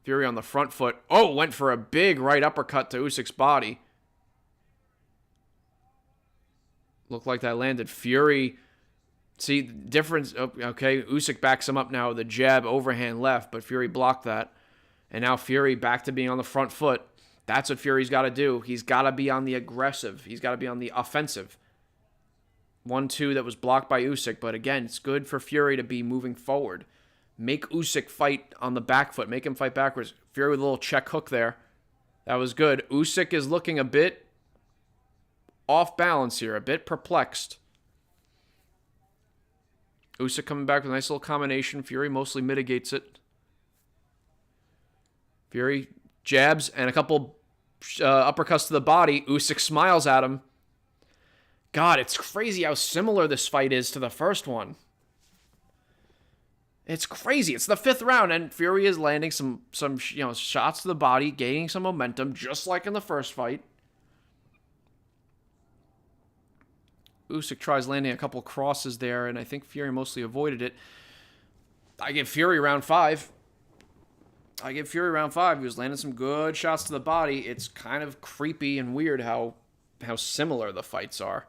Speaker 1: Fury on the front foot. Oh, went for a big right uppercut to Usyk's body. Looked like that landed. Fury, see the difference. Oh, okay, Usyk backs him up now with a jab, overhand left, but Fury blocked that. And now Fury back to being on the front foot. That's what Fury's got to do. He's got to be on the aggressive. He's got to be on the offensive. 1-2 that was blocked by Usyk, but again, it's good for Fury to be moving forward. Make Usyk fight on the back foot. Make him fight backwards. Fury with a little check hook there. That was good. Usyk is looking a bit off balance here, a bit perplexed. Usyk coming back with a nice little combination. Fury mostly mitigates it. Fury jabs and a couple uppercuts to the body. Usyk smiles at him. God, it's crazy how similar this fight is to the first one. It's crazy. It's the 5th round, and Fury is landing some shots to the body, gaining some momentum, just like in the first fight. Usyk tries landing a couple crosses there, and I think Fury mostly avoided it. I give Fury round 5. He was landing some good shots to the body. It's kind of creepy and weird how similar the fights are.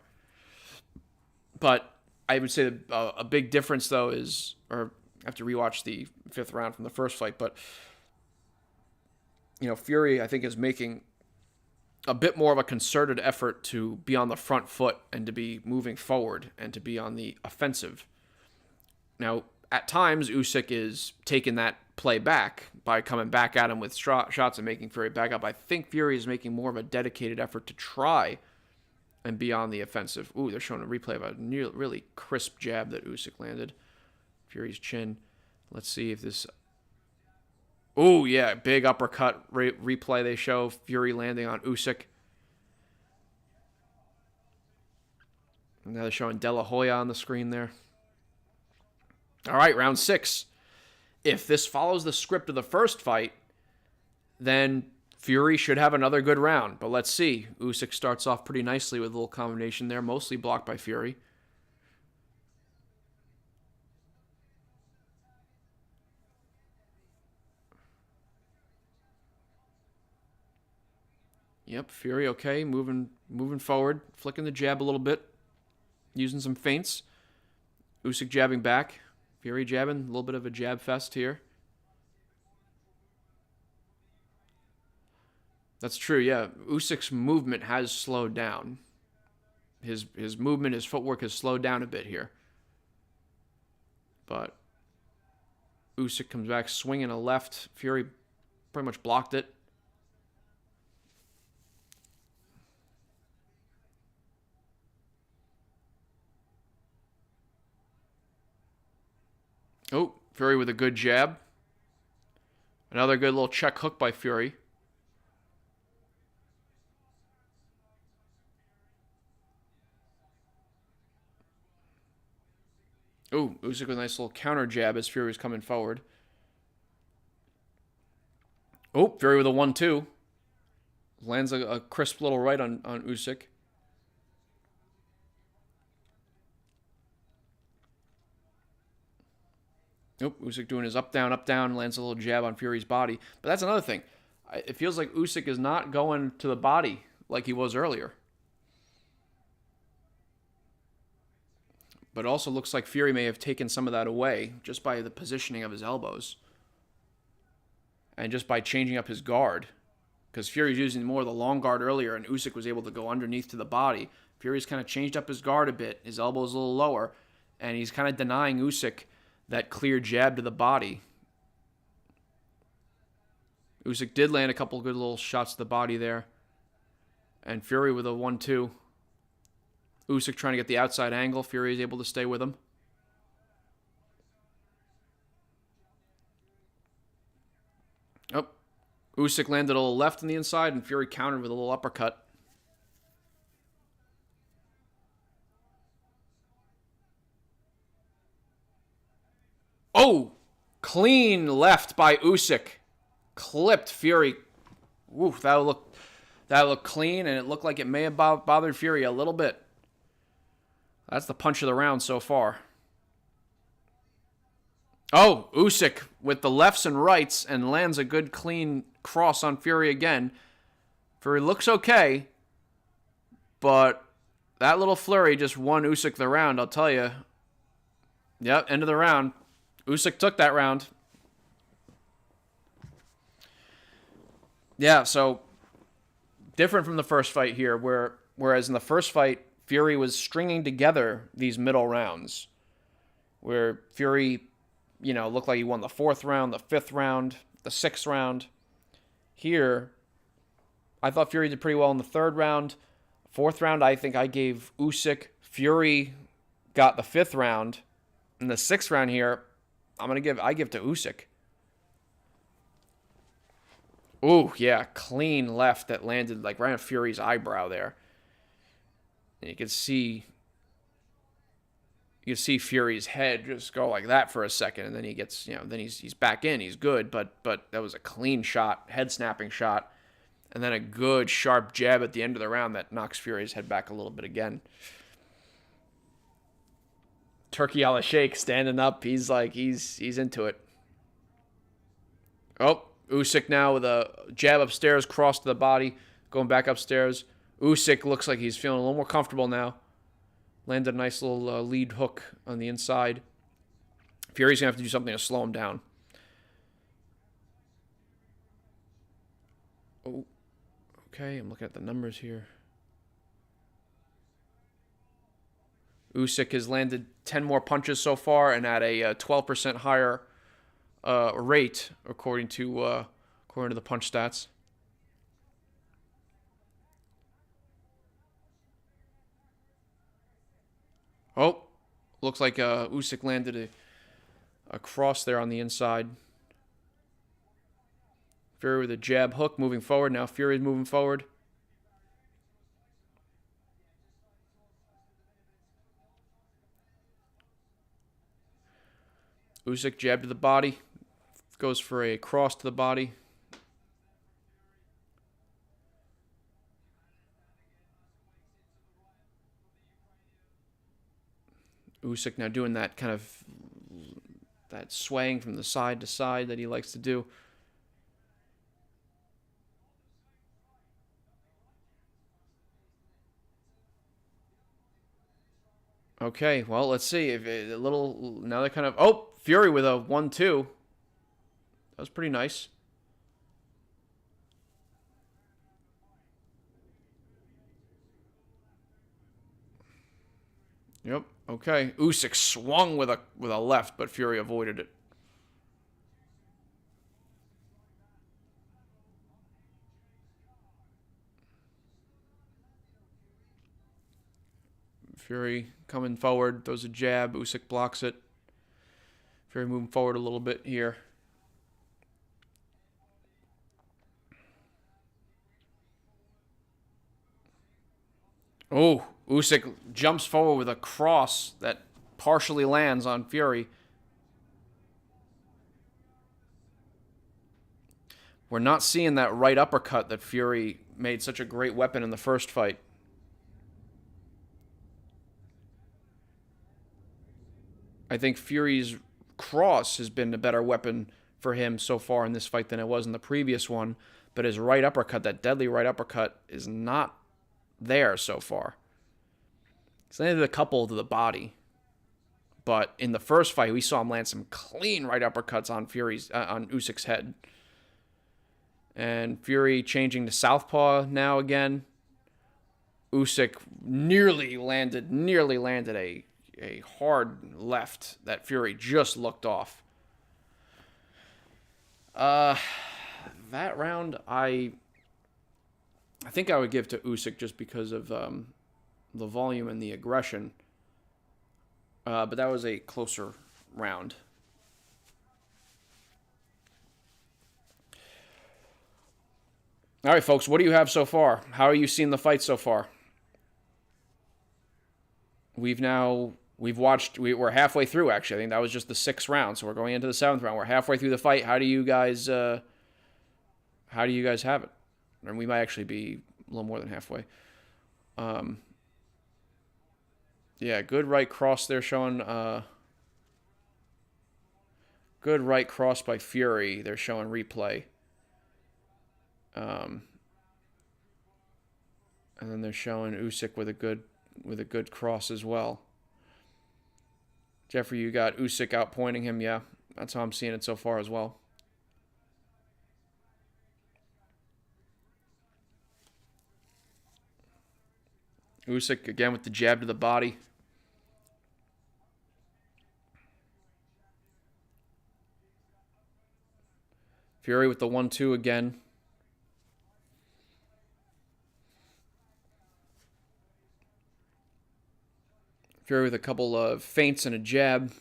Speaker 1: But I would say a big difference, though, is... or I have to rewatch the 5th round from the first fight, but Fury, I think, is making a bit more of a concerted effort to be on the front foot and to be moving forward and to be on the offensive. Now, at times, Usyk is taking that play back by coming back at him with shots and making Fury back up. I think Fury is making more of a dedicated effort to try and be on the offensive. Ooh, they're showing a replay of a really crisp jab that Usyk landed. Fury's chin. Let's see if this... Oh, yeah, big uppercut replay they show. Fury landing on Usyk. Now they're showing De La Hoya on the screen there. All right, round 6. If this follows the script of the first fight, then Fury should have another good round. But let's see. Usyk starts off pretty nicely with a little combination there, mostly blocked by Fury. Yep, Fury okay, moving forward, flicking the jab a little bit, using some feints. Usyk jabbing back, Fury jabbing, a little bit of a jab fest here. That's true, yeah. Usyk's movement has slowed down. His movement, his footwork has slowed down a bit here. But Usyk comes back swinging a left. Fury pretty much blocked it. Oh, Fury with a good jab. Another good little check hook by Fury. Oh, Usyk with a nice little counter jab as Fury was coming forward. Oh, Fury with a 1-2. Lands a crisp little right on Usyk. Nope, Usyk doing his up, down, lands a little jab on Fury's body. But that's another thing. It feels like Usyk is not going to the body like he was earlier. But it also looks like Fury may have taken some of that away just by the positioning of his elbows. And just by changing up his guard. Because Fury's using more of the long guard earlier, and Usyk was able to go underneath to the body. Fury's kind of changed up his guard a bit. His elbow's a little lower. And he's kind of denying Usyk that clear jab to the body. Usyk did land a couple good little shots to the body there. And Fury with a 1-2. Usyk trying to get the outside angle. Fury is able to stay with him. Oh, Usyk landed a little left on the inside, and Fury countered with a little uppercut. Oh, clean left by Usyk. Clipped Fury. Ooh, that looked clean, and it looked like it may have bothered Fury a little bit. That's the punch of the round so far. Oh, Usyk with the lefts and rights and lands a good clean cross on Fury again. Fury looks okay, but that little flurry just won Usyk the round, I'll tell you. Yep, end of the round. Usyk took that round. Yeah, so Different from the first fight here, whereas in the first fight, Fury was stringing together these middle rounds, where Fury, looked like he won the 4th round, the 5th round, the 6th round. Here, I thought Fury did pretty well in the 3rd round. 4th round, I think I gave Usyk. Fury got the 5th round. In the 6th round here, I give to Usyk. Ooh, yeah, clean left that landed like right on Fury's eyebrow there. And you can see Fury's head just go like that for a second, and then he gets, then he's back in, he's good, but that was a clean shot, head snapping shot, and then a good sharp jab at the end of the round that knocks Fury's head back a little bit again. Turkey a la Sheikh standing up, he's into it. Oh, Usyk now with a jab upstairs, cross to the body, going back upstairs. Usyk looks like he's feeling a little more comfortable now. Landed a nice little lead hook on the inside. Fury's going to have to do something to slow him down. Oh, okay, I'm looking at the numbers here. Usyk has landed 10 more punches so far and at a 12% higher rate, according to the punch stats. Oh, looks like Usyk landed a cross there on the inside. Fury with a jab hook moving forward. Now Fury's moving forward. Usyk jab to the body. Goes for a cross to the body. Usyk now doing that kind of that swaying from the side to side that he likes to do. Okay, well, let's see if now they're kind of Fury with a 1-2. That was pretty nice. Yep. Okay. Usyk swung with a left, but Fury avoided it. Fury coming forward, throws a jab. Usyk blocks it. Fury moving forward a little bit here. Oh, Usyk jumps forward with a cross that partially lands on Fury. We're not seeing that right uppercut that Fury made such a great weapon in the first fight. I think Fury's cross has been a better weapon for him so far in this fight than it was in the previous one, but his right uppercut, that deadly right uppercut, is not there so far. He's landed a couple to the body, but in the first fight, we saw him land some clean right uppercuts on on Usyk's head. And Fury changing to southpaw now again. Usyk nearly landed a hard left that Fury just looked off. That round, I think I would give to Usyk just because of the volume and the aggression. But that was a closer round. All right, folks, what do you have so far? How are you seeing the fight so far? We're halfway through, actually. I think that was just the 6th round, so we're going into the 7th round. We're halfway through the fight. How do you guys have it? And we might actually be a little more than halfway. Yeah, good right cross there showing. Good right cross by Fury. They're showing replay. And then they're showing Usyk with a good cross as well. Jeffrey, you got Usyk outpointing him. Yeah, that's how I'm seeing it so far as well. Usyk again with the jab to the body. Fury with the 1-2 again. Fury with a couple of feints and a jab.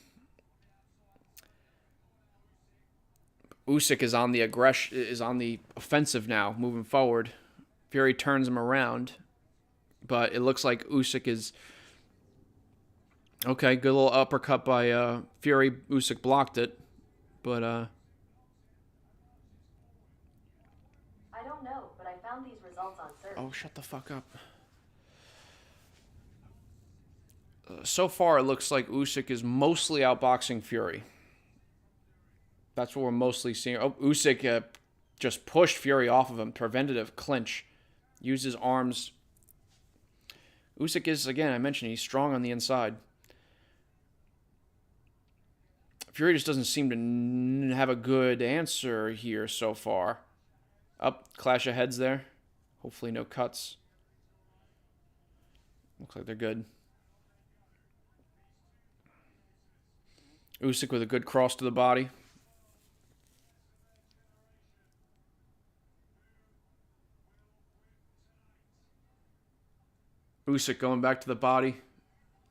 Speaker 1: Usyk is on the offensive now, moving forward. Fury turns him around, but it looks like Usyk is okay. Good little uppercut by Fury. Usyk blocked it, but
Speaker 3: I don't know, but I found these results on search.
Speaker 1: oh, shut the fuck up. So far, it looks like Usyk is mostly outboxing Fury. That's what we're mostly seeing. Oh, Usyk just pushed Fury off of him. Preventative clinch. Used his arms. Usyk is, again, I mentioned, he's strong on the inside. Fury just doesn't seem to have a good answer here so far. Up, clash of heads there. Hopefully no cuts. Looks like they're good. Usyk with a good cross to the body. Usyk going back to the body.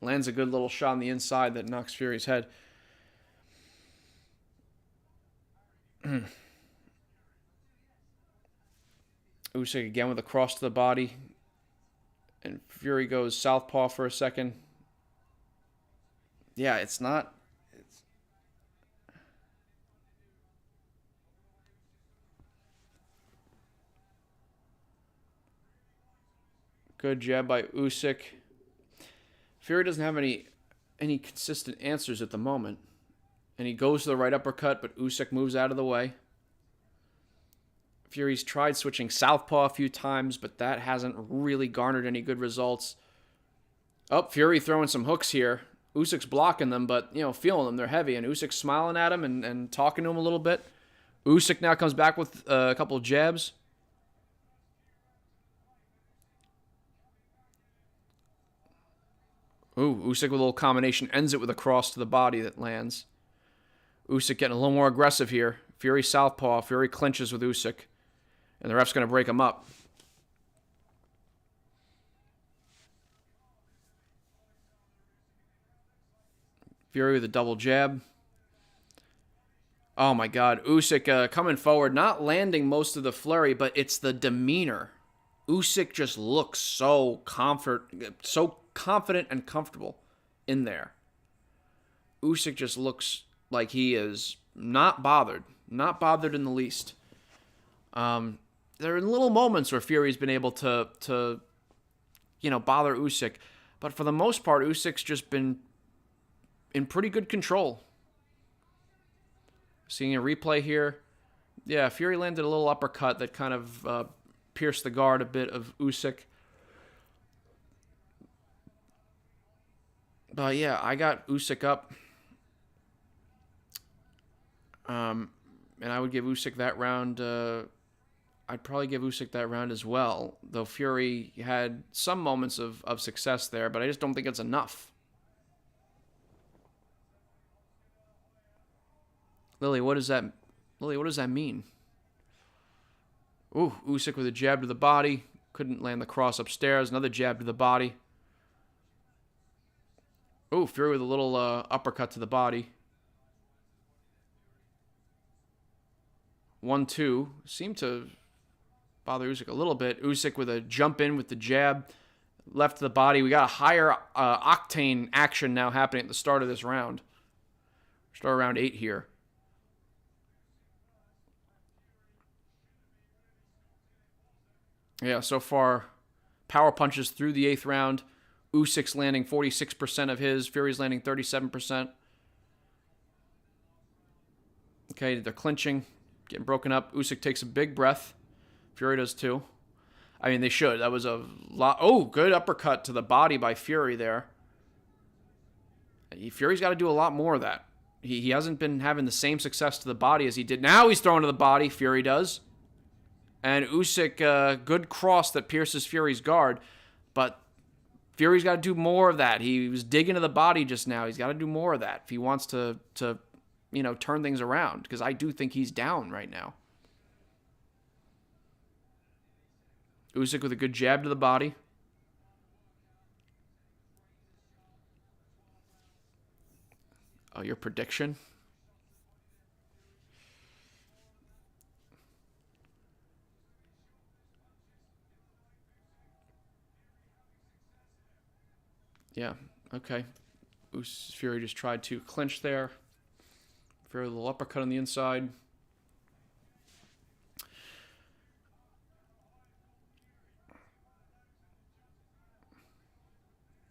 Speaker 1: Lands a good little shot on the inside that knocks Fury's head. Usyk again with a cross to the body. And Fury goes southpaw for a second. Yeah, it's not... Good jab by Usyk. Fury doesn't have any consistent answers at the moment. And he goes to the right uppercut, but Usyk moves out of the way. Fury's tried switching southpaw a few times, but that hasn't really garnered any good results. Oh, Fury throwing some hooks here. Usyk's blocking them, but, feeling them. They're heavy, and Usyk's smiling at him and talking to him a little bit. Usyk now comes back with a couple of jabs. Ooh, Usyk with a little combination. Ends it with a cross to the body that lands. Usyk getting a little more aggressive here. Fury southpaw. Fury clinches with Usyk. And the ref's going to break him up. Fury with a double jab. Oh my God. Usyk coming forward. Not landing most of the flurry, but it's the demeanor. Usyk just looks so confident and comfortable in there. Usyk just looks like he is not bothered in the least. There are little moments where Fury's been able to bother Usyk, but for the most part, Usyk's just been in pretty good control. Seeing a replay here, yeah, Fury landed a little uppercut that kind of pierced the guard a bit of Usyk. But yeah, I got Usyk up. And I would give Usyk that round. I'd probably give Usyk that round as well. Though Fury had some moments of success there, but I just don't think it's enough. Lily, what does that mean? Ooh, Usyk with a jab to the body. Couldn't land the cross upstairs. Another jab to the body. Ooh, Fury with a little uppercut to the body. 1-2. Seemed to bother Usyk a little bit. Usyk with a jump in with the jab. Left to the body. We got a higher octane action now happening at the start of this round. Start round 8 here. Yeah, so far, power punches through the 8th round. Usyk's landing 46% of his. Fury's landing 37%. Okay, they're clinching, getting broken up. Usyk takes a big breath. Fury does too. I mean, they should. That was a lot. Oh, good uppercut to the body by Fury there. Fury's got to do a lot more of that. He hasn't been having the same success to the body as he did. Now he's throwing to the body. Fury does. And Usyk, good cross that pierces Fury's guard. But Fury's got to do more of that. He was digging to the body just now. He's got to do more of that if he wants to turn things around, because I do think he's down right now. Usyk with a good jab to the body. Oh, your prediction? Yeah, okay. Fury just tried to clinch there. Fury with a little uppercut on the inside.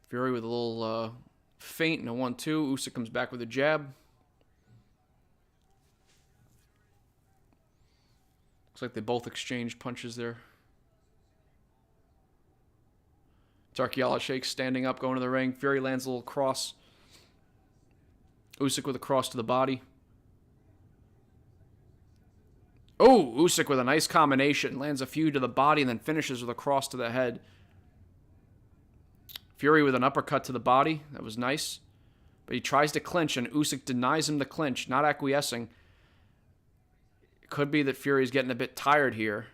Speaker 1: Fury with a little feint and a 1-2. Usyk comes back with a jab. Looks like they both exchanged punches there. Serhii standing up, going to the ring. Fury lands a little cross. Usyk with a cross to the body. Oh, Usyk with a nice combination. Lands a few to the body and then finishes with a cross to the head. Fury with an uppercut to the body. That was nice. But he tries to clinch, and Usyk denies him the clinch, not acquiescing. It could be that Fury's getting a bit tired here.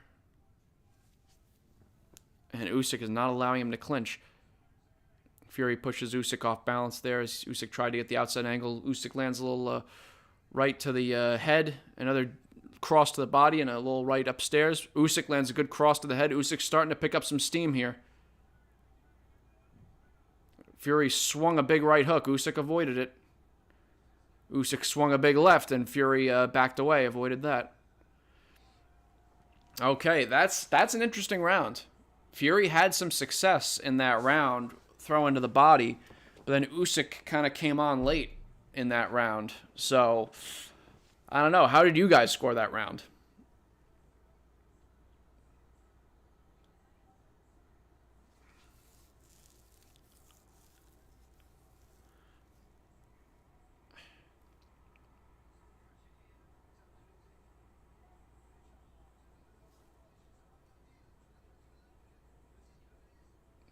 Speaker 1: And Usyk is not allowing him to clinch. Fury pushes Usyk off balance there as Usyk tried to get the outside angle. Usyk lands a little right to the head. Another cross to the body and a little right upstairs. Usyk lands a good cross to the head. Usyk's starting to pick up some steam here. Fury swung a big right hook. Usyk avoided it. Usyk swung a big left, and Fury backed away, avoided that. Okay, that's an interesting round. Fury had some success in that round, throwing to the body, but then Usyk kind of came on late in that round. So, I don't know. How did you guys score that round?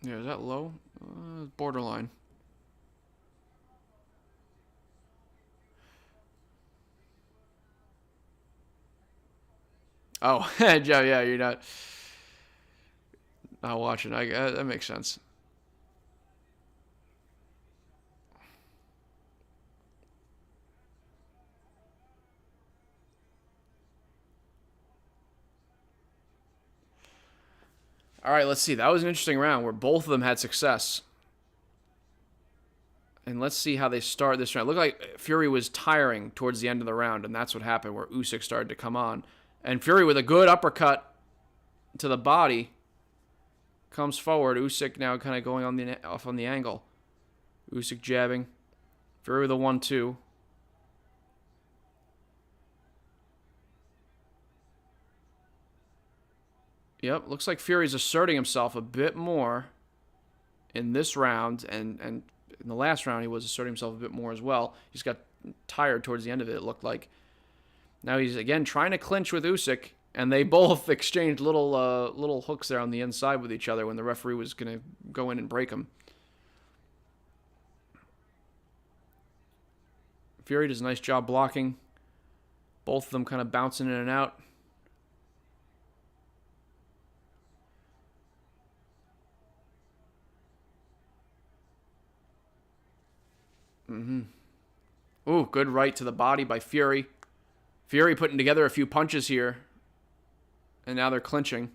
Speaker 1: Yeah, is that low? Borderline. Oh, Joe, yeah, you're not watching. That makes sense. All right, let's see. That was an interesting round where both of them had success. And let's see how they start this round. It looked like Fury was tiring towards the end of the round, and that's what happened, where Usyk started to come on. And Fury with a good uppercut to the body comes forward. Usyk now kind of going off on the angle. Usyk jabbing. Fury with a 1-2. Yep, looks like Fury's asserting himself a bit more in this round, and in the last round he was asserting himself a bit more as well. He's got tired towards the end of it looked like. Now he's again trying to clinch with Usyk, and they both exchanged little hooks there on the inside with each other when the referee was going to go in and break them. Fury does a nice job blocking. Both of them kind of bouncing in and out. Ooh, good right to the body by Fury. Fury putting together a few punches here. And now they're clinching.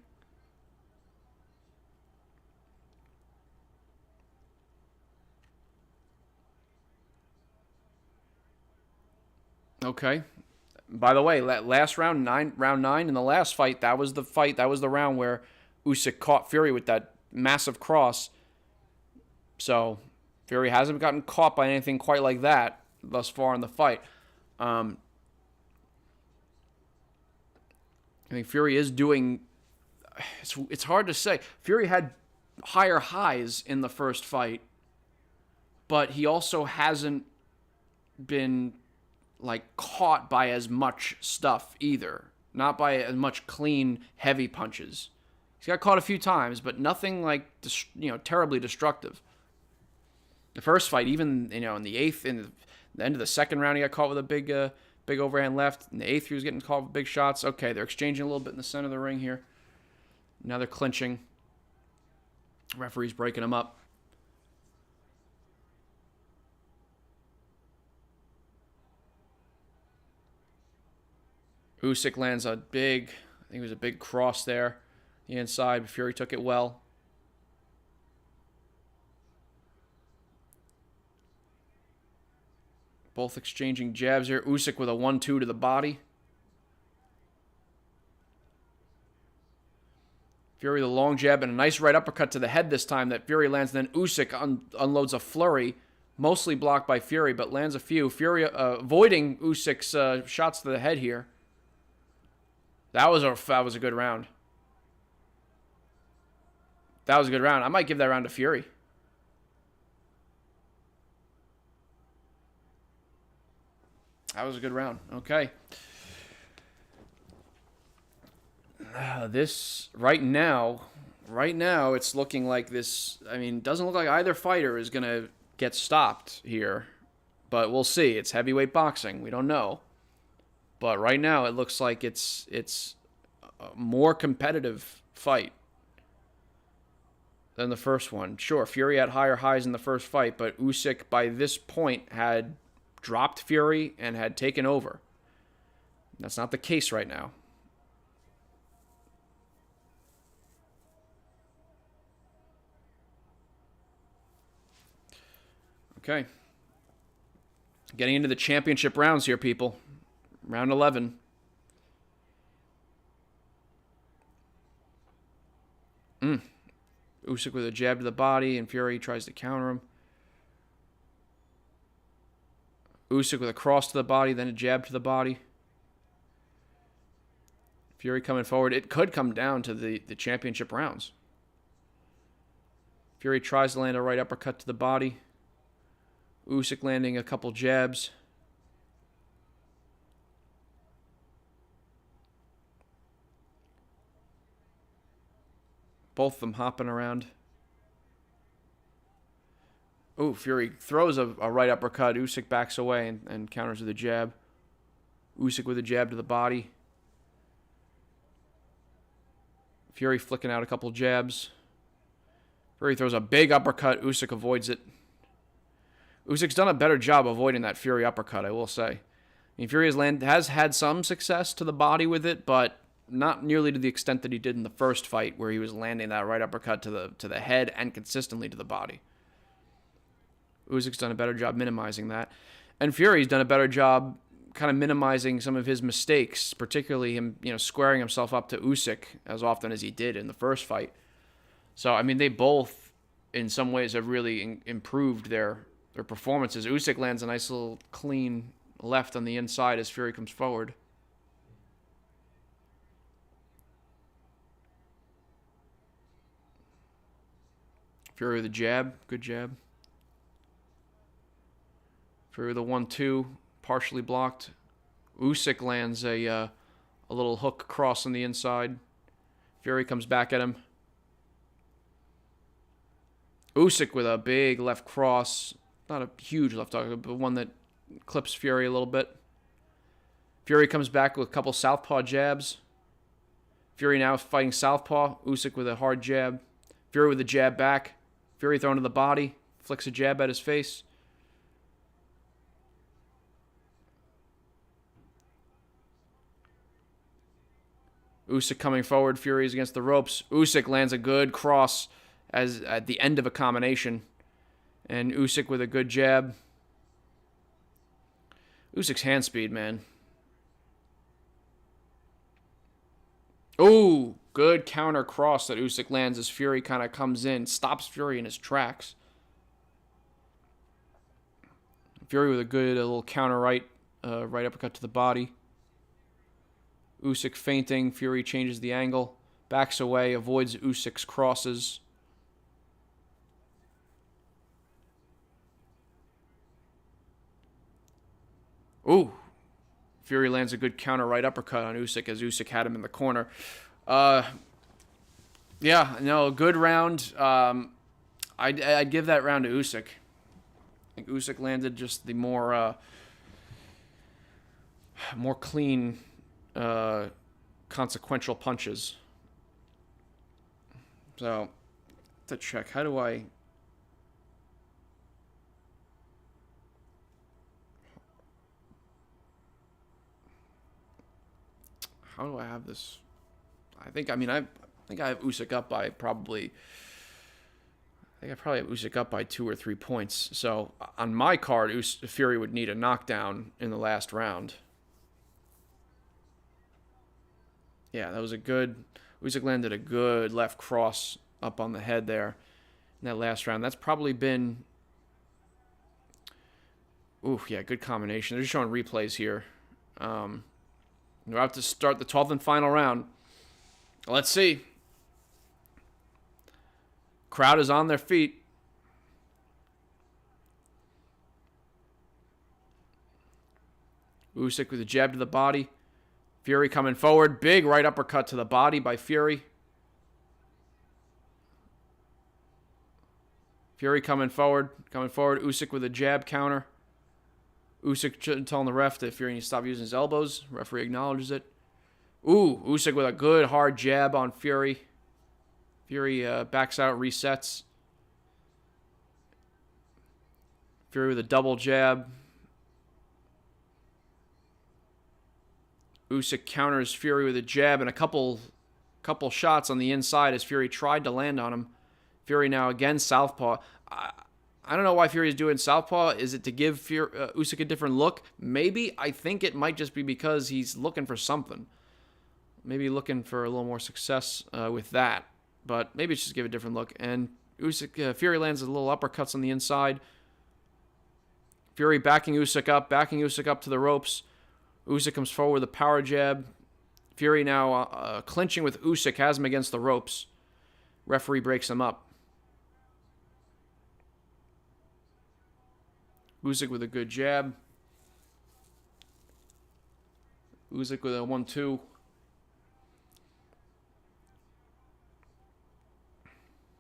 Speaker 1: Okay. By the way, last round 9 in the last fight, that was the round where Usyk caught Fury with that massive cross. So Fury hasn't gotten caught by anything quite like that thus far in the fight. I think Fury is doing... It's hard to say. Fury had higher highs in the first fight, but he also hasn't been caught by as much stuff either. Not by as much clean, heavy punches. He's got caught a few times, but nothing terribly destructive. The first fight, even in the eighth, in the end of the second round, he got caught with a big overhand left. In the eighth, he was getting caught with big shots. Okay, they're exchanging a little bit in the center of the ring here. Now they're clinching. Referee's breaking them up. Usyk lands a big, I think it was a big cross there, the inside, but Fury took it well. Both exchanging jabs here. Usyk with a 1-2 to the body. Fury with a long jab and a nice right uppercut to the head this time that Fury lands. Then Usyk unloads a flurry, mostly blocked by Fury, but lands a few. Fury avoiding Usyk's shots to the head here. That was a good round. That was a good round. I might give that round to Fury. That was a good round. Okay. This right now, it's looking like this. I mean, doesn't look like either fighter is gonna get stopped here, but we'll see. It's heavyweight boxing. We don't know, but right now it looks like it's a more competitive fight than the first one. Sure, Fury had higher highs in the first fight, but Usyk by this point had dropped Fury and had taken over. That's not the case right now. Okay. Getting into the championship rounds here, people. Round 11. Usyk with a jab to the body, and Fury tries to counter him. Usyk with a cross to the body, then a jab to the body. Fury coming forward. It could come down to the championship rounds. Fury tries to land a right uppercut to the body. Usyk landing a couple jabs. Both of them hopping around. Ooh, Fury throws a right uppercut. Usyk backs away and counters with a jab. Usyk with a jab to the body. Fury flicking out a couple jabs. Fury throws a big uppercut. Usyk avoids it. Usyk's done a better job avoiding that Fury uppercut, I will say. I mean, Fury has had some success to the body with it, but not nearly to the extent that he did in the first fight, where he was landing that right uppercut to the head and consistently to the body. Usyk's done a better job minimizing that. And Fury's done a better job kind of minimizing some of his mistakes, particularly him, squaring himself up to Usyk as often as he did in the first fight. So, I mean, they both, in some ways, have really improved their performances. Usyk lands a nice little clean left on the inside as Fury comes forward. Fury with a jab. Good jab. Fury with a 1-2. Partially blocked. Usyk lands a little hook cross on the inside. Fury comes back at him. Usyk with a big left cross. Not a huge left hook, but one that clips Fury a little bit. Fury comes back with a couple southpaw jabs. Fury now fighting southpaw. Usyk with a hard jab. Fury with a jab back. Fury thrown to the body. Flicks a jab at his face. Usyk coming forward. Fury is against the ropes. Usyk lands a good cross as at the end of a combination. And Usyk with a good jab. Usyk's hand speed, man. Ooh, good counter cross that Usyk lands as Fury kind of comes in. Stops Fury in his tracks. Fury with a good little counter right uppercut to the body. Usyk feinting. Fury changes the angle. Backs away. Avoids Usyk's crosses. Ooh. Fury lands a good counter right uppercut on Usyk as Usyk had him in the corner. Yeah, no, good round. I'd give that round to Usyk. I think Usyk landed just the more clean, consequential punches. So, to check, how do I have this? I think I have Usyk up by probably. I probably have Usyk up by 2 or 3 points. So on my card, Fury would need a knockdown in the last round. Yeah, that was a good. Usyk landed a good left cross up on the head there in that last round. That's probably been. Ooh, yeah, good combination. They're just showing replays here. We're about to start the 12th and final round. Let's see. Crowd is on their feet. Usyk with a jab to the body. Fury coming forward. Big right uppercut to the body by Fury. Fury coming forward. Usyk with a jab counter. Usyk telling the ref that Fury needs to stop using his elbows. Referee acknowledges it. Ooh, Usyk with a good hard jab on Fury. Fury backs out, resets. Fury with a double jab. Usyk counters Fury with a jab and a couple shots on the inside as Fury tried to land on him. Fury now again southpaw. I don't know why Fury is doing southpaw. Is it to give Usyk a different look? Maybe. I think it might just be because he's looking for something. Maybe looking for a little more success with that. But maybe it's just give a different look. And Fury lands a little uppercuts on the inside. Fury backing Usyk up to the ropes. Usyk comes forward with a power jab. Fury now clinching with Usyk, has him against the ropes. Referee breaks him up. Usyk with a good jab. Usyk with a 1-2.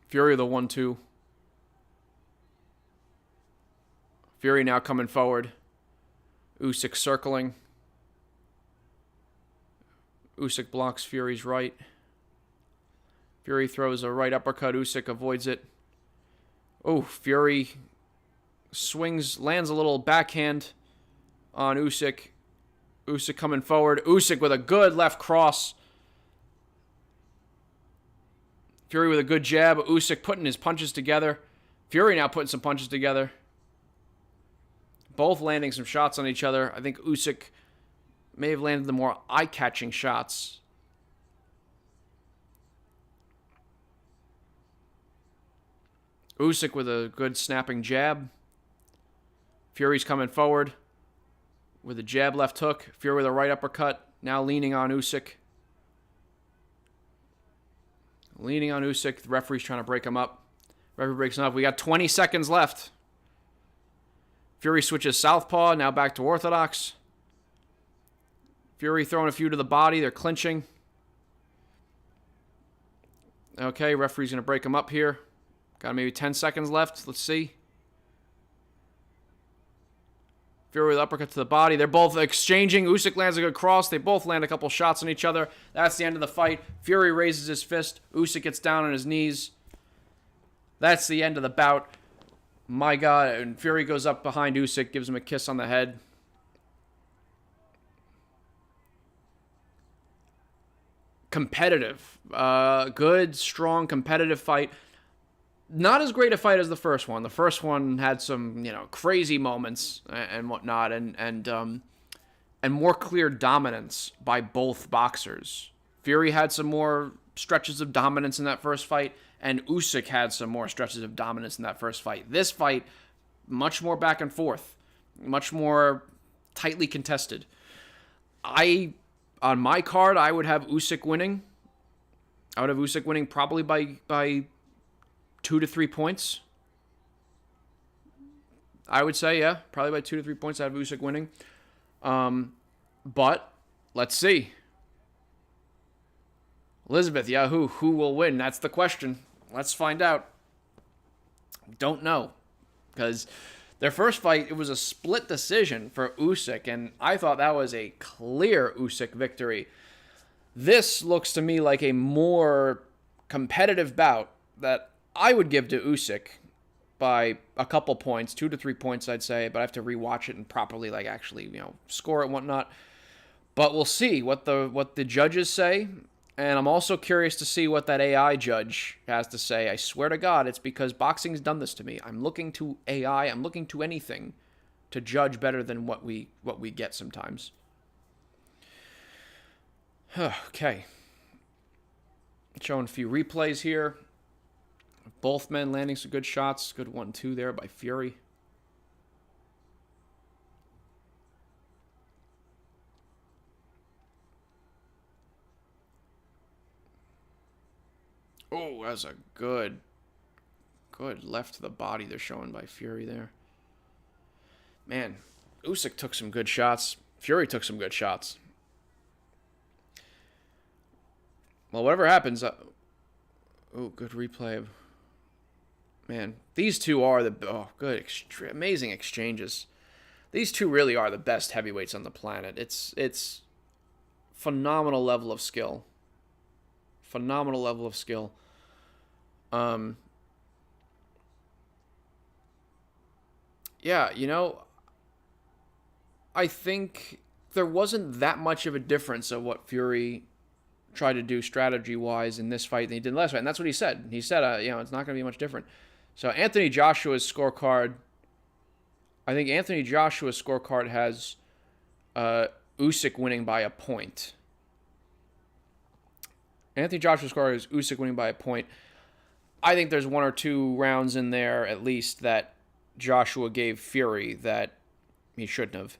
Speaker 1: Fury with a 1-2. Fury now coming forward. Usyk circling. Usyk blocks Fury's right. Fury throws a right uppercut. Usyk avoids it. Oh, Fury swings, lands a little backhand on Usyk. Usyk coming forward. Usyk with a good left cross. Fury with a good jab. Usyk putting his punches together. Fury now putting some punches together. Both landing some shots on each other. I think Usyk may have landed the more eye-catching shots. Usyk with a good snapping jab. Fury's coming forward with a jab left hook. Fury with a right uppercut. Now leaning on Usyk. Leaning on Usyk. The referee's trying to break him up. Referee breaks him up. We got 20 seconds left. Fury switches southpaw. Now back to orthodox. Fury throwing a few to the body. They're clinching. Okay, referee's going to break him up here. Got maybe 10 seconds left. Let's see. Fury with uppercut to the body. They're both exchanging. Usyk lands a good cross. They both land a couple shots on each other. That's the end of the fight. Fury raises his fist. Usyk gets down on his knees. That's the end of the bout. My God. And Fury goes up behind Usyk, gives him a kiss on the head. Competitive. Good, strong, competitive fight. Not as great a fight as the first one. The first one had some, crazy moments and whatnot, and more clear dominance by both boxers. Fury had some more stretches of dominance in that first fight, and Usyk had some more stretches of dominance in that first fight. This fight, much more back and forth, much more tightly contested. On my card, I would have Usyk winning. I would have Usyk winning probably by 2 to 3 points. I would say, yeah, probably by 2 to 3 points. I have Usyk winning. But let's see. Elizabeth, Yahoo, who will win? That's the question. Let's find out. Don't know, because Their first fight, it was a split decision for Usyk, and I thought that was a clear Usyk victory. This looks to me like a more competitive bout that I would give to Usyk by a couple points, 2 to 3 points, I'd say, but I have to rewatch it and properly, like, actually, score it and whatnot. But we'll see what the judges say, and I'm also curious to see what that AI judge has to say. I swear to God, it's because boxing's done this to me. I'm looking to AI, I'm looking to anything to judge better than what we get sometimes. Okay. Showing a few replays here. Both men landing some good shots. Good 1-2 there by Fury. Oh, that's a good left to the body they're showing by Fury there. Man, Usyk took some good shots. Fury took some good shots. Well, whatever happens... oh, good replay of... Man, these two are the... Oh, good. Amazing exchanges. These two really are the best heavyweights on the planet. It's phenomenal level of skill. Phenomenal level of skill. Yeah, I think there wasn't that much of a difference of what Fury tried to do strategy-wise in this fight than he did last fight, and that's what he said. He said, it's not going to be much different. So Anthony Joshua's scorecard, I think Anthony Joshua's scorecard has Usyk winning by a point. Anthony Joshua's scorecard is Usyk winning by a point. I think there's 1 or 2 rounds in there at least that Joshua gave Fury that he shouldn't have.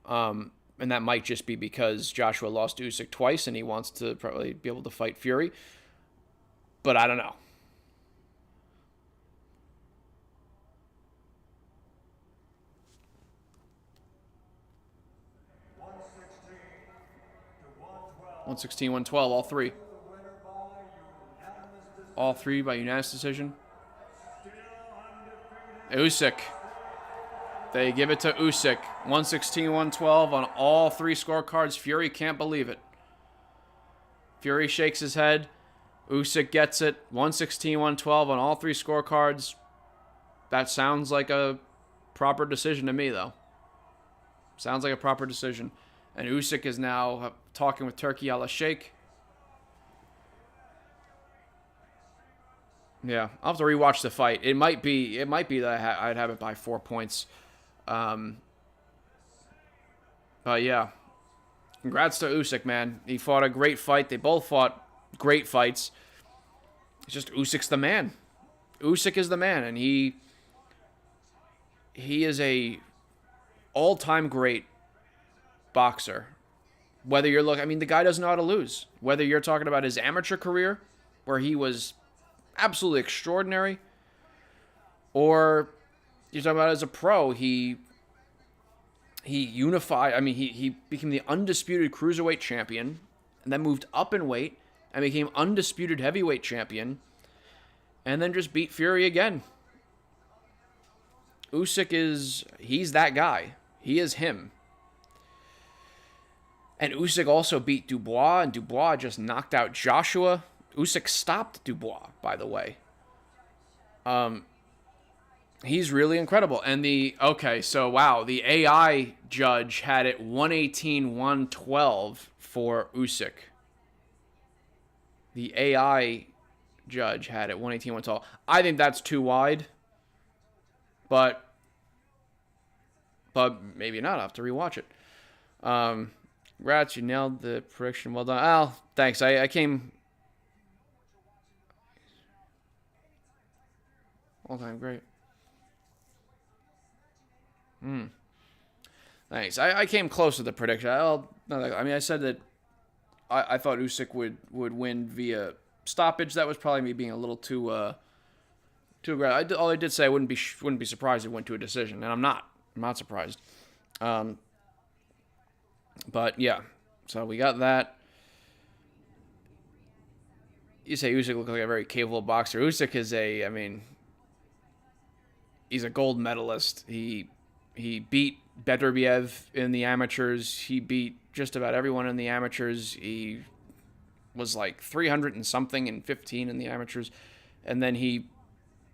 Speaker 1: And that might just be because Joshua lost to Usyk twice and he wants to probably be able to fight Fury. But I don't know. $116, $112, all three. All three by unanimous decision. Usyk. They give it to Usyk. 116, 112 on all 3 scorecards. Fury can't believe it. Fury shakes his head. Usyk gets it. 116, 112 on all 3 scorecards. That sounds like a proper decision to me, though. Sounds like a proper decision. And Usyk is now talking with Turki Al-Sheikh. Yeah, I'll have to rewatch the fight. It might be that I'd have it by 4 points. But yeah, congrats to Usyk, man. He fought a great fight. They both fought great fights. It's just Usyk's the man. Usyk is the man, and he is a all-time great boxer. Whether you're the guy doesn't know how to lose. Whether you're talking about his amateur career, where he was absolutely extraordinary, or you're talking about as a pro, he unified. He became the undisputed cruiserweight champion, and then moved up in weight and became undisputed heavyweight champion, and then just beat Fury again. Usyk he's that guy. He is him. And Usyk also beat Dubois, and Dubois just knocked out Joshua. Usyk stopped Dubois, by the way. He's really incredible. And the AI judge had it 118-112 for Usyk. The AI judge had it 118-112. I think that's too wide. But maybe not. I'll have to rewatch it. Congrats, you nailed the prediction. Well done. Al, thanks. I came... All time great. Thanks. I came close to the prediction. I said that I thought Usyk would win via stoppage. That was probably me being a little too aggressive. All I did say I wouldn't be surprised if it went to a decision, and I'm not. I'm not surprised. But yeah, so we got that. You say Usyk looks like a very capable boxer. Usyk is he's a gold medalist. He beat Beterbiev in the amateurs. He beat just about everyone in the amateurs. He was like 300 and something and 15 in the amateurs, and then he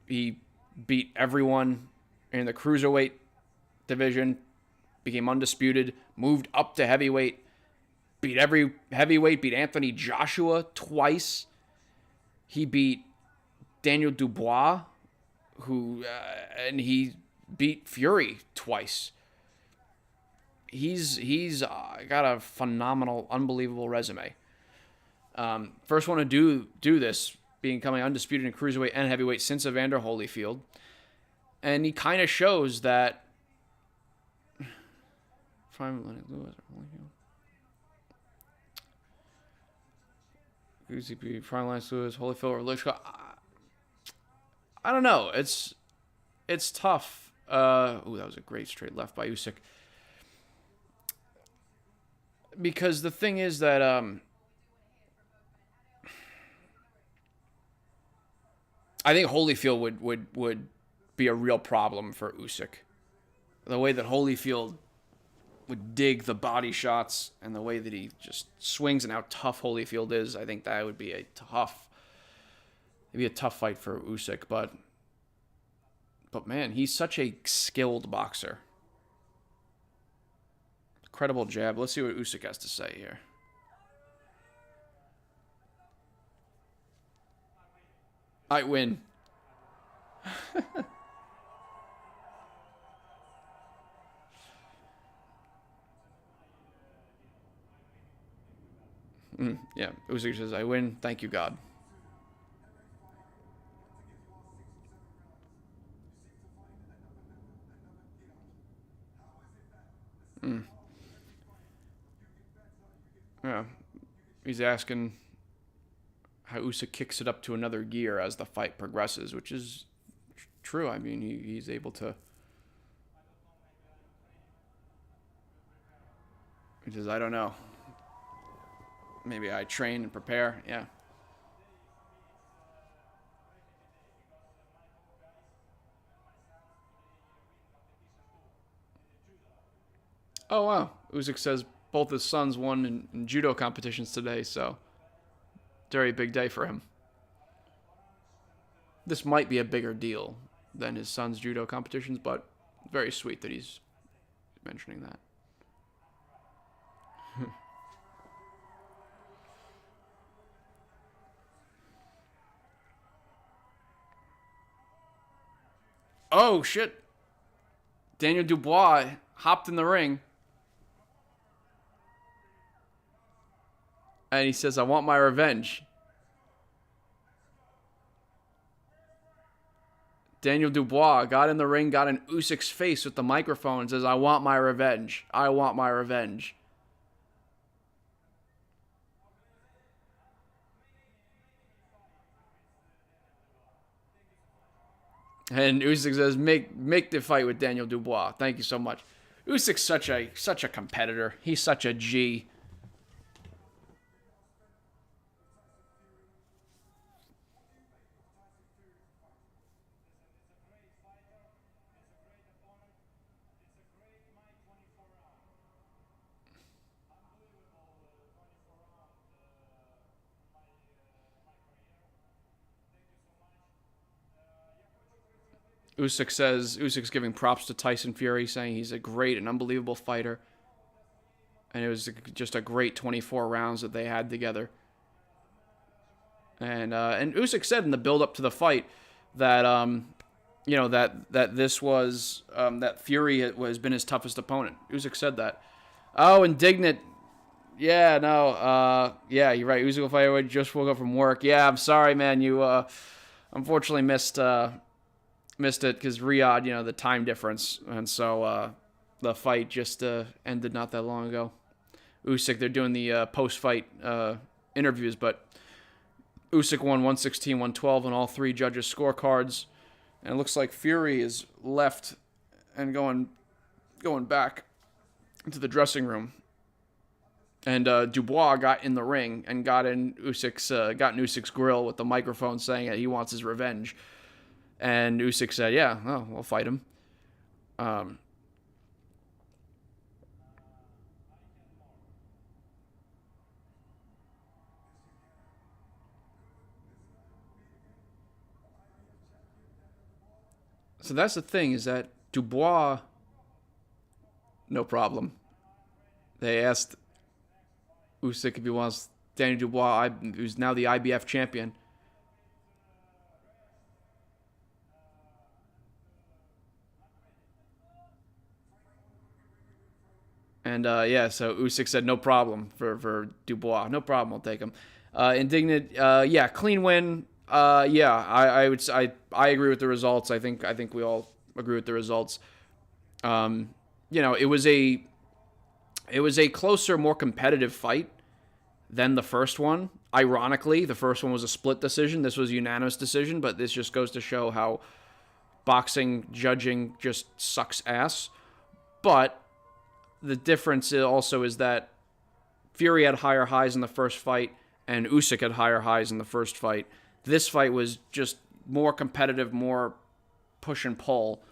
Speaker 1: beat everyone in the cruiserweight division, became undisputed, moved up to heavyweight, beat every heavyweight, beat Anthony Joshua twice. He beat Daniel Dubois, and he beat Fury twice. He's got a phenomenal, unbelievable resume. First one to do this, becoming undisputed in cruiserweight and heavyweight since Evander Holyfield. And he kind of shows that UCP, Frontline Lewis, Holyfield, or Lichko. I don't know. It's tough. That was a great straight left by Usyk. Because the thing is that I think Holyfield would be a real problem for Usyk. The way that Holyfield would dig the body shots and the way that he just swings and how tough Holyfield is, I think that would be a tough fight for Usyk. But man, he's such a skilled boxer. Incredible jab. Let's see what Usyk has to say here. I win. Yeah, Usyk says, I win. Thank you, God. Yeah, he's asking how Usyk kicks it up to another gear as the fight progresses, which is true. I mean, he's able to. He says, I don't know. Maybe I train and prepare. Yeah. Oh, wow. Usyk says both his sons won in judo competitions today, so very big day for him. This might be a bigger deal than his son's judo competitions, but very sweet that he's mentioning that. Oh, shit. Daniel Dubois hopped in the ring. And he says, I want my revenge. Daniel Dubois got in the ring, got in Usyk's face with the microphone and says, I want my revenge. I want my revenge. And Usyk says, make the fight with Daniel Dubois. Thank you so much. Usyk's such a competitor. He's such a G. Usyk's giving props to Tyson Fury, saying he's a great and unbelievable fighter. And it was just a great 24 rounds that they had together. And Usyk said in the build up to the fight that that this was that Fury has been his toughest opponent. Usyk said that. Oh, indignant. Yeah, no. Yeah, you're right. Usyk will fight. I just woke up from work. Yeah, I'm sorry, man. You unfortunately missed it because Riyadh, the time difference, and so the fight just ended not that long ago. Usyk, they're doing the post-fight interviews, but Usyk won 116-112 on all three judges' scorecards, and it looks like Fury is left and going back into the dressing room. And Dubois got in the ring and got in Usyk's grill with the microphone saying that he wants his revenge. And Usyk said, yeah, well, we'll fight him. So that's the thing, is that Dubois, no problem. They asked Usyk if he wants Danny Dubois, who's now the IBF champion. And so Usyk said no problem for Dubois. No problem, I'll take him. Indignant, clean win. I agree with the results. I think we all agree with the results. It was a closer, more competitive fight than the first one. Ironically, the first one was a split decision. This was a unanimous decision, but this just goes to show how boxing judging just sucks ass. But the difference also is that Fury had higher highs in the first fight, and Usyk had higher highs in the first fight. This fight was just more competitive, more push and pull,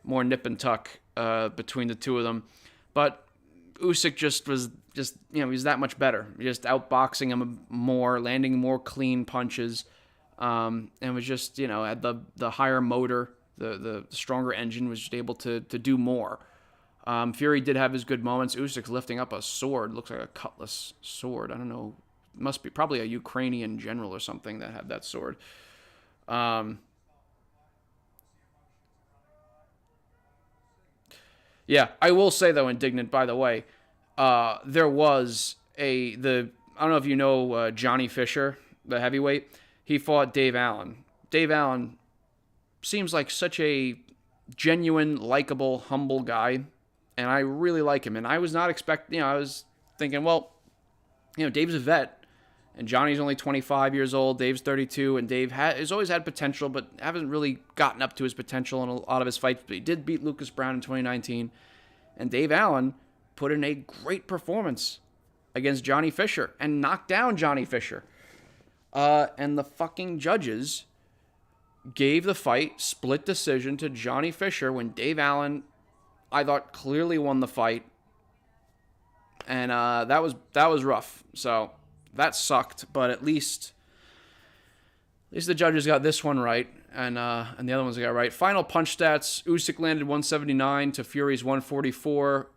Speaker 1: more nip and tuck between the two of them. But Usyk was he's that much better. Just outboxing him more, landing more clean punches, and was just, had the higher motor, the stronger engine, was just able to do more. Fury did have his good moments. Usyk's lifting up a sword, looks like a cutlass sword. I don't know. It must be probably a Ukrainian general or something that had that sword. Yeah, I will say though, Indignant, by the way, there was I don't know if you know Johnny Fisher, the heavyweight. He fought Dave Allen. Dave Allen seems like such a genuine, likable, humble guy, and I really like him. And I was not expecting, I was thinking, well, Dave's a vet, and Johnny's only 25 years old. Dave's 32, and Dave has always had potential, but hasn't really gotten up to his potential in a lot of his fights. But he did beat Lucas Brown in 2019, and Dave Allen put in a great performance against Johnny Fisher and knocked down Johnny Fisher. And the fucking judges gave the fight split decision to Johnny Fisher when Dave Allen, I thought, clearly won the fight. And that was rough. So that sucked, but at least the judges got this one right, and the other ones got right. Final punch stats: Usyk landed 179 to Fury's 144.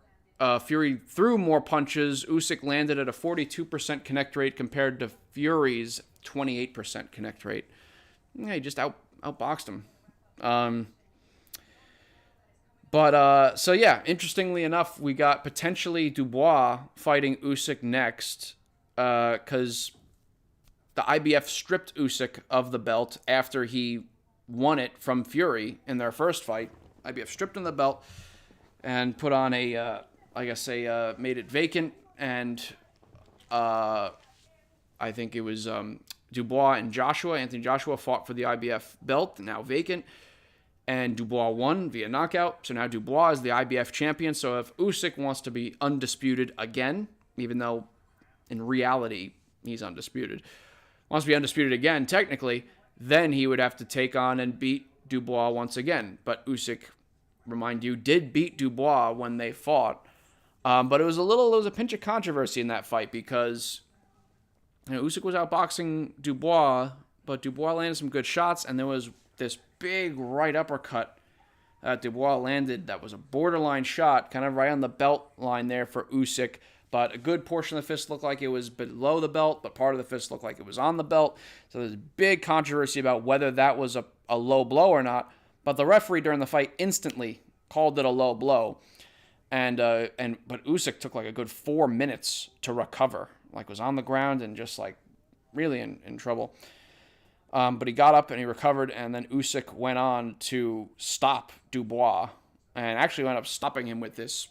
Speaker 1: Fury threw more punches. Usyk landed at a 42% connect rate compared to Fury's 28% connect rate. Yeah, he just outboxed him. So yeah, interestingly enough, we got potentially Dubois fighting Usyk next, because the IBF stripped Usyk of the belt after he won it from Fury in their first fight. IBF stripped him the belt and put on made it vacant, and I think it was Dubois and Joshua. Anthony Joshua fought for the IBF belt, now vacant. And Dubois won via knockout. So now Dubois is the IBF champion. So if Usyk wants to be undisputed again, even though in reality he's undisputed, wants to be undisputed again, technically, then he would have to take on and beat Dubois once again. But Usyk, remind you, did beat Dubois when they fought. But there was a pinch of controversy in that fight because Usyk was outboxing Dubois, but Dubois landed some good shots, and there was this big right uppercut that Dubois landed that was a borderline shot, kind of right on the belt line there for Usyk, but a good portion of the fist looked like it was below the belt, but part of the fist looked like it was on the belt. So there's big controversy about whether that was a low blow or not, but the referee during the fight instantly called it a low blow. But Usyk took like a good 4 minutes to recover, like was on the ground and just like really in trouble. But he got up and he recovered, and then Usyk went on to stop Dubois and actually went up stopping him with this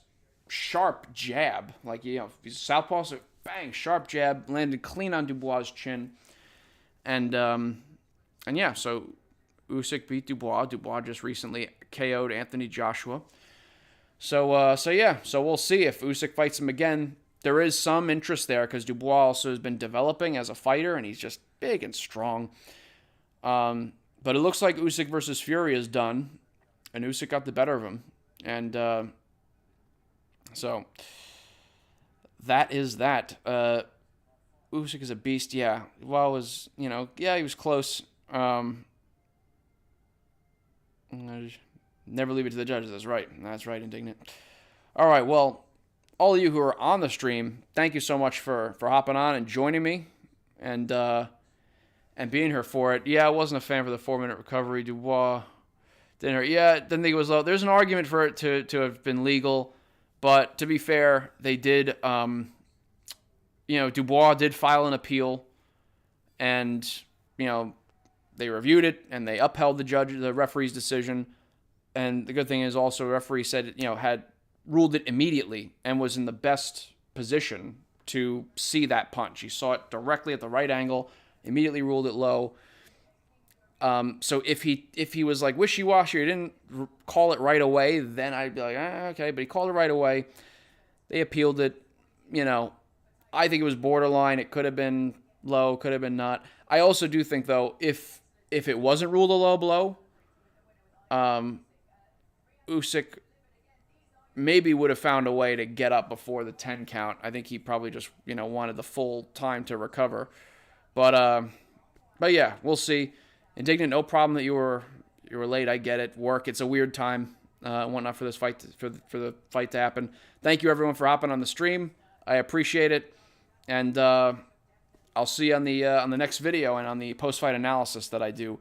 Speaker 1: sharp jab. Like, he's southpaw, so bang, sharp jab, landed clean on Dubois' chin. And so Usyk beat Dubois. Dubois just recently KO'd Anthony Joshua. So we'll see if Usyk fights him again. There is some interest there because Dubois also has been developing as a fighter, and he's just big and strong. But But it looks like Usyk versus Fury is done, and Usyk got the better of him. And so that is that. Usyk is a beast, yeah. Well, was, he was close. Never leave it to the judges. That's right. That's right, Indignant. All right, well, all of you who are on the stream, thank you so much for hopping on and joining me and being here for it. Yeah, I wasn't a fan for the 4-minute recovery. Dubois didn't hurt. Yeah, didn't think it was low. There's an argument for it to have been legal, but to be fair, they did. Dubois did file an appeal, and they reviewed it and they upheld the referee's decision. And the good thing is also the referee said had ruled it immediately and was in the best position to see that punch. He saw it directly at the right angle, immediately ruled it low. So if he was like wishy-washy or didn't call it right away, then I'd be like, okay. But he called it right away. They appealed it. I think it was borderline. It could have been low, could have been not. I also do think, though, if it wasn't ruled a low blow, Usyk maybe would have found a way to get up before the 10 count. I think he probably just, wanted the full time to recover. But yeah, we'll see. Indignant, no problem that you were late. I get it. Work. It's a weird time and whatnot for this fight for the fight to happen. Thank you everyone for hopping on the stream. I appreciate it, and I'll see you on the next video and on the post fight analysis that I do.